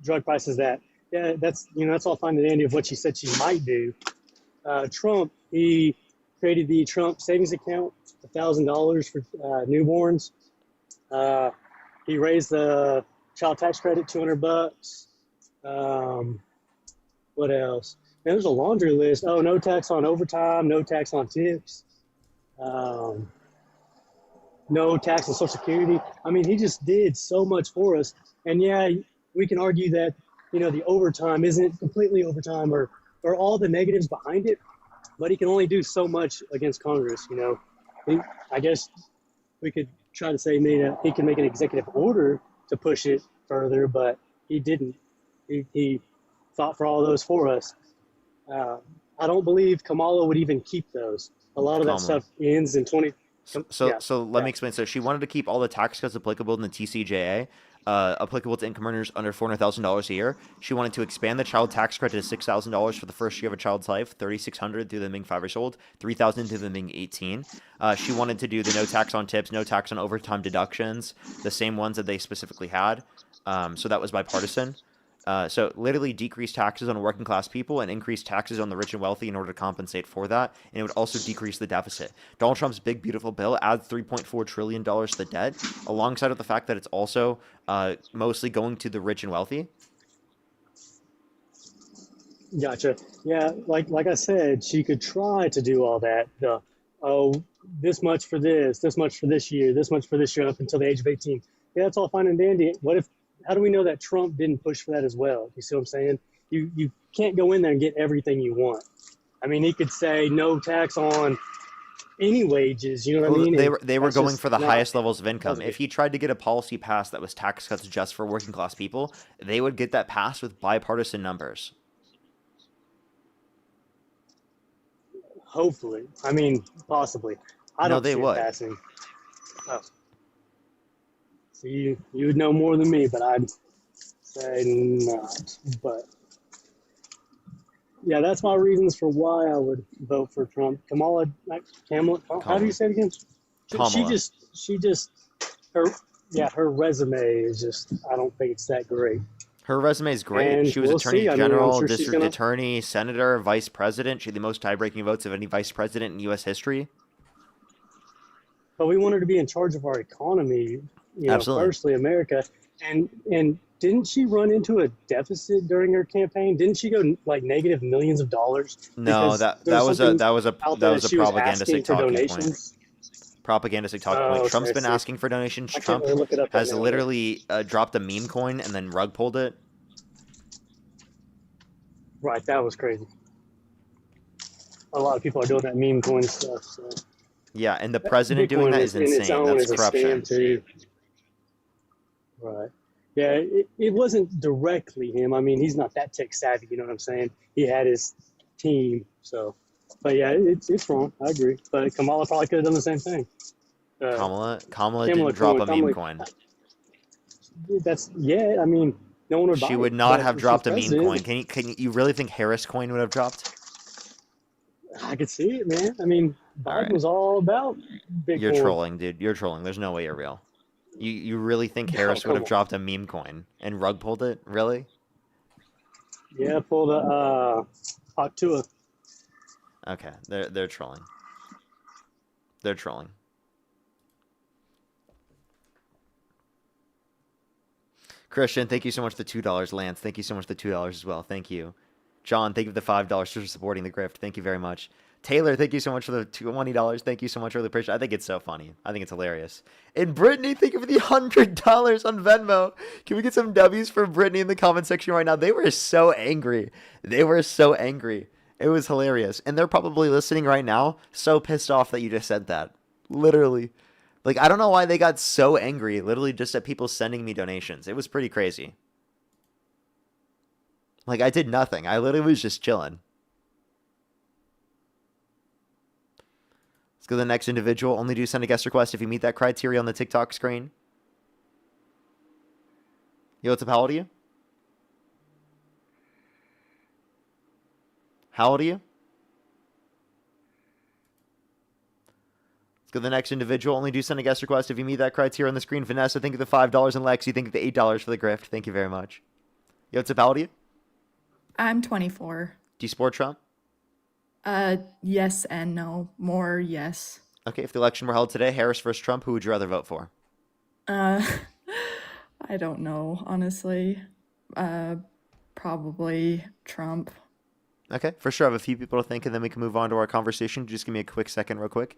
drug prices that. Yeah, that's all fine and dandy of what she said she might do. Trump, he created the Trump savings account, $1,000 for newborns. He raised the child tax credit, $200. What else? Man, there's a laundry list. Oh, no tax on overtime, no tax on tips, no tax on Social Security. I mean, he just did so much for us. And yeah, we can argue that, the overtime isn't completely overtime or all the negatives behind it, but he can only do so much against Congress, I guess we could try to say he can make an executive order to push it further, but he didn't. He fought for all those for us. I don't believe Kamala would even keep those. A lot of that stuff ends in 20. So let me explain. So she wanted to keep all the tax cuts applicable in the TCJA, applicable to income earners under $400,000 a year. She wanted to expand the child tax credit to $6,000 for the first year of a child's life, $3,600 through them being 5 years old, $3,000 through them being 18. She wanted to do the no tax on tips, no tax on overtime deductions, the same ones that they specifically had. So that was bipartisan. So literally decrease taxes on working class people and increase taxes on the rich and wealthy in order to compensate for that. And it would also decrease the deficit. Donald Trump's big, beautiful bill adds $3.4 trillion to the debt, alongside of the fact that it's also mostly going to the rich and wealthy. Gotcha. Yeah, like I said, she could try to do all that. This much for this much for this year, this much for this year up until the age of 18. Yeah, that's all fine and dandy. How do we know that Trump didn't push for that as well? You see what I'm saying? You can't go in there and get everything you want. I mean, he could say no tax on any wages. You know what I mean? They were going for the highest levels of income. If he tried to get a policy passed that was tax cuts just for working class people, they would get that passed with bipartisan numbers. Hopefully. I mean, possibly. I don't see it passing. Oh. So you would know more than me, but I'd say not. But yeah, that's my reasons for why I would vote for Trump. Kamala. How do you say it again? Kamala. She just her resume is just, I don't think it's that great. Her resume is great. And she was we'll attorney see. I mean, general, I'm sure she's district attorney, senator, vice president. She had the most tie-breaking votes of any vice president in U.S. history. But we want her to be in charge of our economy, Absolutely. Firstly, America. And didn't she run into a deficit during her campaign? Didn't she go like negative millions of dollars? No, that was a propagandistic talking point. Propagandistic talking point. Trump's been asking for donations. Trump has literally dropped a meme coin and then rug pulled it. Right, that was crazy. A lot of people are doing that meme coin stuff. So. Yeah, and the president doing that is insane. That's corruption. Right. Yeah, it wasn't directly him. I mean, he's not that tech savvy, you know what I'm saying? He had his team, so. But yeah, it's wrong. I agree. But Kamala probably could have done the same thing. Kamala didn't drop a meme coin. I mean, no one would buy it. She would not have dropped a meme coin. Can you really think Harris coin would have dropped? I could see it, man. I mean, Biden was all about Bitcoin. You're trolling, dude. You're trolling. There's no way you're real. You really think Harris would have dropped a meme coin and rug pulled it? Really? Yeah, pulled a hot Tua. Okay, they're trolling. They're trolling. Christian, thank you so much for the $2. Lance, thank you so much for the $2 as well. Thank you. John, thank you for the $5 for supporting the grift. Thank you very much. Taylor, thank you so much for the $20. Thank you so much. Really appreciate it. I think it's so funny. I think it's hilarious. And Brittany, thank you for the $100 on Venmo. Can we get some W's for Brittany in the comment section right now? They were so angry. They were so angry. It was hilarious. And they're probably listening right now, so pissed off that you just said that. Literally. Like, I don't know why they got so angry, literally just at people sending me donations. It was pretty crazy. Like, I did nothing. I literally was just chilling. Let's go to the next individual. Only do send a guest request if you meet that criteria on the TikTok screen. Yo, what's up? How old are you? How old are you? Let's go to the next individual. Only do send a guest request if you meet that criteria on the screen. Vanessa, thank you for the $5. And Lexi, thank you for the $8 for the grift. Thank you very much. Yo, what's up? How old are you? I'm 24. Do you support Trump? Yes and no. More yes. Okay, if the election were held today, Harris versus Trump, who would you rather vote for? I don't know, honestly. Probably Trump. Okay, for sure. I have a few people to thank, and then we can move on to our conversation. Just give me a quick second, real quick.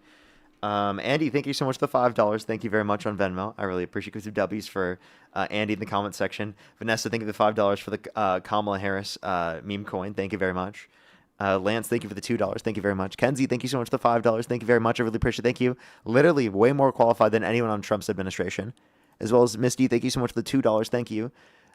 Andy, thank you so much for the $5. Thank you very much on Venmo. I really appreciate it. Some W's for Andy in the comment section. Vanessa, thank you for the $5 for the Kamala Harris meme coin. Thank you very much. Lance, thank you for the $2. Thank you very much. Kenzie, thank you so much for the $5. Thank you very much. I really appreciate it. Thank you. Literally way more qualified than anyone on Trump's administration. As well as Misty, thank you so much for the $2. Thank you.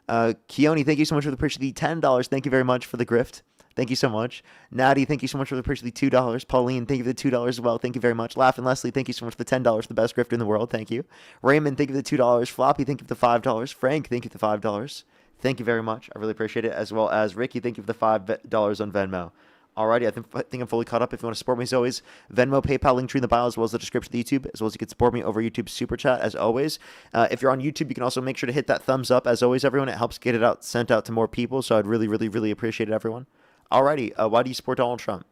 Keone, thank you so much for the purchase of the $10. Thank you very much for the grift. Thank you so much. Natty, thank you so much for the purchase of the $2. Pauline, thank you for the $2 as well. Thank you very much. Laugh and Leslie, thank you so much for the $10. The best grifter in the world. Thank you. Raymond, thank you for the $2. Floppy, thank you for the $5. Frank, thank you for the $5. Thank you very much. I really appreciate it. As well as Ricky, thank you for the $5 on Venmo. Alrighty, I think I'm fully caught up. If you want to support me, as always, Venmo, PayPal, link tree in the bio, as well as the description of the YouTube, as well as you can support me over YouTube Super Chat, as always. If you're on YouTube, you can also make sure to hit that thumbs up, as always, everyone. It helps get it out, sent out to more people, so I'd really, really, really appreciate it, everyone. Alrighty, why do you support Donald Trump?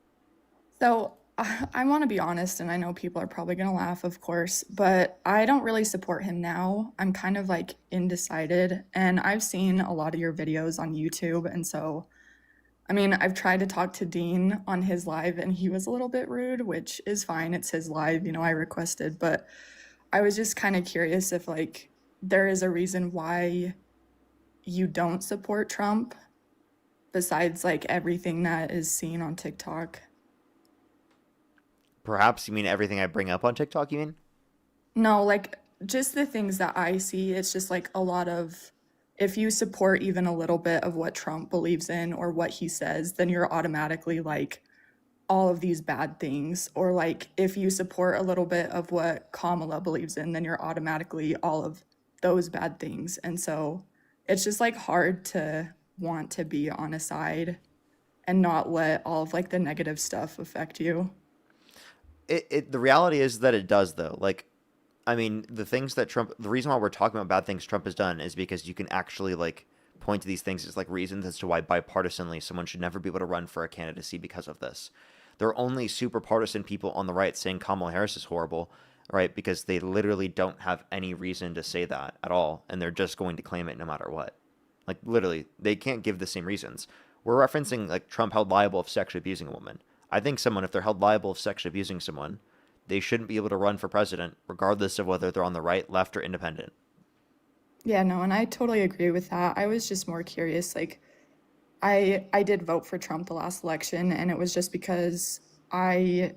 So I want to be honest, and I know people are probably going to laugh, of course, but I don't really support him now. I'm kind of like undecided, and I've seen a lot of your videos on YouTube, and so I mean, I've tried to talk to Dean on his live and he was a little bit rude, which is fine. It's his live, you know, I requested, but I was just kind of curious if like there is a reason why you don't support Trump besides like everything that is seen on TikTok. Perhaps you mean everything I bring up on TikTok, you mean? No, like just the things that I see, it's just like a lot of if you support even a little bit of what Trump believes in or what he says, then you're automatically like all of these bad things. Or like if you support a little bit of what Kamala believes in, then you're automatically all of those bad things. And so it's just like hard to want to be on a side and not let all of like the negative stuff affect you. The reality is that it does, though. Like, I mean, the things that Trump, the reason why we're talking about bad things Trump has done is because you can actually like point to these things as like reasons as to why bipartisanly someone should never be able to run for a candidacy because of this. There are only super partisan people on the right saying Kamala Harris is horrible, right? Because they literally don't have any reason to say that at all. And they're just going to claim it no matter what. Like literally, they can't give the same reasons. We're referencing like Trump held liable of sexually abusing a woman. I think someone, if they're held liable of sexually abusing someone, they shouldn't be able to run for president, regardless of whether they're on the right, left, or independent. Yeah, no, and I totally agree with that. I was just more curious. Like, I did vote for Trump the last election, and it was just because I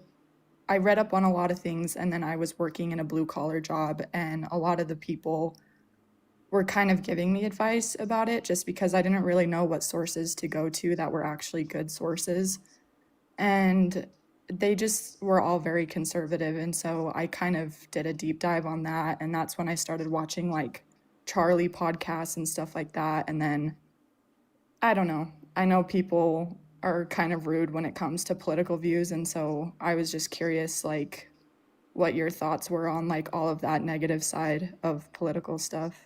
read up on a lot of things, and then I was working in a blue collar job, and a lot of the people were kind of giving me advice about it, just because I didn't really know what sources to go to that were actually good sources, and they just were all very conservative. And so I kind of did a deep dive on that. And that's when I started watching like Charlie podcasts and stuff like that. And then I don't know. I know people are kind of rude when it comes to political views. And so I was just curious, like, what your thoughts were on like all of that negative side of political stuff.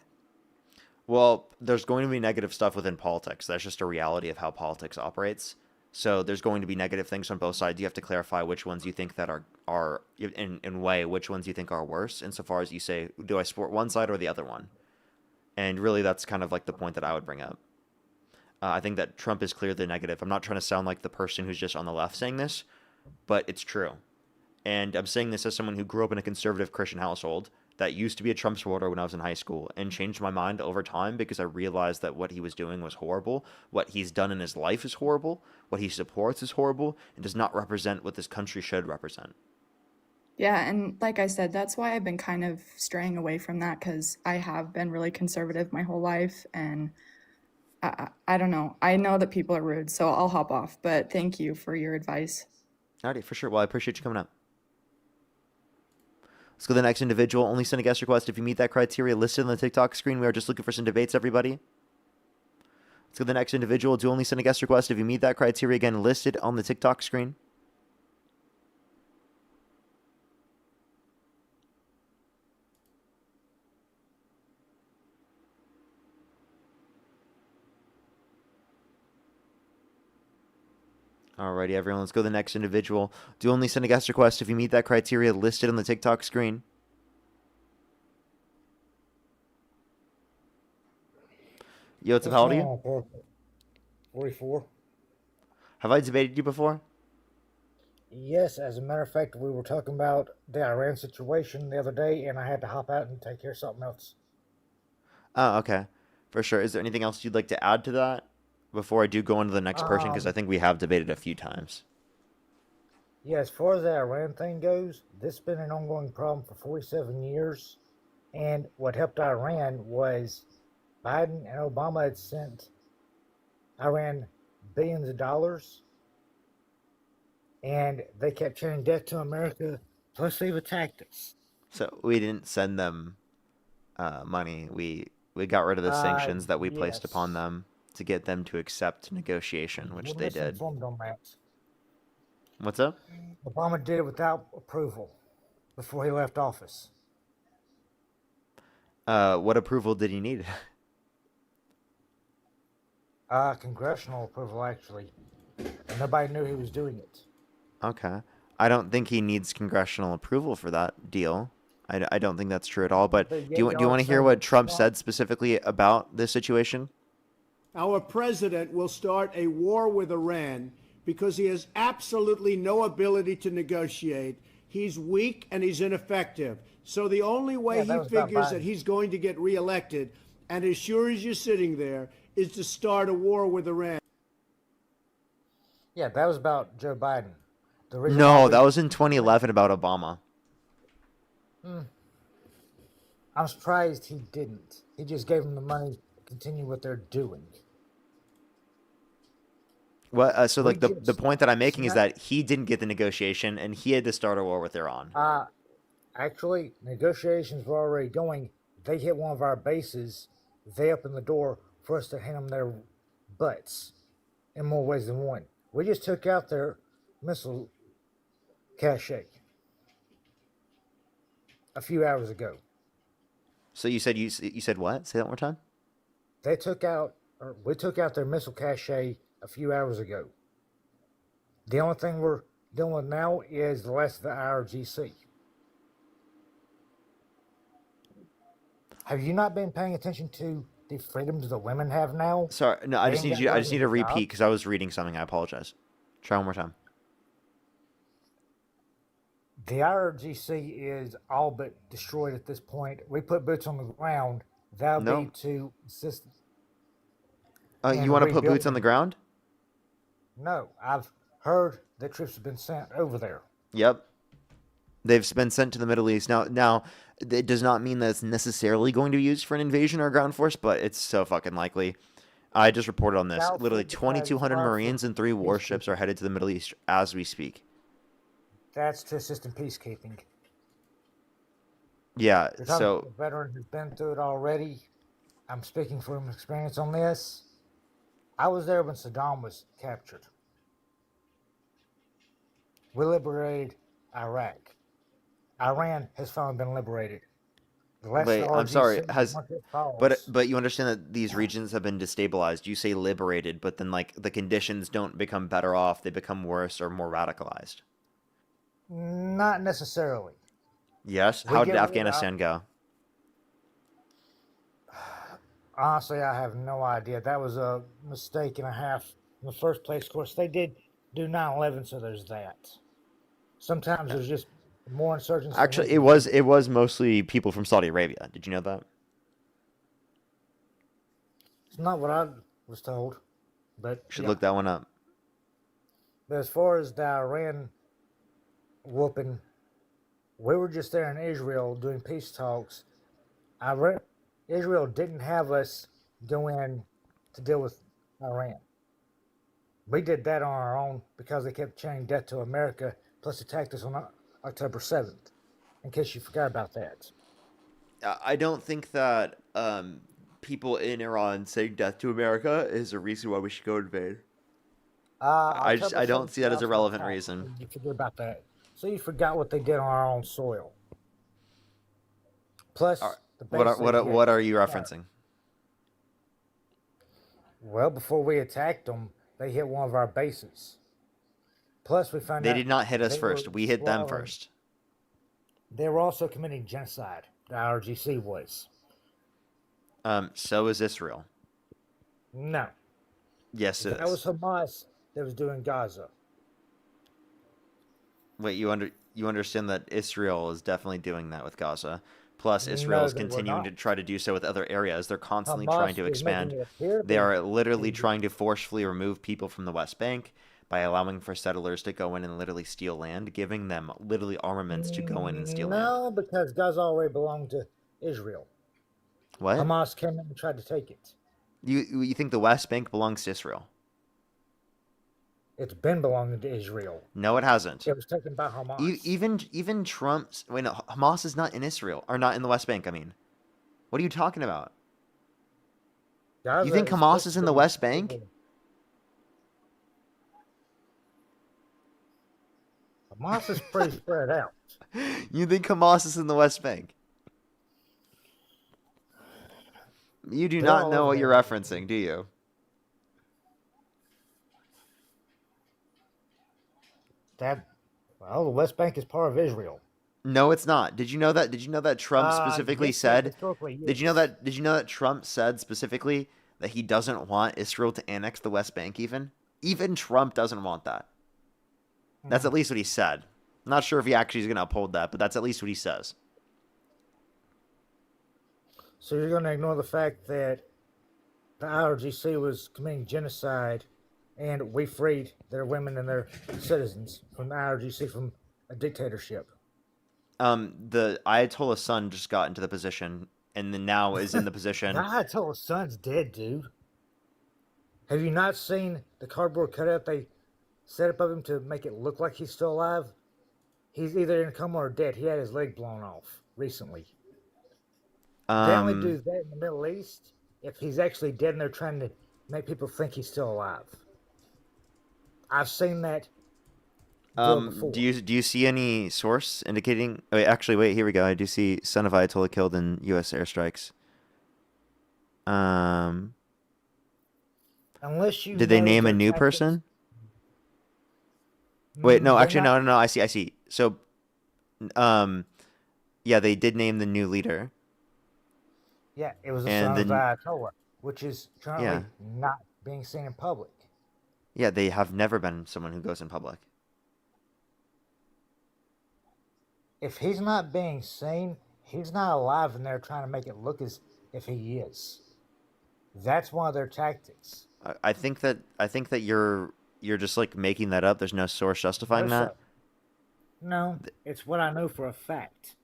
Well, there's going to be negative stuff within politics. That's just a reality of how politics operates. So there's going to be negative things on both sides. You have to clarify which ones you think that are in way which ones you think are worse. Insofar as you say, do I support one side or the other one? And really, that's kind of like the point that I would bring up. I think that Trump is clearly negative. I'm not trying to sound like the person who's just on the left saying this, but it's true. And I'm saying this as someone who grew up in a conservative Christian household that used to be a Trump supporter when I was in high school and changed my mind over time because I realized that what he was doing was horrible. What he's done in his life is horrible. What he supports is horrible and does not represent what this country should represent. Yeah, and like I said, that's why I've been kind of straying away from that because I have been really conservative my whole life, and I don't know. I know that people are rude, so I'll hop off, but thank you for your advice. Alrighty, for sure. Well, I appreciate you coming up. Let's go to the next individual. Only send a guest request if you meet that criteria listed on the TikTok screen. We are just looking for some debates, everybody. Let's go to the next individual. Do only send a guest request if you meet that criteria, again, listed on the TikTok screen. Alrighty, everyone. Let's go to the next individual. Do only send a guest request if you meet that criteria listed on the TikTok screen. Yo, what's up? How old are you? 44. Have I debated you before? Yes, as a matter of fact, we were talking about the Iran situation the other day, and I had to hop out and take care of something else. Oh, okay. For sure. Is there anything else you'd like to add to that before I do go on to the next person? Because I think we have debated a few times. Yeah, as far as the Iran thing goes, this has been an ongoing problem for 47 years. And what helped Iran was Biden and Obama had sent Iran billions of dollars, and they kept sharing debt to America, plus they've attacked us. So we didn't send them money. We got rid of the sanctions that we placed upon Yes. them to get them to accept negotiation, which We're they did. misinformed on that. What's up? Obama did it without approval before he left office. What approval did he need? Congressional approval, actually. And nobody knew he was doing it. Okay. I don't think he needs congressional approval for that deal. I don't think that's true at all. But But do you yet want to y'all hear say what it's Trump not. said specifically about this situation? Our president will start a war with Iran because he has absolutely no ability to negotiate. He's weak and he's ineffective. So the only way Yeah, that he was about figures that Biden. he's going to get reelected, and as sure as you're sitting there, is to start a war with Iran. Yeah, that was about Joe Biden. The reason No, why that was in 2011 about Obama. I'm surprised he didn't. He just gave them the money to continue what they're doing. What? So We like the just point that I'm making is smacked. that he didn't get the negotiation and he had to start a war with Iran. Actually, negotiations were already going. They hit one of our bases. They opened the door for us to hand them their butts in more ways than one. We just took out their missile cache a few hours ago. So you said what? Say that one more time. We took out their missile cache a few hours ago. The only thing we're dealing with now is the last of the IRGC. Have you not been paying attention to the freedoms the women have now? Sorry, no, I They just ain't need got you. I no just need to repeat job. because I was reading something. I apologize. Try one more time. The IRGC is all but destroyed at this point. We put boots on the ground. That'll No. be to assist. You in want to put boots on the rebuilding. ground? No, I've heard that troops have been sent over there. Yep. They've been sent to the Middle East. Now, it does not mean that it's necessarily going to be used for an invasion or a ground force, but it's so fucking likely. I just reported on this. South Literally, Sudan 2,200 fire for Marines and 3 warships are headed to the Middle East as we speak. That's to assist in peacekeeping. Yeah, You're talking so to a veteran who's been through it already. I'm speaking from experience on this. I was there when Saddam was captured. We liberated Iraq. Iran has finally been liberated. Less Wait, I'm sorry. RGC once it But falls. but you understand that these regions have been destabilized. You say liberated, but then like the conditions don't become better off; they become worse or more radicalized. Not necessarily. Yes. We How did get rid of. Afghanistan go? Honestly, I have no idea. That was a mistake and a half in the first place. Of course, they did do 9/11, so there's that. Sometimes there's just more insurgents than we Actually, can handle. it was mostly people from Saudi Arabia. Did you know that? It's not what I was told, but Should yeah. look that one up. But as far as the Iran whooping, we were just there in Israel doing peace talks. Israel didn't have us go in to deal with Iran. We did that on our own because they kept chanting death to America, plus attacked us on October 7th, in case you forgot about that. I don't think that people in Iran saying death to America is a reason why we should go invade. October I don't 7th see that as a was an relevant attack. reason. You forget about that. So you forgot what they did on our own soil. Plus, the base they hit. What are you referencing? Well, before we attacked them, they hit one of our bases. Plus, we found They out did not hit us they first. were We hit them slaughtering- first. They were also committing genocide. The IRGC was. So is Israel. No. Yes, it That is. was Hamas that was doing Gaza. Wait, you understand that Israel is definitely doing that with Gaza. Plus, Israel No, is they were continuing to not. try to do so with other areas. They're constantly Hamas trying to is making expand. it appear They they- are literally trying to forcefully remove people from the West Bank by allowing for settlers to go in and literally steal land, giving them literally armaments to go in and steal land. No, because Gaza already belonged to Israel. What? Hamas came in and tried to take it. You think the West Bank belongs to Israel? It's been belonging to Israel. No, it hasn't. It was taken by Hamas. Even Trump's wait, no, Hamas is not in Israel or not in the West Bank. I mean, what are you talking about? Gaza You think is Hamas supposed is to in the be West Bank? Israel. Hamas is pretty spread out. You think Hamas is in the West Bank? You do They're not all know over what you're there. referencing, do you? Well, the West Bank is part of Israel. No, it's not. Did you know that? Did you know that Trump specifically yes, said? historically, Did you know that? Did you know that Trump said specifically that he doesn't want Israel to annex the West Bank? Even Trump doesn't want that. That's at least what he said. I'm not sure if he actually is going to uphold that, but that's at least what he says. So you're going to ignore the fact that the IRGC was committing genocide, and we freed their women and their citizens from the IRGC from a dictatorship. The Ayatollah's son just got into the position, and then now is in the position. The Ayatollah's son's dead, dude. Have you not seen the cardboard cutout they set up of him to make it look like he's still alive? He's either in a coma or dead. He had his leg blown off recently. They only do that in the Middle East if he's actually dead and they're trying to make people think he's still alive. I've seen that before. Do you see any source indicating? Wait, here we go. I do see son of Ayatollah killed in U.S. airstrikes. Unless you Did they know name a their new tactics- person? Wait, no, they're actually, not- no. I see. So, yeah, they did name the new leader. Yeah, it was a And son of the then- Ayatollah, which is currently Yeah. not being seen in public. Yeah, they have never been someone who goes in public. If he's not being seen, he's not alive, and they're trying to make it look as if he is. That's one of their tactics. I think that you're just like making that up. There's no source justifying No, that. sir. No, it's what I know for a fact.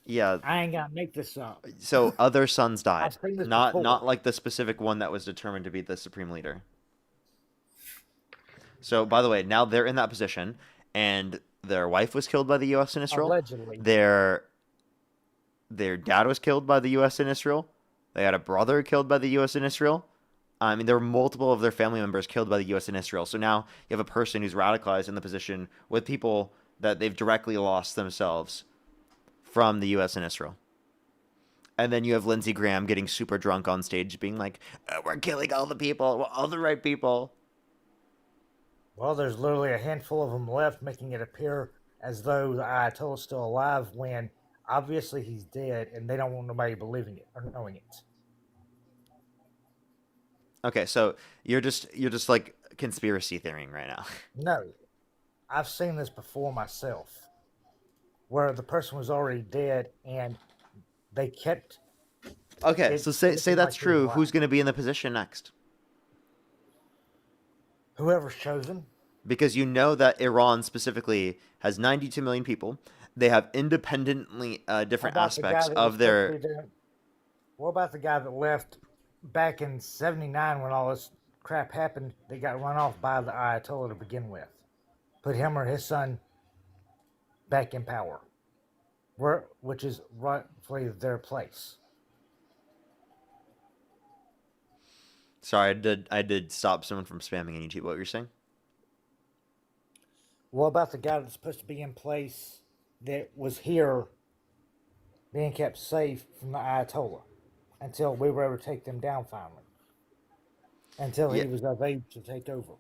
Yeah. I ain't gotta make this up. So other sons died, I've seen this not before. like the specific one that was determined to be the supreme leader. So by the way, now they're in that position, and their wife was killed by the U.S. and Israel. Allegedly. Their dad was killed by the U.S. and Israel. They had a brother killed by the U.S. and Israel. I mean, there were multiple of their family members killed by the U.S. and Israel. So now you have a person who's radicalized in the position with people that they've directly lost themselves from the U.S. and Israel. And then you have Lindsey Graham getting super drunk on stage being like, we're killing all the people, all the right people. Well, there's literally a handful of them left, making it appear as though the Ayatollah's still alive when obviously he's dead, and they don't want nobody believing it or knowing it. Okay, so you're just like conspiracy theorying right now. No, I've seen this before myself, where the person was already dead, and they kept. Okay, so say looking that's like he was true. alive. Who's going to be in the position next? Whoever's chosen. Because you know that Iran specifically has 92 million people. They have independently different aspects of their. What about the guy that left back in '79 when all this crap happened? They got run off by the Ayatollah to begin with. Put him or his son back in power, which is rightfully their place. Sorry, I did stop someone from spamming on YouTube. What were you saying? What about the guy that's supposed to be in place that was here being kept safe from the Ayatollah until we were able to take them down finally? Until he was of age to take over.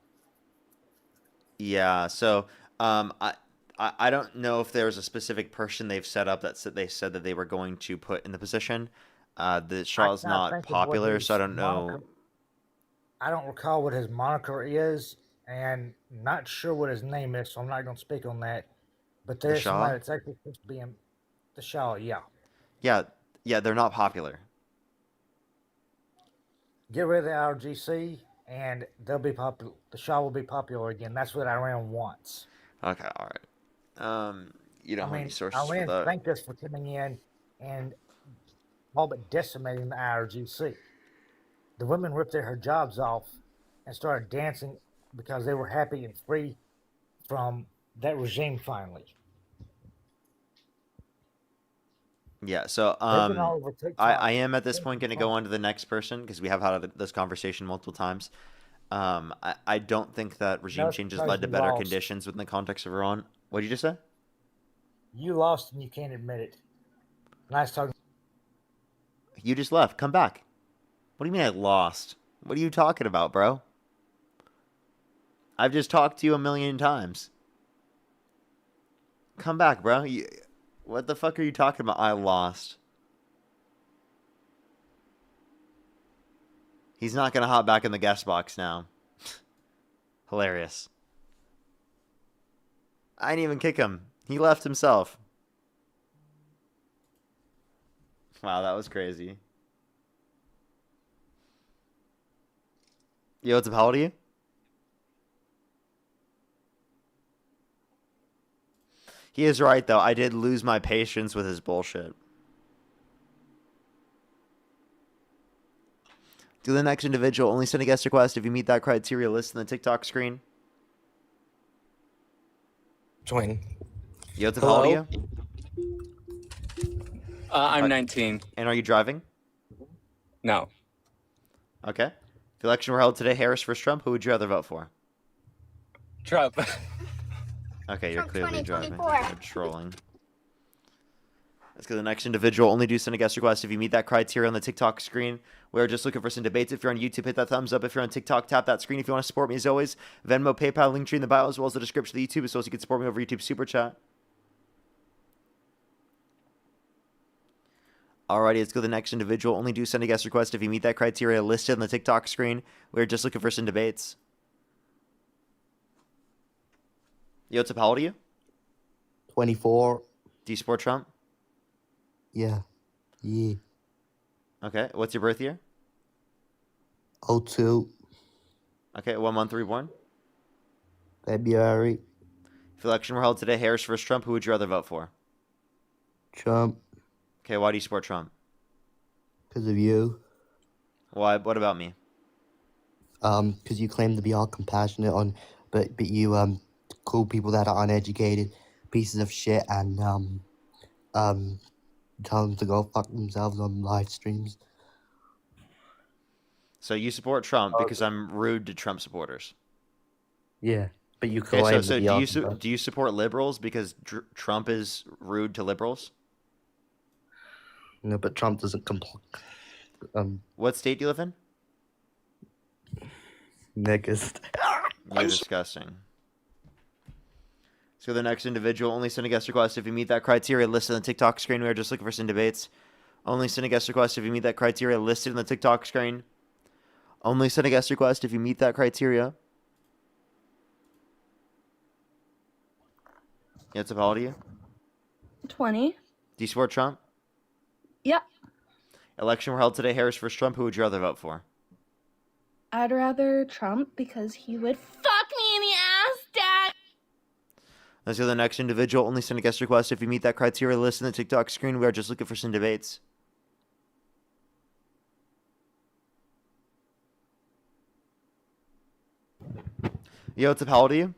Yeah, so I don't know if there's a specific person they've set up that they said that they were going to put in the position. The Shah is not popular, so I don't know. I don't recall what his moniker is, and not sure what his name is, so I'm not going to speak on that. But there's Shah? somebody that's actually supposed to be in the Shah, yeah. Yeah, they're not popular. Get rid of the RGC, and they'll be popular. The Shah will be popular again. That's what Iran wants. Okay, all right. You don't have any sources for Iran that. thanked us for coming in and all but decimating the IRGC. The women ripped their hijabs off and started dancing because they were happy and free from that regime finally. Yeah, so all over TikTok. I am at this point going to go on to the next person because we have had this conversation multiple times. I don't think that regime changes led to better conditions within the context of Iran. What did you just say? You lost and you can't admit it. Nice talking. You just left. Come back. What do you mean I lost? What are you talking about, bro? I've just talked to you a million times. Come back, bro. What the fuck are you talking about? I lost. He's not going to hop back in the guest box now. Hilarious. I didn't even kick him. He left himself. Wow, that was crazy. Yo, what's up? How old are you? He is right, though. I did lose my patience with his bullshit. Do the next individual only send a guest request if you meet that criteria listed in the TikTok screen. Join. Yo, what's up? How old are you? I'm 19. And are you driving? No. Okay. If the election were held today, Harris versus Trump, who would you rather vote for? Trump. Okay, you're clearly driving. You're trolling. Let's go to the next individual. Only do send a guest request if you meet that criteria on the TikTok screen. We're just looking for some debates. If you're on YouTube, hit that thumbs up. If you're on TikTok, tap that screen. If you want to support me, as always, Venmo, PayPal, link tree in the bio, as well as the description of the YouTube, as well as you can support me over YouTube Super Chat. Alrighty, let's go to the next individual. Only do send a guest request if you meet that criteria listed on the TikTok screen. We're just looking for some debates. Yo, what's up? How old are you? 24. Do you support Trump? Yeah. Yeah. Okay, what's your birth year? 02. Okay, what month were you born? February. If the election were held today, Harris versus Trump, who would you rather vote for? Trump. Okay, why do you support Trump? Because of you. Why? What about me? Because you claim to be all compassionate but you call people that are uneducated pieces of shit and tell them to go fuck themselves on live streams. So you support Trump because I'm rude to Trump supporters. Yeah, but you Okay, claim so to be do you support liberals because Trump is rude to liberals? No, but Trump doesn't comply. What state do you live in? Niggas. You're disgusting. So the next individual, only send a guest request if you meet that criteria listed on the TikTok screen. We are just looking for some debates. Only send a guest request if you meet that criteria listed on the TikTok screen. Only send a guest request if you meet that criteria. Yeah, it's a how old are you? 20. Do you support Trump? Yep. Election were held today. Harris versus Trump. Who would you rather vote for? I'd rather Trump because he would fuck me in the ass, Dad. Let's go to the next individual. Only send a guest request if you meet that criteria listed on the TikTok screen. We are just looking for some debates. Yo, what's up? How old are you?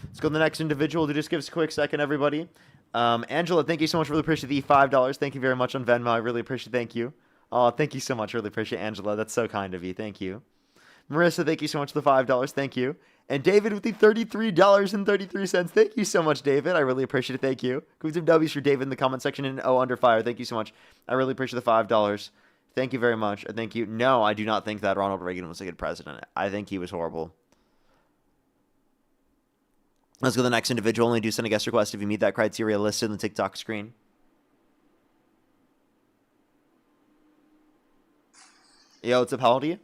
Let's go to the next individual. Just give us a quick second, everybody. Angela, thank you so much. Really appreciate the $5. Thank you very much on Venmo. I really appreciate it. Thank you. Oh, thank you so much. Really appreciate it, Angela. That's so kind of you. Thank you. Marissa, thank you so much for the $5. Thank you. And David with the $33.33. Thank you so much, David. I really appreciate it. Thank you. Give some W's for David in the comment section and under fire. Thank you so much. I really appreciate the $5. Thank you very much. Thank you. No, I do not think that Ronald Reagan was a good president. I think he was horrible. Let's go to the next individual. Only do send a guest request if you meet that criteria listed on the TikTok screen. Yo, what's up? How old are you?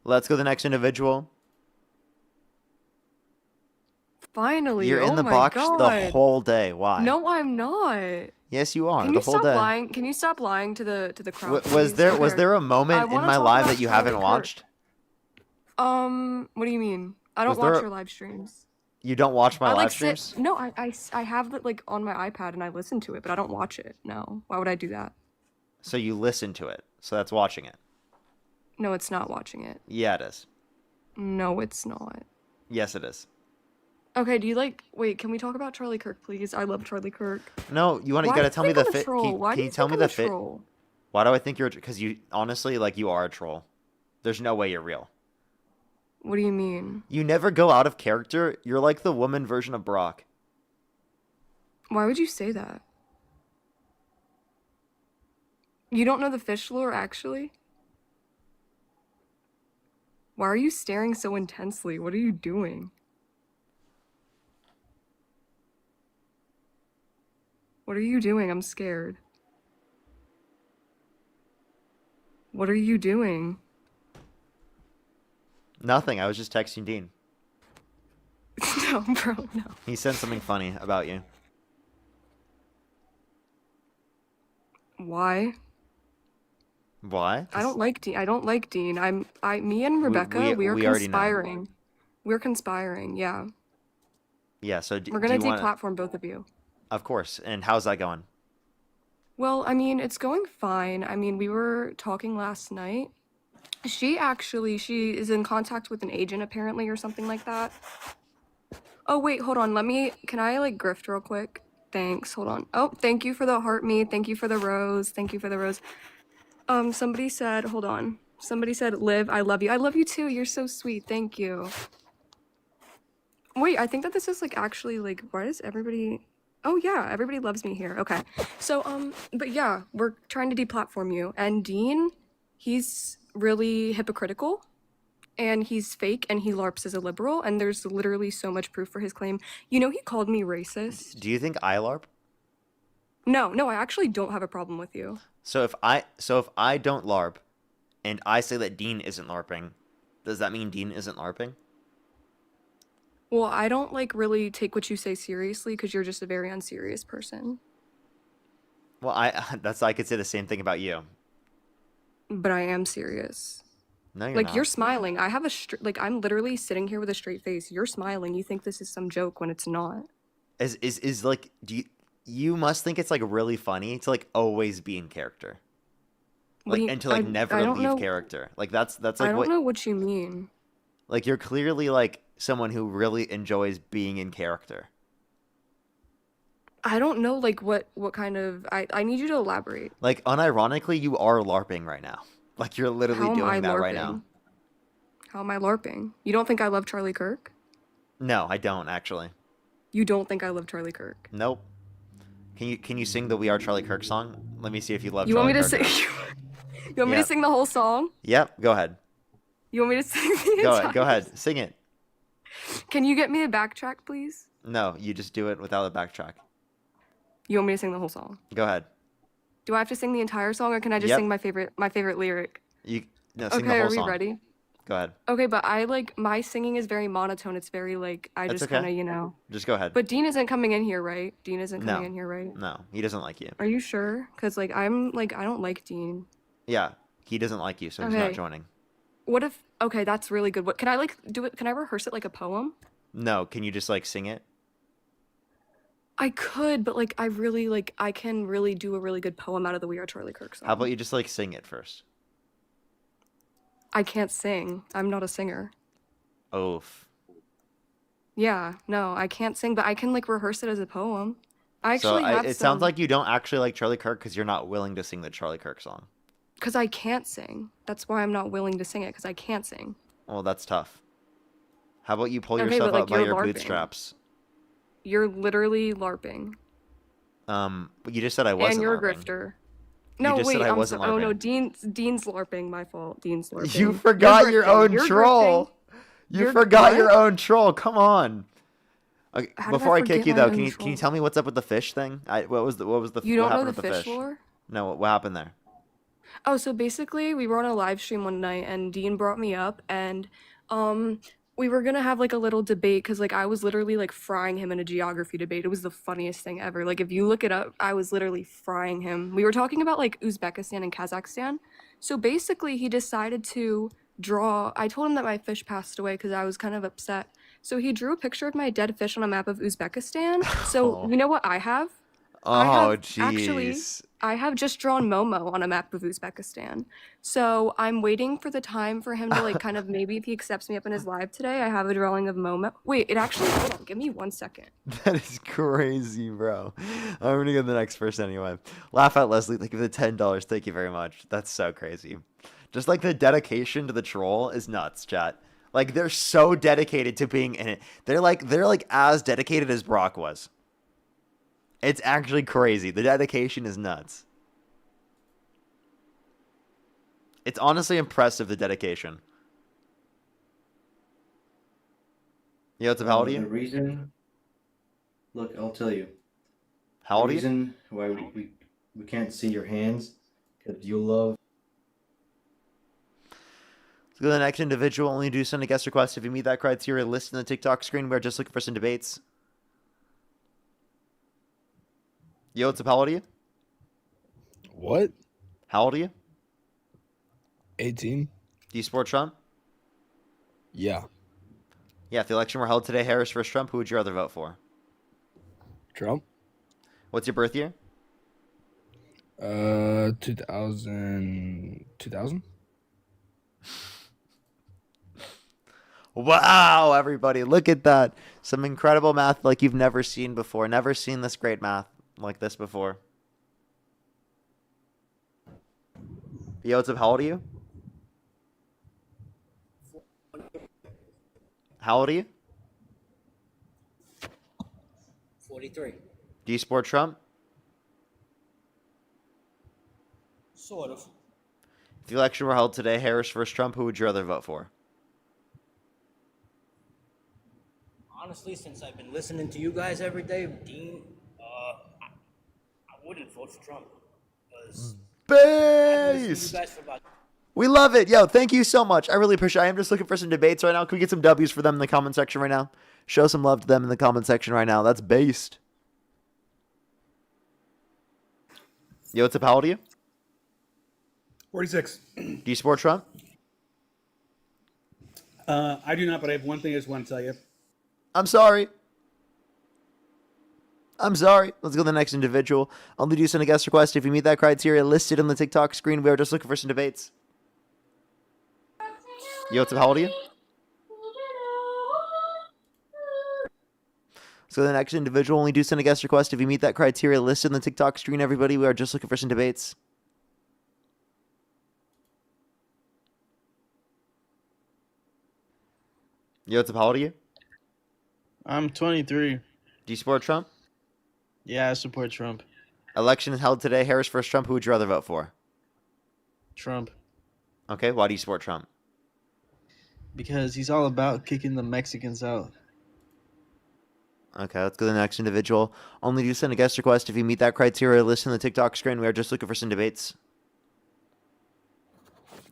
Let's go to the next individual. Finally. You're in Oh the my box God. the whole day. Why? No, I'm not. Yes, you are. Can The you whole stop day. lying? Can you stop lying to the crowd? Was please? there Okay. a I moment in wanna my talk live about that you Charlie haven't Kirk. watched? What do you mean? I don't Was there watch a- your live streams. You don't watch my I live like streams? No, I have it like on my iPad and I listen to it, but I don't watch it. No. Why would I do that? So you listen to it. So that's watching it. No, it's not watching it. Yeah, it is. No, it's not. Yes, it is. Okay, wait, can we talk about Charlie Kirk, please? I love Charlie Kirk. No, you Why gotta do tell you me think the I'm a fit. troll? Why Can do you you tell think me I'm the a fit? troll? Why do I think you're? Because you honestly, like, you are a troll. There's no way you're real. What do you mean? You never go out of character. You're like the woman version of Brock. Why would you say that? You don't know the fish lore, actually? Why are you staring so intensely? What are you doing? What are you doing? I'm scared. What are you doing? Nothing. I was just texting Dean. No, bro, no. He said something funny about you. Why? Why? I don't like Dean. I don't like Dean. Me and Rebecca, we are we already know. conspiring. We're conspiring, yeah. Yeah. So We're gonna deplatform both of you. Of course. And how's that going? Well, I mean, it's going fine. I mean, we were talking last night. She is in contact with an agent apparently or something like that. Oh, wait, hold on. Can I like grift real quick? Thanks, hold on. Oh, thank you for the heart me. Thank you for the rose. Thank you for the rose. Somebody said, hold on. Somebody said, Liv, I love you. I love you too. You're so sweet. Thank you. Wait, I think that this is like actually like, why does everybody... Oh yeah, everybody loves me here. Okay. So, but yeah, we're trying to deplatform you. And Dean, he's really hypocritical and he's fake and he LARPs as a liberal and there's literally so much proof for his claim. You know, he called me racist. Do you think I LARP? No, I actually don't have a problem with you. So if I don't LARP and I say that Dean isn't LARPing, does that mean Dean isn't LARPing? Well, I don't like really take what you say seriously because you're just a very unserious person. Well, I could say the same thing about you. But I am serious. No, you're like not. you're smiling. I have I'm literally sitting here with a straight face. You're smiling. You think this is some joke when it's not. Is like, you must think it's like really funny to like always be in character. Like, and to like never leave character. Like that's like I don't know what you mean. Like you're clearly like someone who really enjoys being in character. I don't know like what kind of I need you to elaborate. Like unironically, you are LARPing right now. Like you're literally doing that right now. How am I LARPing? You don't think I love Charlie Kirk? No, I don't actually. You don't think I love Charlie Kirk? Nope. Can you sing the We Are Charlie Kirk song? Let me see if you love You want Charlie me to Kirk. sing? You want me to Yep. sing the whole song? Yep. Go ahead. You want me to sing the entire? Go ahead. Sing it. Can you get me a backtrack, please? No, you just do it without a backtrack. You want me to sing the whole song? Go ahead. Do I have to sing the entire song, or can I just Yep. sing my favorite lyric? Sing the Okay, whole are we song. ready? Go ahead. Okay, but I like my singing is very monotone. It's very like I That's just okay. kind of. Just go ahead. But Dean isn't coming in here, right? Dean isn't coming No. in here, right? No, he doesn't like you. Are you sure? Cause like I'm like I don't like Dean. Yeah, he doesn't like you, so he's not Okay. joining. What if? Okay, that's really good. What can I like do it? Can I rehearse it like a poem? No, can you just like sing it? I could, but like I can really do a really good poem out of the We Are Charlie Kirk song. How about you just like sing it first? I can't sing. I'm not a singer. Oof. Yeah, no, I can't sing, but I can like rehearse it as a poem. I So actually have it some, sounds like you don't actually like Charlie Kirk because you're not willing to sing the Charlie Kirk song. because I can't sing. That's why I'm not willing to sing it, because I can't sing. Well, that's tough. How about you pull Okay, yourself but, like, up by you're your LARPing. bootstraps? You're literally LARPing. You just said I wasn't. And you're a LARPing. grifter. You No, just wait, said I I'm wasn't so, oh no, LARPing. Dean's LARPing, my fault. Dean's LARPing. You You're forgot your grifting, own you're troll. grifting. You You're- forgot your what? own troll. Come on. Okay, How did I before I kick forget you my though, own can you troll? tell me what's up with the fish thing? What was the You what don't know happened the with the fish fish? lore? No, what happened there? Oh, so basically we were on a live stream one night and Dean brought me up and we were gonna have like a little debate because like I was literally like frying him in a geography debate. It was the funniest thing ever. Like if you look it up, I was literally frying him. We were talking about like Uzbekistan and Kazakhstan. So basically he decided to draw. I told him that my fish passed away because I was kind of upset. So he drew a picture of my dead fish on a map of Uzbekistan. So Oh. you know what I have? Oh, Actually, jeez. I have just drawn Momo on a map of Uzbekistan. So I'm waiting for the time for him to like kind of maybe if he accepts me up in his live today, I have a drawing of Momo. Wait, it actually hold on, give me 1 second. That is crazy, bro. I'm gonna go to the next person anyway. Laugh at Leslie. Thank you for the $10. Thank you very much. That's so crazy. Just like the dedication to the troll is nuts, chat. Like they're so dedicated to being in it. They're like as dedicated as Brock was. It's actually crazy. The dedication is nuts. It's honestly impressive, the dedication. Yo, what's up? How old are The you? reason, look, I'll tell you. How old are The you? reason why we can't see your hands, because you love. Let's go to the next individual. Only do send a guest request if you meet that criteria. List in the TikTok screen. We're just looking for some debates. Yo, what's up? How old are you? What? How old are you? 18? Do you support Trump? Yeah. Yeah, if the election were held today, Harris versus Trump, who would you rather vote for? Trump? What's your birth year? 2000? Wow, everybody, look at that. Some incredible math like you've never seen before. Never seen this great math like this before. Yo, what's up? How old are you? How old are you? 43. Do you support Trump? Sort of. If the election were held today, Harris versus Trump, who would you rather vote for? Honestly, since I've been listening to you guys every day, Dean, I wouldn't vote for Trump. Because I've been listening to Base! you guys for about. We love it. Yo, thank you so much. I really appreciate it. I am just looking for some debates right now. Can we get some W's for them in the comment section right now? Show some love to them in the comment section right now. That's based. Yo, what's up? How old are you? 46. Do you support Trump? I do not, but I have one thing I just want to tell you. I'm sorry. I'm sorry. Let's go to the next individual. Only do send a guest request if you meet that criteria listed on the TikTok screen. We are just looking for some debates. Yo, what's up? How old are you? So the next individual, only do send a guest request if you meet that criteria listed on the TikTok screen. Everybody, we are just looking for some debates. Yo, what's up? How old are you? I'm 23. Do you support Trump? Yeah, I support Trump. Election is held today. Harris versus Trump. Who would you rather vote for? Trump. Okay, why do you support Trump? Because he's all about kicking the Mexicans out. Okay, let's go to the next individual. Only do send a guest request if you meet that criteria. Listen to the TikTok screen. We are just looking for some debates.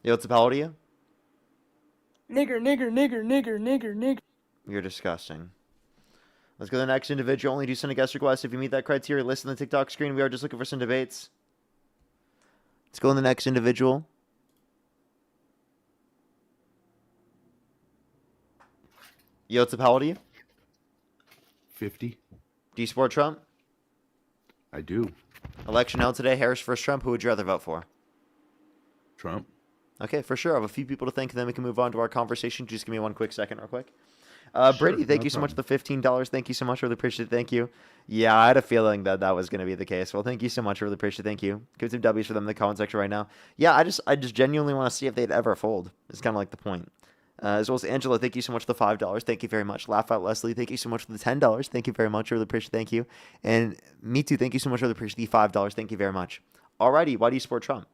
Yo, what's up? How old are you? Nigger. You're disgusting. Let's go to the next individual. Only do send a guest request if you meet that criteria. Listen to the TikTok screen. We are just looking for some debates. Let's go to the next individual. Yo, what's up? How old are you? 50. Do you support Trump? I do. Election held today. Harris versus Trump. Who would you rather vote for? Trump. Okay, for sure. I have a few people to thank, and then we can move on to our conversation. Just give me one quick second, real quick. Brady, thank no you so much for problem. the $15. Thank you so much. Really appreciate it. Thank you. Yeah, I had a feeling that that was going to be the case. Well, thank you so much. Really appreciate it. Thank you. Give some W's for them in the comment section right now. Yeah, I just genuinely want to see if they'd ever fold. It's kind of like the point. As well as Angela, thank you so much for the $5. Thank you very much. Laugh Out Leslie, thank you so much for the $10. Thank you very much. Really appreciate it. Thank you. And me too. Thank you so much. Really appreciate the $5. Thank you very much. Alrighty, why do you support Trump?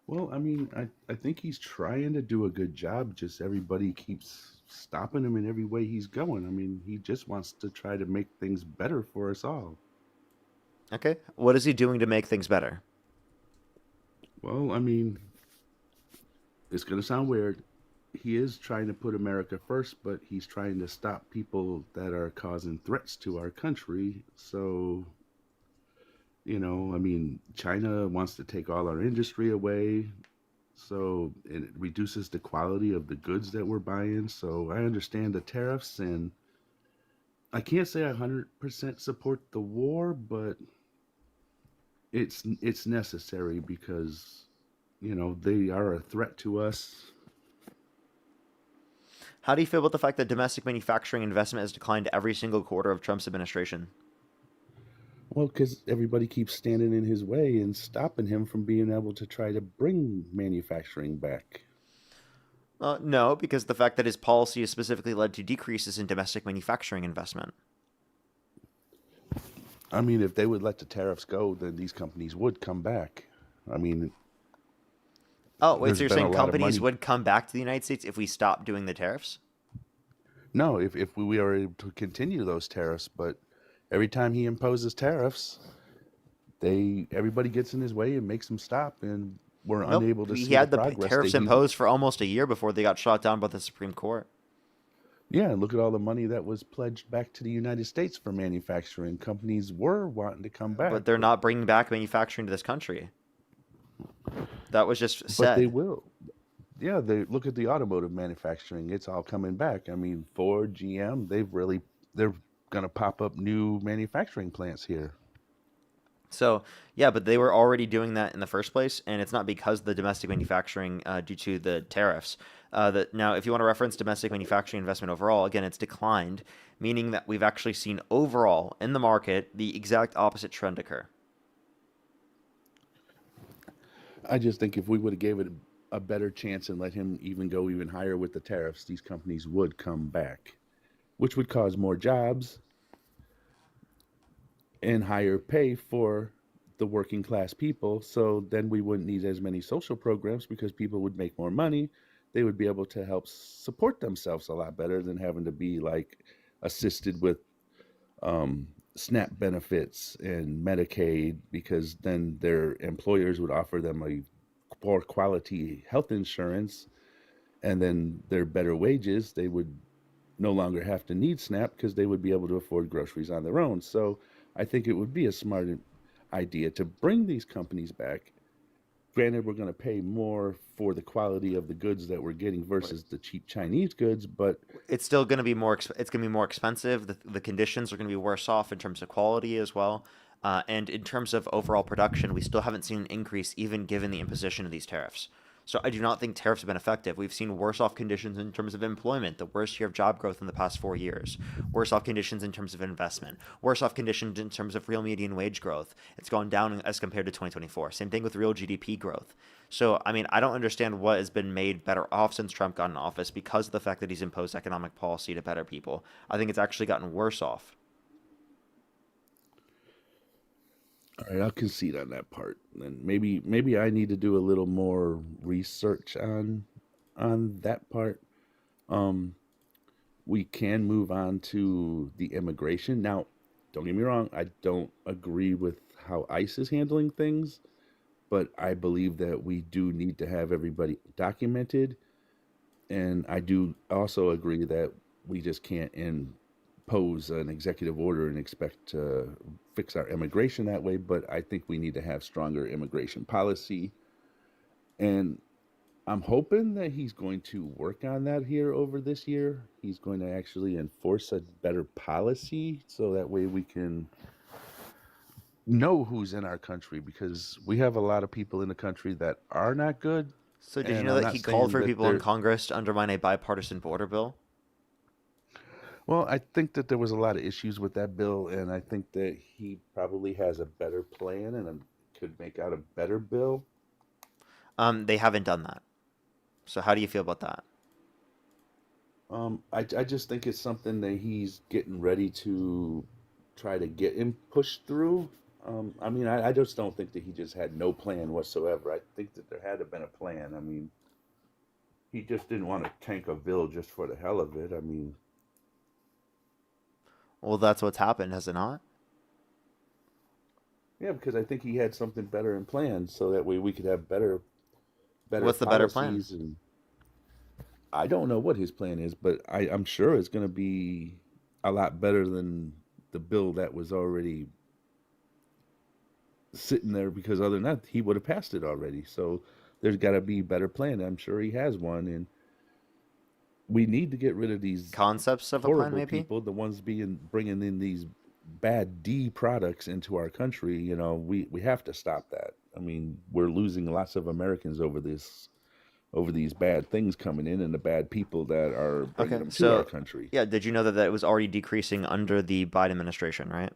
Well, I mean, I think he's trying to do a good job. Just everybody keeps stopping him in every way he's going. I mean, he just wants to try to make things better for us all. Okay. What is he doing to make things better? Well, I mean, it's going to sound weird. He is trying to put America first, but he's trying to stop people that are causing threats to our country. So, you know, I mean, China wants to take all our industry away. So it reduces the quality of the goods that we're buying. So I understand the tariffs, and I can't say I 100% support the war, but it's necessary because, you know, they are a threat to us. How do you feel about the fact that domestic manufacturing investment has declined every single quarter of Trump's administration? Well, because everybody keeps standing in his way and stopping him from being able to try to bring manufacturing back. No, because the fact that his policy has specifically led to decreases in domestic manufacturing investment. I mean, if they would let the tariffs go, then these companies would come back. I mean, Oh, wait, there's so you're been a saying lot of companies money. would come back to the United States if we stopped doing the tariffs? No, if we are able to continue those tariffs, but every time he imposes tariffs, everybody gets in his way and makes him stop, and we're Nope. unable to He see the had the progress tariffs that he. imposed for almost a year before they got shot down by the Supreme Court. Yeah, look at all the money that was pledged back to the United States for manufacturing. Companies were wanting to come back, But they're not bringing back manufacturing to this country. That was just but they said. will. Yeah, they look at the automotive manufacturing; it's all coming back. I mean, Ford, GM, they're going to pop up new manufacturing plants here. So, yeah, but they were already doing that in the first place, and it's not because of the domestic manufacturing due to the tariffs. Now, if you want to reference domestic manufacturing investment overall, again, it's declined, meaning that we've actually seen overall in the market the exact opposite trend occur. I just think if we would have gave it a better chance and let him even go even higher with the tariffs, these companies would come back, which would cause more jobs and higher pay for the working class people. So then we wouldn't need as many social programs because people would make more money. They would be able to help support themselves a lot better than having to be like assisted with SNAP benefits and Medicaid, because then their employers would offer them a poor quality health insurance, and then their better wages, they would no longer have to need SNAP because they would be able to afford groceries on their own. So I think it would be a smart idea to bring these companies back. Granted, we're going to pay more for the quality of the goods that we're getting versus the cheap Chinese goods, but It's still going to be more. It's going to be more expensive. The conditions are going to be worse off in terms of quality as well, and in terms of overall production, we still haven't seen an increase even given the imposition of these tariffs. So I do not think tariffs have been effective. We've seen worse off conditions in terms of employment, the worst year of job growth in the past 4 years, worse off conditions in terms of investment, worse off conditions in terms of real median wage growth. It's gone down as compared to 2024. Same thing with real GDP growth. So, I mean, I don't understand what has been made better off since Trump got in office because of the fact that he's imposed economic policy to better people. I think it's actually gotten worse off. All right, I'll concede on that part. And maybe I need to do a little more research on that part. Um, we can move on to the immigration. Now, don't get me wrong, I don't agree with how ICE is handling things, but I believe that we do need to have everybody documented. And I do also agree that we just can't impose an executive order and expect to fix our immigration that way. But I think we need to have stronger immigration policy. And I'm hoping that he's going to work on that here over this year. He's going to actually enforce a better policy so that way we can know who's in our country, because we have a lot of people in the country that are not good. So did you And know I'm that not he called saying for that people in they're Congress to undermine a bipartisan border bill? well, I think that there was a lot of issues with that bill, and I think that he probably has a better plan and could make out a better bill. They haven't done that. So how do you feel about that? I just think it's something that he's getting ready to try to get him pushed through. I mean, I just don't think that he just had no plan whatsoever. I think that there had to have been a plan. I mean, he just didn't want to tank a bill just for the hell of it. I mean, Well, that's what's happened, has it not? yeah, because I think he had something better in plan, so that way we could have better What's the better plan? policies. And I don't know what his plan is, but I'm sure it's going to be a lot better than the bill that was already sitting there, because other than that, he would have passed it already. So there's got to be a better plan. I'm sure he has one, and we need to get rid of these Concepts of a plan, horrible maybe? people, the ones bringing in these bad D products into our country. You know, we have to stop that. I mean, we're losing lots of Americans over these bad things coming in, and the bad people that are bringing Okay, them to our so country. yeah, did you know that that was already decreasing under the Biden administration, right?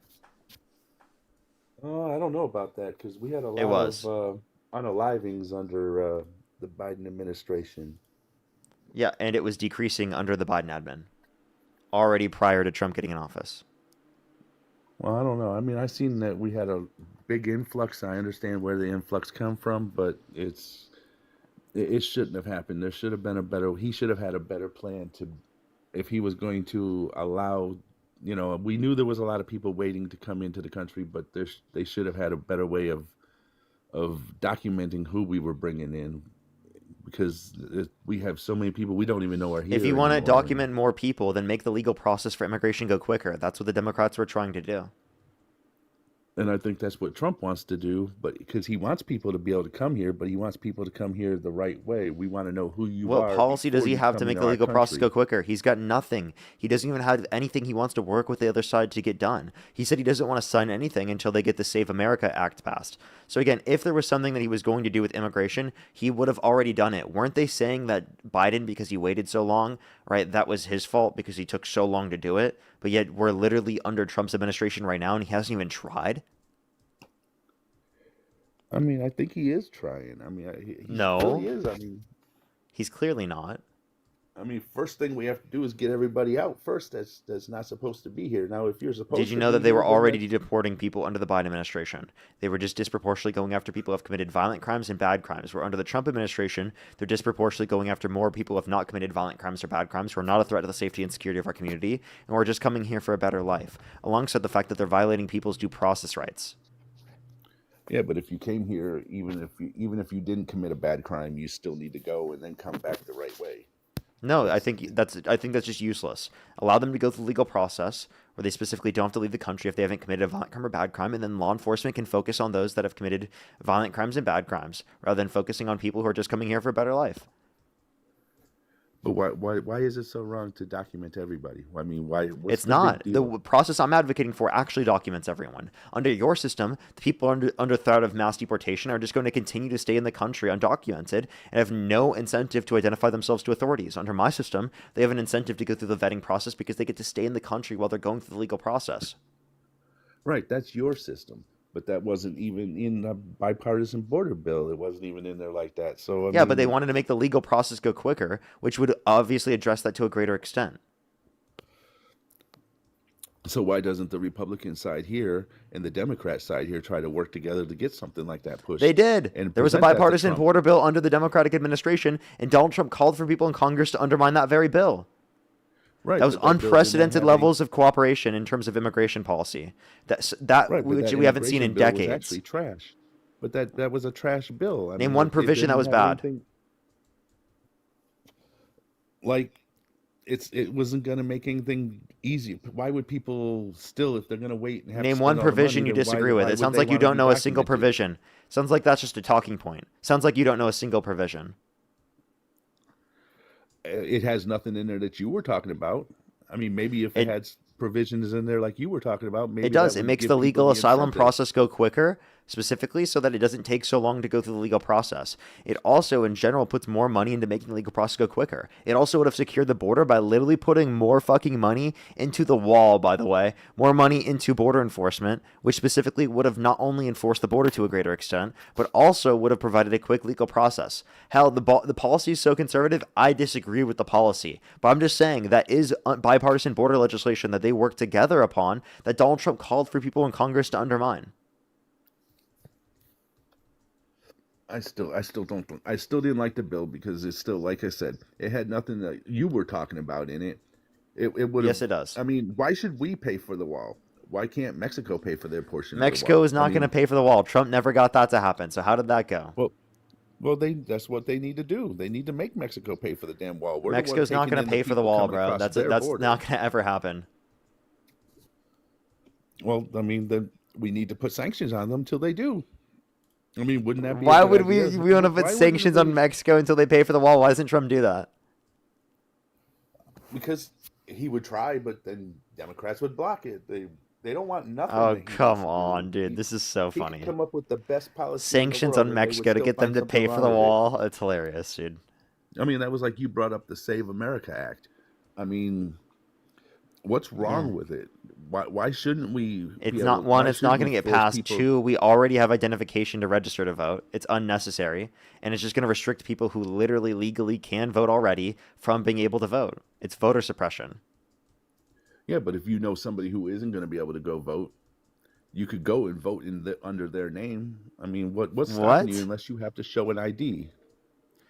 Oh, I don't know about that, because we had a It lot was. of unalivings under the Biden administration. Yeah, and it was decreasing under the Biden admin, already prior to Trump getting in office. Well, I don't know. I mean, I seen that we had a big influx. I understand where the influx come from, but it shouldn't have happened. There should have been he should have had a better plan if he was going to allow, we knew there was a lot of people waiting to come into the country, but they should have had a better way of documenting who we were bringing in, because we have so many people we don't even know are here If you want to anymore. document more people, then make the legal process for immigration go quicker. That's what the Democrats were trying to do. And I think that's what Trump wants to do, but because he wants people to be able to come here, but he wants people to come here the right way. We want to know who you What are policy does before he you have to come make into the our legal process country. go quicker? He's got nothing. He doesn't even have anything he wants to work with the other side to get done. He said he doesn't want to sign anything until they get the Save America Act passed. So again, if there was something that he was going to do with immigration, he would have already done it. Weren't they saying that Biden, because he waited so long, right, that was his fault because he took so long to do it? But yet we're literally under Trump's administration right now and he hasn't even tried? I mean, I think he is trying. I mean, he really No, is. I mean, he's clearly not. first thing we have to do is get everybody out first. That's not supposed to be here. Now, if you're Did supposed you to know be that they here, were then already deporting people under the Biden administration? They were just disproportionately going after people who have committed violent crimes and bad crimes. Where under the Trump administration, they're disproportionately going after more people who have not committed violent crimes or bad crimes, who are not a threat to the safety and security of our community, and who are just coming here for a better life, alongside the fact that they're violating people's due process rights. yeah. But if you came here, even if you didn't commit a bad crime, you still need to go and then come back the right way. No, I think that's just useless. Allow them to go through the legal process where they specifically don't have to leave the country if they haven't committed a violent crime or bad crime, and then law enforcement can focus on those that have committed violent crimes and bad crimes, rather than focusing on people who are just coming here for a better life. But why is it so wrong to document everybody? I mean, why? What's It's the not. big The deal? process I'm advocating for actually documents everyone. Under your system, the people under threat of mass deportation are just going to continue to stay in the country undocumented and have no incentive to identify themselves to authorities. Under my system, they have an incentive to go through the vetting process because they get to stay in the country while they're going through the legal process. Right, that's your system. But that wasn't even in the bipartisan border bill. It wasn't even in there like that. So, I Yeah, but they mean, wanted to make the legal process go quicker, which would obviously address that to a greater extent. so why doesn't the Republican side here and the Democrat side here try to work together to get something like that pushed? They did. And There was a present that to bipartisan Trump? border bill under the Democratic administration, and Donald Trump called for people in Congress to undermine that very bill. Right, That was but that bill did not unprecedented have levels of cooperation in terms of immigration policy. That right, but which that we haven't seen immigration in bill was decades. actually trash. But that was a trash bill. I Name mean, one it provision that didn't was have bad. anything like it wasn't going to make anything easy. Why would people still, if they're going to wait and have to Name spend one all the provision money, you then disagree with. why It would sounds they like you want to don't be know a single documented? provision. Sounds like that's just a talking point. Sounds like you don't know a single provision. It has nothing in there that you were talking about. I mean, maybe if it had provisions in there like you were talking about, maybe It does. that It would makes give the people legal the asylum incentive. process go quicker, specifically so that it doesn't take so long to go through the legal process. It also, in general, puts more money into making the legal process go quicker. It also would have secured the border by literally putting more fucking money into the wall, by the way, more money into border enforcement, which specifically would have not only enforced the border to a greater extent, but also would have provided a quick legal process. Hell, the policy is so conservative, I disagree with the policy. But I'm just saying that is bipartisan border legislation that they work together upon that Donald Trump called for people in Congress to undermine. I still don't. I still didn't like the bill because it's still, like I said, it had nothing that you were talking about in it. It would. Yes, it does. I mean, why should we pay for the wall? Why can't Mexico pay for their portion of the Mexico wall? is not going to pay for the wall. Trump never got that to happen. So how did that go? Well, that's what they need to do. They need to make Mexico pay for the damn wall. We're Mexico's the one not going to taking in pay for the people wall, coming bro. across That's their not border. going to ever happen. Well, I mean, then we need to put sanctions on them until they do. I mean, wouldn't that be? Why a good would we idea? want to Why put wouldn't sanctions on Mexico until they pay for the wall? Why doesn't Trump do that? Because he would try, but then Democrats would block it. They don't want nothing. Oh, that he come wants to on, do. dude. This is so He could funny. come up with the best policy Sanctions in the world, on and they would Mexico to still get them find to something pay for wrong the with it. wall. It's hilarious, dude. I mean, that was like you brought up the Save America Act. I mean, what's wrong with it? Why shouldn't we? It's be not able, one, why it's not shouldn't going to we get force passed. people- Two, we already have identification to register to vote. It's unnecessary. And it's just going to restrict people who literally legally can vote already from being able to vote. It's voter suppression. Yeah, but if you know somebody who isn't going to be able to go vote, you could go and vote under their name. I mean, what's stopping What? you unless you have to show an ID?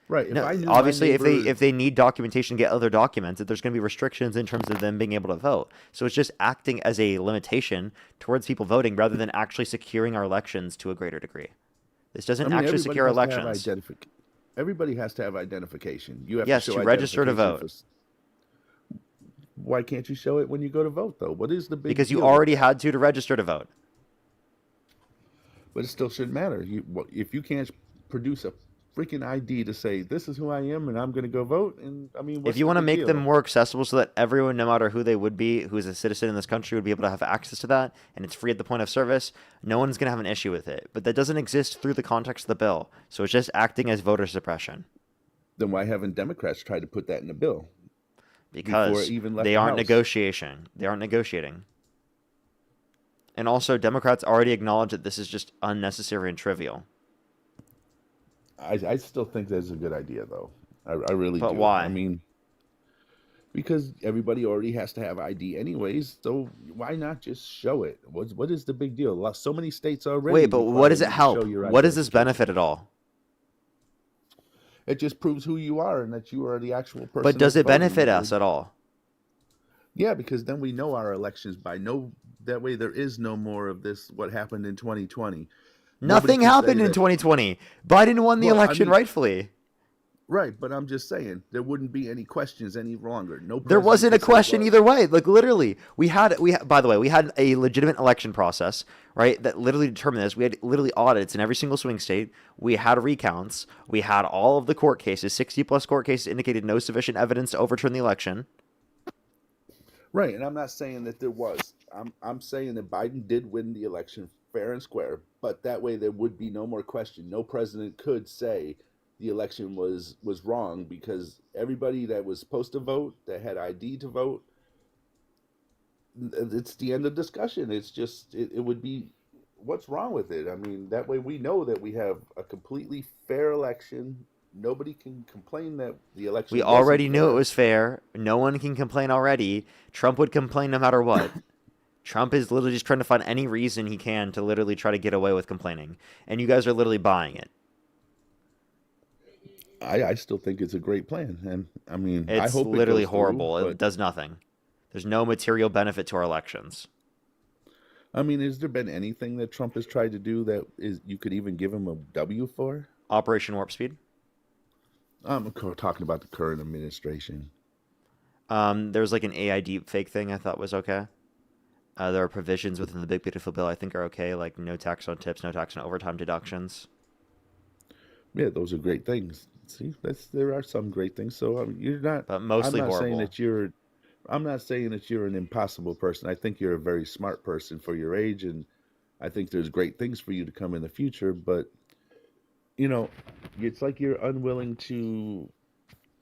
Right. If No, I knew my obviously, neighbor, if they need documentation to get other documents, there's going to be restrictions in terms of them being able to vote. So it's just acting as a limitation towards people voting rather than actually securing our elections to a greater degree. This doesn't actually everybody secure has to have elections. everybody has to have identification. You have Yes, to show to register to identification vote. Why can't you show it when you go to vote, though? What is the big Because you deal with already that? had to register to vote. But it still shouldn't matter. If you can't produce a freaking ID to say this is who I am and I'm going to go vote, and I mean, what's If you the want to big make deal? them more accessible so that everyone, no matter who they would be, who is a citizen in this country, would be able to have access to that, and it's free at the point of service, no one's going to have an issue with it. But that doesn't exist through the context of the bill. So it's just acting as voter suppression. Then why haven't Democrats tried to put that in the bill? Because Before it even left they the aren't House? They aren't negotiating. And also, Democrats already acknowledge that this is just unnecessary and trivial. I still think that's a good idea, though. I really do. But why? I mean, because everybody already has to have ID anyways, so why not just show it? What is the big deal? So many states already. Wait, but what does it require you to help? show your What does this identification. benefit at all? It just proves who you are and that you are the actual person. But does that's it benefit voting. us at all? Yeah, because then we know our elections that way there is no more of this what happened in 2020. Nobody Nothing can say happened in that- 2020. Biden won the Well, I election mean- rightfully. Right, but I'm just saying there wouldn't be any questions any longer. No, There president wasn't a could say, question well, either way. Like literally, by the way, we had a legitimate election process, right? That literally determined this. We had literally audits in every single swing state. We had recounts. We had all of the court cases. 60 plus court cases indicated no sufficient evidence to overturn the election. right, and I'm not saying that there was. I'm saying that Biden did win the election fair and square, but that way there would be no more question. No president could say the election was wrong because everybody that was supposed to vote, that had ID to vote, it's the end of discussion. It's just it would be what's wrong with it. I mean, that way we know that we have a completely fair election. Nobody can complain that the election We wasn't already knew it fair. was fair. No one can complain already. Trump would complain no matter what. Trump is literally just trying to find any reason he can to literally try to get away with complaining. And you guys are literally buying it. I still think it's a great plan, and I mean, I It's hope literally it goes through, horrible. It but does nothing. There's no material benefit to our elections. I mean, has there been anything that Trump has tried to do that is you could even give him a W for? Operation Warp Speed. I'm talking about the current administration. There was like an AI deep fake thing I thought was okay. There are provisions within the Big Beautiful Bill I think are okay, like no tax on tips, no tax on overtime deductions. Yeah, those are great things. See, there are some great things. So you're not. But mostly I'm not saying horrible. that you're. I'm not saying that you're an impossible person. I think you're a very smart person for your age, and I think there's great things for you to come in the future. But you know, it's like you're unwilling to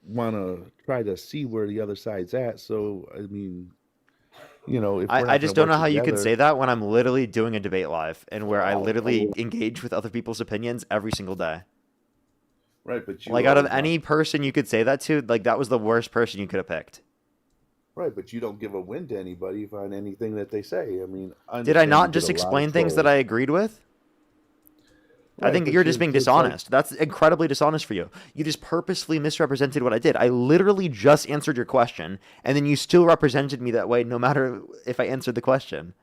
want to try to see where the other side's at. So I mean, you know, if we're I not just gonna don't know work how you can together, say that when I'm literally doing a debate live and where I literally engage with other people's opinions every single day. right? But you Like out of always want any person you could say that to, like that was the worst person you could have picked. right, but you don't give a win to anybody on anything that they say. I mean, I Did I understand you not get just a lot of explain things that trolls. I agreed with? I Right, think but you're just being it's like dishonest. That's incredibly dishonest for you. You just purposely misrepresented what I did. I literally just answered your question, and then you still represented me that way no matter if I answered the question.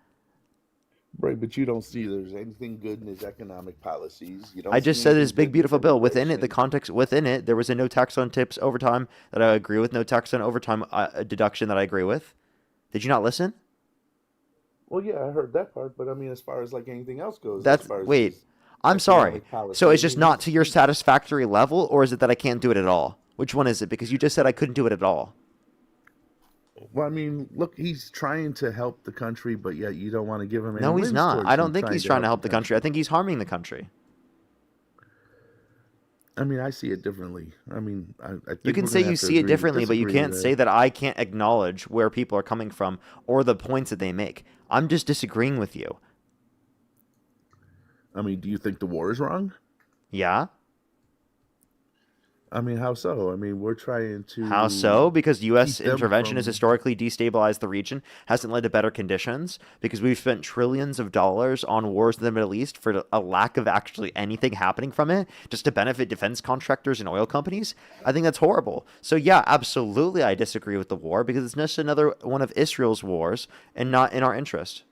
right, but you don't see there's anything good in his economic policies. You I don't just see said anything his big good in his beautiful bill. Within it, the immigration. context within it, there was a no tax on tips overtime that I agree with, no tax on overtime deduction that I agree with. Did you not listen? Well, yeah, I heard that part, but I mean, as far as like anything else goes, as That's far as wait. his I'm sorry. economic So it's policies, just not to your satisfactory level, or is it that I can't do it at all? Which one is it? Because you just said I couldn't do it at all. well, I mean, look, he's trying to help the country, but yet you don't want to give him any No, he's wins not. towards I him don't think trying he's to trying to help help the country. I think he's harming the country. I mean, I see it differently. I mean, I You think can we're say gonna you have to see it agree to differently, but you disagree can't with say that I can't acknowledge where people are coming from or the points that they make. I'm just disagreeing with you. I mean, do you think the war is wrong? Yeah? I mean, how so? I mean, we're trying How to so? Because U.S. keep them intervention has from. historically destabilized the region, hasn't led to better conditions, because we've spent trillions of dollars on wars in the Middle East for a lack of actually anything happening from it, just to benefit defense contractors and oil companies. I think that's horrible. So yeah, absolutely I disagree with the war, because it's just another one of Israel's wars and not in our interest.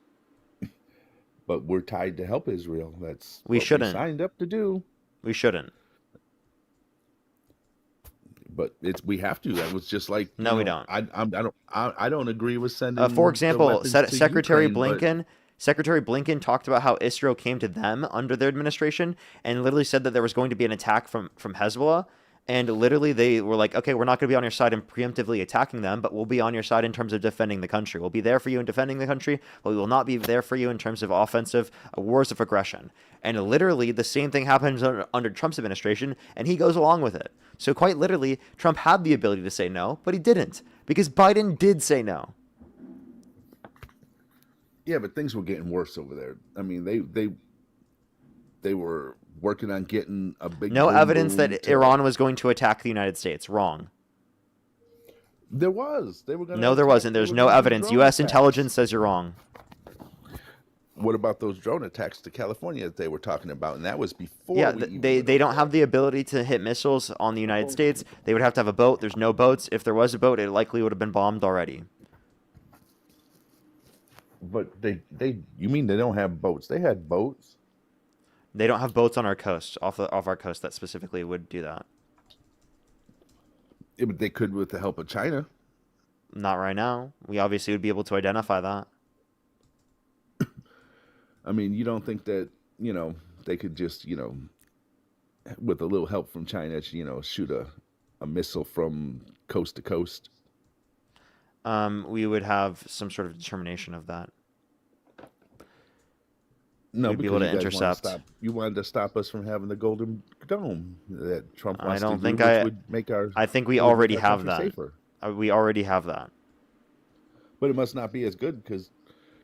But we're tied to help Israel. That's We what we shouldn't. signed up to do. We shouldn't. But we have to. That was just like No, we don't. I don't agree with sending For the example, weapons to Secretary Ukraine, but Secretary Blinken talked about how Israel came to them under their administration and literally said that there was going to be an attack from Hezbollah. And literally they were like, okay, we're not going to be on your side in preemptively attacking them, but we'll be on your side in terms of defending the country. We'll be there for you in defending the country, but we will not be there for you in terms of offensive wars of aggression. And literally the same thing happens under Trump's administration, and he goes along with it. So quite literally, Trump had the ability to say no, but he didn't, because Biden did say no. yeah, but things were getting worse over there. I mean, they were working on getting a big No boom evidence boom that to. Iran was going to attack the United States. Wrong. There was. They were going to. No, there wasn't. There's no evidence. U.S. intelligence says you're wrong. What about those drone attacks to California that they were talking about? And that was before. Yeah, we even they don't have the ability to hit missiles on the United States. They would have to have a boat. There's no boats. If there was a boat, it likely would have been bombed already. But you mean they don't have boats? They had boats. They don't have boats on our coast, off our coast, that specifically would do that. Yeah, but they could with the help of China. Not right now. We obviously would be able to identify that. I mean, you don't think that, they could just, with a little help from China, shoot a missile from coast to coast? We would have some sort of determination of that. No, We'd be because able to you guys intercept. you wanted to stop us from having the Golden Dome that Trump I wants don't to think do, which would make our. I think we it would make already our have country that. safer. We already have that. But it must not be as good because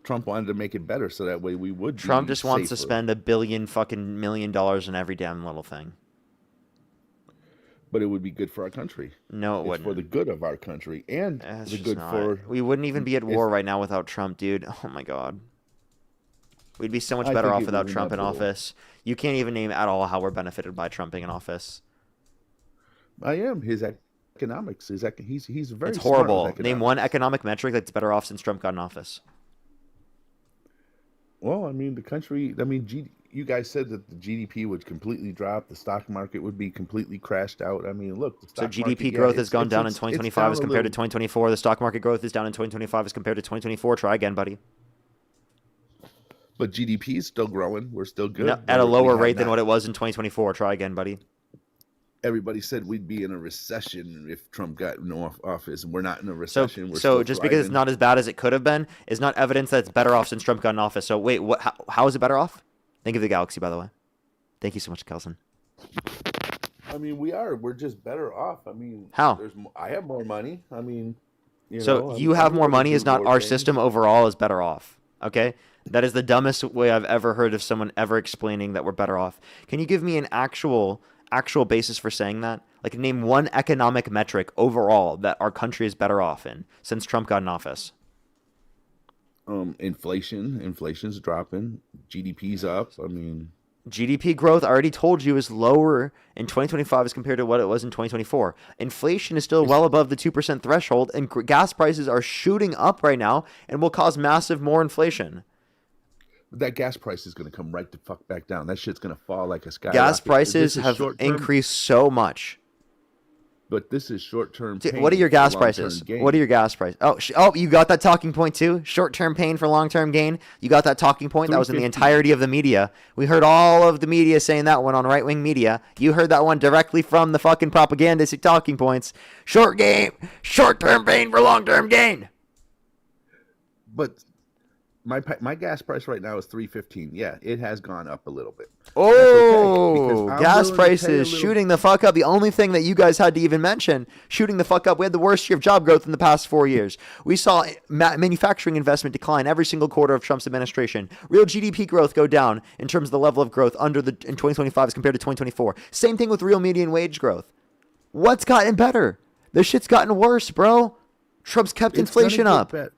Trump wanted to make it better, so that way we would. Trump be just wants to safer. spend $1 billion fucking million on every damn little thing. But it would be good for our country. No, it it's wouldn't. for the good of our country and It's the just good not. for. We wouldn't even be at war right now without Trump, dude. Oh my god. We'd be so much better off without Trump in office. You can't even name at all how we're benefited by Trump being in office. I am his economics. He's very. It's smart with horrible. Name economics. one economic metric that's better off since Trump got in office. Well, I mean, the country. I mean, you guys said that the GDP would completely drop. The stock market would be completely crashed out. I mean, look. The So stock GDP market, growth yeah, has gone down in it's 2025 down as a compared to little. 2024. The stock market growth is down in 2025 as compared to 2024. Try again, buddy. But GDP is still growing. We're still good. No, at a lower rate than what it was in 2024. Try again, buddy. Everybody said we'd be in a recession if Trump got in office, and we're not in a So, recession. We're so still just because it's thriving. not as bad as it could have been is not evidence that it's better off since Trump got in office. So wait, what? How is it better off? Think of the galaxy, by the way. Thank you so much, Kelson. I mean, we're just better off. I mean, How? I have more money. I mean, So you have more money is not our system overall is better off. Okay? That is the dumbest way I've ever heard of someone ever explaining that we're better off. Can you give me an actual basis for saying that? Like name one economic metric overall that our country is better off in since Trump got in office. Inflation's dropping. GDP's up. I mean, GDP growth, I already told you, is lower in 2025 as compared to what it was in 2024. Inflation is still well above the 2% threshold, and gas prices are shooting up right now and will cause massive more inflation. that gas price is going to come right the fuck back down. That shit's going to fall like a skyrocket. Gas prices This is have short-term, increased so much. but this is short-term. Dude, pain what are your for gas long-term prices? gain. What are your gas prices? Oh, you got that talking point too? Short-term pain for long-term gain? You got that talking point? That was in the 350. entirety of the media. We heard all of the media saying that one on right-wing media. You heard that one directly from the fucking propagandistic talking points. Short-term pain for long-term gain. But my gas price right now is $3.15. Yeah, it has gone up a little bit. Oh, I'm gas willing to pay a prices little- shooting the fuck up. The only thing that you guys had to even mention, shooting the fuck up. We had the worst year of job growth in the past 4 years. We saw manufacturing investment decline every single quarter of Trump's administration. Real GDP growth go down in terms of the level of growth in 2025 as compared to 2024. Same thing with real median wage growth. What's gotten better? This shit's gotten worse, bro. Trump's kept It's gonna inflation get up.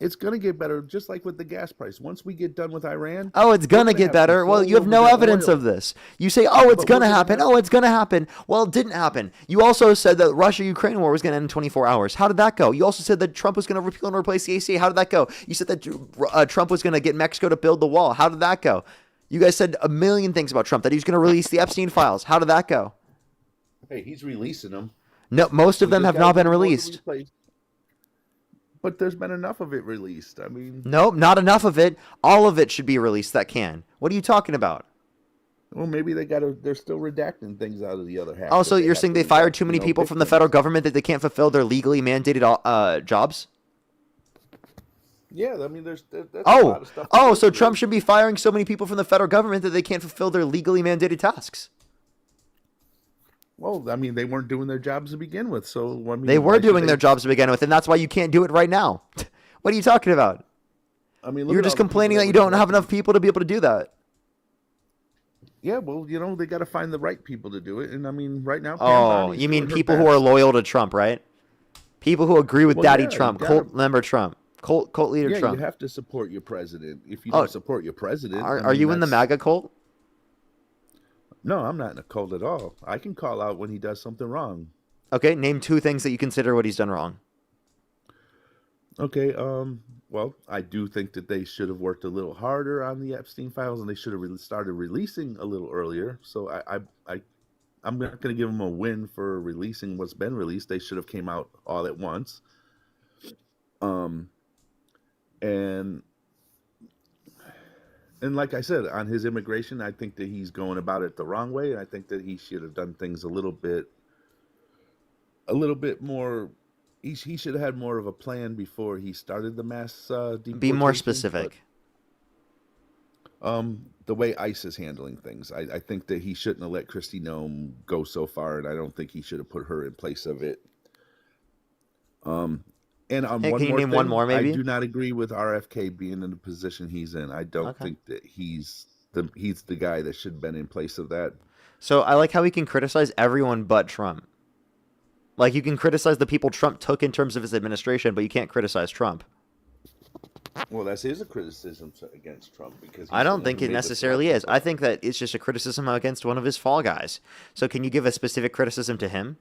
It's going to get better, just like with the gas price. Once we get done with Iran. Oh, it's going to get better. Well, you have no evidence of this. You say, oh, it's going to happen. Oh, it's going to happen. Well, it didn't happen. You also said that Russia-Ukraine war was going to end in 24 hours. How did that go? You also said that Trump was going to repeal and replace the ACA. How did that go? You said that Trump was going to get Mexico to build the wall. How did that go? You guys said a million things about Trump, that he was going to release the Epstein files. How did that go? Hey, he's releasing them. No, most of them have not been released. But there's been enough of it released. I mean, Nope, not enough of it. All of it should be released that can. What are you talking about? well, maybe they're still redacting things out of the other half. Also, that they you're have saying to they fired redact, too many people big from the things. federal government that they can't fulfill their legally mandated jobs? Yeah, I mean, that's a lot of stuff. So Trump should be firing so many people from the federal government that they can't fulfill their legally mandated tasks. Well, I mean, they weren't doing their jobs to begin with, so I mean, They why were should doing they- their jobs to begin with, and that's why you can't do it right now. What are you talking about? I mean, look You're at just all the people complaining that you were don't have elected. enough people to be able to do that. Yeah, well, they got to find the right people to do it, and I mean, right now. Pam Oh, Bonnie's you mean doing her people who are best. loyal to Trump, right? People who agree with Well, Daddy yeah, you Trump, gotta- cult member Trump, cult leader Yeah, Trump. you have to support your president. If you Oh, don't support your president, Are you in the MAGA cult? No, I'm not in a cult at all. I can call out when he does something wrong. Okay, name two things that you consider what he's done wrong. Okay, well, I do think that they should have worked a little harder on the Epstein files, and they should have started releasing a little earlier. So I I'm not going to give them a win for releasing what's been released. They should have came out all at once. And like I said, on his immigration, I think that he's going about it the wrong way. And I think that he should have done things a little bit more. He should have had more of a plan before he started the mass deportation. Be more specific. The way ICE is handling things, I think that he shouldn't have let Kristi Noem go so far, and I don't think he should have put her in place of it. And on Hey, one can you more name thing, one more, maybe? I do not agree with RFK being in the position he's in. I don't Okay. think that he's the guy that should have been in place of that. So I like how he can criticize everyone but Trump. Like, you can criticize the people Trump took in terms of his administration, but you can't criticize Trump. Well, that is a criticism against Trump because I don't think it necessarily is. I think that it's just a criticism against one of his fall guys. So can you give a specific criticism to him?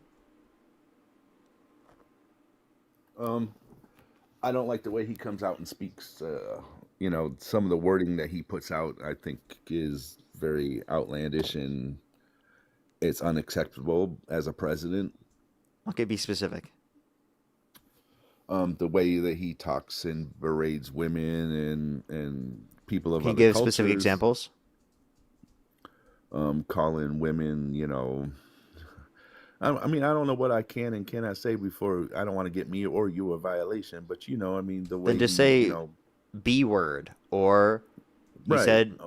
I don't like the way he comes out and speaks. Some of the wording that he puts out, I think, is very outlandish and it's unacceptable as a president. Okay, be specific. The way that he talks and berates women and people of Can you other give cultures. specific examples? Calling women, I mean, I don't know what I can and cannot say before. I don't want to get me or you a violation, but the way Then just say B word, or you said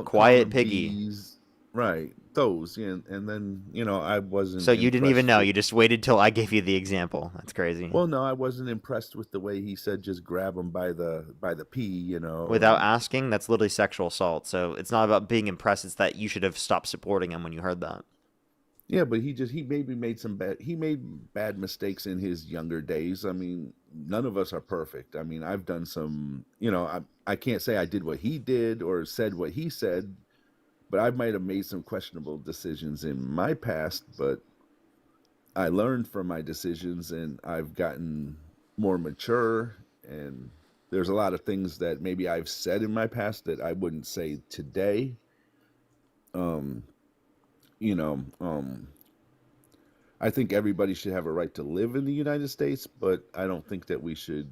quiet piggy. Bees, right? Those, and then I wasn't. So you didn't even know. with- You just waited till I gave you the example. That's crazy. Well, no, I wasn't impressed with the way he said just grab him by the pee, Without asking, that's literally sexual assault. So it's not about being impressed. It's that you should have stopped supporting him when you heard that. Yeah, but he maybe made bad mistakes in his younger days. I mean, none of us are perfect. I mean, I've done some, I can't say I did what he did or said what he said, but I might have made some questionable decisions in my past, but I learned from my decisions and I've gotten more mature, and there's a lot of things that maybe I've said in my past that I wouldn't say today. I think everybody should have a right to live in the United States, but I don't think that we should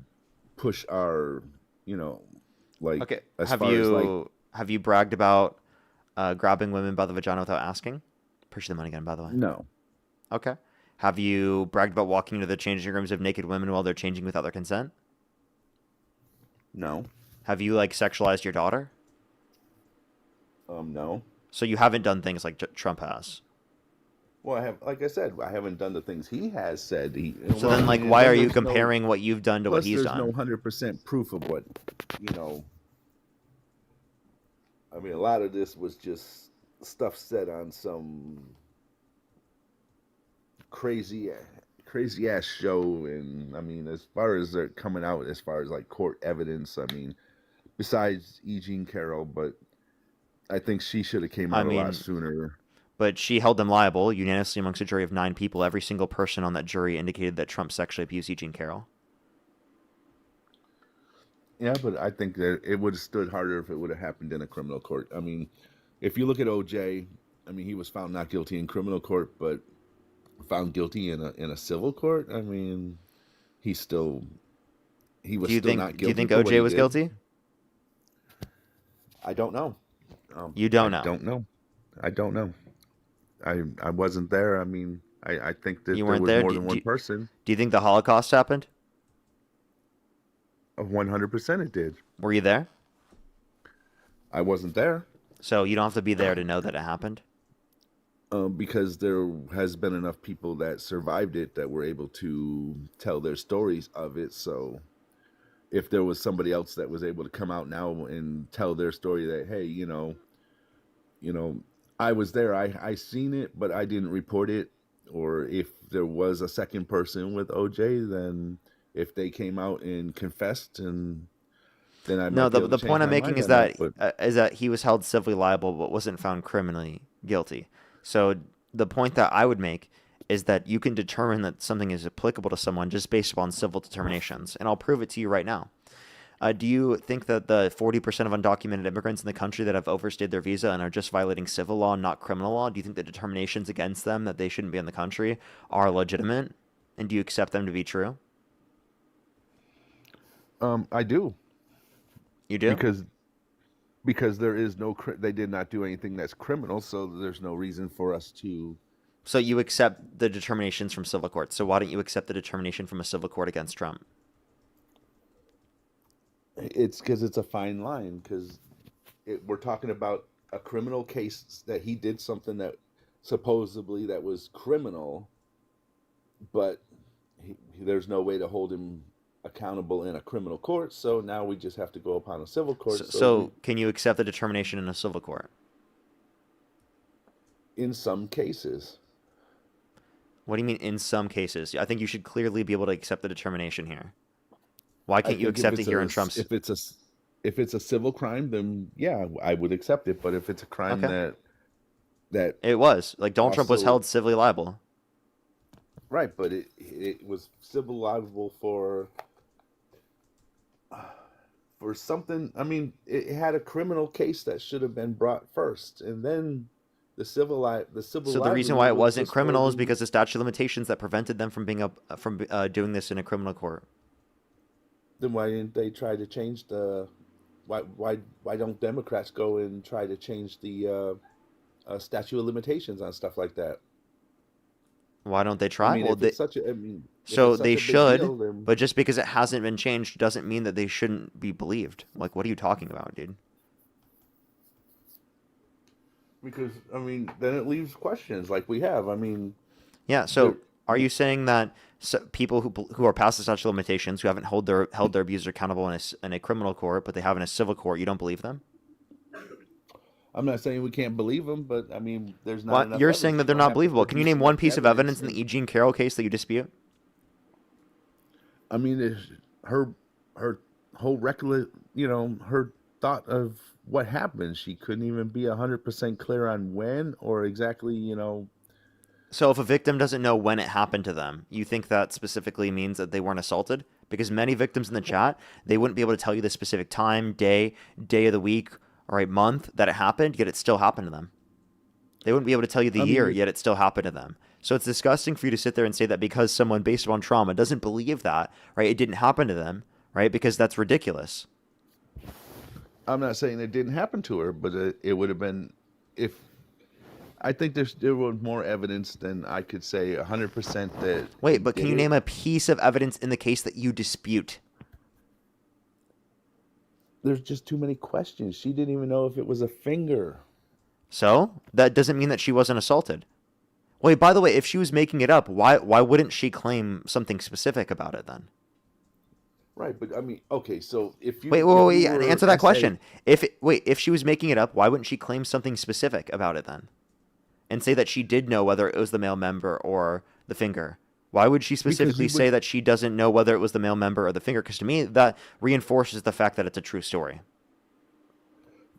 push our, Okay. as Have far you as have you bragged about grabbing women by the vagina without asking? Appreciate the money again, by the way. no, Okay. Have you bragged about walking into the changing rooms of naked women while they're changing without their consent? no, Have you sexualized your daughter? no. So you haven't done things like Trump has. Well, like I said, I haven't done the things he has said. So then, why are you comparing what you've done to what he's there's done? no 100% proof of what, I mean, a lot of this was just stuff said on some crazy ass show, and I mean, as far as they're coming out, as far as court evidence, I mean, besides E. Jean Carroll, but I think she should have came out a lot sooner. But she held them liable unanimously amongst a jury of 9 people. Every single person on that jury indicated that Trump sexually abused Eugene Carroll. Yeah, but I think that it would have stood harder if it would have happened in a criminal court. I mean, if you look at OJ, I mean, he was found not guilty in criminal court, but found guilty in a civil court. I mean, he was still not guilty. Do you think OJ was guilty? I don't know. You don't know. I don't know. I wasn't there. I mean, I think that You there weren't was there? more than one person. Do you think the Holocaust happened? 100% it did. Were you there? I wasn't there. So you don't have to be there to know that it happened? Because there has been enough people that survived it that were able to tell their stories of it. So if there was somebody else that was able to come out now and tell their story that, hey, I was there, I seen it, but I didn't report it. Or if there was a second person with OJ, then if they came out and confessed, and then I No, might be able to the change point I'm my making mind is on that but he was held civilly liable but wasn't found criminally guilty. So the point that I would make is that you can determine that something is applicable to someone just based upon civil determinations, and I'll prove it to you right now. Do you think that the 40% of undocumented immigrants in the country that have overstayed their visa and are just violating civil law, not criminal law, do you think the determinations against them that they shouldn't be in the country are legitimate? And do you accept them to be true? I do. You do? Because there is they did not do anything that's criminal, so there's no reason for us to. So you accept the determinations from civil courts. So why don't you accept the determination from a civil court against Trump? It's because it's a fine line, because we're talking about a criminal case that he did something that supposedly that was criminal, but there's no way to hold him accountable in a criminal court, so now we just have to go upon a civil court. So can you accept the determination in a civil court? In some cases. What do you mean in some cases? I think you should clearly be able to accept the determination here. Why can't you accept it here in Trump's? If it's a civil crime, then yeah, I would accept it. But if it's a crime that it was like Donald Trump was held civilly liable. Right, but it was civil liable for something. I mean, it had a criminal case that should have been brought first, and then the civil. So the reason why it wasn't criminal is because the statute of limitations that prevented them from doing this in a criminal court. Then why didn't they try to change the? Why don't Democrats go and try to change the statute of limitations on stuff like that? Why don't they try? I mean, so they should, but just because it hasn't been changed doesn't mean that they shouldn't be believed. Like, what are you talking about, dude? Because I mean, then it leaves questions like we have. I mean, yeah. So are you saying that people who are past the statute of limitations, who haven't held their abusers accountable in a criminal court, but they have in a civil court, you don't believe them? I'm not saying we can't believe them, but I mean, there's not enough. You're saying that they're not believable. Can you name one piece of evidence in the E. Jean Carroll case that you dispute? I mean, her whole her thought of what happened. She couldn't even be 100% clear on when or exactly, So if a victim doesn't know when it happened to them, you think that specifically means that they weren't assaulted? Because many victims in the chat, they wouldn't be able to tell you the specific time, day of the week, or a month that it happened, yet it still happened to them. They wouldn't be able to tell you the year, yet it still happened to them. So it's disgusting for you to sit there and say that because someone based upon trauma doesn't believe that, right, it didn't happen to them, right, because that's ridiculous. I'm not saying it didn't happen to her, but it would have been if. I think there was more evidence than I could say 100% that. Wait, but can you name a piece of evidence in the case that you dispute? There's just too many questions. She didn't even know if it was a finger. So that doesn't mean that she wasn't assaulted. Wait, by the way, if she was making it up, why wouldn't she claim something specific about it then? Right, but I mean, okay, so if you wait, answer that question. If she was making it up, why wouldn't she claim something specific about it then? And say that she did know whether it was the male member or the finger. Why would she specifically say that she doesn't know whether it was the male member or the finger? Because to me, that reinforces the fact that it's a true story.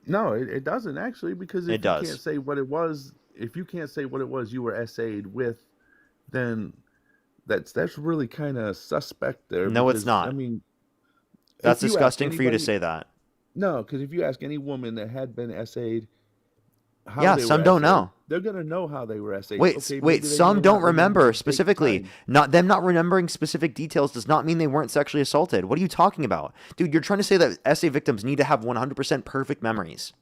No, it doesn't actually, because if you can't say what it was, if you can't say what it was you were essayed with, then that's really kind of suspect there. No, it's not. I mean, that's disgusting for you to say that. No, because if you ask any woman that had been essayed, some don't know. They're gonna know how they were essayed. Wait, some don't remember specifically. Not remembering specific details does not mean they weren't sexually assaulted. What are you talking about? Dude, you're trying to say that essay victims need to have 100% perfect memories.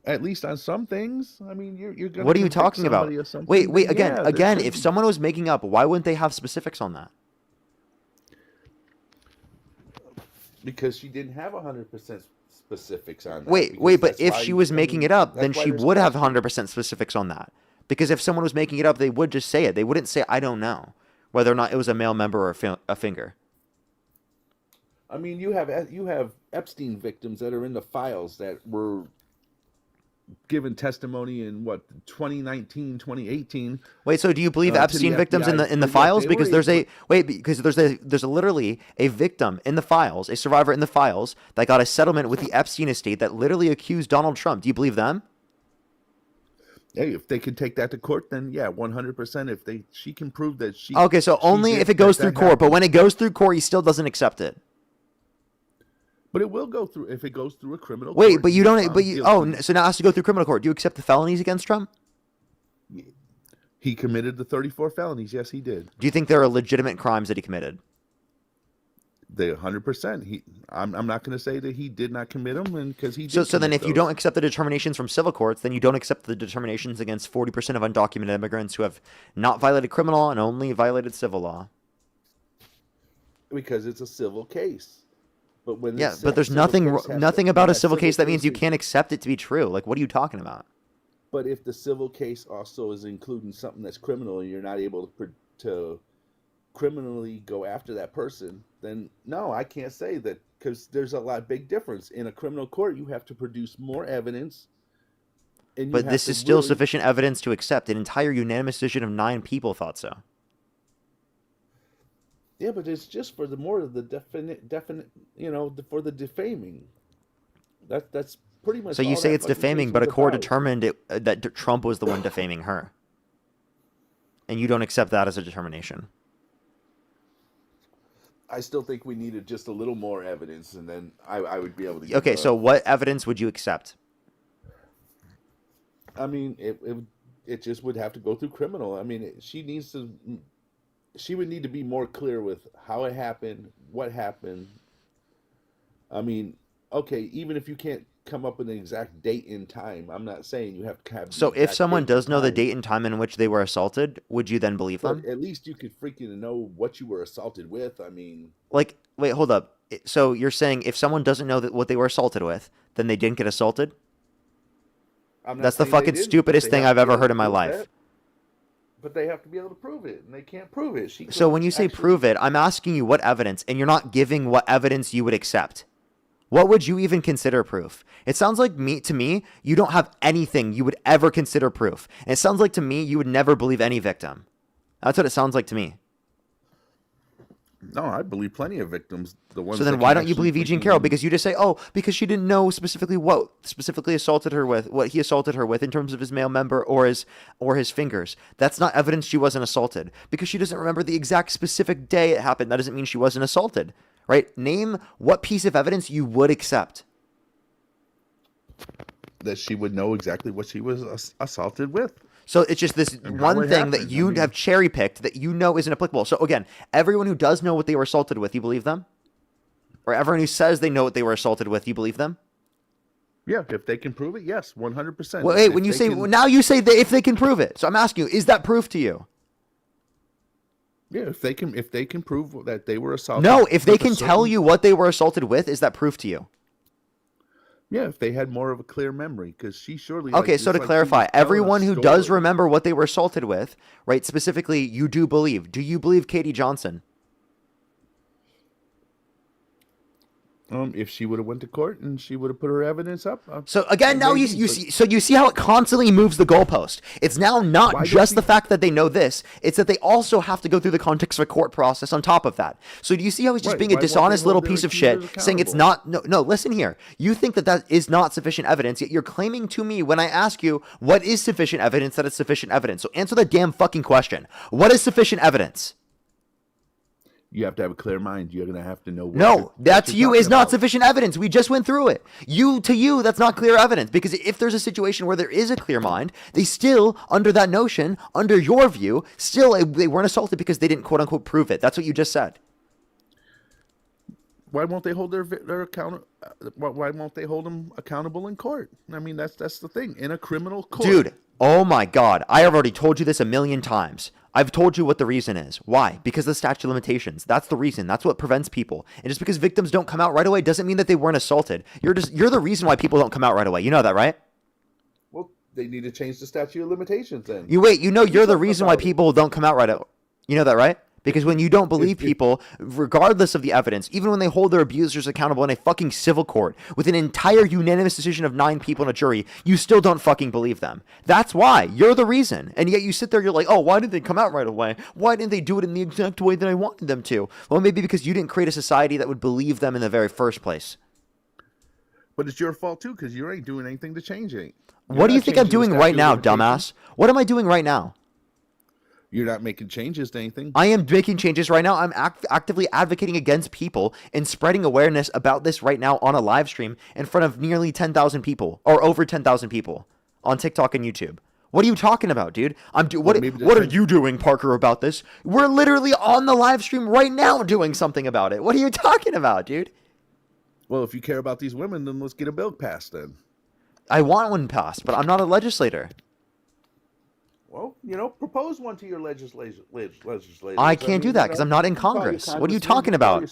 At least on some things. I mean, you're gonna. What are you talking about? Wait, again, if someone was making up, why wouldn't they have specifics on that? Because she didn't have 100% specifics on that. Wait, but if she was making it up, then she would have 100% specifics on that. Because if someone was making it up, they would just say it. They wouldn't say, I don't know, whether or not it was a male member or a finger. I mean, you have Epstein victims that are in the files that were given testemony in 2019, 2018. Wait, so do you believe Epstein victims in the files? Because there's literally a victim in the files, a survivor in the files that got a settlement with the Epstein estate that literally accused Donald Trump. Do you believe them? Hey, if they can take that to court, then yeah, 100%. If she can prove that she. Okay, so only if it goes through court, but when it goes through court, he still doesn't accept it. But it will go through if it goes through a criminal Wait, court. but you don't. But you. Guilty. So now it has to go through criminal court. Do you accept the felonies against Trump? He committed the 34 felonies. Yes, he did. Do you think there are legitimate crimes that he committed? They 100%. I'm not going to say that he did not commit them, and because he did. So then, commit if you those. don't accept the determinations from civil courts, then you don't accept the determinations against 40% of undocumented immigrants who have not violated criminal law and only violated civil law. Because it's a civil case. But when Yeah, but there's nothing about a civil case that means you can't accept it to be true. Like, what are you talking about? But if the civil case also is including something that's criminal, and you're not able to criminally go after that person, then no, I can't say that, because there's a big difference. In a criminal court, you have to produce more evidence. But this is still sufficient evidence to accept. An entire unanimous decision of 9 people thought so. Yeah, but it's just for the more of the definite, for the defaming. That's pretty much. So you say it's defaming, but a court determined that Trump was the one defaming her, and you don't accept that as a determination. I still think we needed just a little more evidence, and then I would be able to. Okay, so what evidence would you accept? I mean, it just would have to go through criminal. I mean, she would need to be more clear with how it happened, what happened. I mean, okay, even if you can't come up with an exact date and time, I'm not saying you have to have. So if someone does know the date and time in which they were assaulted, would you then believe them? At least you could freaking know what you were assaulted with. I mean, like, wait, hold up. So you're saying if someone doesn't know what they were assaulted with, then they didn't get assaulted? That's the fucking stupidest thing I've ever heard in my life. But they have to be able to prove it, and they can't prove it. So when you say prove it, I'm asking you what evidence, and you're not giving what evidence you would accept. What would you even consider proof? It sounds like to me, you don't have anything you would ever consider proof. And it sounds like to me, you would never believe any victim. That's what it sounds like to me. No, I believe plenty of victims. The ones. So then why don't you believe E. Carroll? Because you just say, oh, because she didn't know specifically what assaulted her with, what he assaulted her with in terms of his male member or his fingers. That's not evidence she wasn't assaulted. Because she doesn't remember the exact specific day it happened. That doesn't mean she wasn't assaulted. Right? Name what piece of evidence you would accept. That she would know exactly what she was assaulted with. So it's just this one thing that you have cherry picked that you know isn't applicable. So again, everyone who does know what they were assaulted with, you believe them? Or everyone who says they know what they were assaulted with, you believe them? Yeah, if they can prove it, yes, 100%. Well, wait, when you say now you say that if they can prove it. So I'm asking you, is that proof to you? Yeah, if they can prove that they were assaulted. No, if they can tell you what they were assaulted with, is that proof to you? Yeah, if they had more of a clear memory, because she surely. Okay, so to clarify, everyone who does remember what they were assaulted with, right? Specifically, you do believe. Do you believe Katie Johnson? If she would have went to court and she would have put her evidence up. So again, now you see how it constantly moves the goalpost. It's now not just the fact that they know this; it's that they also have to go through the context of a court process on top of that. So do you see how he's just being a dishonest little piece of shit, saying it's not? No. Listen here. You think that is not sufficient evidence, yet you're claiming to me when I ask you what is sufficient evidence that it's sufficient evidence. So answer the damn fucking question. What is sufficient evidence? You have to have a clear mind. You're going to have to know. No, that to you is not sufficient evidence. We just went through it. To you, that's not clear evidence. Because if there's a situation where there is a clear mind, they still, under that notion, under your view, still they weren't assaulted because they didn't quote unquote prove it. That's what you just said. Why won't they hold their account? Why won't they hold them accountable in court? I mean, that's the thing. In a criminal court, dude. Oh my God! I have already told you this a million times. I've told you what the reason is. Why? Because of the statute of limitations. That's the reason. That's what prevents people. And just because victims don't come out right away doesn't mean that they weren't assaulted. You're the reason why people don't come out right away. You know that, right? Well, they need to change the statute of limitations then. You're the reason why people don't come out right away. You know that, right? Because when you don't believe people, regardless of the evidence, even when they hold their abusers accountable in a fucking civil court with an entire unanimous decision of 9 people in a jury, you still don't fucking believe them. That's why. You're the reason. And yet you sit there, you're like, oh, why didn't they come out right away? Why didn't they do it in the exact way that I wanted them to? Well, maybe because you didn't create a society that would believe them in the very first place. But it's your fault too, because you ain't doing anything to change it. What do you think I'm doing right now, dumbass? What am I doing right now? You're not making changes to anything. I am making changes right now. I'm actively advocating against people and spreading awareness about this right now on a live stream in front of nearly 10,000 people or over 10,000 people on TikTok and YouTube. What are you talking about, dude? What are you doing, Parker, about this? We're literally on the live stream right now doing something about it. What are you talking about, dude? Well, if you care about these women, then let's get a bill passed then. I want one passed, but I'm not a legislator. Well, propose one to your legislators. I can't do that because I'm not in Congress. What are you talking about?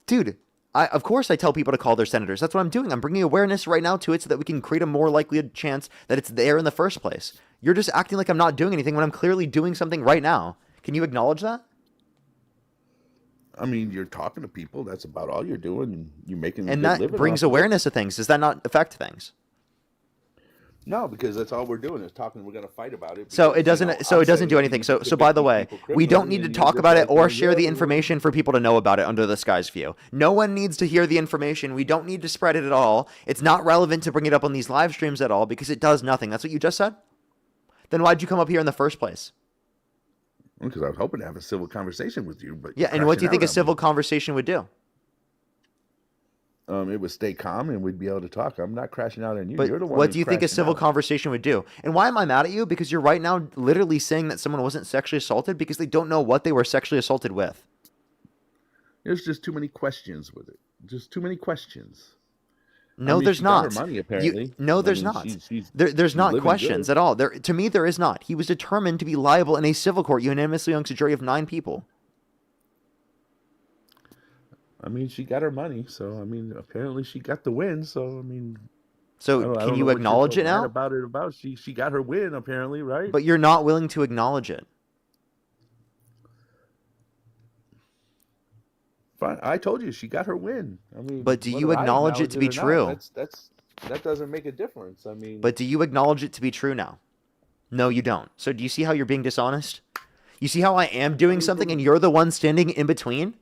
Dude, of course I tell people to call their senators. That's what I'm doing. I'm bringing awareness right now to it so that we can create a more likely chance that it's there in the first place. You're just acting like I'm not doing anything when I'm clearly doing something right now. Can you acknowledge that? I mean, you're talking to people. That's about all you're doing. You're making and that brings awareness of things. Does that not affect things? No, because that's all we're doing is talking. We're going to fight about it. So it doesn't. So it doesn't do anything. So by the way, we don't need to talk about it or share the information for people to know about it under the sky's view. No one needs to hear the information. We don't need to spread it at all. It's not relevant to bring it up on these live streams at all because it does nothing. That's what you just said. Then why'd you come up here in the first place? Because I was hoping to have a civil conversation with you. But yeah, and what do you think a civil conversation would do? It would stay calm and we'd be able to talk. I'm not crashing out on you. But You're the one what do you think a civil conversation would do? And why am I mad at you? Because you're right now literally saying that someone wasn't sexually assaulted because they don't know what they were sexually assaulted with. There's just too many questions with it. Just too many questions. No, there's not. Money, apparently. There's not. There's not questions at all. To me, there is not. He was determined to be liable in a civil court unanimously amongst a jury of 9 people. I mean, she got her money, so I mean, apparently she got the win. So I mean, so can you acknowledge it now? She got her win, apparently, right? But you're not willing to acknowledge it. Fine, I told you she got her win. I mean, but do you acknowledge it to be true? That doesn't make a difference. I mean, but do you acknowledge it to be true now? No, you don't. So do you see how you're being dishonest? You see how I am doing something and you're the one standing in between?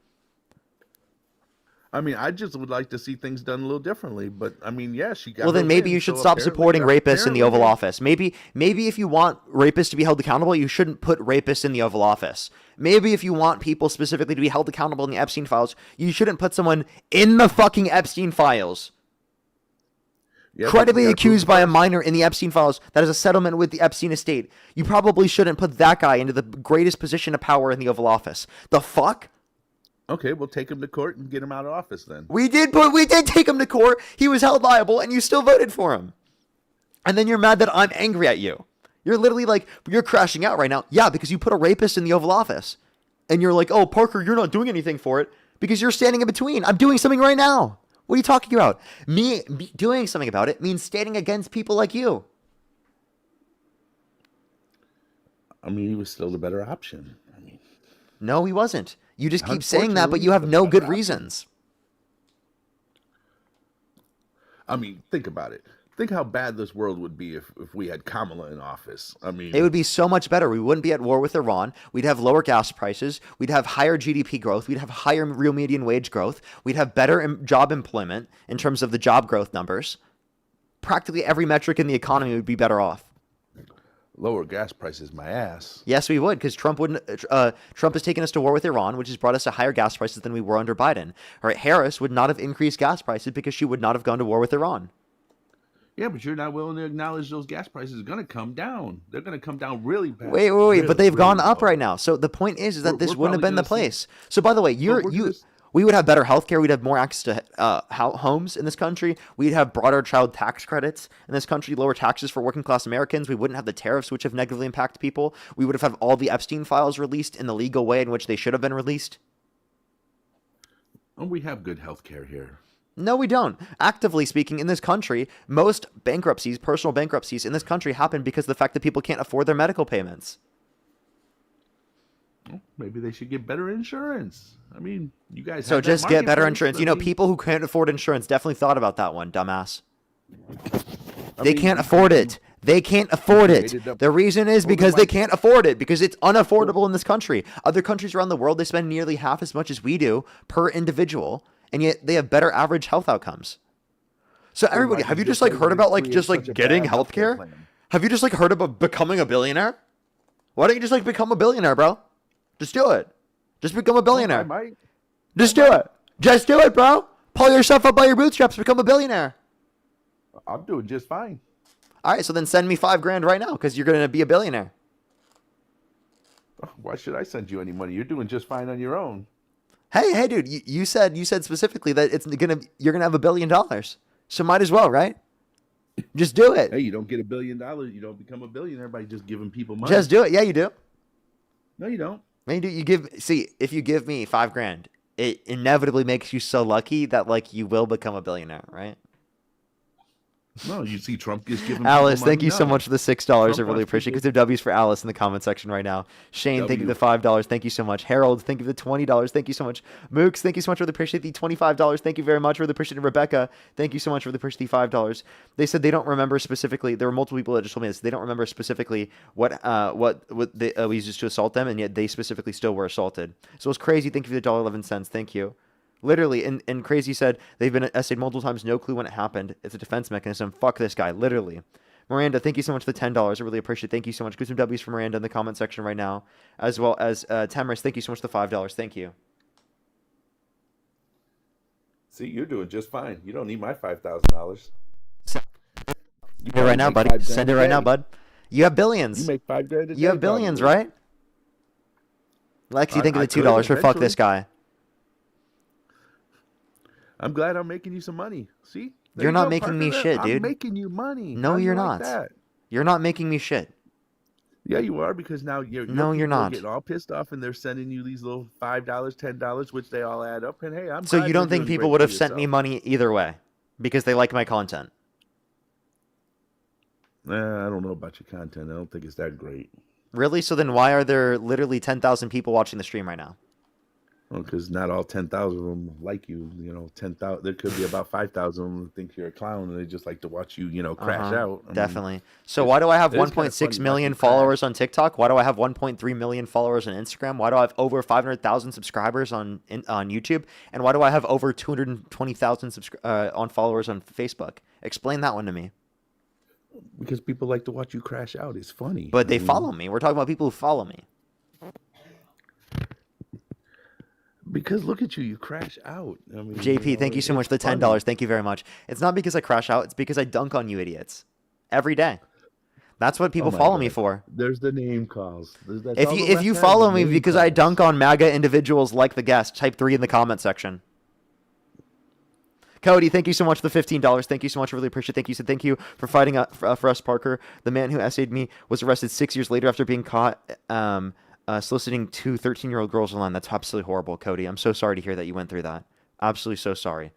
I mean, I just would like to see things done a little differently, but I mean, yeah, she got. Well, then maybe you should stop supporting rapists in the Oval Office. Maybe if you want rapists to be held accountable, you shouldn't put rapists in the Oval Office. Maybe if you want people specifically to be held accountable in the Epstein files, you shouldn't put someone in the fucking Epstein files. Yeah, credibly accused by a minor in the Epstein files that has a settlement with the Epstein estate. You probably shouldn't put that guy into the greatest position of power in the Oval Office. The fuck? Okay, we'll take him to court and get him out of office then. We did take him to court. He was held liable, and you still voted for him. And then you're mad that I'm angry at you. You're literally like, you're crashing out right now. Yeah, because you put a rapist in the Oval Office. And you're like, oh, Parker, you're not doing anything for it because you're standing in between. I'm doing something right now. What are you talking about? Me doing something about it means standing against people like you. I mean, he was still the better option. No, he wasn't. You just keep saying that, but you have no good reasons. I mean, think about it. Think how bad this world would be if we had Kamala in office. I mean, it would be so much better. We wouldn't be at war with Iran. We'd have lower gas prices. We'd have higher GDP growth. We'd have higher real median wage growth. We'd have better job employment in terms of the job growth numbers. Practically every metric in the economy would be better off. Lower gas prices, my ass. Yes, we would, because Trump has taken us to war with Iran, which has brought us to higher gas prices than we were under Biden. All right, Harris would not have increased gas prices because she would not have gone to war with Iran. Yeah, but you're not willing to acknowledge those gas prices are going to come down. They're going to come down really bad. Wait, really, but they've really gone low. up right now. So the point is that this wouldn't have been the place. So by the way, we would have better healthcare. We'd have more access to homes in this country. We'd have broader child tax credits in this country, lower taxes for working class Americans. We wouldn't have the tariffs, which have negatively impacted people. We would have had all the Epstein files released in the legal way in which they should have been released. And we have good healthcare here. No, we don't. Actively speaking, in this country, most bankruptcies, personal bankruptcies in this country happen because of the fact that people can't afford their medical payments. Well, maybe they should get better insurance. I mean, you guys. So just get better insurance. You know, people who can't afford insurance definitely thought about that one, dumbass. They can't afford it. They can't afford it. The reason is because they can't afford it, because it's unaffordable in this country. Other countries around the world, they spend nearly half as much as we do per individual, and yet they have better average health outcomes. So everybody, have you just like heard about like just like getting healthcare? Have you just like heard about becoming a billionaire? Why don't you just like become a billionaire, bro? Just do it. Just become a billionaire. I might. Just do it. Just do it, bro. Pull yourself up by your bootstraps. Become a billionaire. I'm doing just fine. All right, so then send me $5,000 right now because you're gonna be a billionaire. Why should I send you any money? You're doing just fine on your own. Hey, dude, you said specifically that you're gonna have $1 billion. So might as well, right? Just do it. Hey, you don't get $1 billion. You don't become a billionaire by just giving people money. Just do it. Yeah, you do. No, you don't. Man, if you give me $5,000, it inevitably makes you so lucky that like you will become a billionaire, right? No, you see Trump just giving Alice, people money. thank you so No. much for the $6. I really appreciate it. Because there are W's for Alice in the comment section right now. Shane, thank you for the $5. Thank you so much. Harold, thank you for the $20. Thank you so much. Mooks, thank you so much. Really appreciate the $25. Thank you very much. Really appreciate it. Rebecca, thank you so much. Really appreciate the $5. They said they don't remember specifically. There were multiple people that just told me this. They don't remember specifically what they we used to assault them, and yet they specifically still were assaulted. So it's crazy. Thank you for the $1.11. Thank you. Literally, and Crazy said they've been essayed multiple times, no clue when it happened. It's a defense mechanism. Fuck this guy, literally. Miranda, thank you so much for the $10. I really appreciate it. Thank you so much. Get some W's for Miranda in the comment section right now, as well as Tamris. Thank you so much for the $5. Thank you. See, you're doing just fine. You don't need my $5,000. Send it right now, buddy. Send it right now, bud. You have billions. You make $5,000 a day. You have billions, probably. right? Lexi, think of the $2 for fuck this guy. I'm glad I'm making you some money. See? There You're you not go, making me Parker. shit, dude. I'm making you money. No, How do you're you like not. that? You're not making me shit. Yeah, you are, because now No, people you're are not. getting all pissed off and they're sending you these little $5, $10, which they all add up. And hey, I'm So glad you you're don't think doing people great would for have sent me yourself. money either way because they like my content? I don't know about your content. I don't think it's that great. Really? So then why are there literally 10,000 people watching the stream right now? Well, because not all 10,000 of them like you. 10,000. There could be about 5,000 of them who think you're a clown and they just like to watch you, crash out. I mean, Definitely. So why do I have it is kinda 1.6 funny million watching crash. followers on TikTok? Why do I have 1.3 million followers on Instagram? Why do I have over 500,000 subscribers on YouTube? And why do I have over 220,000 on followers on Facebook? Explain that one to me. Because people like to watch you crash out. It's funny. But they follow me. We're talking about people who follow me. Because look at you, you crash out. I mean, JP, thank you so much for the $10. funny. Thank you very much. It's not because I crash out. It's because I dunk on you idiots every day. That's what people Oh my follow me God. for. There's the name calls. That's If all you the if you left has, follow the me name because I calls. dunk on MAGA individuals like the guest, type 3 in the comment section. Cody, thank you so much for the $15. Thank you so much. I really appreciate it. Thank you. So thank you for fighting for us, Parker. The man who essayed me was arrested 6 years later after being caught soliciting two 13-year-old girls online. That's absolutely horrible, Cody. I'm so sorry to hear that you went through that. Absolutely so sorry.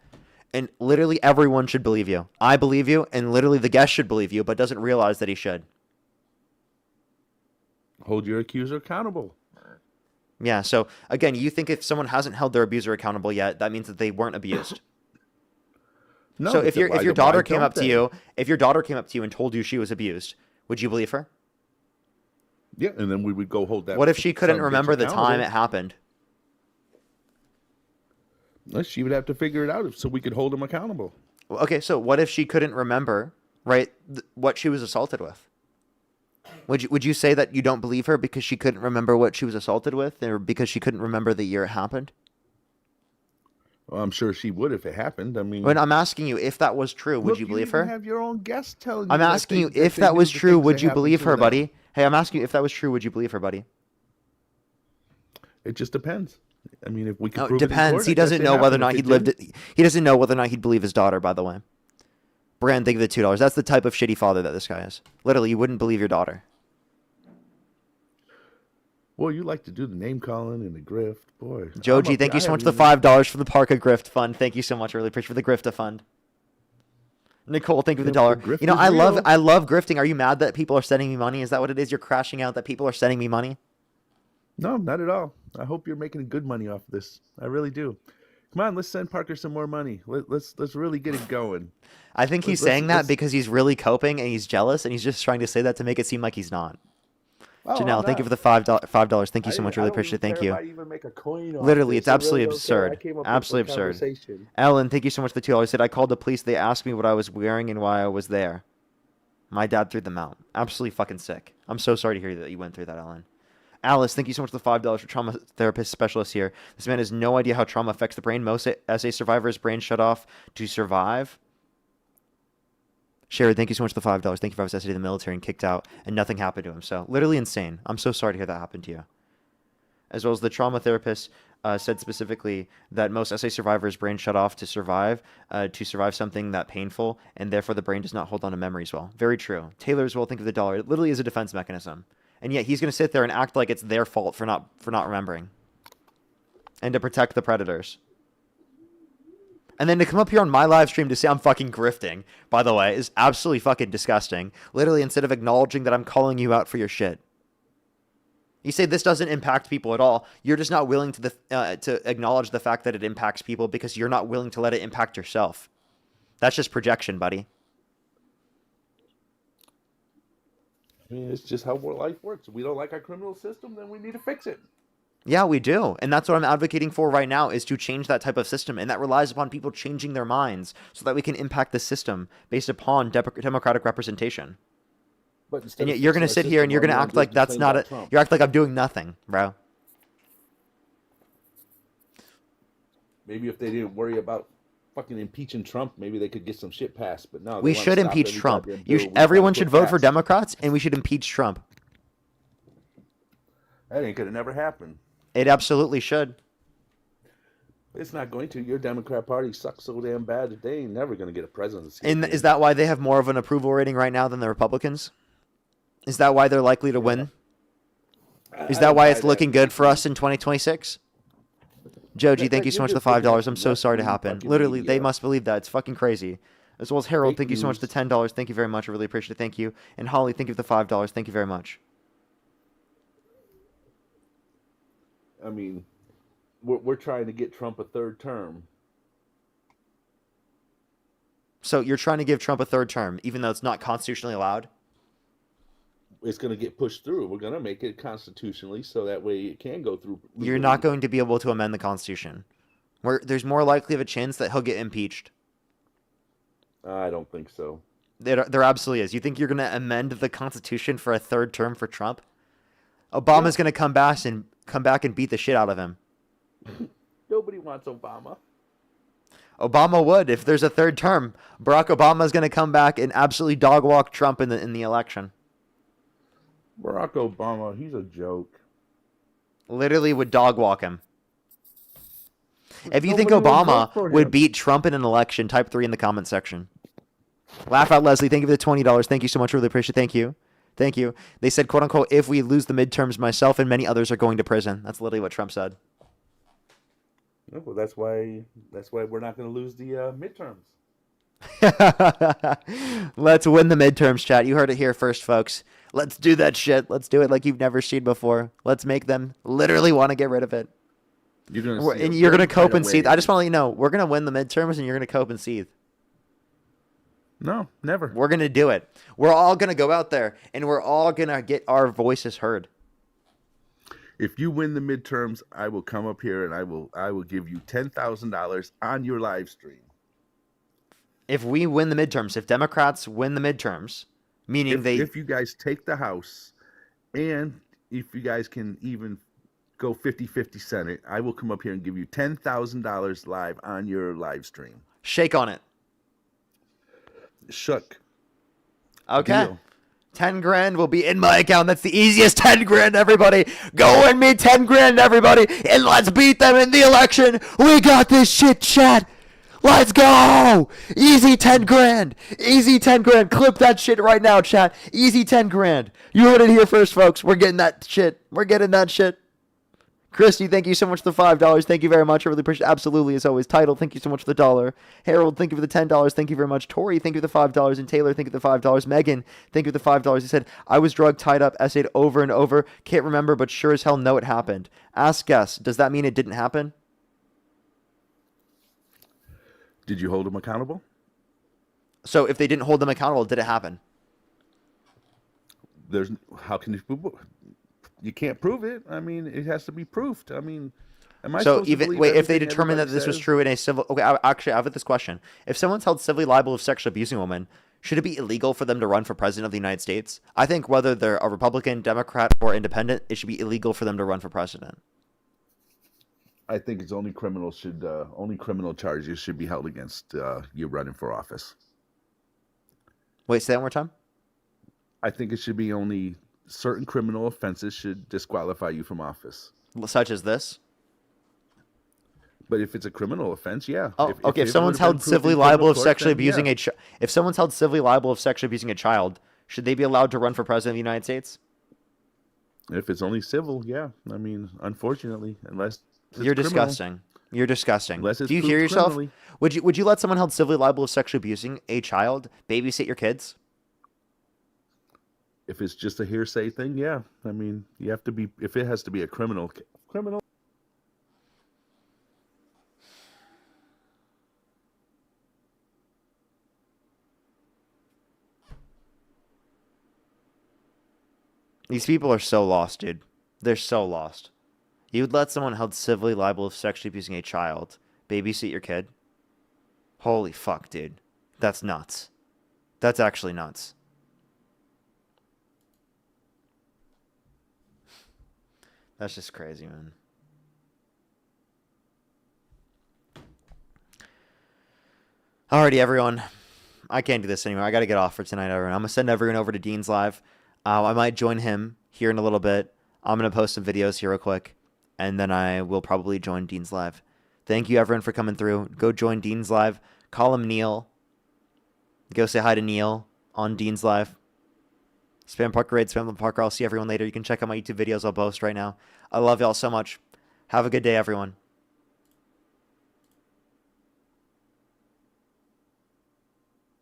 And literally everyone should believe you. I believe you, and literally the guest should believe you, but doesn't realize that he should. Hold your accuser accountable. Yeah, so again, you think if someone hasn't held their abuser accountable yet, that means that they weren't abused. No, So if why your daughter don't came up to they? you, if your daughter came up to you and told you she was abused, would you believe her? Yeah, and then we would go hold that. What if she couldn't son of a bitch remember the time it accountable. happened? Well, she would have to figure it out so we could hold him accountable. Okay, so what if she couldn't remember, right, what she was assaulted with? Would you say that you don't believe her because she couldn't remember what she was assaulted with, or because she couldn't remember the year it happened? Well, I'm sure she would if it happened. I mean, When I'm asking you if that was true, would look, you believe even her? have your own guest telling you I'm that asking you they if that knew was the true, things would that you happened believe to her, them. buddy? Hey, I'm asking you if that was true, would you believe her, buddy? It just depends. I mean, if we could No, it prove it in depends. court, He I guess doesn't it know whether or happened. not If he'd it lived. didn't- He doesn't know whether or not he'd believe his daughter. By the way, Brand, think of the $2. That's the type of shitty father that this guy is. Literally, you wouldn't believe your daughter. Well, you like to do the name calling and the grift, boy. Joji, thank you so much for the $5 for the Parka Grift Fund. Thank you so much. I really appreciate for the Grifta Fund. Nicole, thank you for the Yeah, $1. the grift You know, is I real. love grifting. Are you mad that people are sending me money? Is that what it is? You're crashing out that people are sending me money? No, not at all. I hope you're making good money off this. I really do. Come on, let's send Parker some more money. Let's really get it going. I think he's saying that because he's really coping and he's jealous, and he's just trying to say that to make it seem like he's not. Oh, Janelle, I'm thank you not. for the $5. Thank you so much. I Really don't appreciate it. even Thank care you. if I even make a coin off Literally, this. it's I really absolutely don't care. I absurd. came up with Absolutely the absurd. conversation. Ellen, thank you so much for the $2. Said I called the police. They asked me what I was wearing and why I was there. My dad threw them out. Absolutely fucking sick. I'm so sorry to hear that you went through that, Ellen. Alice, thank you so much for the $5 for trauma therapist specialist here. This man has no idea how trauma affects the brain. Most SA survivors' brains shut off to survive. Sherry, thank you so much for the $5. Thank you for having to the military and kicked out, and nothing happened to him. So literally insane. I'm so sorry to hear that happened to you. As well as the trauma therapist said specifically that most SA survivors' brains shut off to survive something that painful, and therefore the brain does not hold on to memories well. Very true. Taylor as well, think of the dollar. It literally is a defense mechanism. And yet he's going to sit there and act like it's their fault for not remembering. And to protect the predators. And then to come up here on my live stream to say I'm fucking grifting, by the way, is absolutely fucking disgusting. Literally, instead of acknowledging that I'm calling you out for your shit. You say this doesn't impact people at all. You're just not willing to acknowledge the fact that it impacts people because you're not willing to let it impact yourself. That's just projection, buddy. I mean, it's just how life works. If we don't like our criminal system, then we need to fix it. Yeah, we do. And that's what I'm advocating for right now, is to change that type of system. And that relies upon people changing their minds so that we can impact the system based upon democratic representation. But and yet you're going to sit here and you're going to act like that's not a... You act like I'm doing nothing, bro. Maybe if they didn't worry about fucking impeaching Trump, maybe they could get some shit passed. But no, we should impeach Trump. Everyone should vote for Democrats, and we should impeach Trump. That ain't going to never happen. It absolutely should. It's not going to. Your Democrat Party sucks so damn bad that they ain't never going to get a presidency. And is that why they have more of an approval rating right now than the Republicans? Is that why they're likely to win? Is that why it's looking good for us in 2026? Joji, thank you so much for the $5. I'm so sorry to happen. Literally, they must believe that. It's fucking crazy. As well as Harold, thank you so much for the $10. Thank you very much. I really appreciate it. Thank you. And Holly, thank you for the $5. Thank you very much. I mean, we're trying to get Trump a third term. So you're trying to give Trump a third term, even though it's not constitutionally allowed? It's going to get pushed through. We're going to make it constitutionally so that way it can go through. Legally. You're not going to be able to amend the Constitution. There's more likely of a chance that he'll get impeached. I don't think so. There absolutely is. You think you're going to amend the Constitution for a third term for Trump? Obama's going to come back and beat the shit out of him. Nobody wants Obama. Obama would if there's a third term. Barack Obama is going to come back and absolutely dog walk Trump in the election. Barack Obama, he's a joke. Literally would dog walk him. If you think Obama would beat Trump in an election, type 3 in the comment section. Laugh out, Leslie. Thank you for the $20. Thank you so much. Really appreciate it. Thank you. Thank you. They said, quote unquote, if we lose the midterms, myself and many others are going to prison. That's literally what Trump said. Well, that's why we're not going to lose the midterms. Let's win the midterms, chat. You heard it here first, folks. Let's do that shit. Let's do it like you've never seen before. Let's make them literally want to get rid of it. You're going to cope and seethe. I just want to let you know, we're going to win the midterms and you're going to cope and seethe. No, never. We're going to do it. We're all going to go out there and we're all going to get our voices heard. If you win the midterms, I will come up here and I will give you $10,000 on your live stream. If we win the midterms, if Democrats win the midterms, meaning if you guys take the House and if you guys can even go 50-50 Senate, I will come up here and give you $10,000 live on your live stream. Shake on it. Shook. Okay. Deal. 10 grand will be in my account. That's the easiest 10 grand, everybody. Go and me 10 grand, everybody. And let's beat them in the election. We got this shit, chat. Let's go. Easy 10 grand. Easy 10 grand. Clip that shit right now, chat. Easy 10 grand. You heard it here first, folks. We're getting that shit. We're getting that shit. Christy, thank you so much for the $5. Thank you very much. I really appreciate it. Absolutely, as always. Title, thank you so much for the $1. Harold, thank you for the $10. Thank you very much. Tori, thank you for the $5. And Taylor, thank you for the $5. Megan, thank you for the $5. He said, I was drugged, tied up, essayed over and over. Can't remember, but sure as hell know it happened. Ask guess, does that mean it didn't happen? Did you hold them accountable? So if they didn't hold them accountable, did it happen? How can you can't prove it. I mean, it has to be proved. I mean, am I so even wait if they determine that this was true in a civil? Okay, actually, I have this question: if someone's held civilly liable of sexually abusing a woman, Should it be illegal for them to run for president of the United States? I think whether they're a Republican, Democrat, or independent, it should be illegal for them to run for president. I think it's only criminal charges should be held against you running for office. Wait, say that one more time? I think it should be only certain criminal offenses should disqualify you from office. Such as this? But if it's a criminal offense, yeah. Oh, okay. If someone's held civilly liable of sexually abusing if someone's held civilly liable of sexually abusing a child, should they be allowed to run for president of the United States? If it's only civil, yeah. I mean, unfortunately, unless you're disgusting. You're disgusting. Unless it's Do you hear yourself? criminally. Would you let someone held civilly liable of sexually abusing a child babysit your kids? If it's just a hearsay thing, yeah. I mean, you have to be. If it has to be a criminal. These people are so lost, dude. They're so lost. You would let someone held civilly liable of sexually abusing a child babysit your kid? Holy fuck, dude. That's nuts. That's actually nuts. That's just crazy, man. Alrighty, everyone. I can't do this anymore. I got to get off for tonight, everyone. I'm going to send everyone over to Dean's Live. I might join him here in a little bit. I'm going to post some videos here real quick, and then I will probably join Dean's Live. Thank you, everyone, for coming through. Go join Dean's Live. Call him Neil. Go say hi to Neil on Dean's Live. Spam Parker Raid, Spam Parker. I'll see everyone later. You can check out my YouTube videos I'll post right now. I love y'all so much. Have a good day, everyone.